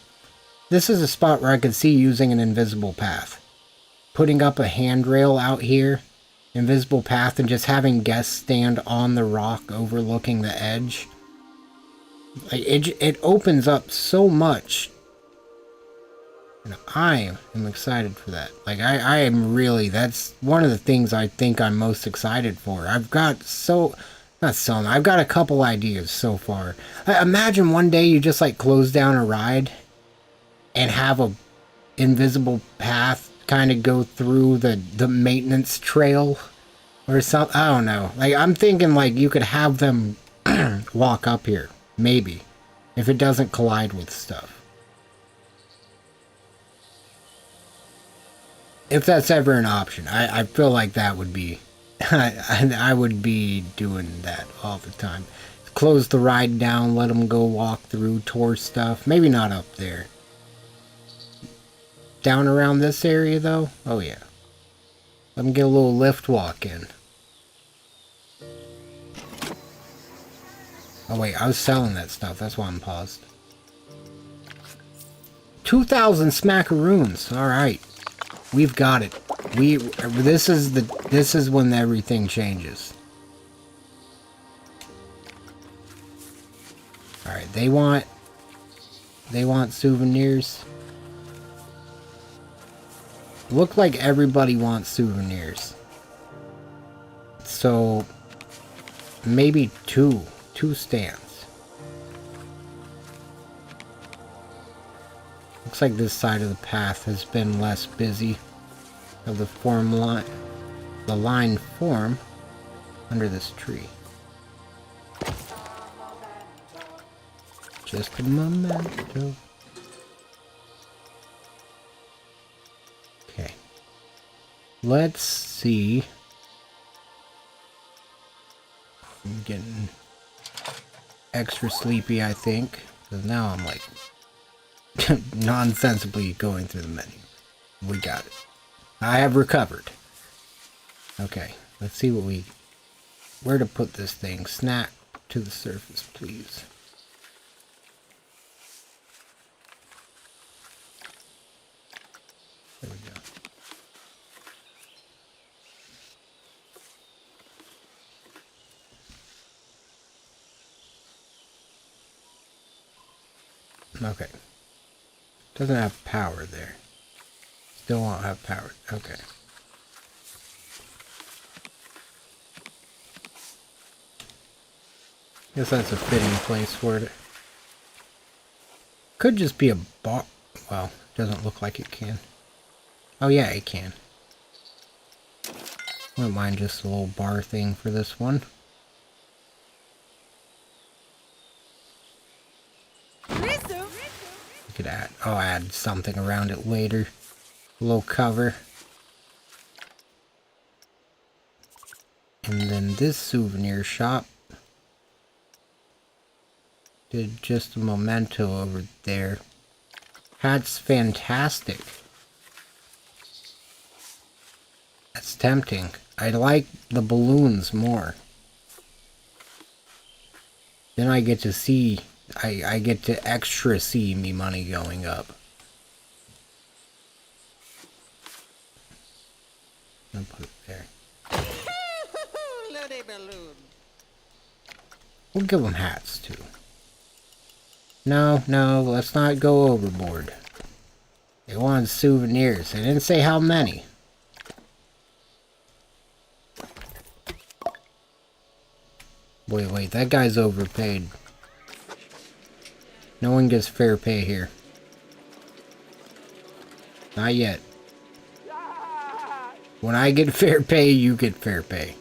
This is a spot where I could see using an invisible path. Putting up a handrail out here, invisible path, and just having guests stand on the rock overlooking the edge. Like, it opens up so much. And I am excited for that. Like, I am really, that's one of the things I think I'm most excited for. I've got I've got a couple ideas so far. Imagine one day you just like close down a ride and have a invisible path kind of go through the maintenance trail or something. I don't know. Like, I'm thinking like you could have them walk up here, maybe, if it doesn't collide with stuff. If that's ever an option, I feel like that would be... I would be doing that all the time. Close the ride down, let them go walk through, tour stuff. Maybe not up there. Down around this area, though? Oh, yeah. Let them get a little lift walk in. Oh, wait, I was selling that stuff. That's why I'm paused. 2,000 smackaroons. All right. We've got it. This is when everything changes. All right, they want souvenirs. Look like everybody wants souvenirs. So maybe two stands. Looks like this side of the path has been less busy of the line form under this tree. Just a memento. Okay. Let's see. I'm getting extra sleepy, I think. Because now I'm like nonsensibly going through the menu. We got it. I have recovered. Okay. Let's see where to put this thing. Snap to the surface, please. There we go. Okay. Doesn't have power there. Still won't have power. Okay. Guess that's a fitting place for it. Could just be a bar. Well, doesn't look like it can. Oh yeah, it can. Wouldn't mind just a little bar thing for this one. You could add, I'll add something around it later. A little cover. And then this souvenir shop did just a memento over there. Hat's fantastic. That's tempting. I like the balloons more. Then I get to see, I get to extra see me money going up. I'll put it there. We'll give them hats too. No, let's not go overboard. They wanted souvenirs. They didn't say how many. Wait, that guy's overpaid. No one gets fair pay here. Not yet. When I get fair pay, you get fair pay.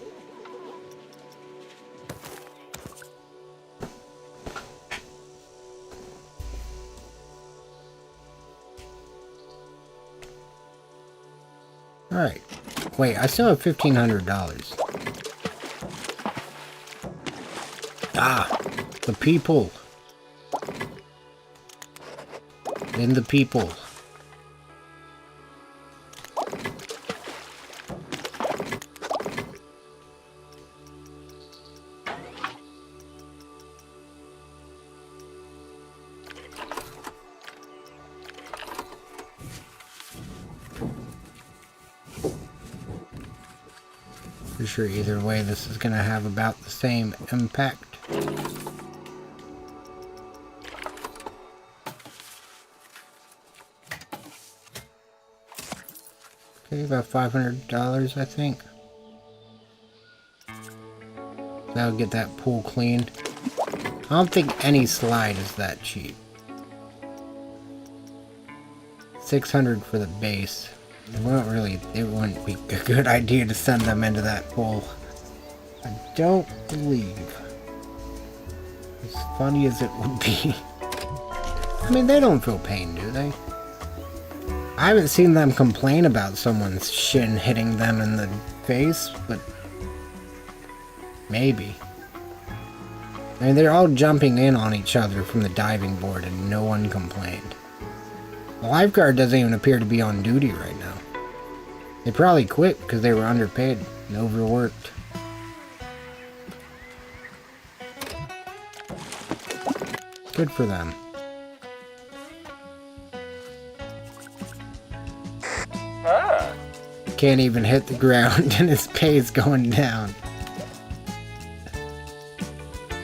Alright. Wait, I still have $1,500. Ah, the people. In the people. For sure, either way, this is going to have about the same impact. Okay, about $500, I think. That'll get that pool cleaned. I don't think any slide is that cheap. $600 for the base. It wouldn't be a good idea to send them into that pool. I don't believe. As funny as it would be. I mean, they don't feel pain, do they? I haven't seen them complain about someone's shin hitting them in the face, but maybe. I mean, they're all jumping in on each other from the diving board and no one complained. The lifeguard doesn't even appear to be on duty right now. They probably quit because they were underpaid and overworked. Good for them. Can't even hit the ground and his pay's going down.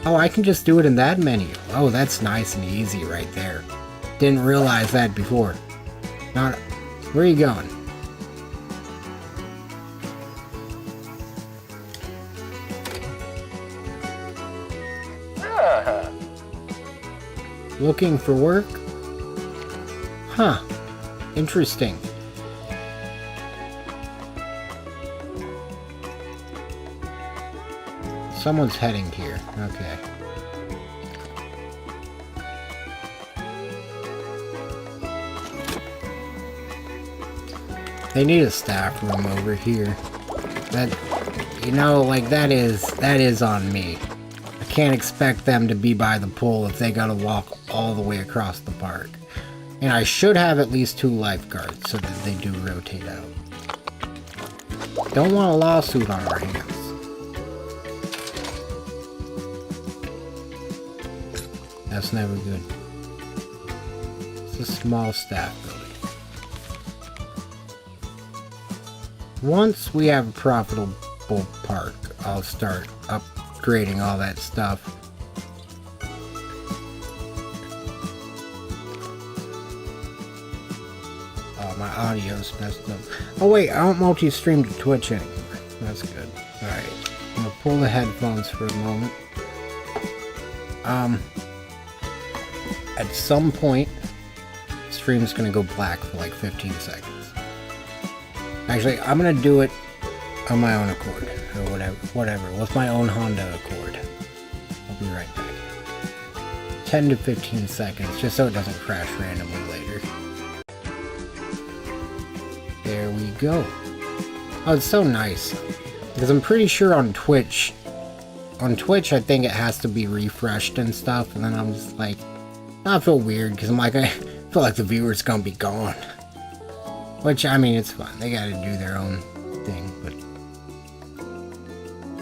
Oh, I can just do it in that menu. Oh, that's nice and easy right there. Didn't realize that before. Not. Where are you going? Looking for work? Huh. Interesting. Someone's heading here. Okay. They need a staff room over here. That, you know, like that is on me. I can't expect them to be by the pool if they gotta walk all the way across the park. And I should have at least 2 lifeguards so that they do rotate out. Don't want a lawsuit on our hands. That's never good. It's a small staff building. Once we have a profitable park, I'll start upgrading all that stuff. Oh, my audio's messed up. Oh wait, I don't multi-stream to Twitch anymore. That's good. Alright, I'm gonna pull the headphones for a moment. At some point, the stream's gonna go black for like 15 seconds. Actually, I'm gonna do it on my own accord, or whatever, with my own Honda Accord. I'll be right back. 10 to 15 seconds, just so it doesn't crash randomly later. There we go. Oh, it's so nice. Because I'm pretty sure on Twitch, I think it has to be refreshed and stuff, and then I'm just like, I feel weird, because I'm like, I feel like the viewer's gonna be gone. Which, I mean, it's fine. They gotta do their own thing, but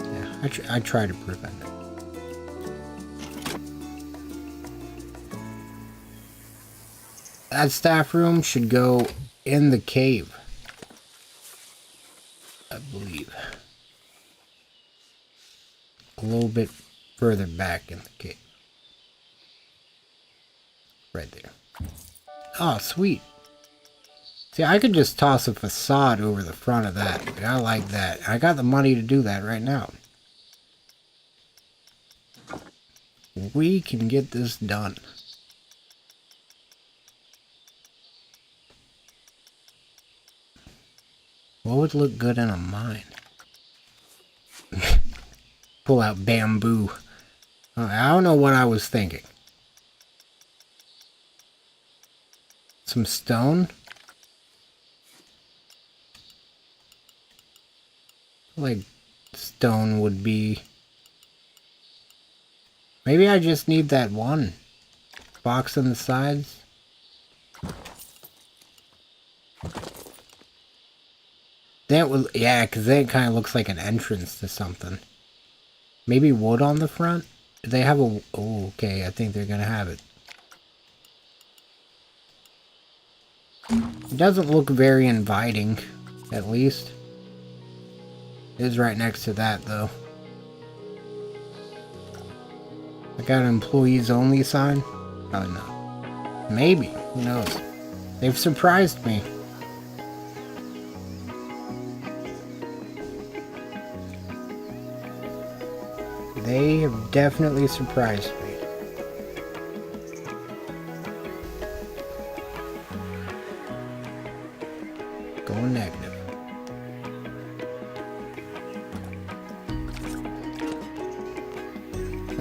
yeah, I try to prevent it. That staff room should go in the cave, I believe. A little bit further back in the cave. Right there. Oh, sweet. See, I could just toss a facade over the front of that. I like that. I got the money to do that right now. We can get this done. What would look good in a mine? Pull out bamboo. I don't know what I was thinking. Some stone? Like stone would be... Maybe I just need that one box on the sides. That would, yeah, because then it kind of looks like an entrance to something. Maybe wood on the front? Do they have a... Oh, okay, I think they're gonna have it. It doesn't look very inviting, at least. It is right next to that, though. I got an employees only sign? Probably not. Maybe. Who knows? They've surprised me. They have definitely surprised me. Going negative.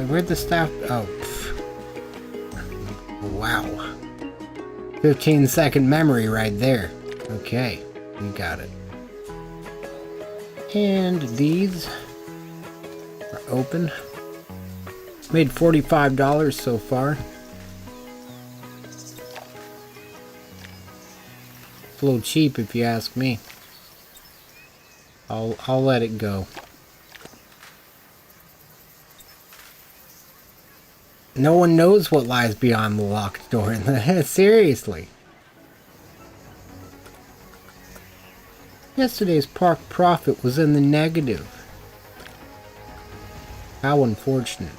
Where'd the staff... Oh. Pff. Wow. 15-second memory right there. Okay. We got it. And these are open. Made $45 so far. It's a little cheap if you ask me. I'll let it go. No one knows what lies beyond the locked door. Seriously. Yesterday's park profit was in the negative. How unfortunate.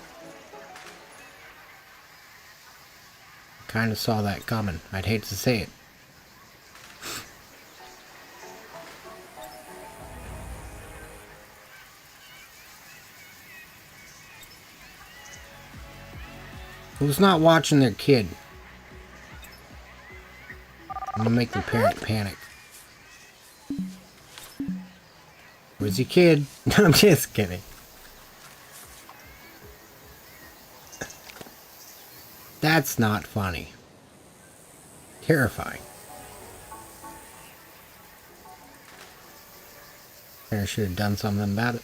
Kinda saw that coming. I'd hate to say it. Who's not watching their kid? I'm gonna make the parent panic. Where's your kid? No, I'm just kidding. That's not funny. Terrifying. I should have done something about it.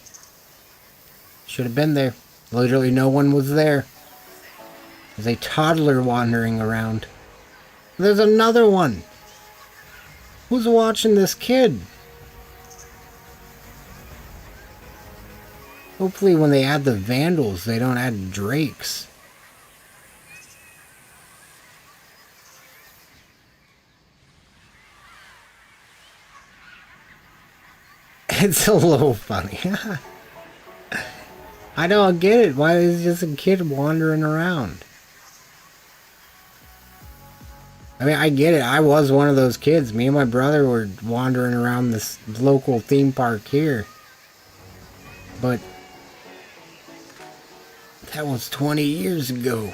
Should have been there. Literally no one was there. There's a toddler wandering around. There's another one. Who's watching this kid? Hopefully when they add the vandals, they don't add drakes. It's a little funny. I don't get it. Why is just a kid wandering around? I mean, I get it. I was one of those kids. Me and my brother were wandering around this local theme park here. But that was 20 years ago.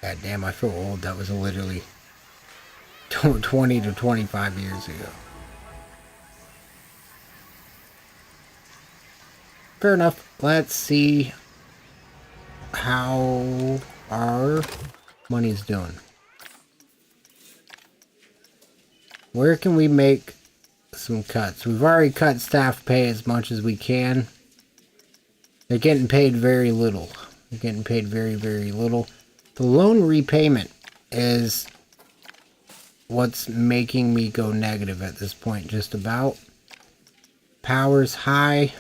God damn, I feel old. That was literally 20 to 25 years ago. Fair enough. Let's see how our money's doing. Where can we make some cuts? We've already cut staff pay as much as we can. They're getting paid very little. They're getting paid very, very little. The loan repayment is what's making me go negative at this point, just about. Power's high.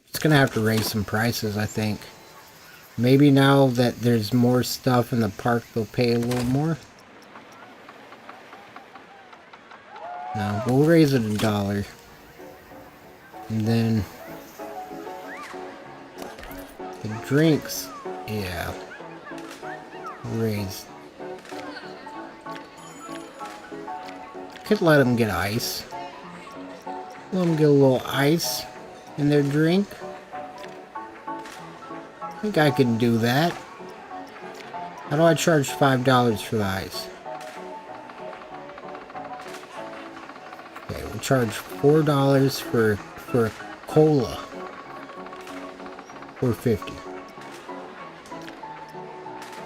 It's gonna have to raise some prices, I think. Maybe now that there's more stuff in the park, they'll pay a little more. No, we'll raise it $1. And then the drinks, yeah, raise. Could let them get ice. Let them get a little ice in their drink. I think I can do that. How do I charge $5 for the ice? Okay, we'll charge $4 for cola. $4.50.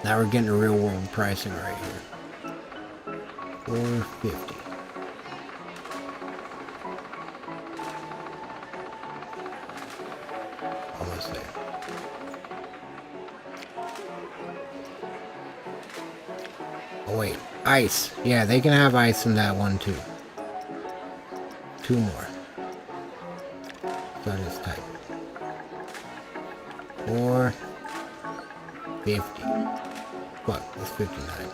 Now we're getting a real world pricing right here. $4.50. Almost there. Oh wait, ice. Yeah, they can have ice in that one too. 2 more. That is tight. $4.50. What? That's 59.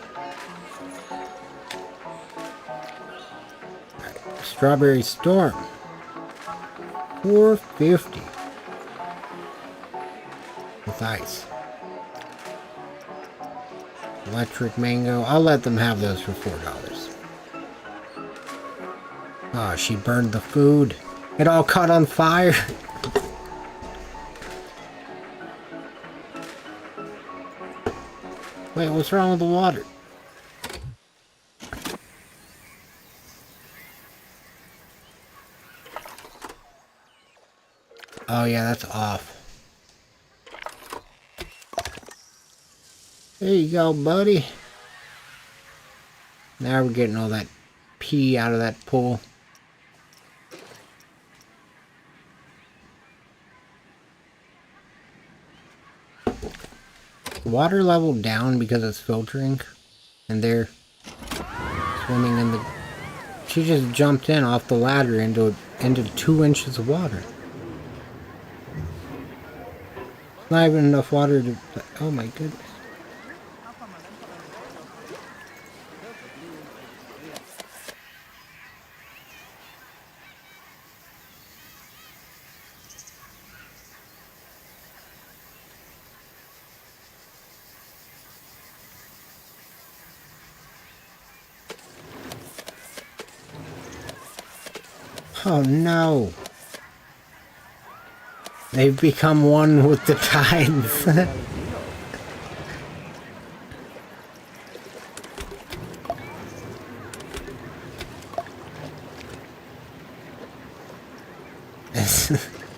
Alright. Strawberry Storm. $4.50. With ice. Electric Mango. I'll let them have those for $4. Oh, she burned the food. It all caught on fire. Wait, what's wrong with the water? Oh yeah, that's off. There you go, buddy. Now we're getting all that pee out of that pool. Water level down because it's filtering, and they're swimming in the. She just jumped in off the ladder into 2 inches of water. Not even enough water to. Oh my goodness. Oh no. They've become one with the tides.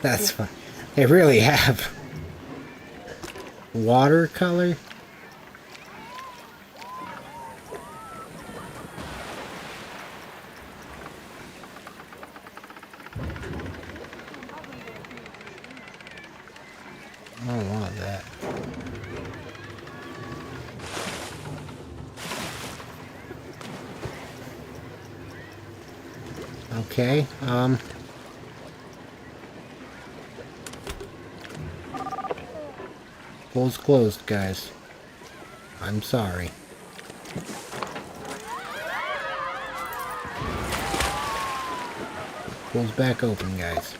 That's fun. They really have. Watercolor? I don't want that. Okay, pool's closed, guys. I'm sorry. Pool's back open, guys.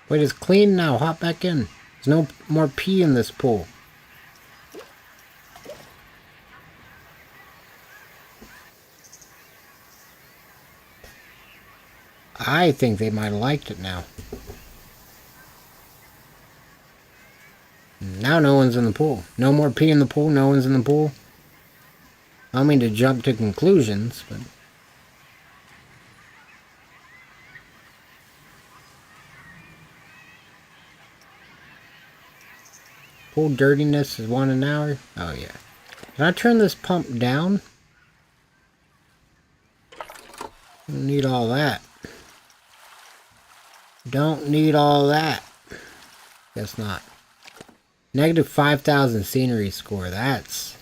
Wait, it's clean now. Hop back in. There's no more pee in this pool. I think they might have liked it now. Now no one's in the pool. No more pee in the pool. No one's in the pool. I don't mean to jump to conclusions, but... Pool dirtiness is 1 an hour? Oh, yeah. Can I turn this pump down? Don't need all that. Don't need all that. Guess not. Negative 5,000 scenery score. That's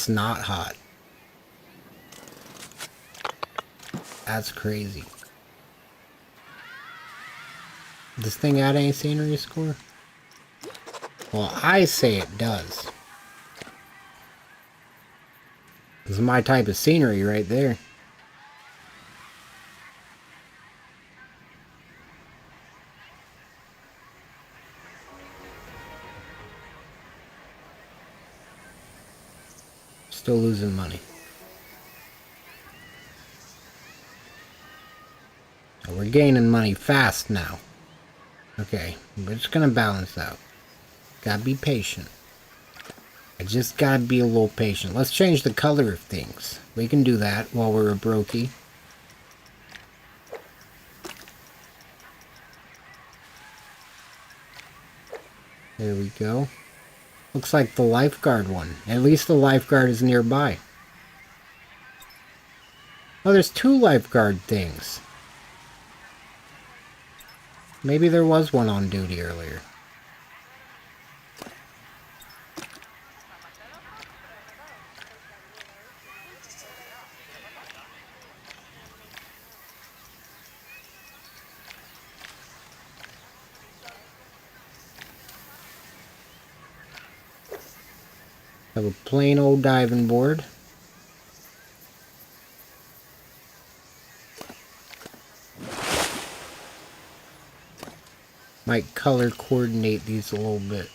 not hot. That's crazy. Does this thing add any scenery score? Well, I say it does. This is my type of scenery right there. Still losing money. So we're gaining money fast now. Okay, we're just gonna balance out. Gotta be patient. I just gotta be a little patient. Let's change the color of things. We can do that while we're a brokey. There we go. Looks like the lifeguard one. At least the lifeguard is nearby. Oh, there's 2 lifeguard things. Maybe there was one on duty earlier. Have a plain old diving board. Might color coordinate these a little bit.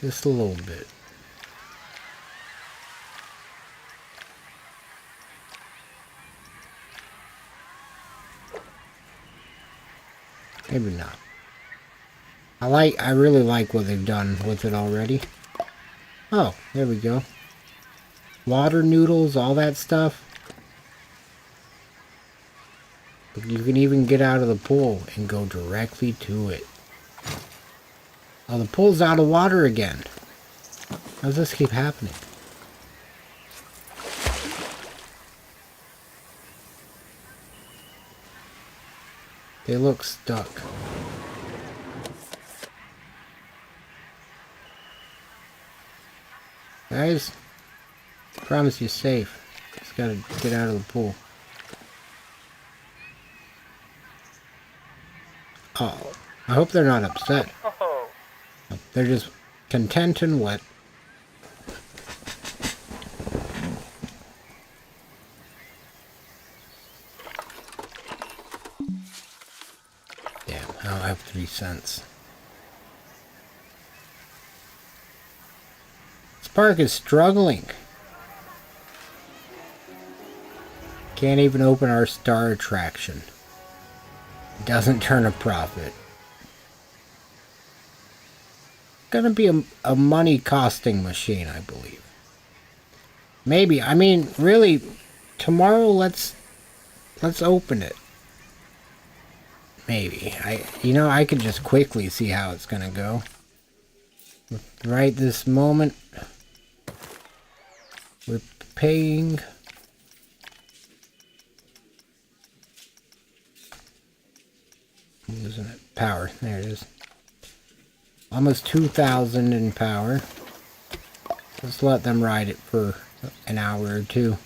Just a little bit. Maybe not. I really like what they've done with it already. Oh, there we go. Water noodles, all that stuff. You can even get out of the pool and go directly to it. Oh, the pool's out of water again. How does this keep happening? They look stuck. Guys, I promise you're safe. Just gotta get out of the pool. Oh, I hope they're not upset. They're just content and wet. Damn, I don't have 3 cents. This park is struggling. Can't even open our star attraction. Doesn't turn a profit. Gonna be a money costing machine, I believe. Maybe. I mean, really, tomorrow let's open it. Maybe. I could just quickly see how it's gonna go. Right this moment, we're paying. I'm losing it. Power. There it is. Almost 2,000 in power. Let's let them ride it for an hour or two.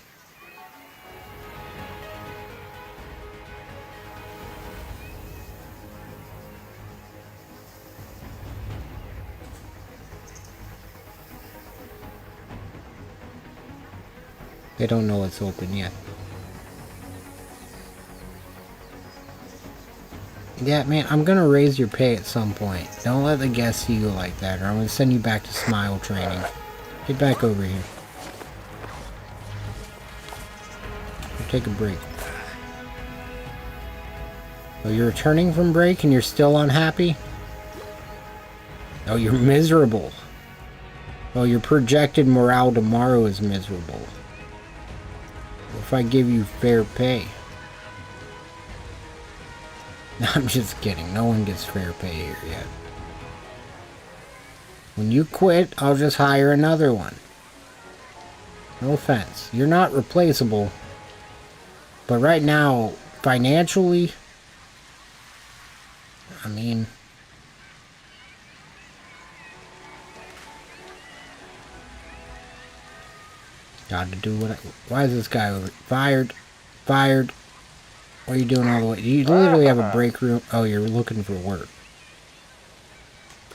They don't know it's open yet. Yeah, man, I'm gonna raise your pay at some point. Don't let the guests see you like that, or I'm gonna send you back to Smile training. Get back over here. Take a break. Oh, you're returning from break and you're still unhappy? Oh, you're miserable. Oh, your projected morale tomorrow is miserable. What if I give you fair pay? I'm just kidding. No one gets fair pay here yet. When you quit, I'll just hire another one. No offense. You're not replaceable. But right now, financially, I mean, got to do what why is this guy over? Fired. Fired. What are you doing all the way? You literally have a break room. Oh, you're looking for work.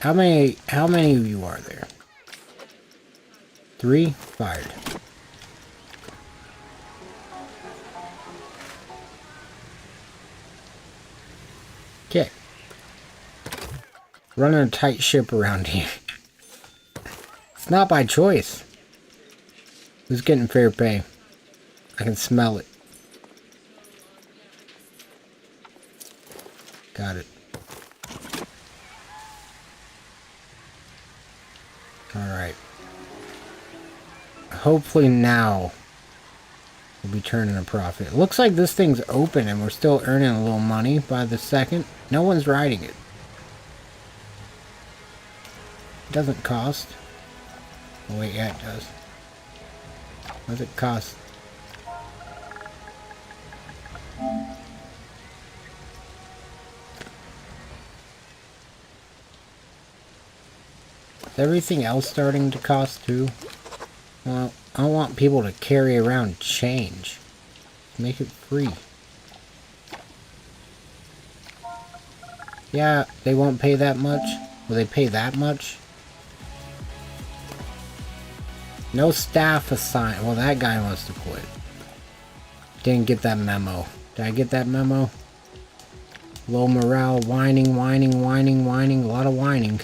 How many of you are there? 3? Fired. Okay. Running a tight ship around here. It's not by choice. Who's getting fair pay? I can smell it. Got it. Alright. Hopefully now we'll be turning a profit. It looks like this thing's open and we're still earning a little money by the second. No one's riding it. It doesn't cost. Oh wait, yeah it does. What does it cost? Is everything else starting to cost too? Well, I don't want people to carry around change. Make it free. Yeah, they won't pay that much. Will they pay that much? No staff assigned. Well, that guy must have quit. Didn't get that memo. Did I get that memo? Low morale, whining, whining, whining, whining. A lot of whining.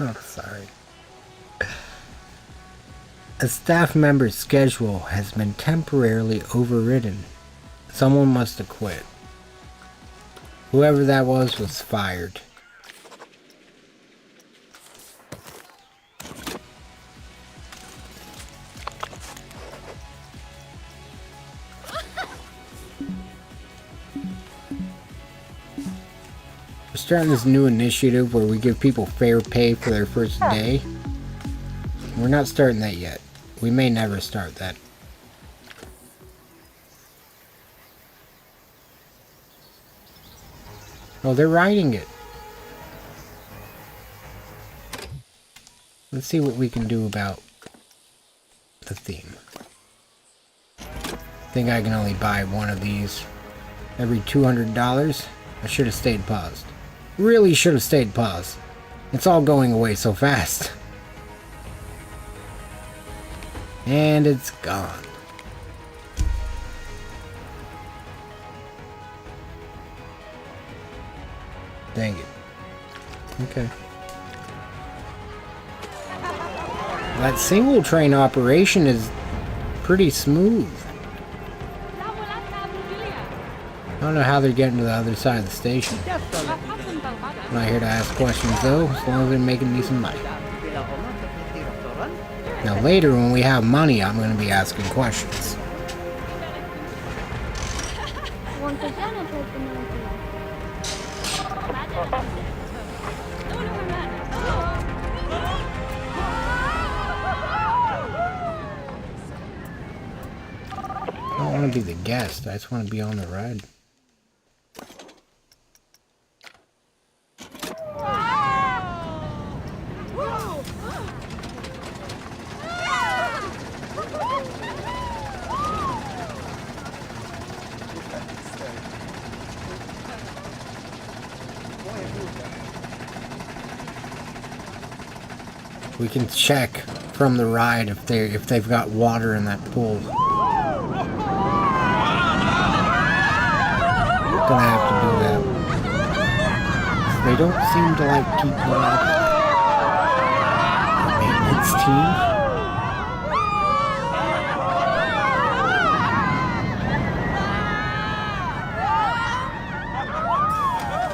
Oh, sorry. A staff member's schedule has been temporarily overridden. Someone must have quit. Whoever that was fired. We're starting this new initiative where we give people fair pay for their first day. We're not starting that yet. We may never start that. Oh, they're writing it. Let's see what we can do about the theme. I think I can only buy one of these every $200. I should have stayed paused. Really should have stayed paused. It's all going away so fast. And it's gone. Dang it. Okay. That single train operation is pretty smooth. I don't know how they're getting to the other side of the station. I'm not here to ask questions though, as long as they're making me some money. Now later when we have money, I'm going to be asking questions. I don't want to be the guest, I just want to be on the ride. We can check from the ride if they've got water in that pool. Gonna have to do that. They don't seem to like people out the maintenance team.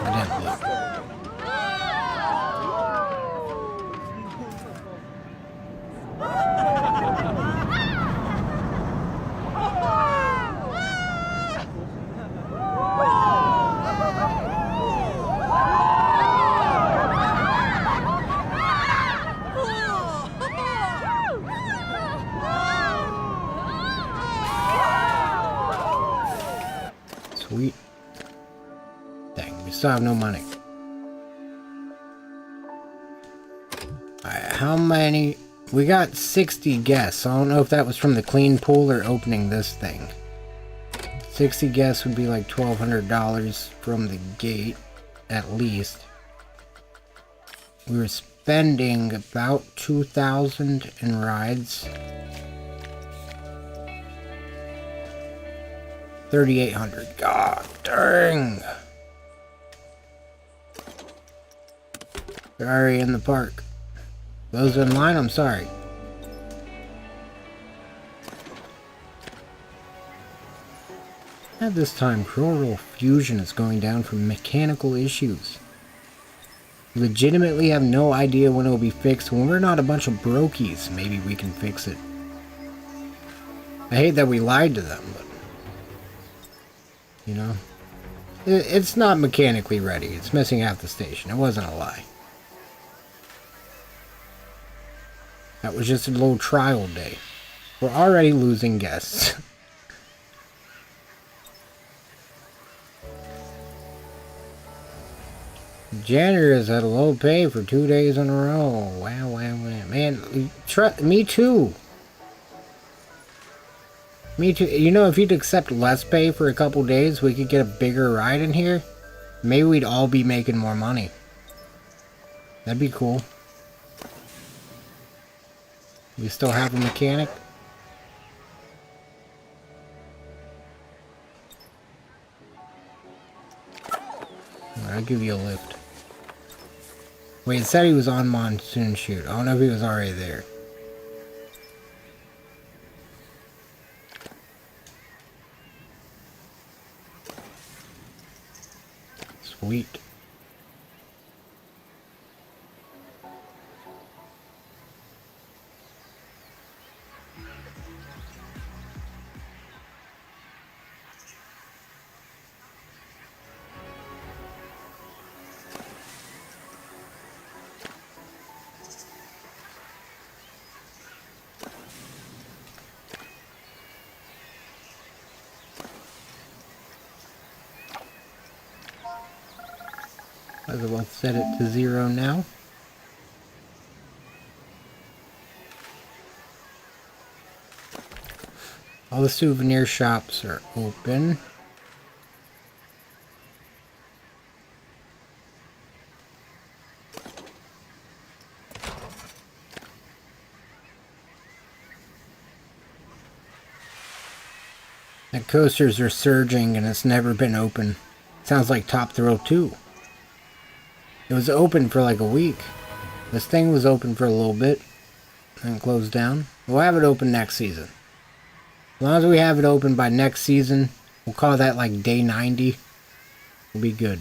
I didn't look. Sweet. Dang, we still have no money. Alright, how many? We got 60 guests. I don't know if that was from the clean pool or opening this thing. 60 guests would be like $1,200 from the gate, at least. We were spending about $2,000 in rides. 3,800. God dang. They're already in the park. Those in line, I'm sorry. At this time, chroral fusion is going down from mechanical issues. We legitimately have no idea when it will be fixed. When we're not a bunch of brokies, maybe we can fix it. I hate that we lied to them, but... you know? It's not mechanically ready. It's missing half the station. It wasn't a lie. That was just a little trial day. We're already losing guests. Janitor has had a low pay for 2 days in a row. Wow, wow, wow. Man, me too. Me too. You know, if you'd accept less pay for a couple days, we could get a bigger ride in here. Maybe we'd all be making more money. That'd be cool. We still have a mechanic? I'll give you a lift. Wait, it said he was on Monsoon Shoot. I don't know if he was already there. Sweet. Might as well set it to 0 now. All the souvenir shops are open. The coasters are surging and it's never been open. Sounds like Top Thrill 2. It was open for like a week. This thing was open for a little bit. and close down. We'll have it open next season. As long as we have it open by next season, we'll call that like day 90. We'll be good.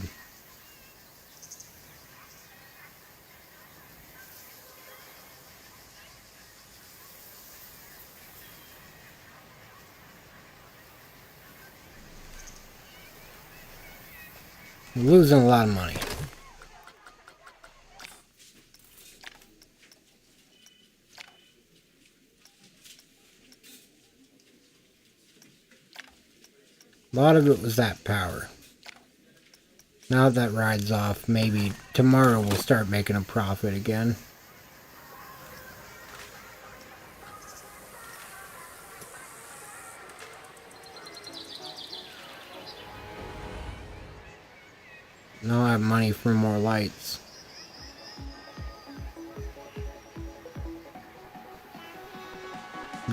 We're losing a lot of money. A lot of it was that power. Now that rides off, maybe tomorrow we'll start making a profit again. Now I have money for more lights.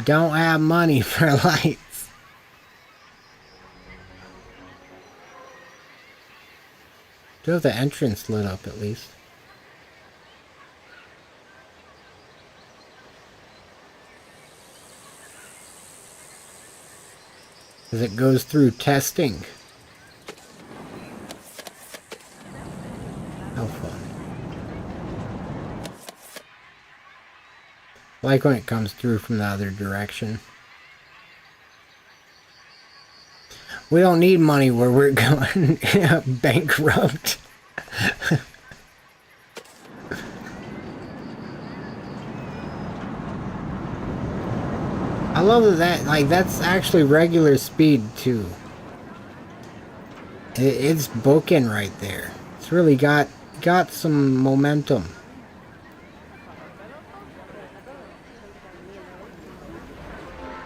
Don't have money for lights. Do have the entrance lit up at least. As it goes through testing. How fun. Like when it comes through from the other direction. We don't need money where we're going bankrupt. I love that, like, that's actually regular speed too. It's booking right there. It's really got some momentum.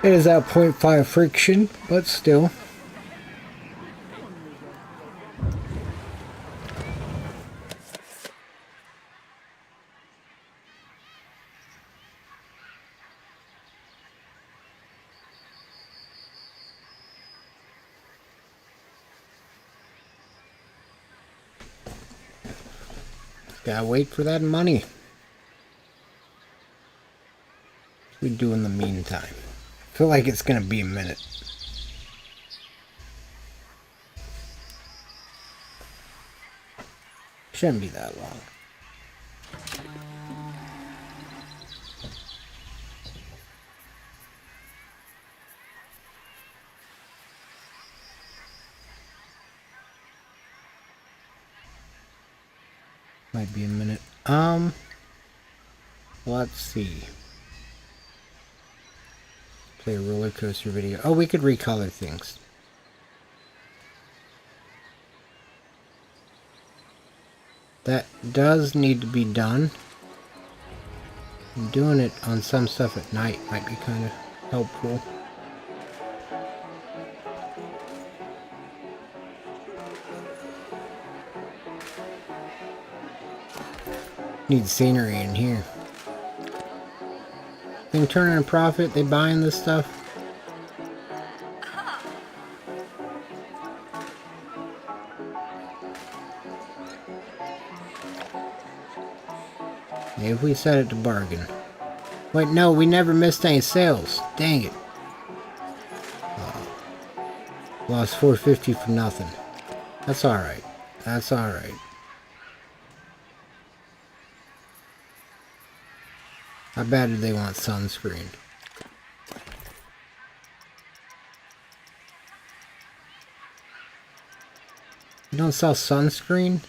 It is at 0.5 friction, but still. Gotta wait for that money. What we do in the meantime? I feel like it's gonna be a minute. Shouldn't be that long. Might be a minute. Let's see. Play a roller coaster video. Oh, we could recolor things. That does need to be done. Doing it on some stuff at night might be kind of helpful. Need scenery in here. Thing turning a profit, they buying this stuff. Maybe we set it to bargain. Wait, no, we never missed any sales. Dang it. Lost $450 for nothing. That's alright. That's alright. How bad do they want sunscreen? You don't sell sunscreen?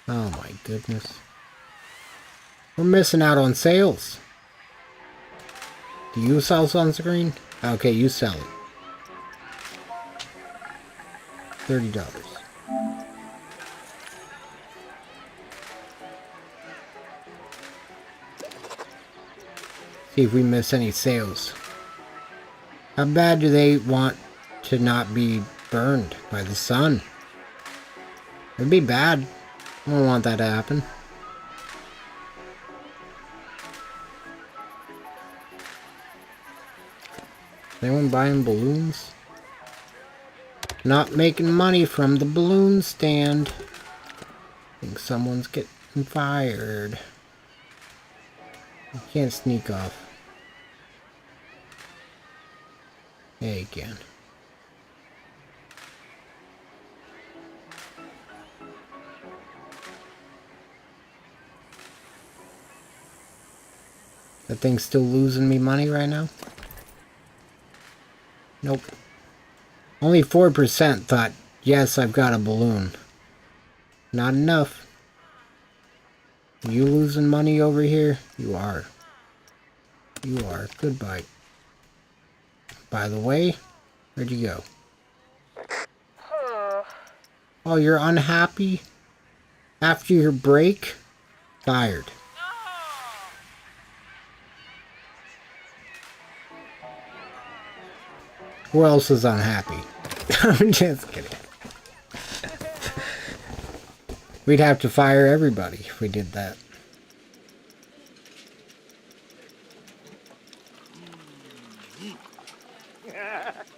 Oh my goodness. We're missing out on sales. Do you sell sunscreen? Okay, you sell it. $30. See if we miss any sales. How bad do they want to not be burned by the sun? It'd be bad. I don't want that to happen. Anyone buying balloons? Not making money from the balloon stand. I think someone's getting fired. You can't sneak off. Yeah, you can. That thing's still losing me money right now? Nope. Only 4% thought, yes, I've got a balloon. Not enough. You losing money over here? You are. You are. Goodbye. By the way, where'd you go? Oh, you're unhappy? After your break? Fired. Who else is unhappy? I'm just kidding. We'd have to fire everybody if we did that.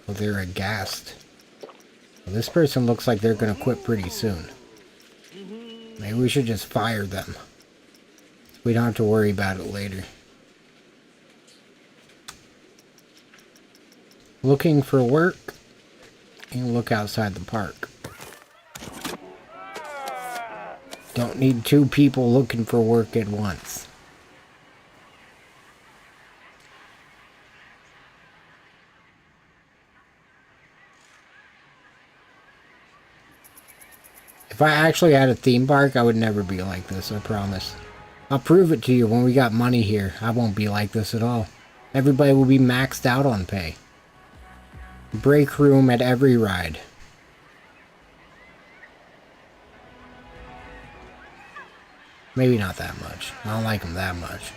Well, they're aghast. Well, this person looks like they're gonna quit pretty soon. Maybe we should just fire them. We don't have to worry about it later. Looking for work? You can look outside the park. Don't need 2 people looking for work at once. If I actually had a theme park, I would never be like this, I promise. I'll prove it to you when we got money here. I won't be like this at all. Everybody will be maxed out on pay. Break room at every ride. Maybe not that much. I don't like them that much.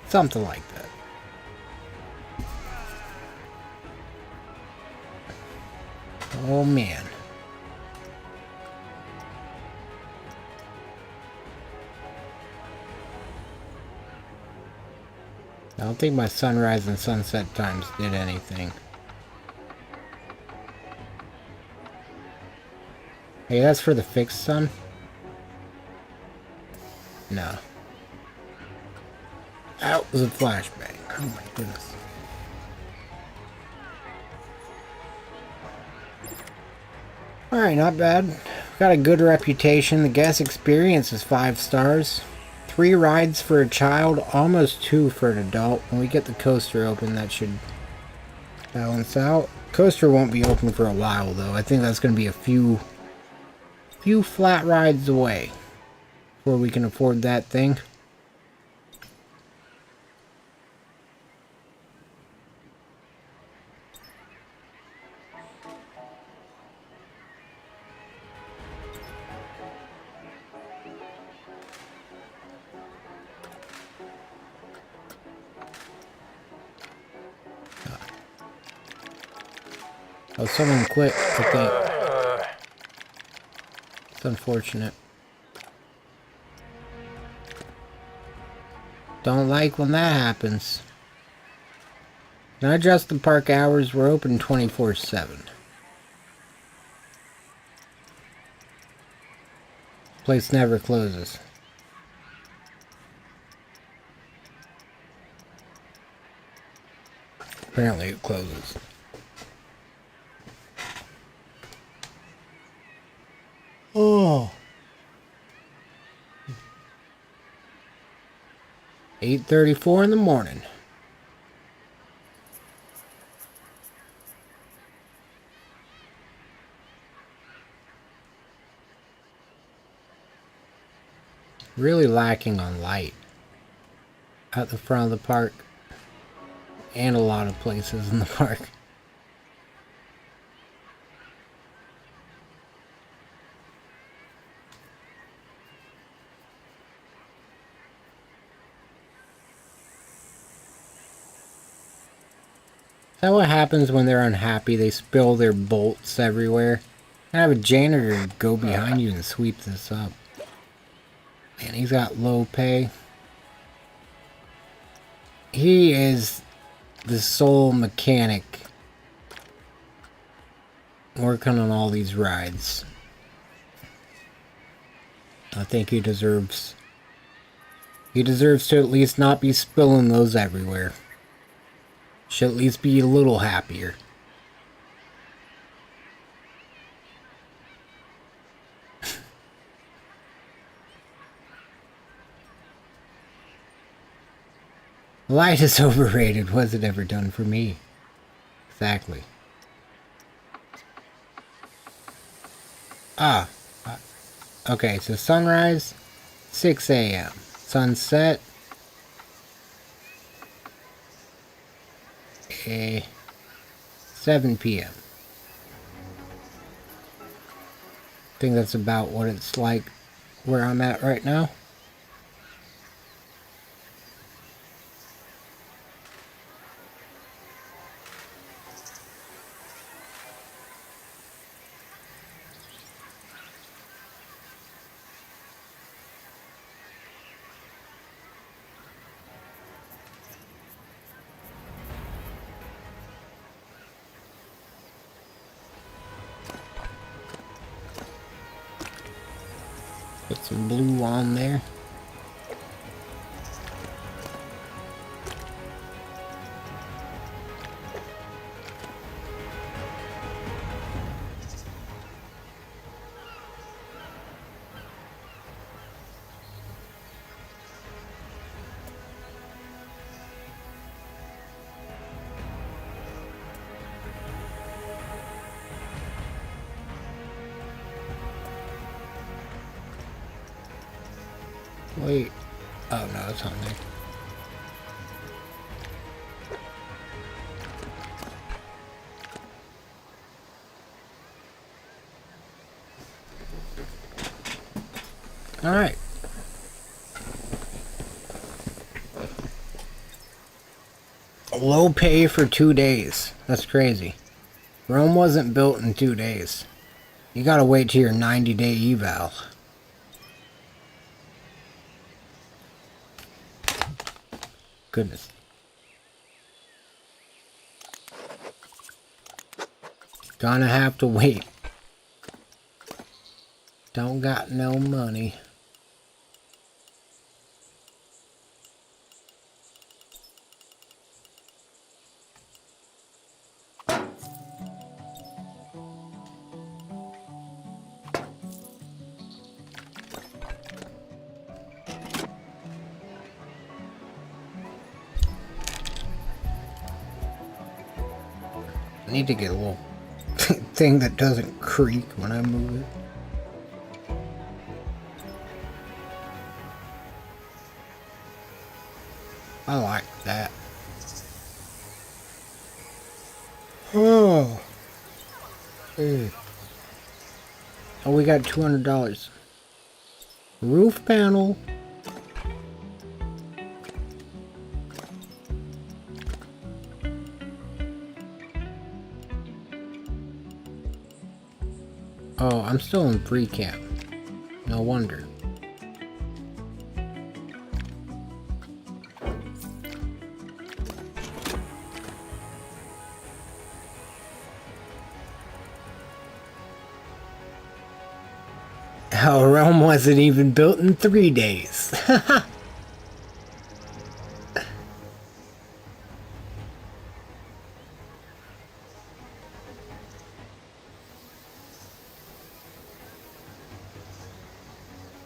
Something like that. Oh man. I don't think my sunrise and sunset times did anything. Hey, that's for the fixed sun? No. That was a flashbang. Oh my goodness. Alright, not bad. Got a good reputation. The guest experience is 5 stars. 3 rides for a child, almost 2 for an adult. When we get the coaster open, that should balance out. Coaster won't be open for a while, though. I think that's going to be a few flat rides away before we can afford that thing. Oh, someone quit, I think. It's unfortunate. Don't like when that happens. Can I adjust the park hours? We're open 24/7. Place never closes. Apparently it closes. Oh. 8:34 in the morning. Really lacking on light at the front of the park and a lot of places in the park. Is that what happens when they're unhappy? They spill their bolts everywhere. I have a janitor go behind you and sweep this up. Man, he's got low pay. He is the sole mechanic working on all these rides. I think he deserves to at least not be spilling those everywhere. Should at least be a little happier. Light is overrated. Was it ever done for me? Exactly. Okay, so sunrise, 6 a.m. Sunset, 7 p.m. I think that's about what it's like where I'm at right now. Put some blue on there. Wait. Oh no, it's on there. Alright. Low pay for 2 days. That's crazy. Rome wasn't built in 2 days. You gotta wait till your 90-day eval. Goodness. Gonna have to wait. Don't got no money. I need to get a little thing that doesn't creak when I move it. I like that. Oh. Oh, we got $200. Roof panel. Oh, I'm still in free camp. No wonder. Oh, Rome wasn't even built in 3 days.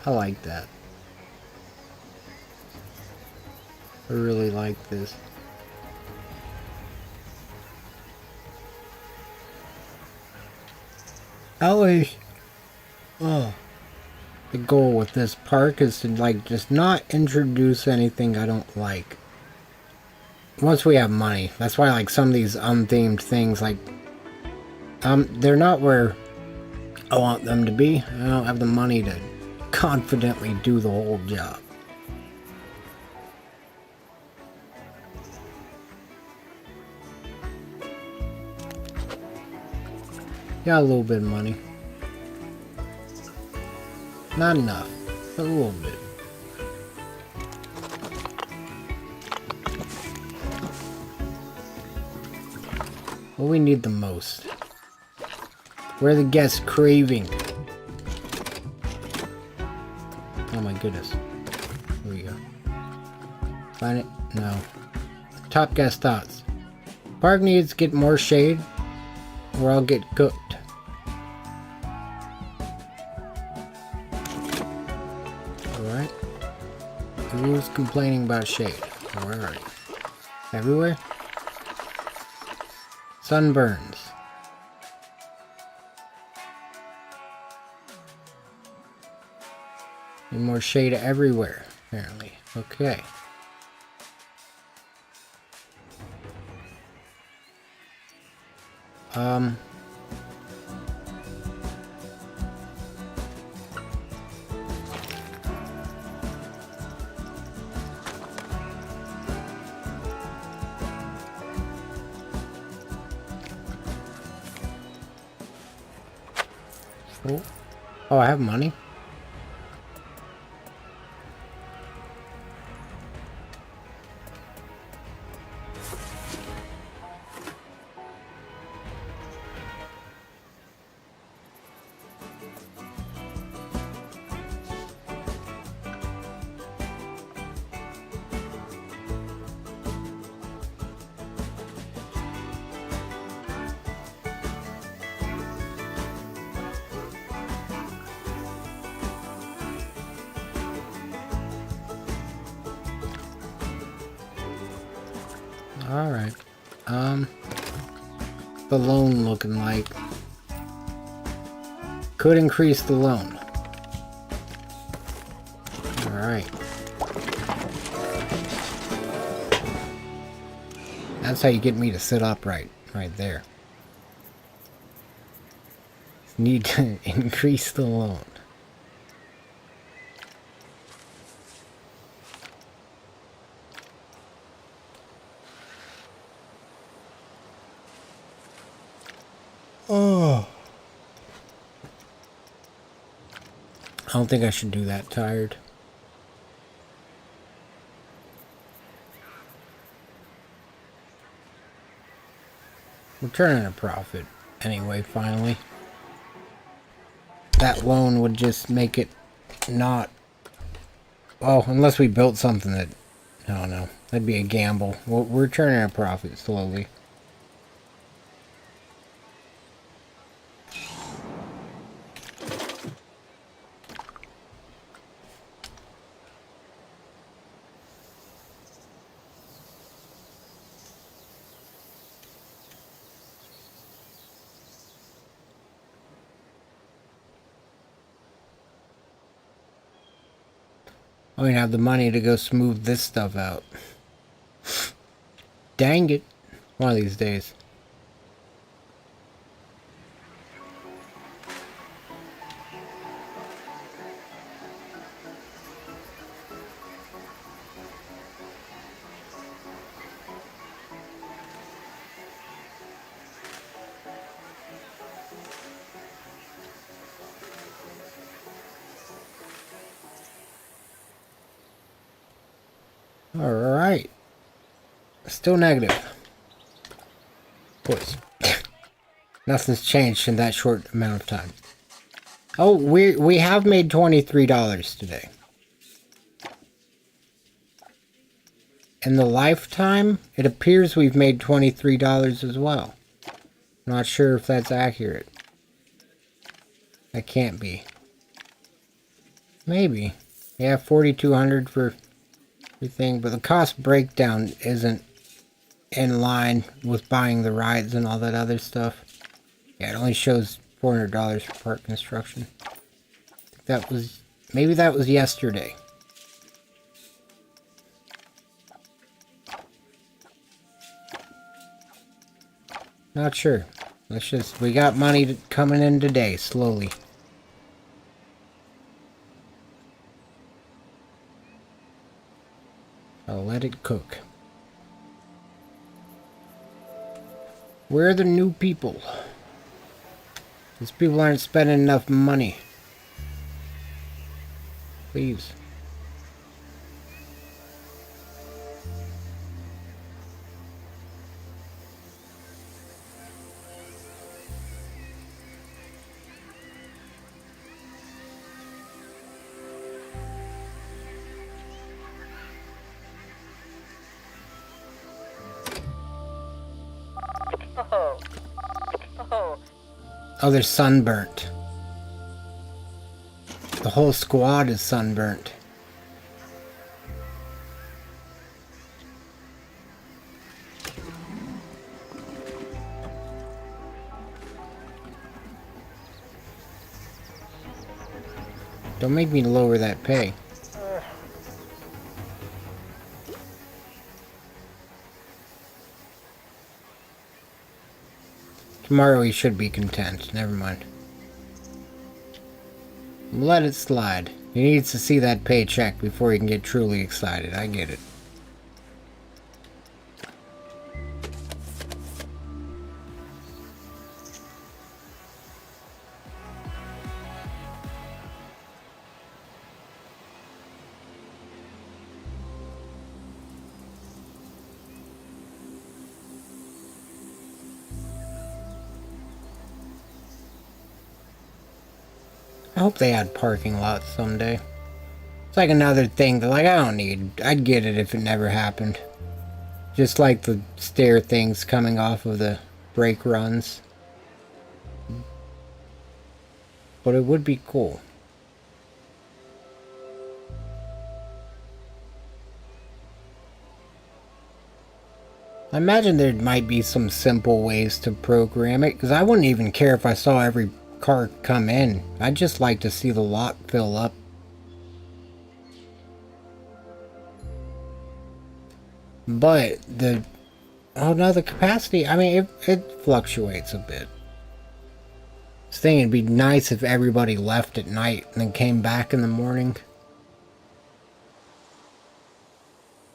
I like that. I really like this. Always, the goal with this park is to like just not introduce anything I don't like. Once we have money, that's why like some of these unthemed things like they're not where I want them to be. I don't have the money to confidently do the whole job. Got a little bit of money. Not enough, but a little bit. What we need the most. Where are the guests craving? Oh my goodness. Here we go. Find it? No. Top guest thoughts. Park needs to get more shade or I'll get cooked. Alright. Who's complaining about shade? Where are you? Everywhere? Sunburns. Need more shade everywhere, apparently. Okay. Oh, I have money. Alright. The loan looking like. Could increase the loan. Alright. That's how you get me to sit upright. Right there. Need to increase the loan. Oh. I don't think I should do that. Tired. We're turning a profit anyway, finally. That loan would just make it not... Oh, unless we built something that... I don't know. That'd be a gamble. We're turning a profit slowly. I don't have the money to go smooth this stuff out. Dang it. One of these days. Alright. Still negative. Of course. Nothing's changed in that short amount of time. Oh, we have made $23 today. In the lifetime, it appears we've made $23 as well. Not sure if that's accurate. That can't be. Maybe. Yeah, 4,200 for everything, but the cost breakdown isn't in line with buying the rides and all that other stuff. Yeah, it only shows $400 for park construction. That was... maybe that was yesterday. Not sure. Let's just... we got money coming in today, slowly. I'll let it cook. Where are the new people? These people aren't spending enough money. Please. Oh, they're sunburnt. The whole squad is sunburnt. Don't make me lower that pay. Tomorrow he should be content. Never mind. Let it slide. He needs to see that paycheck before he can get truly excited. I get it. I hope they add parking lots someday. It's like another thing that, like, I don't need. I'd get it if it never happened. Just like the stair things coming off of the brake runs. But it would be cool. I imagine there might be some simple ways to program it, because I wouldn't even care if I saw every car come in. I'd just like to see the lot fill up. But the capacity, I mean, it fluctuates a bit. I was thinking it'd be nice if everybody left at night and then came back in the morning.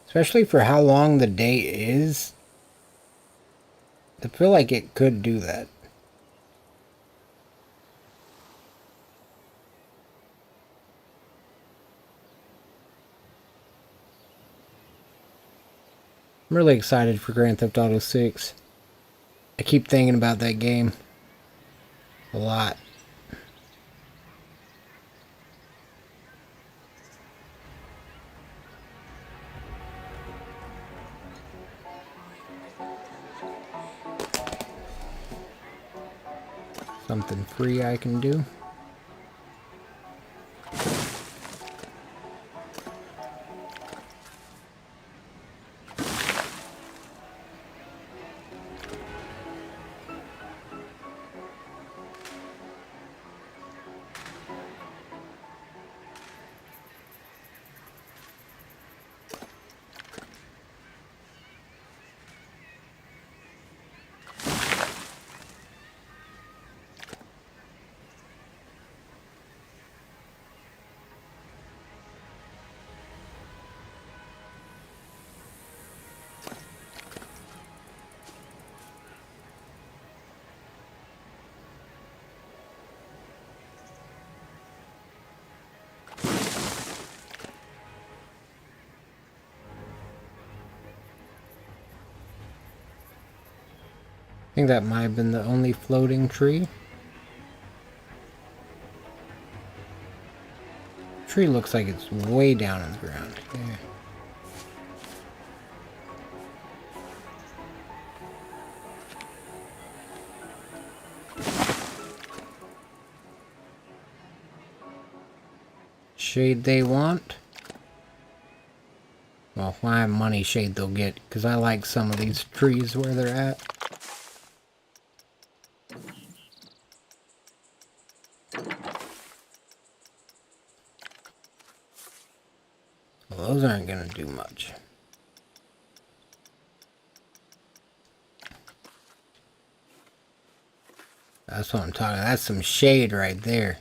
Especially for how long the day is. I feel like it could do that. I'm really excited for Grand Theft Auto 6. I keep thinking about that game a lot. Something free I can do. I think that might have been the only floating tree. Tree looks like it's way down in the ground. Yeah. Shade they want. Well, if I have money, shade they'll get, because I like some of these trees where they're at. Well, those aren't going to do much. That's what I'm talking about. That's some shade right there.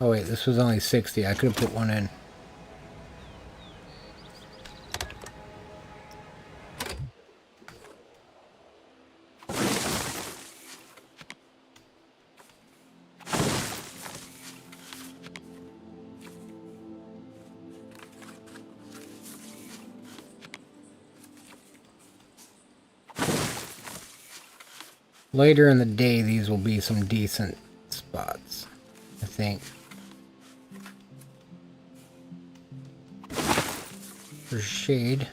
Oh wait, this was only 60. I could have put one in. Later in the day, these will be some decent spots, I think. For shade.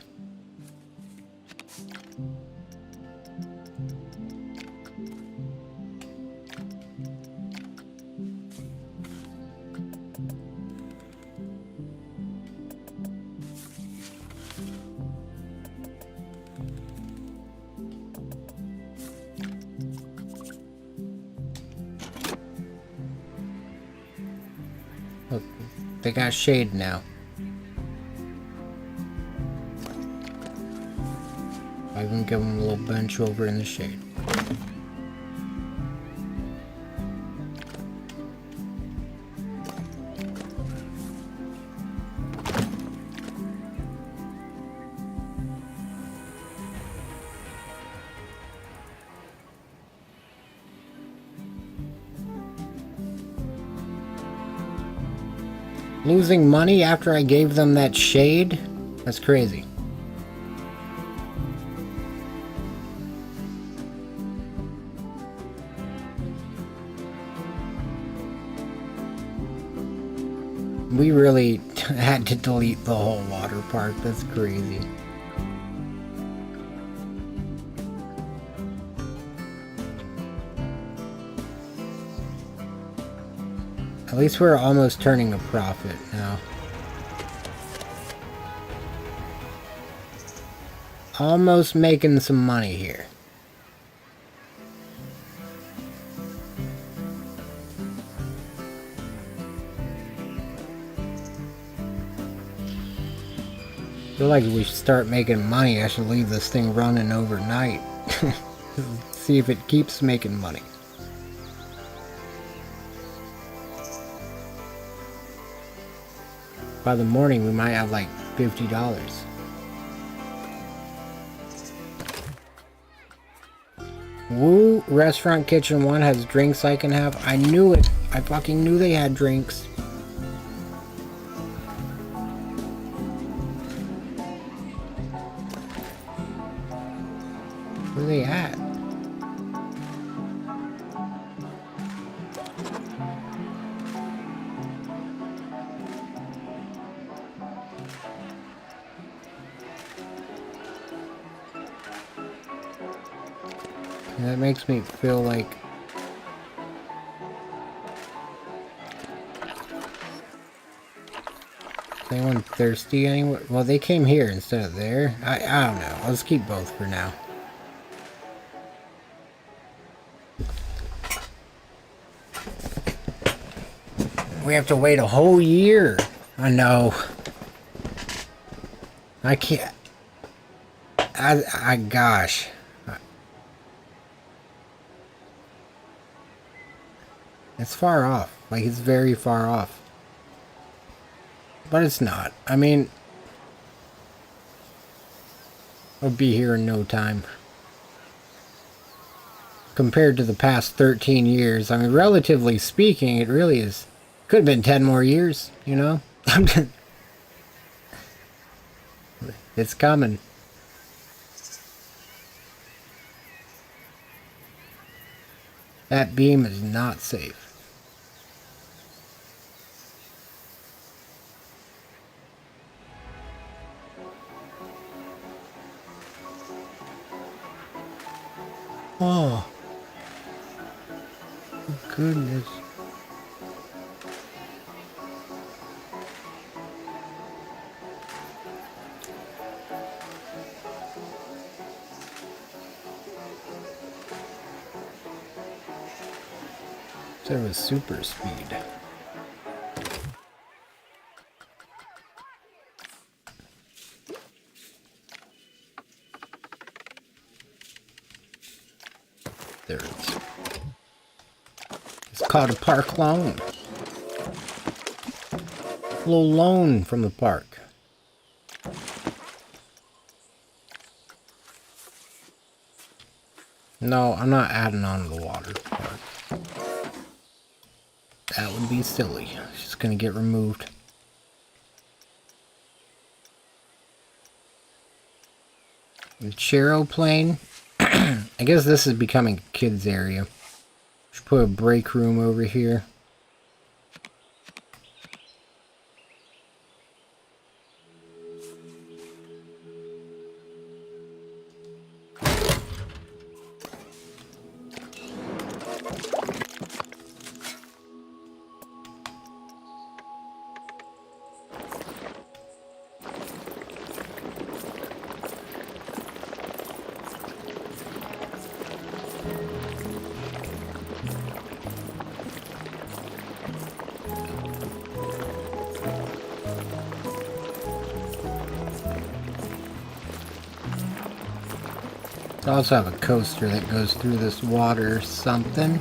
Look, they got shade now. I can give them a little bench over in the shade. Losing money after I gave them that shade? That's crazy. We really had to delete the whole water park. That's crazy. At least we're almost turning a profit now. Almost making some money here. I feel like if we start making money, I should leave this thing running overnight. See if it keeps making money. By the morning, we might have like $50. Woo! Restaurant Kitchen 1 has drinks I can have. I knew it. I fucking knew they had drinks. Where are they at? That makes me feel like is anyone thirsty anywhere? Well, they came here instead of there. I don't know. Let's keep both for now. We have to wait a whole year. I know. I can't. Gosh. It's far off. Like, it's very far off. But it's not. I mean, I'll be here in no time. Compared to the past 13 years. I mean, relatively speaking, it really is. Could have been 10 more years, you know? It's coming. That beam is not safe. Oh. Goodness. There was super speed. There it is. It's called a park loan. A little loan from the park. No, I'm not adding on to the water park. That would be silly. It's just gonna get removed. The Chero plane I guess this is becoming a kids area. Should put a break room over here. I also have a coaster that goes through this water or something.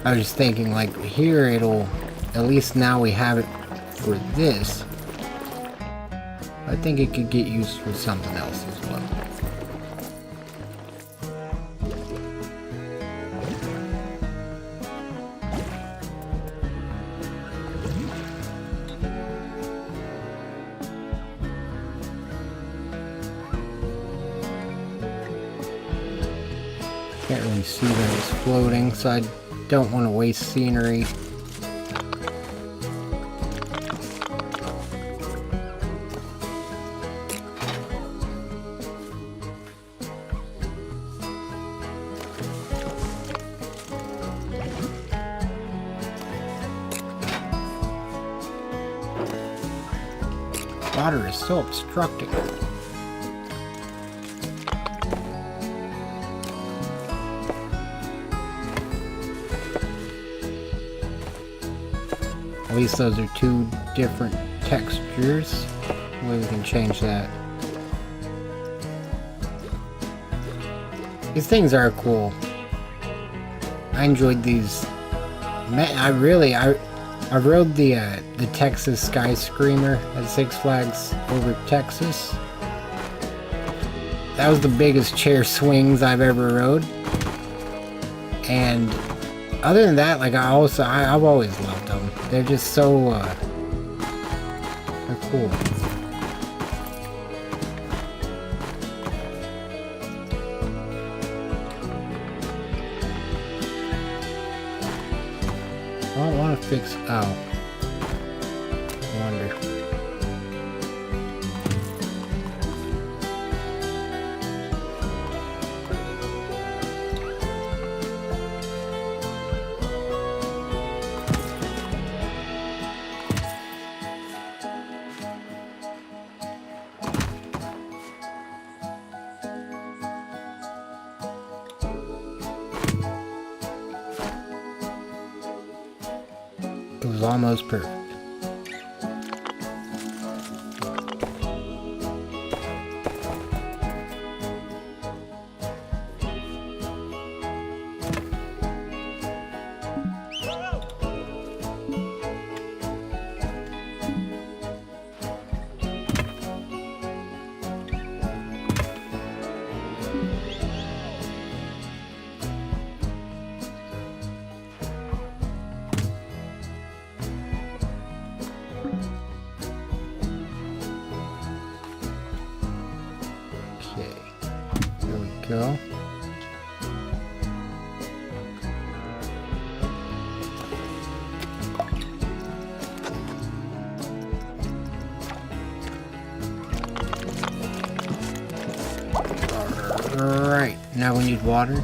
I was just thinking, like, here it'll... At least now we have it for this. I think it could get used for something else as well. Can't really see that it's floating, so I don't want to waste scenery. Water is so obstructing. At least those are two different textures. Maybe we can change that. These things are cool. I enjoyed these. I rode the Texas Sky Screamer at Six Flags over Texas. That was the biggest chair swings I've ever rode. And other than that, like I've always loved them. They're just so they're cool. I don't want to fix. Oh, I wonder. It was almost perfect. Go. Alright, now we need water.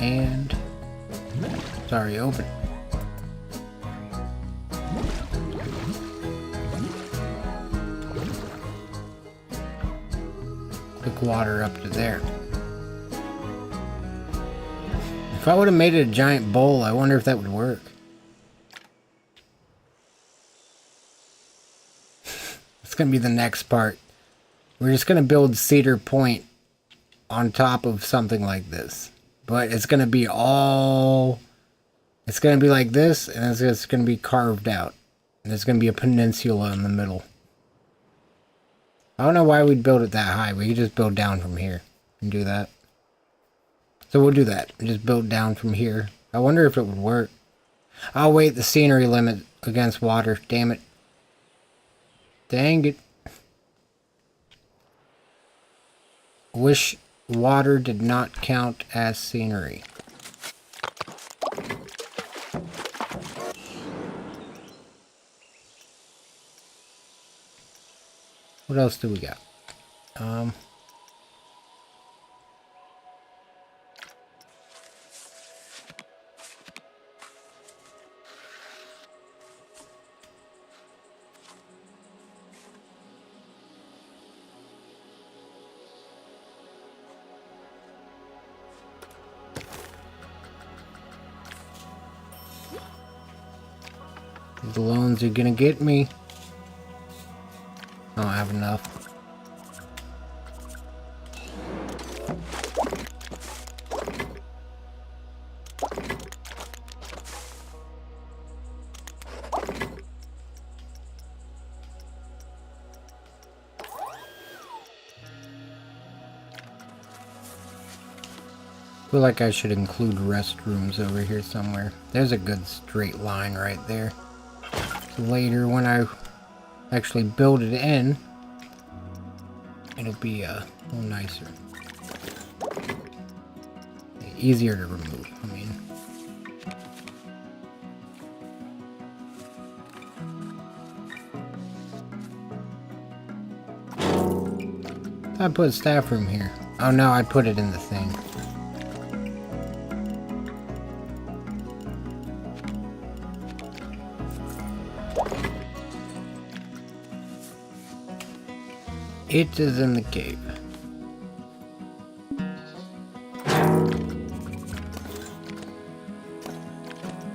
And sorry, open. Water up to there. If I would have made it a giant bowl, I wonder if that would work. It's gonna be the next part. We're just gonna build Cedar Point on top of something like this, but it's gonna be all. It's gonna be like this, and it's just gonna be carved out, and there's gonna be a peninsula in the middle. I don't know why we'd build it that high. We could just build down from here and do that. So we'll do that. Just build down from here. I wonder if it would work. Oh wait, the scenery limit against water. Damn it. Dang it. Wish water did not count as scenery. What else do we got? The loans are gonna get me. I don't have enough. I feel like I should include restrooms over here somewhere. There's a good straight line right there. So later, when I actually build it in, it'll be a little nicer. Easier to remove, I mean. I put a staff room here. Oh no, I put it in the thing. It is in the cave.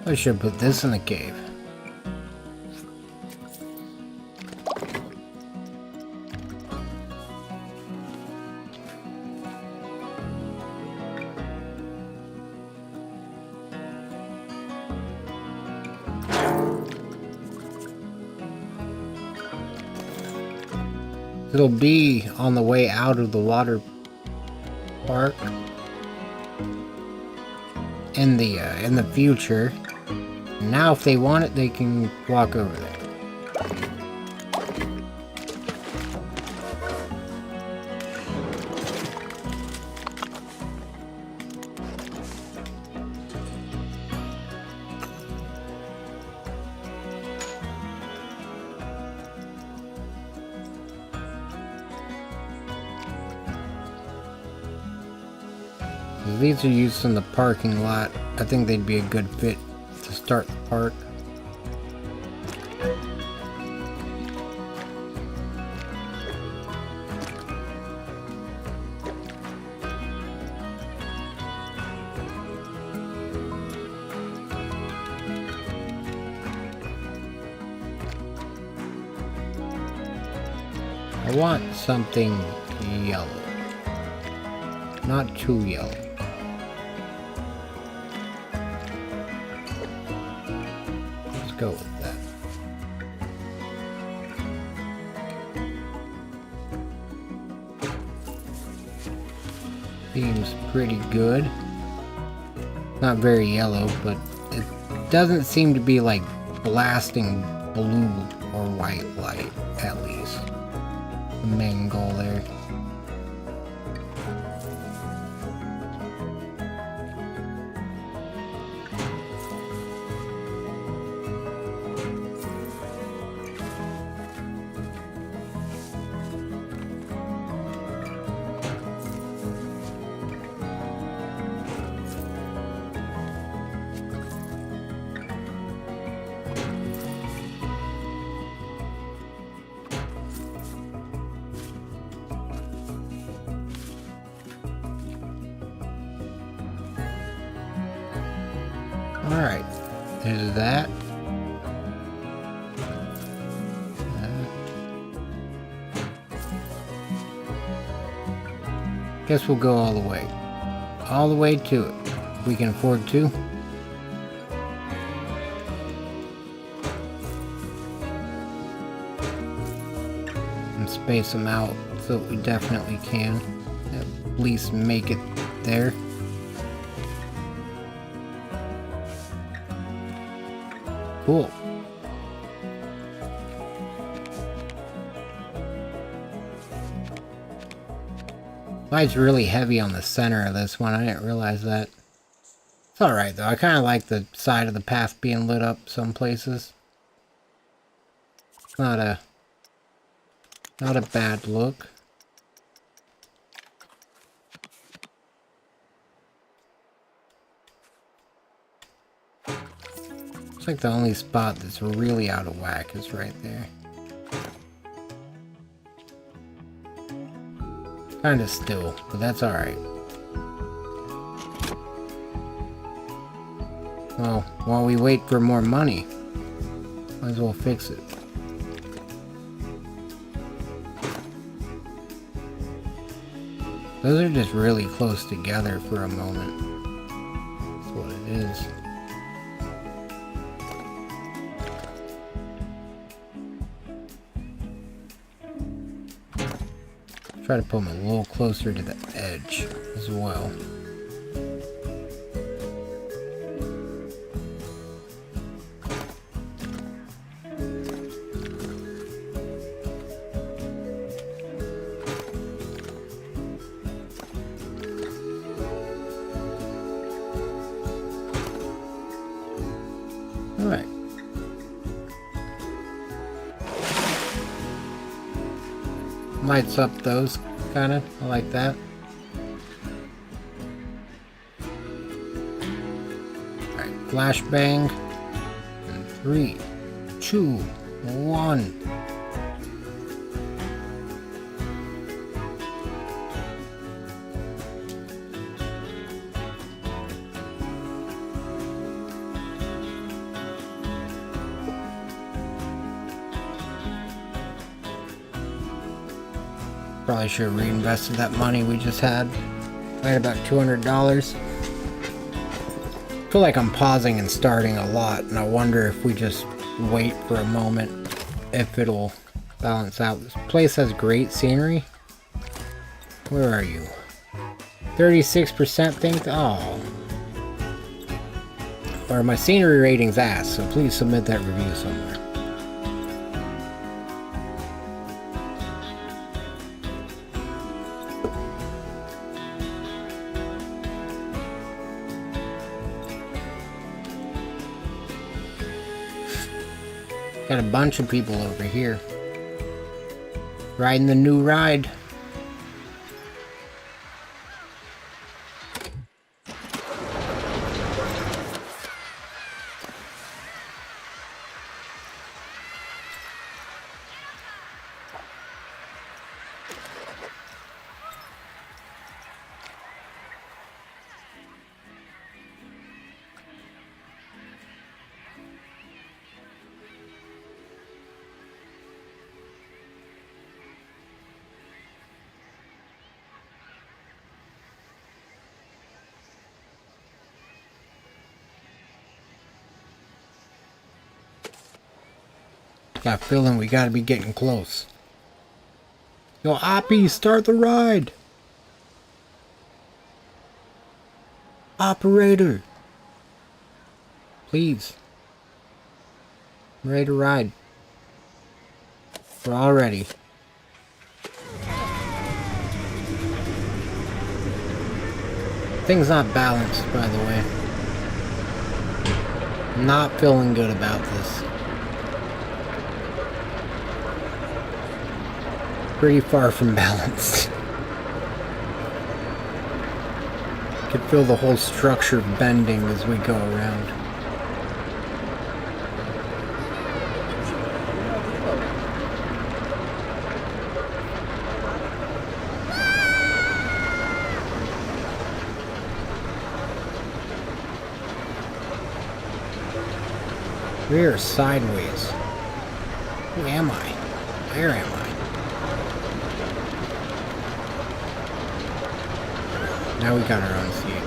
I should put this in the cave. It'll be on the way out of the water park in the future. Now if they want it, they can walk over there. These are used in the parking lot. I think they'd be a good fit to start the park. I want something yellow. Not too yellow. Go with that. Seems pretty good. Not very yellow, but it doesn't seem to be like blasting blue or white light, at least. The main goal there. Alright, there's that. Guess we'll go all the way. All the way to it. If we can afford to. And space them out so we definitely can. At least make it there. Cool. Light's really heavy on the center of this one. I didn't realize that. It's alright though. I kind of like the side of the path being lit up some places. Not a bad look. Looks like the only spot that's really out of whack is right there. Kinda still, but that's alright. Well, while we wait for more money, might as well fix it. Those are just really close together for a moment. That's what it is. Try to put them a little closer to the edge as well. Alright. Lights up those, kinda. I like that. Alright, flashbang. And 3, 2, 1. Probably should have reinvested that money we just had. I had about $200. I feel like I'm pausing and starting a lot, and I wonder if we just wait for a moment, if it'll balance out. This place has great scenery. Where are you? 36% think. Oh. Or my scenery rating's ass, so please submit that review somewhere. Got a bunch of people over here riding the new ride. Got a feeling we gotta be getting close. Yo, Oppie, start the ride! Operator! Please. I'm ready to ride. We're all ready. Thing's not balanced, by the way. Not feeling good about this. Pretty far from balanced. Could feel the whole structure bending as we go around. We are sideways. Who am I? Where am I? Now we got our own seat.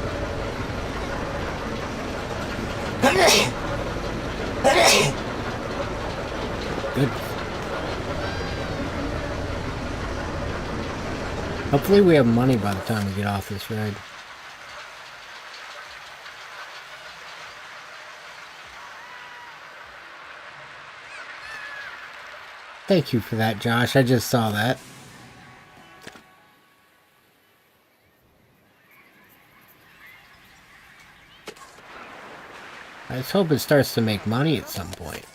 Good. Hopefully we have money by the time we get off this ride. Thank you for that, Josh. I just saw that. Let's hope it starts to make money at some point.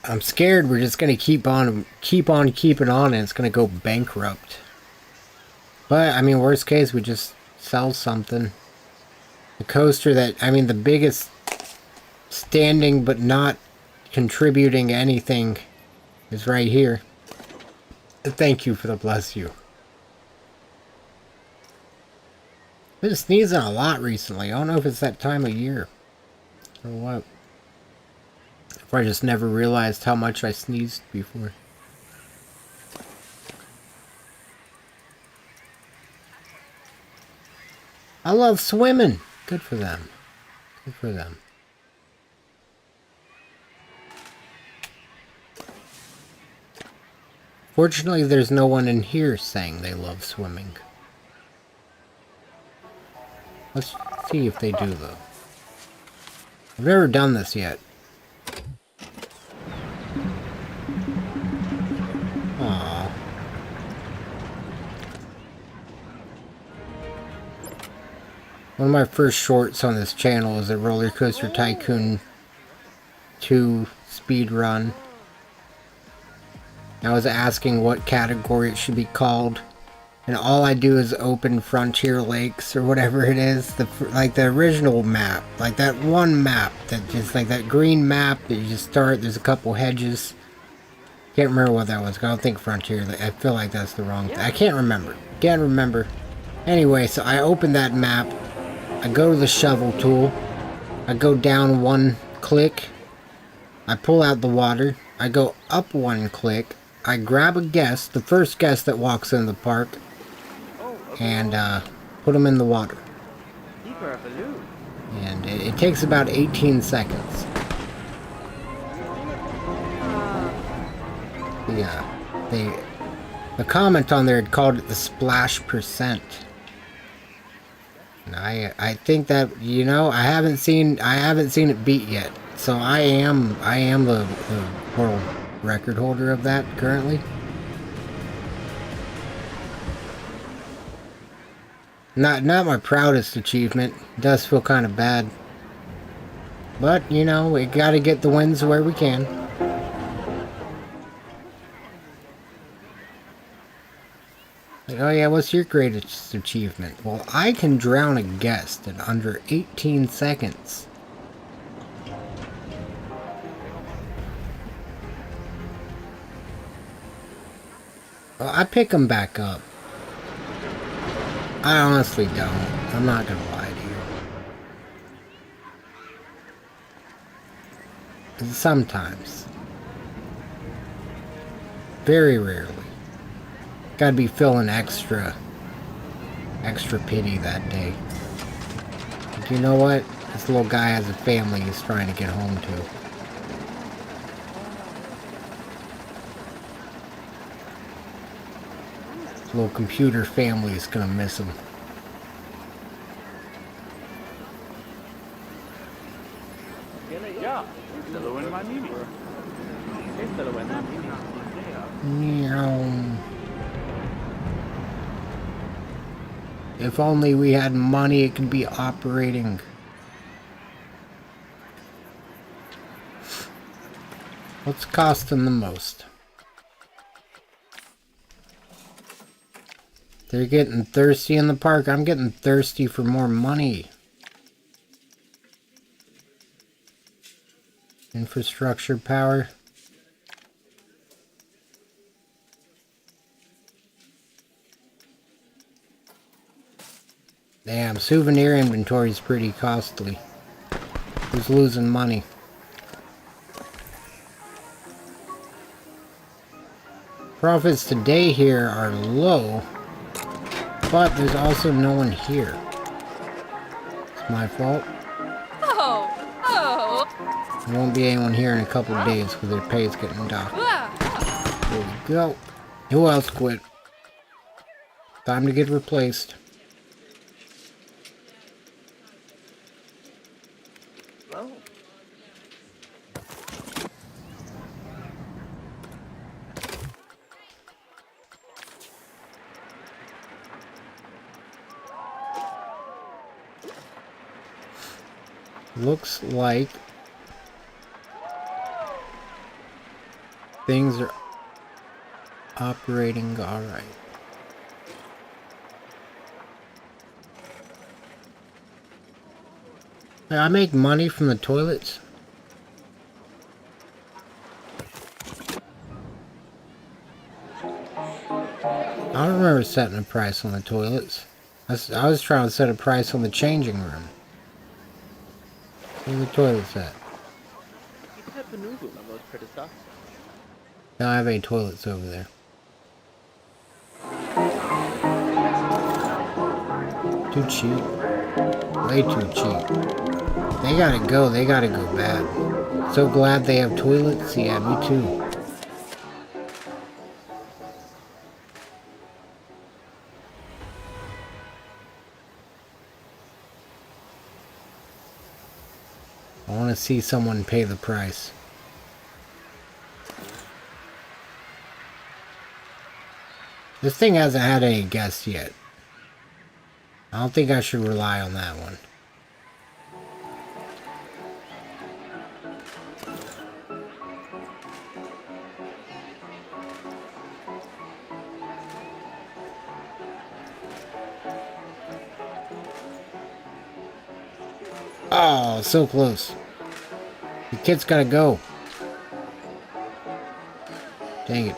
I'm scared we're just gonna keep on keeping on and it's gonna go bankrupt. But I mean, worst case, we just sell something. The coaster that, I mean, the biggest standing but not contributing anything is right here. Thank you for the bless you. I've been sneezing a lot recently. I don't know if it's that time of year or what. If I just never realized how much I sneezed before. I love swimming. Good for them. Good for them. Fortunately, there's no one in here saying they love swimming. Let's see if they do, though. I've never done this yet. Aww. One of my first shorts on this channel is a Roller Coaster Tycoon 2 speed run. I was asking what category it should be called, and all I do is open Frontier Lakes or whatever it is, like the original map, like that one map that just like that green map that you just start. There's a couple hedges. Can't remember what that was. I don't think Frontier. I feel like that's the wrong thing. I can't remember. Can't remember. Anyway, so I open that map. I go to the shovel tool. I go down one click. I pull out the water. I go up one click. I grab a guest, the first guest that walks in the park, and put them in the water. And it takes about 18 seconds. The comment on there had called it the splash percent. And I think that, you know, I haven't seen it beat yet. So I am the world record holder of that currently. Not my proudest achievement. It does feel kind of bad. But, you know, we gotta get the wins where we can. Like, oh yeah, what's your greatest achievement? Well, I can drown a guest in under 18 seconds. Well, I pick them back up. I honestly don't. I'm not gonna lie to you. Sometimes. Very rarely. Gotta be feeling extra pity that day. But you know what? This little guy has a family he's trying to get home to. This little computer family is gonna miss him. Meow. If only we had money, it could be operating. What's costing the most? They're getting thirsty in the park. I'm getting thirsty for more money. Infrastructure power. Damn, souvenir inventory is pretty costly. Who's losing money? Profits today here are low, but there's also no one here. It's my fault. There won't be anyone here in a couple of days because their pay is getting docked. There we go. Who else quit? Time to get replaced. Looks like things are operating alright. I make money from the toilets. I don't remember setting a price on the toilets. I was trying to set a price on the changing room. Where the toilets at? Kita penunggu nomor predecessor. Don't have any toilets over there. Too cheap. Way too cheap. They gotta go. They gotta go bad. So glad they have toilets. Yeah, me too. I want to see someone pay the price. This thing hasn't had any guests yet. I don't think I should rely on that one. Oh, so close. The kid's gotta go. Dang it.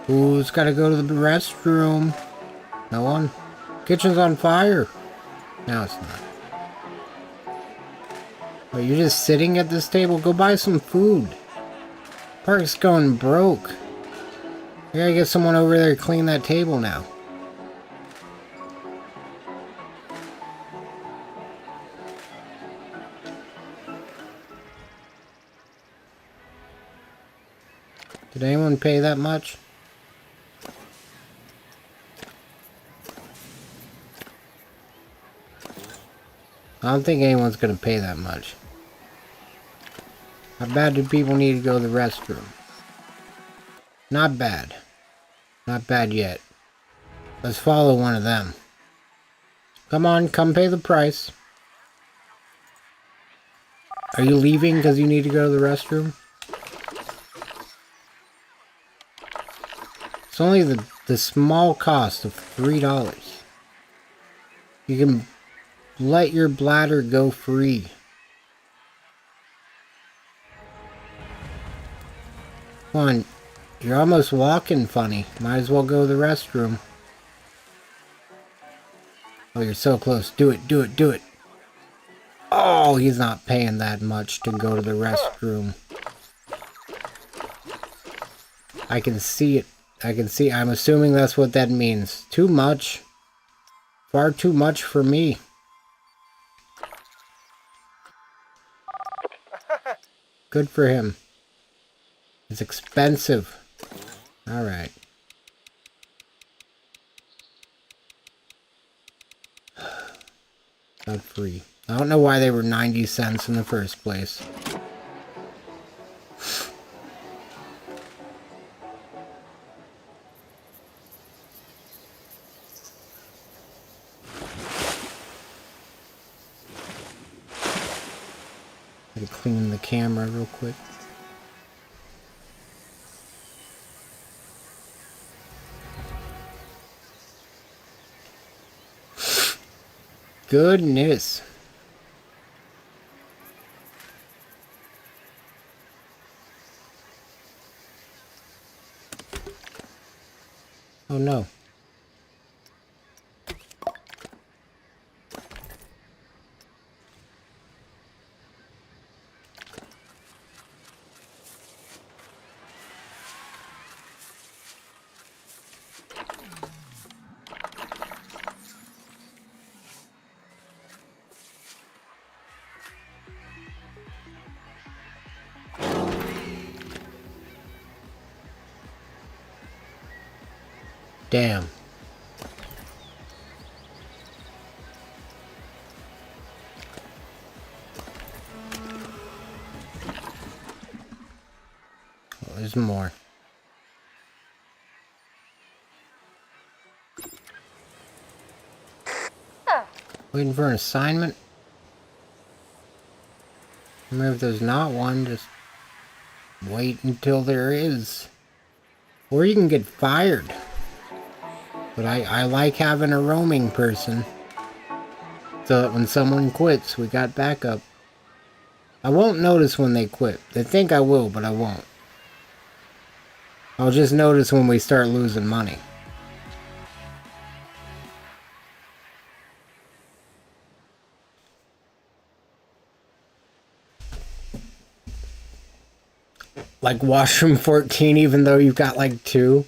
Who's gotta go to the restroom? No one? Kitchen's on fire. No, it's not. Wait, you're just sitting at this table? Go buy some food. Park's going broke. I gotta get someone over there to clean that table now. Did anyone pay that much? I don't think anyone's gonna pay that much. How bad do people need to go to the restroom? Not bad. Not bad yet. Let's follow one of them. Come on, come pay the price. Are you leaving because you need to go to the restroom? It's only the small cost of $3. You can let your bladder go free. Come on, you're almost walking funny. Might as well go to the restroom. Oh, you're so close. Do it, do it, do it. Oh, he's not paying that much to go to the restroom. I can see it. I can see. I'm assuming that's what that means. Too much. Far too much for me. Good for him. It's expensive. Alright. Not free. I don't know why they were 90 cents in the first place. Gotta clean the camera real quick. Goodness. Oh no. Damn. there's more. Waiting for an assignment? Remember, if there's not one, just wait until there is. Or you can get fired. But I like having a roaming person. So that when someone quits, we got backup. I won't notice when they quit. They think I will, but I won't. I'll just notice when we start losing money. Like washroom 14, even though you've got like 2.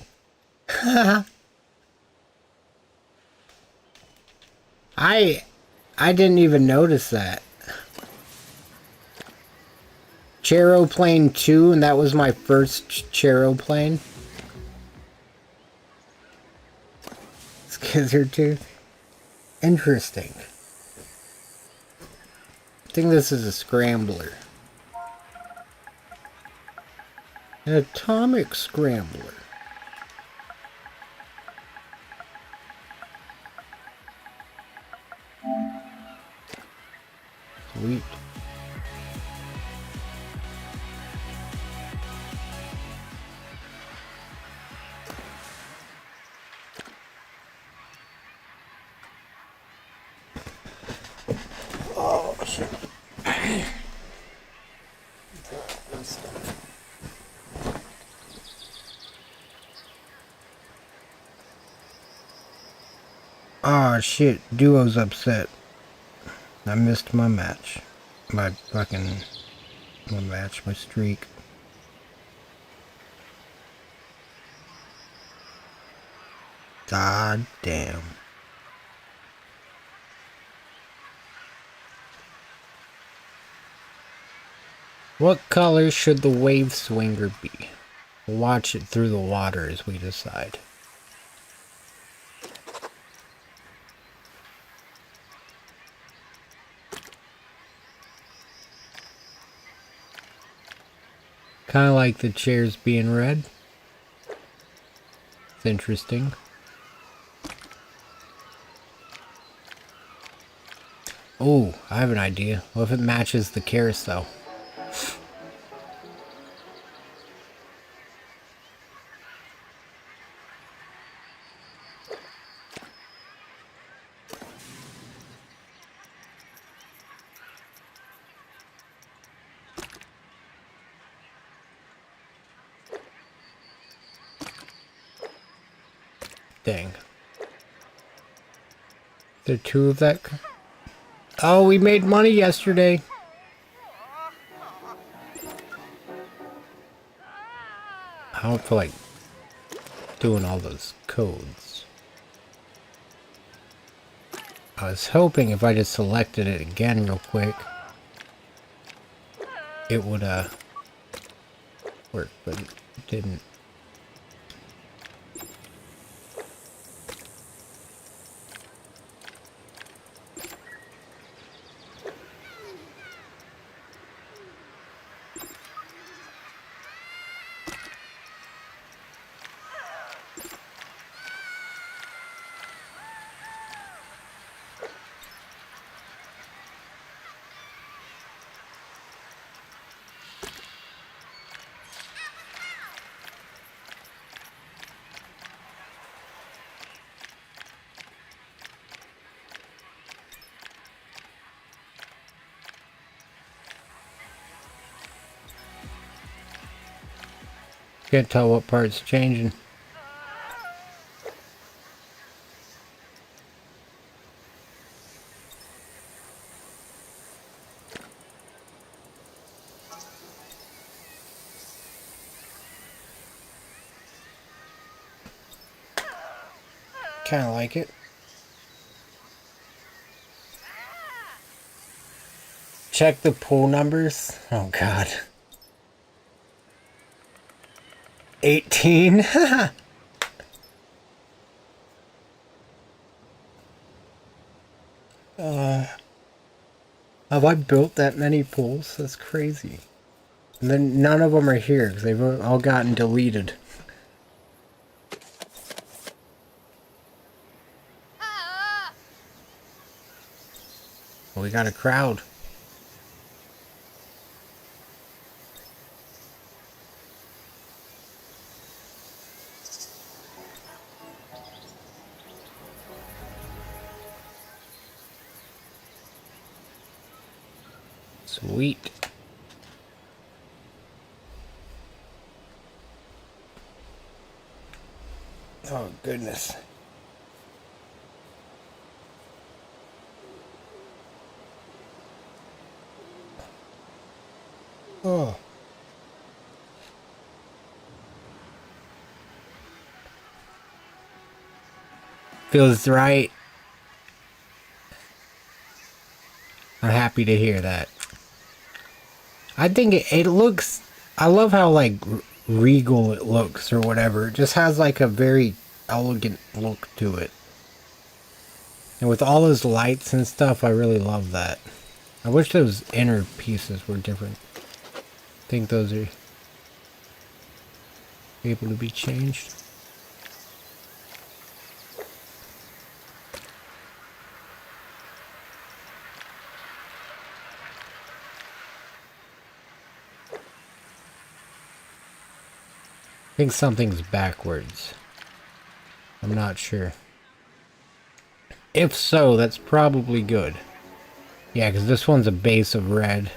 I didn't even notice that. Charoplane 2, and that was my first Charoplane. Skizzer 2. Interesting. I think this is a scrambler. An atomic scrambler. Sweet. Oh, shit. Oh shit, Duo's upset. I missed my match. My streak. God damn. What color should the wave swinger be? We'll watch it through the water as we decide. Kind of like the chairs being red. It's interesting. Oh, I have an idea. What if it matches the carousel? Dang. There are 2 of that. Oh, we made money yesterday. I don't feel like doing all those codes. I was hoping if I just selected it again real quick, it would work, but it didn't. Can't tell what part's changing. Kind of like it. Check the pool numbers. Oh god. 18? Have I built that many pools? That's crazy. And then none of them are here because they've all gotten deleted. We got a crowd. Sweet. Oh, goodness. Oh. Feels right. I'm happy to hear that. I think it looks... I love how, like, regal it looks or whatever. It just has, like, a very elegant look to it. And with all those lights and stuff, I really love that. I wish those inner pieces were different. I think those are able to be changed. I think something's backwards. I'm not sure. If so, that's probably good. Yeah, because this one's a base of red.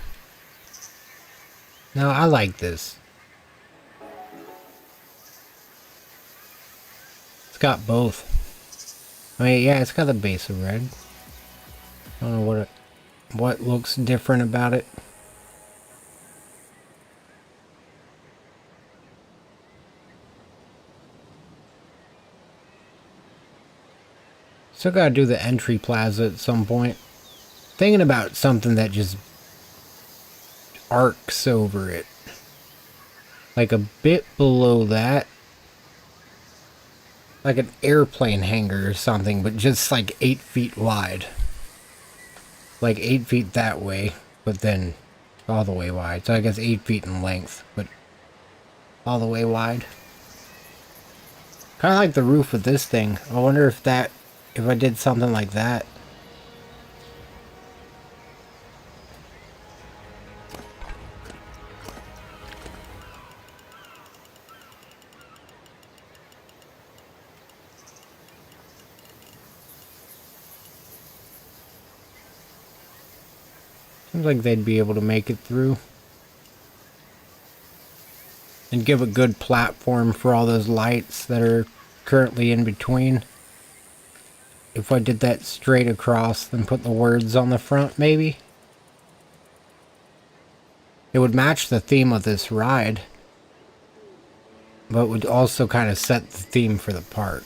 No, I like this. It's got both. I mean, yeah, it's got the base of red. I don't know what looks different about it. Still gotta do the entry plaza at some point. Thinking about something that just arcs over it. Like a bit below that. Like an airplane hangar or something, but just like 8 feet wide. Like 8 feet that way, but then all the way wide. So I guess 8 feet in length, but all the way wide. Kind of like the roof of this thing. I wonder if I did something like that. Seems like they'd be able to make it through. And give a good platform for all those lights that are currently in between. If I did that straight across, then put the words on the front, maybe? It would match the theme of this ride. But would also kind of set the theme for the park.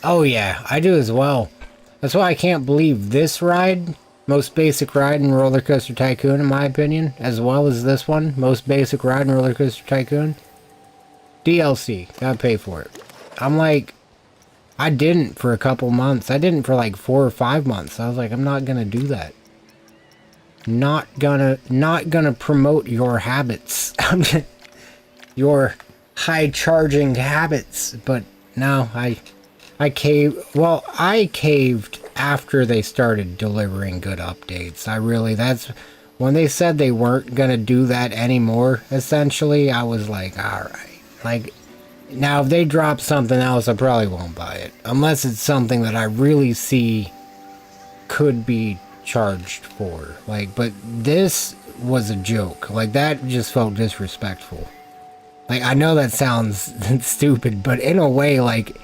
Oh yeah, I do as well. That's why I can't believe this ride, most basic ride in Roller Coaster Tycoon in my opinion, as well as this one, most basic ride in Roller Coaster Tycoon. DLC, gotta pay for it. I'm like... I didn't for a couple months. I didn't for like 4 or 5 months. I was like, I'm not gonna do that. Not gonna promote your habits. Your high charging habits. But no, I caved. Well, I caved after they started delivering good updates. That's when they said they weren't gonna do that anymore, essentially, I was like, alright. Like, now, if they drop something else, I probably won't buy it. Unless it's something that I really see could be charged for. Like, but this was a joke. Like, that just felt disrespectful. Like, I know that sounds stupid, but in a way, like,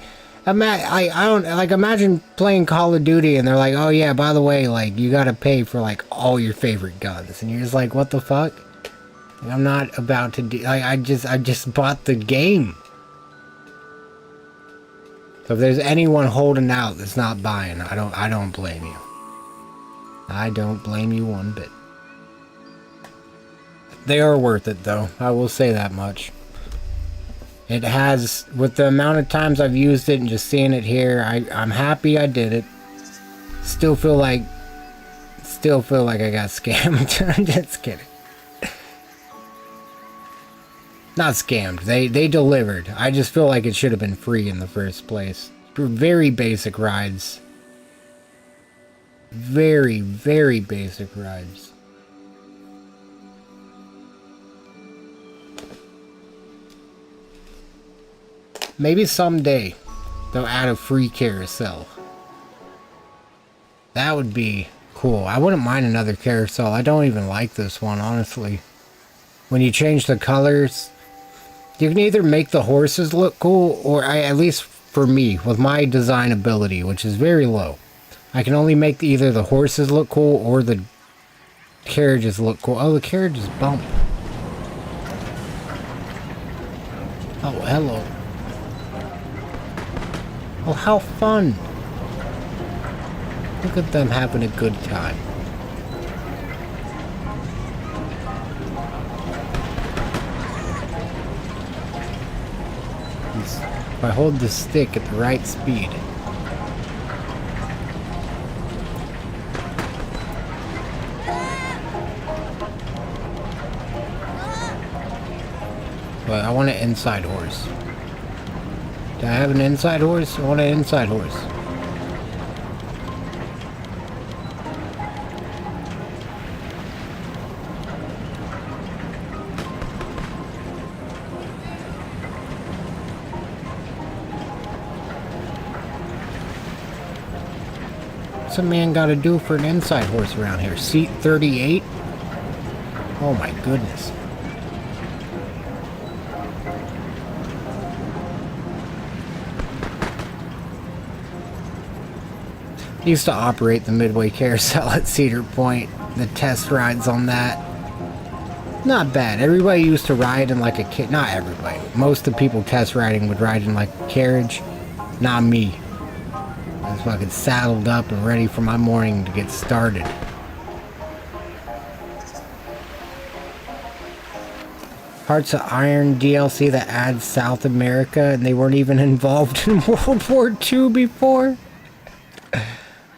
imagine playing Call of Duty and they're like, oh yeah, by the way, like, you gotta pay for, like, all your favorite guns. And you're just like, what the fuck? I'm not about to do, like, I just bought the game. So if there's anyone holding out that's not buying, I don't blame you. I don't blame you one bit. They are worth it though, I will say that much. It has, with the amount of times I've used it and just seeing it here, I'm happy I did it. Still feel like I got scammed. I'm just kidding. Not scammed. They delivered. I just feel like it should have been free in the first place. For very basic rides. Very, very basic rides. Maybe someday they'll add a free carousel. That would be cool. I wouldn't mind another carousel. I don't even like this one, honestly. When you change the colors, you can either make the horses look cool, or at least for me, with my design ability, which is very low, I can only make either the horses look cool or the carriages look cool. Oh, the carriages bump. Oh, hello. Oh, how fun. Look at them having a good time. If I hold the stick at the right speed. But I want an inside horse. Do I have an inside horse? I want an inside horse. What's a man got to do for an inside horse around here? Seat 38? Oh my goodness. I used to operate the Midway Carousel at Cedar Point. The test rides on that. Not bad. Everybody used to ride in like a not everybody. Most of the people test riding would ride in like a carriage. Not me. I was fucking saddled up and ready for my morning to get started. Hearts of Iron DLC that adds South America, and they weren't even involved in World War II before?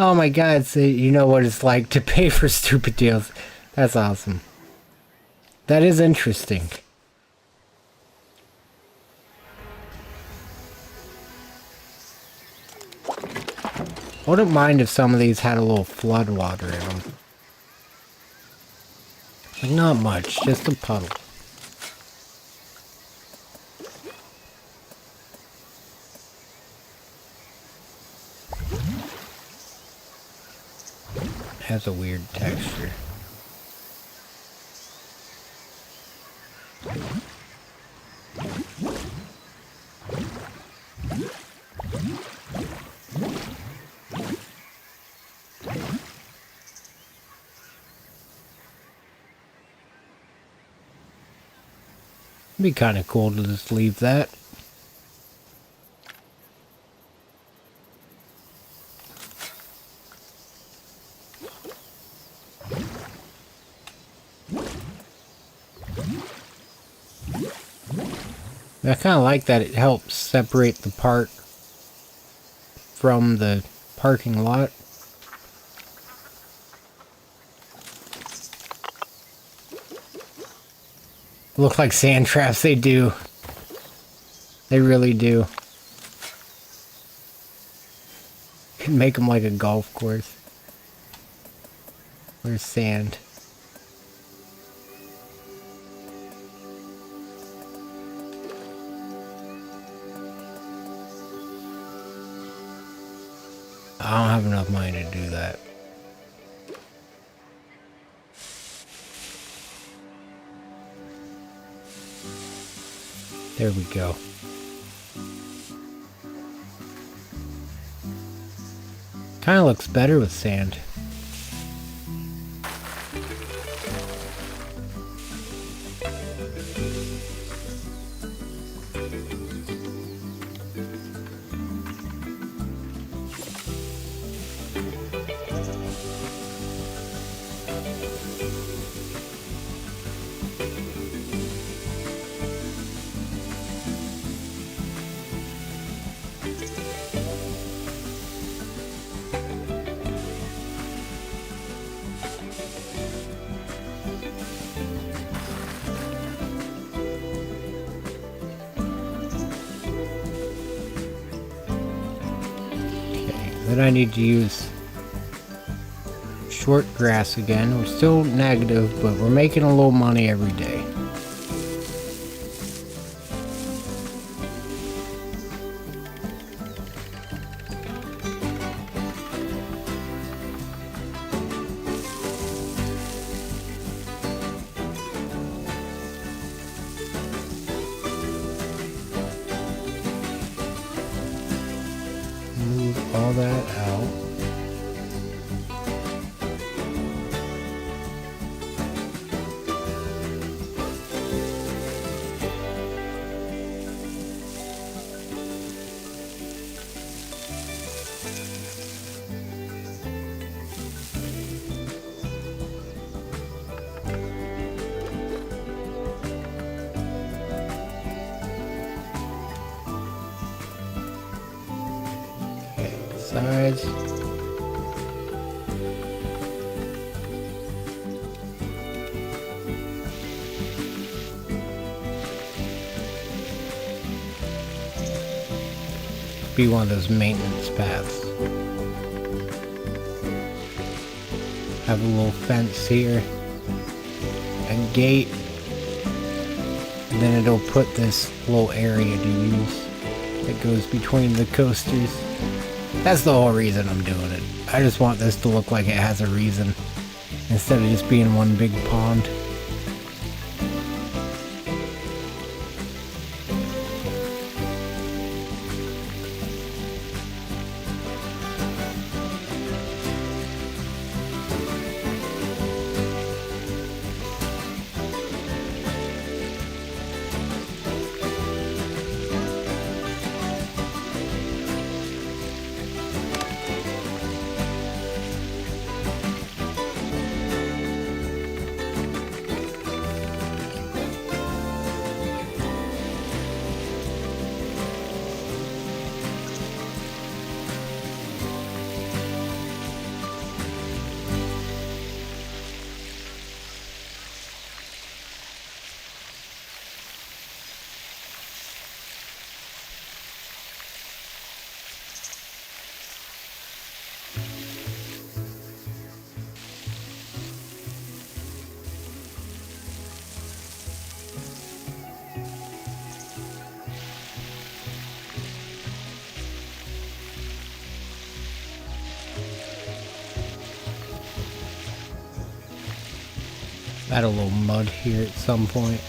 Oh my god, so you know what it's like to pay for stupid deals. That's awesome. That is interesting. I wouldn't mind if some of these had a little flood water in them. Like, not much, just a puddle. Has a weird texture. It'd be kind of cool to just leave that. I kind of like that it helps separate the park from the parking lot. Look like sand traps, they do. They really do. Could make them like a golf course. Where's sand? I don't have enough money to do that. There we go. Kinda looks better with sand. Then I need to use short grass again. We're still negative, but we're making a little money every day. Move all that out. Sides. Be one of those maintenance paths. Have a little fence here, a gate, and then it'll put this little area to use that goes between the coasters. That's the whole reason I'm doing it. I just want this to look like it has a reason, instead of just being one big pond. Add a little mud here at some point.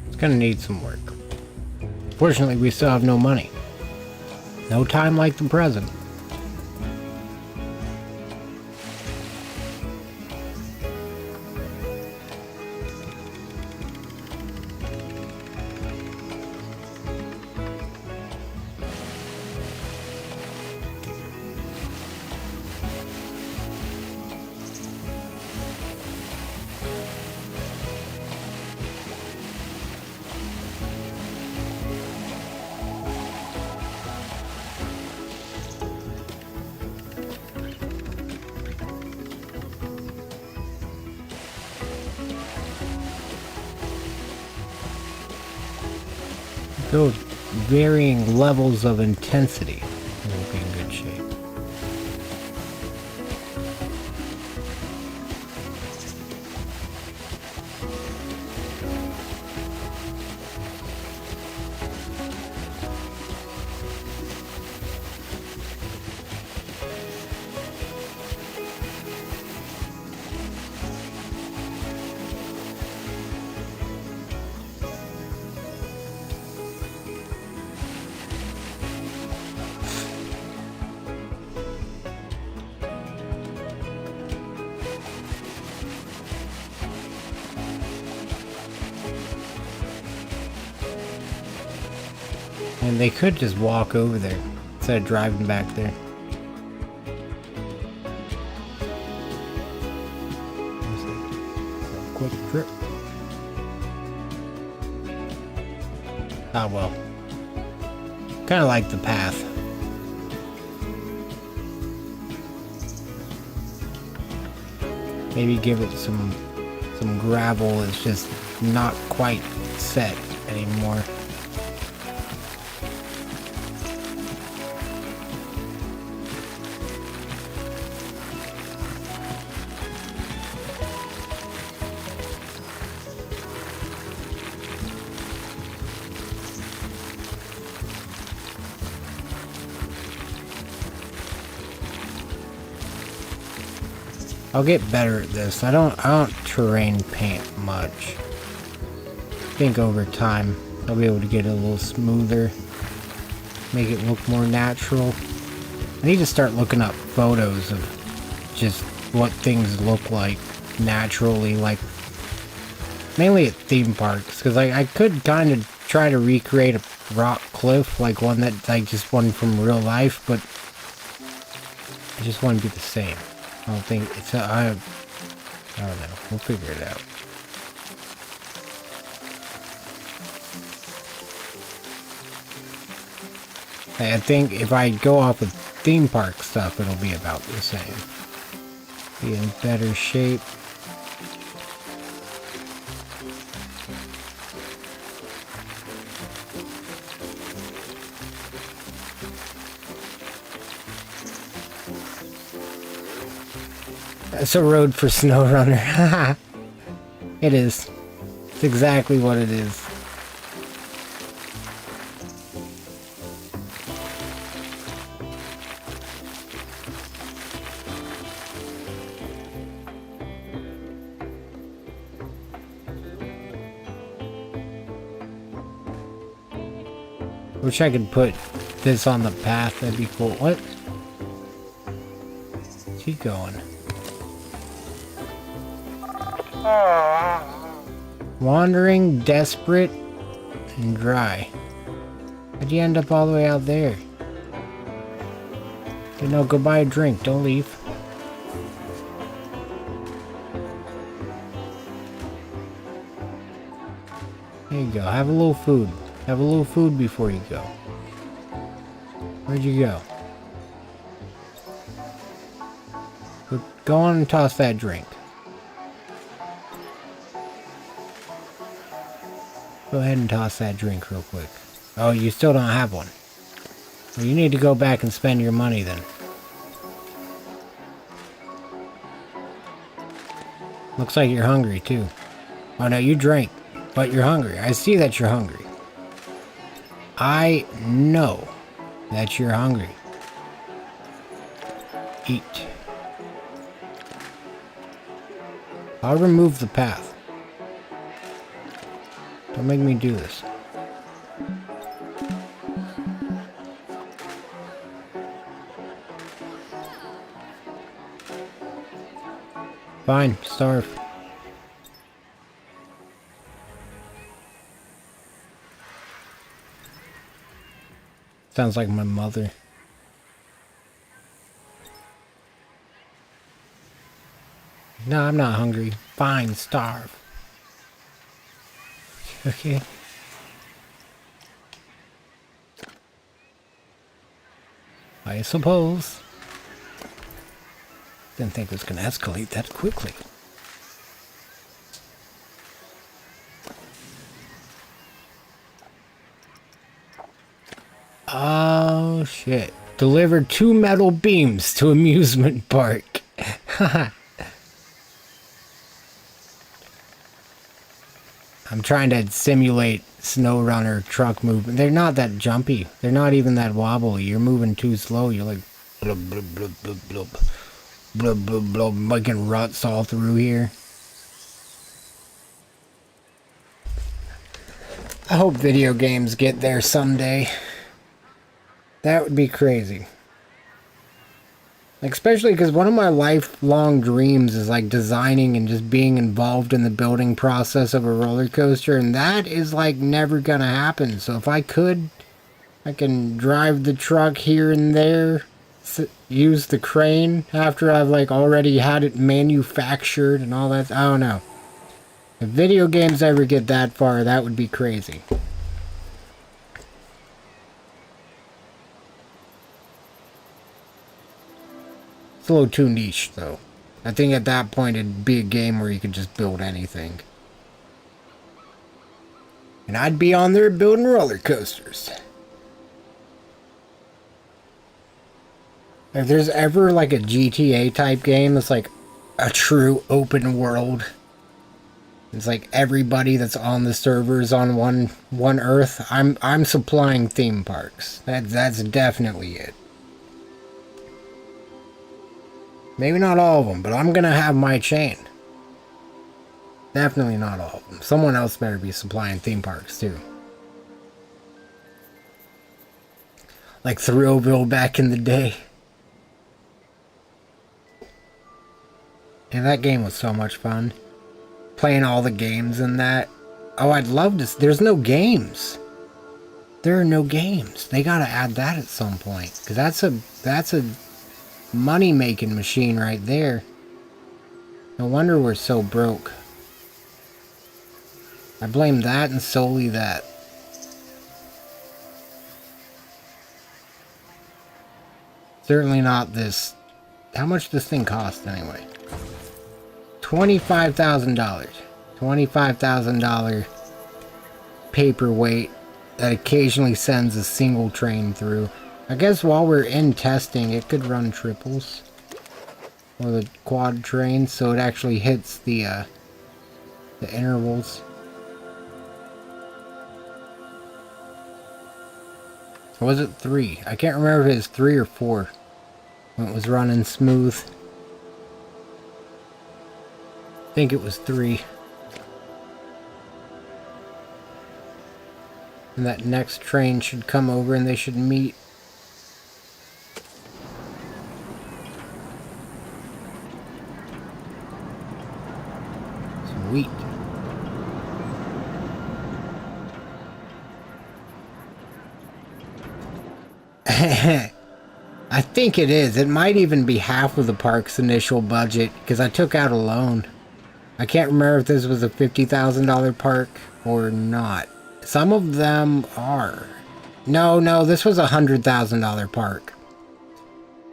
It's gonna need some work. Fortunately, we still have no money. No time like the present. Those varying levels of intensity will be in good shape. And they could just walk over there instead of driving back there. Quick trip. Ah, well. Kind of like the path. Maybe give it some gravel. It's just not quite set anymore. I'll get better at this. I don't terrain paint much. I think over time I'll be able to get it a little smoother, make it look more natural. I need to start looking up photos of just what things look like naturally, like mainly at theme parks, because I could kind of try to recreate a rock cliff, like one that like just one from real life, but I just want to be the same. I don't think it's I don't know. We'll figure it out. I think if I go off of theme park stuff, it'll be about the same. Be in better shape. It's a road for SnowRunner. It is. It's exactly what it is. Wish I could put this on the path. That'd be cool. What? Keep going. Wandering, desperate, and dry. How'd you end up all the way out there? You know, go buy a drink. Don't leave. There you go. Have a little food. Have a little food before you go. Where'd you go? Go on and toss that drink. Go ahead and toss that drink real quick. Oh, you still don't have one. Well, you need to go back and spend your money then. Looks like you're hungry too. Oh no, you drank, but you're hungry. I see that you're hungry. I know that you're hungry. Eat. I'll remove the path. Don't make me do this. Fine, starve. Sounds like my mother. No, I'm not hungry. Fine, starve. Okay. I suppose. Didn't think it was going to escalate that quickly. Oh shit. Delivered 2 metal beams to amusement park. I'm trying to simulate SnowRunner truck movement. They're not that jumpy. They're not even that wobbly. You're moving too slow. You're like blub blub blub blub blub blub blub blub, making ruts all through here. I hope video games get there someday. That would be crazy. Like, especially because one of my lifelong dreams is like designing and just being involved in the building process of a roller coaster, and that is like never gonna happen. So if I could I can drive the truck here and there, use the crane after I've like already had it manufactured and all that. I don't know. If video games ever get that far, that would be crazy. It's a little too niche, though. I think at that point it'd be a game where you could just build anything. And I'd be on there building roller coasters. If there's ever like a GTA type game that's like a true open world, it's like everybody that's on the servers on one Earth. I'm supplying theme parks. That's definitely it. Maybe not all of them, but I'm gonna have my chain. Definitely not all of them. Someone else better be supplying theme parks too. Like Thrillville back in the day. And that game was so much fun. Playing all the games in that. Oh, I'd love to. There's no games. There are no games. They gotta add that at some point. Because that's a money-making machine right there. No wonder we're so broke. I blame that and solely that. Certainly not this. How much does this thing cost anyway? $25,000. $25,000 paperweight that occasionally sends a single train through. I guess while we're in testing, it could run triples. Or the quad train, so it actually hits the intervals. Or was it 3? I can't remember if it was 3 or 4. When it was running smooth. I think it was 3. And that next train should come over and they should meet. Sweet. I think it is. It might even be half of the park's initial budget because I took out a loan. I can't remember if this was a $50,000 park or not. Some of them are. No, this was a $100,000 park.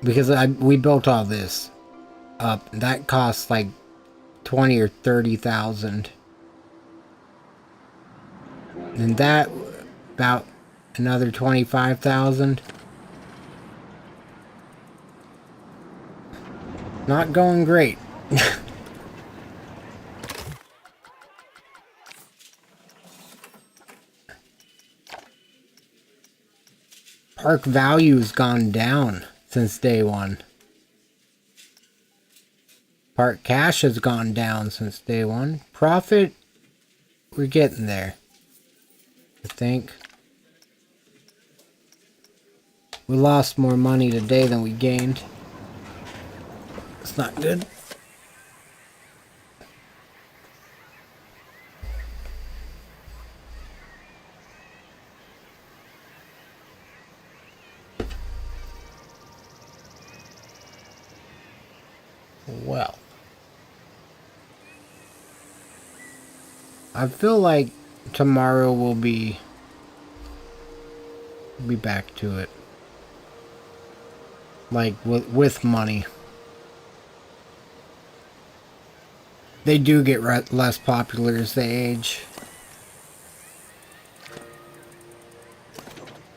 Because we built all this up. That cost like 20 or 30,000. And that about another 25,000. Not going great. Park value's gone down since day one. Park cash has gone down since day one. Profit, we're getting there. I think. We lost more money today than we gained. It's not good. Well, I feel like tomorrow we'll be back to it. Like with money. They do get less popular as they age.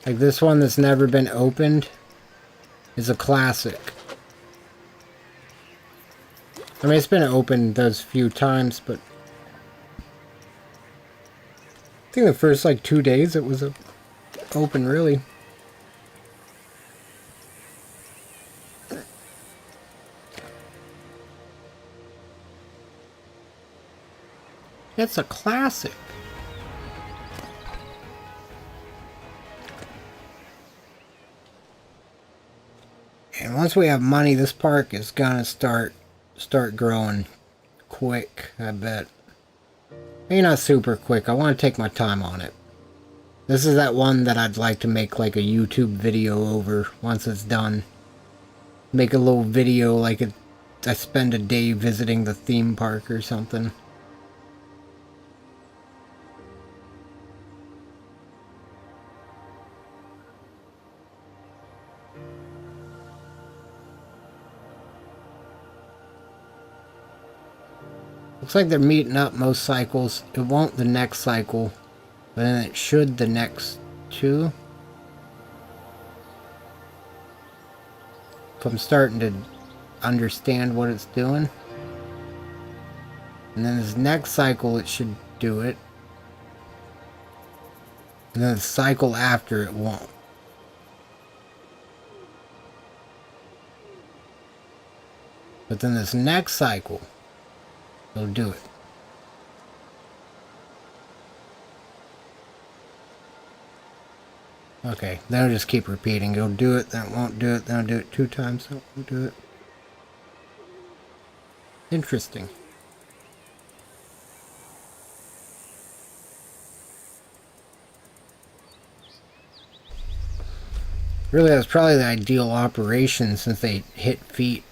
Like this one that's never been opened is a classic. I mean, it's been opened those few times, but I think the first like 2 days it was open, really. It's a classic. And once we have money, this park is gonna start growing quick, I bet. Maybe not super quick. I want to take my time on it. This is that one that I'd like to make like a YouTube video over once it's done. Make a little video like I spend a day visiting the theme park or something. Looks like they're meeting up most cycles. It won't the next cycle, but then it should the next two. If I'm starting to understand what it's doing. And then this next cycle it should do it. And then the cycle after it won't. But then this next cycle, it'll do it. Okay, then it'll just keep repeating. It'll do it, then it won't do it, then it'll do it 2 times, then it won't do it. Interesting. Really, that's probably the ideal operation since they hit feet.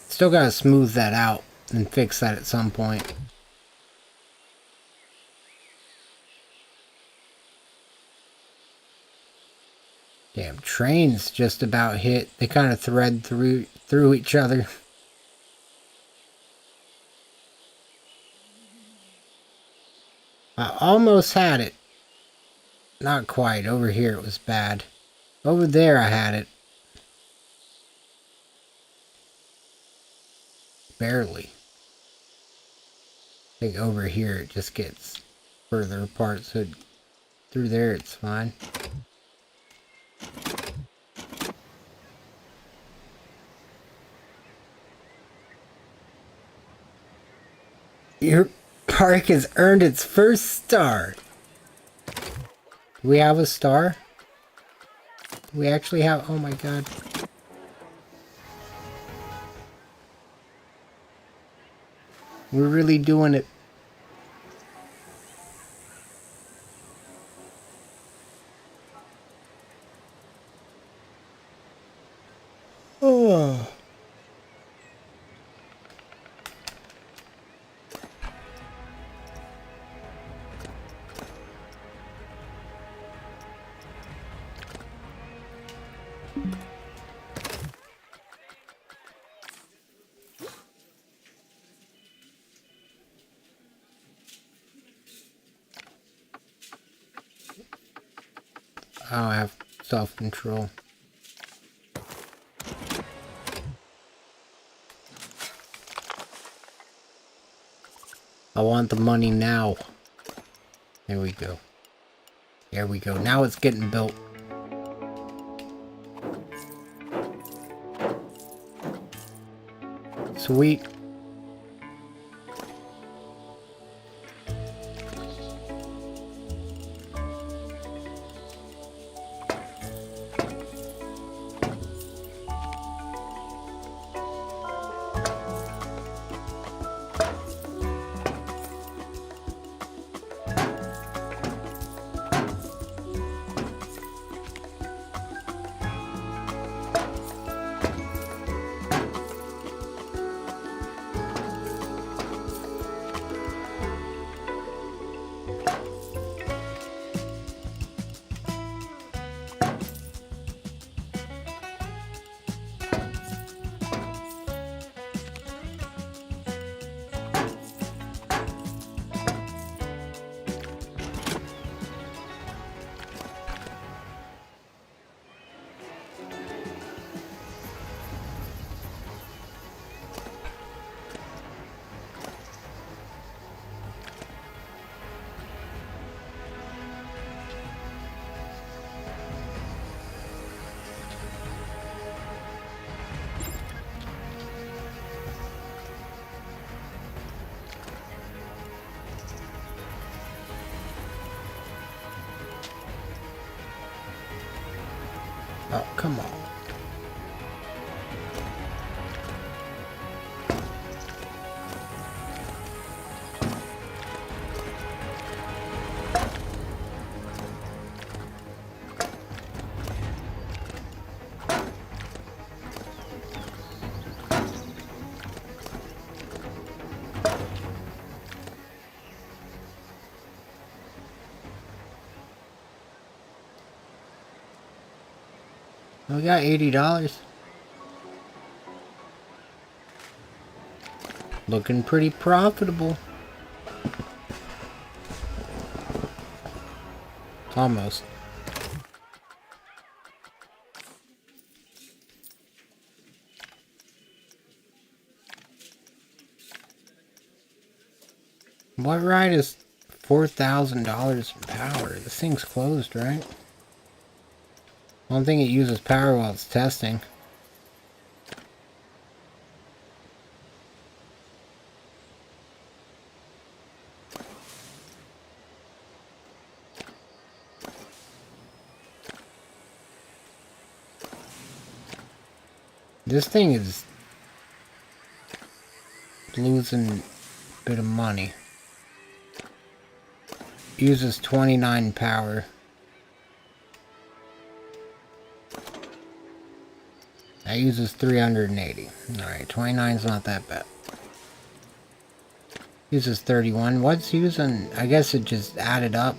Still gotta smooth that out and fix that at some point. Damn, trains just about hit. They kind of thread through each other. I almost had it. Not quite. Over here it was bad. Over there I had it. Barely. I think over here it just gets further apart, so through there it's fine. Your park has earned its first star. Do we have a star? Do we actually have... Oh my god. We're really doing it. Oh. I have self-control. I want the money now. There we go. There we go. Now it's getting built. Sweet. Oh, come on. We got $80. Looking pretty profitable. Almost. What ride is $4,000 in power? This thing's closed, right? I don't think it uses power while it's testing. This thing is losing a bit of money. Uses 29 power. That uses 380. Alright, 29's not that bad. Uses 31. What's using? I guess it just added up.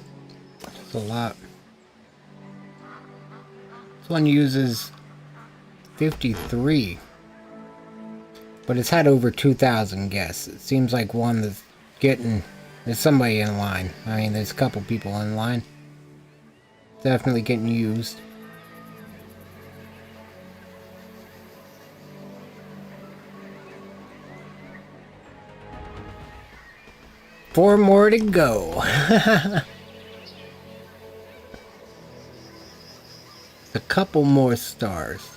It's a lot. This one uses 53. But it's had over 2,000 guests. It seems like one that's getting... There's somebody in line. I mean, there's a couple people in line. Definitely getting used. Four more to go. A couple more stars.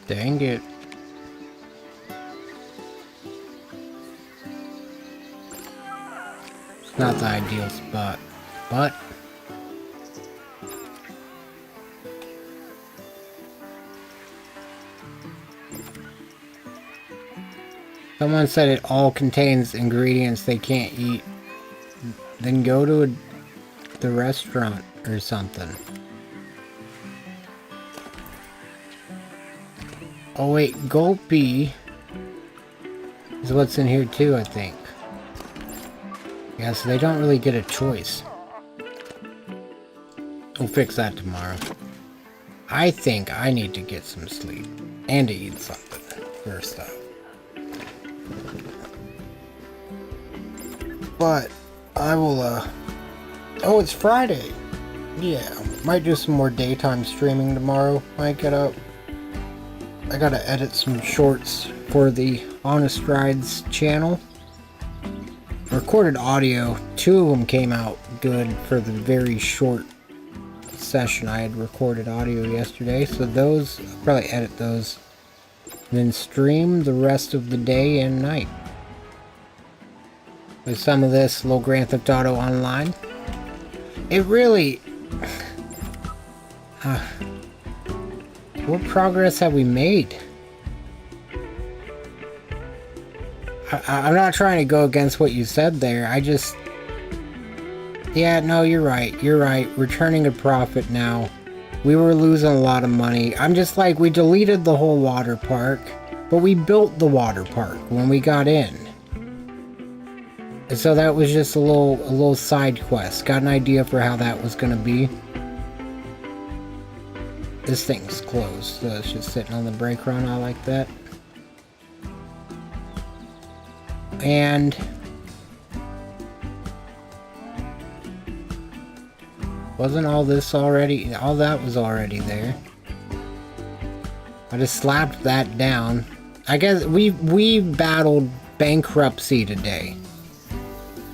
Dang it. It's not the ideal spot, but someone said it all contains ingredients they can't eat. Then go to the restaurant or something. Oh wait, Gulpy is what's in here too, I think. Yeah, so they don't really get a choice. We'll fix that tomorrow. I think I need to get some sleep. And to eat something first up. But I will, oh, it's Friday. Yeah, might do some more daytime streaming tomorrow. Might get up. I gotta edit some shorts for the Honest Rides channel. Recorded audio, 2 of them came out good for the very short session I had recorded audio yesterday. So those, I'll probably edit those. And then stream the rest of the day and night. With some of this little Grand Theft Auto Online. It really... what progress have we made? I'm not trying to go against what you said there. I just... Yeah, no, you're right. You're right. We're turning a profit now. We were losing a lot of money. I'm just like, we deleted the whole water park, but we built the water park when we got in. And so that was just a little side quest. Got an idea for how that was going to be. This thing's closed, so it's just sitting on the brake run. I like that. And wasn't all this already? All that was already there. I just slapped that down. I guess we battled bankruptcy today.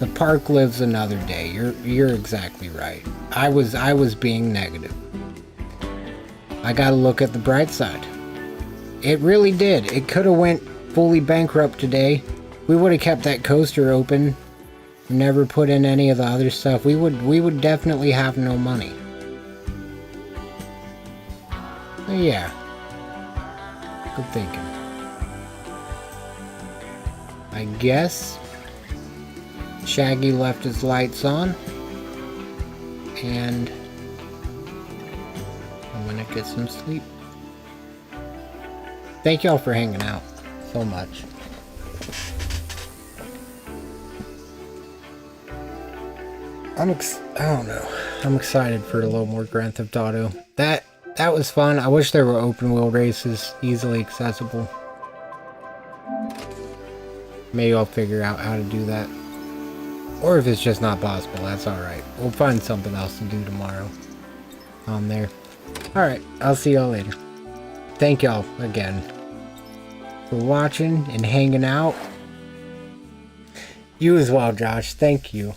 The park lives another day. You're exactly right. I was being negative. I gotta look at the bright side. It really did. It could have went fully bankrupt today. We would have kept that coaster open. Never put in any of the other stuff. We would definitely have no money. Yeah. Good thinking. I guess Shaggy left his lights on. And I'm gonna get some sleep. Thank y'all for hanging out so much. I don't know. I'm excited for a little more Grand Theft Auto. That was fun. I wish there were open wheel races easily accessible. Maybe I'll figure out how to do that. Or if it's just not possible, that's alright. We'll find something else to do tomorrow on there. Alright, I'll see y'all later. Thank y'all again for watching and hanging out. You as well, Josh. Thank you.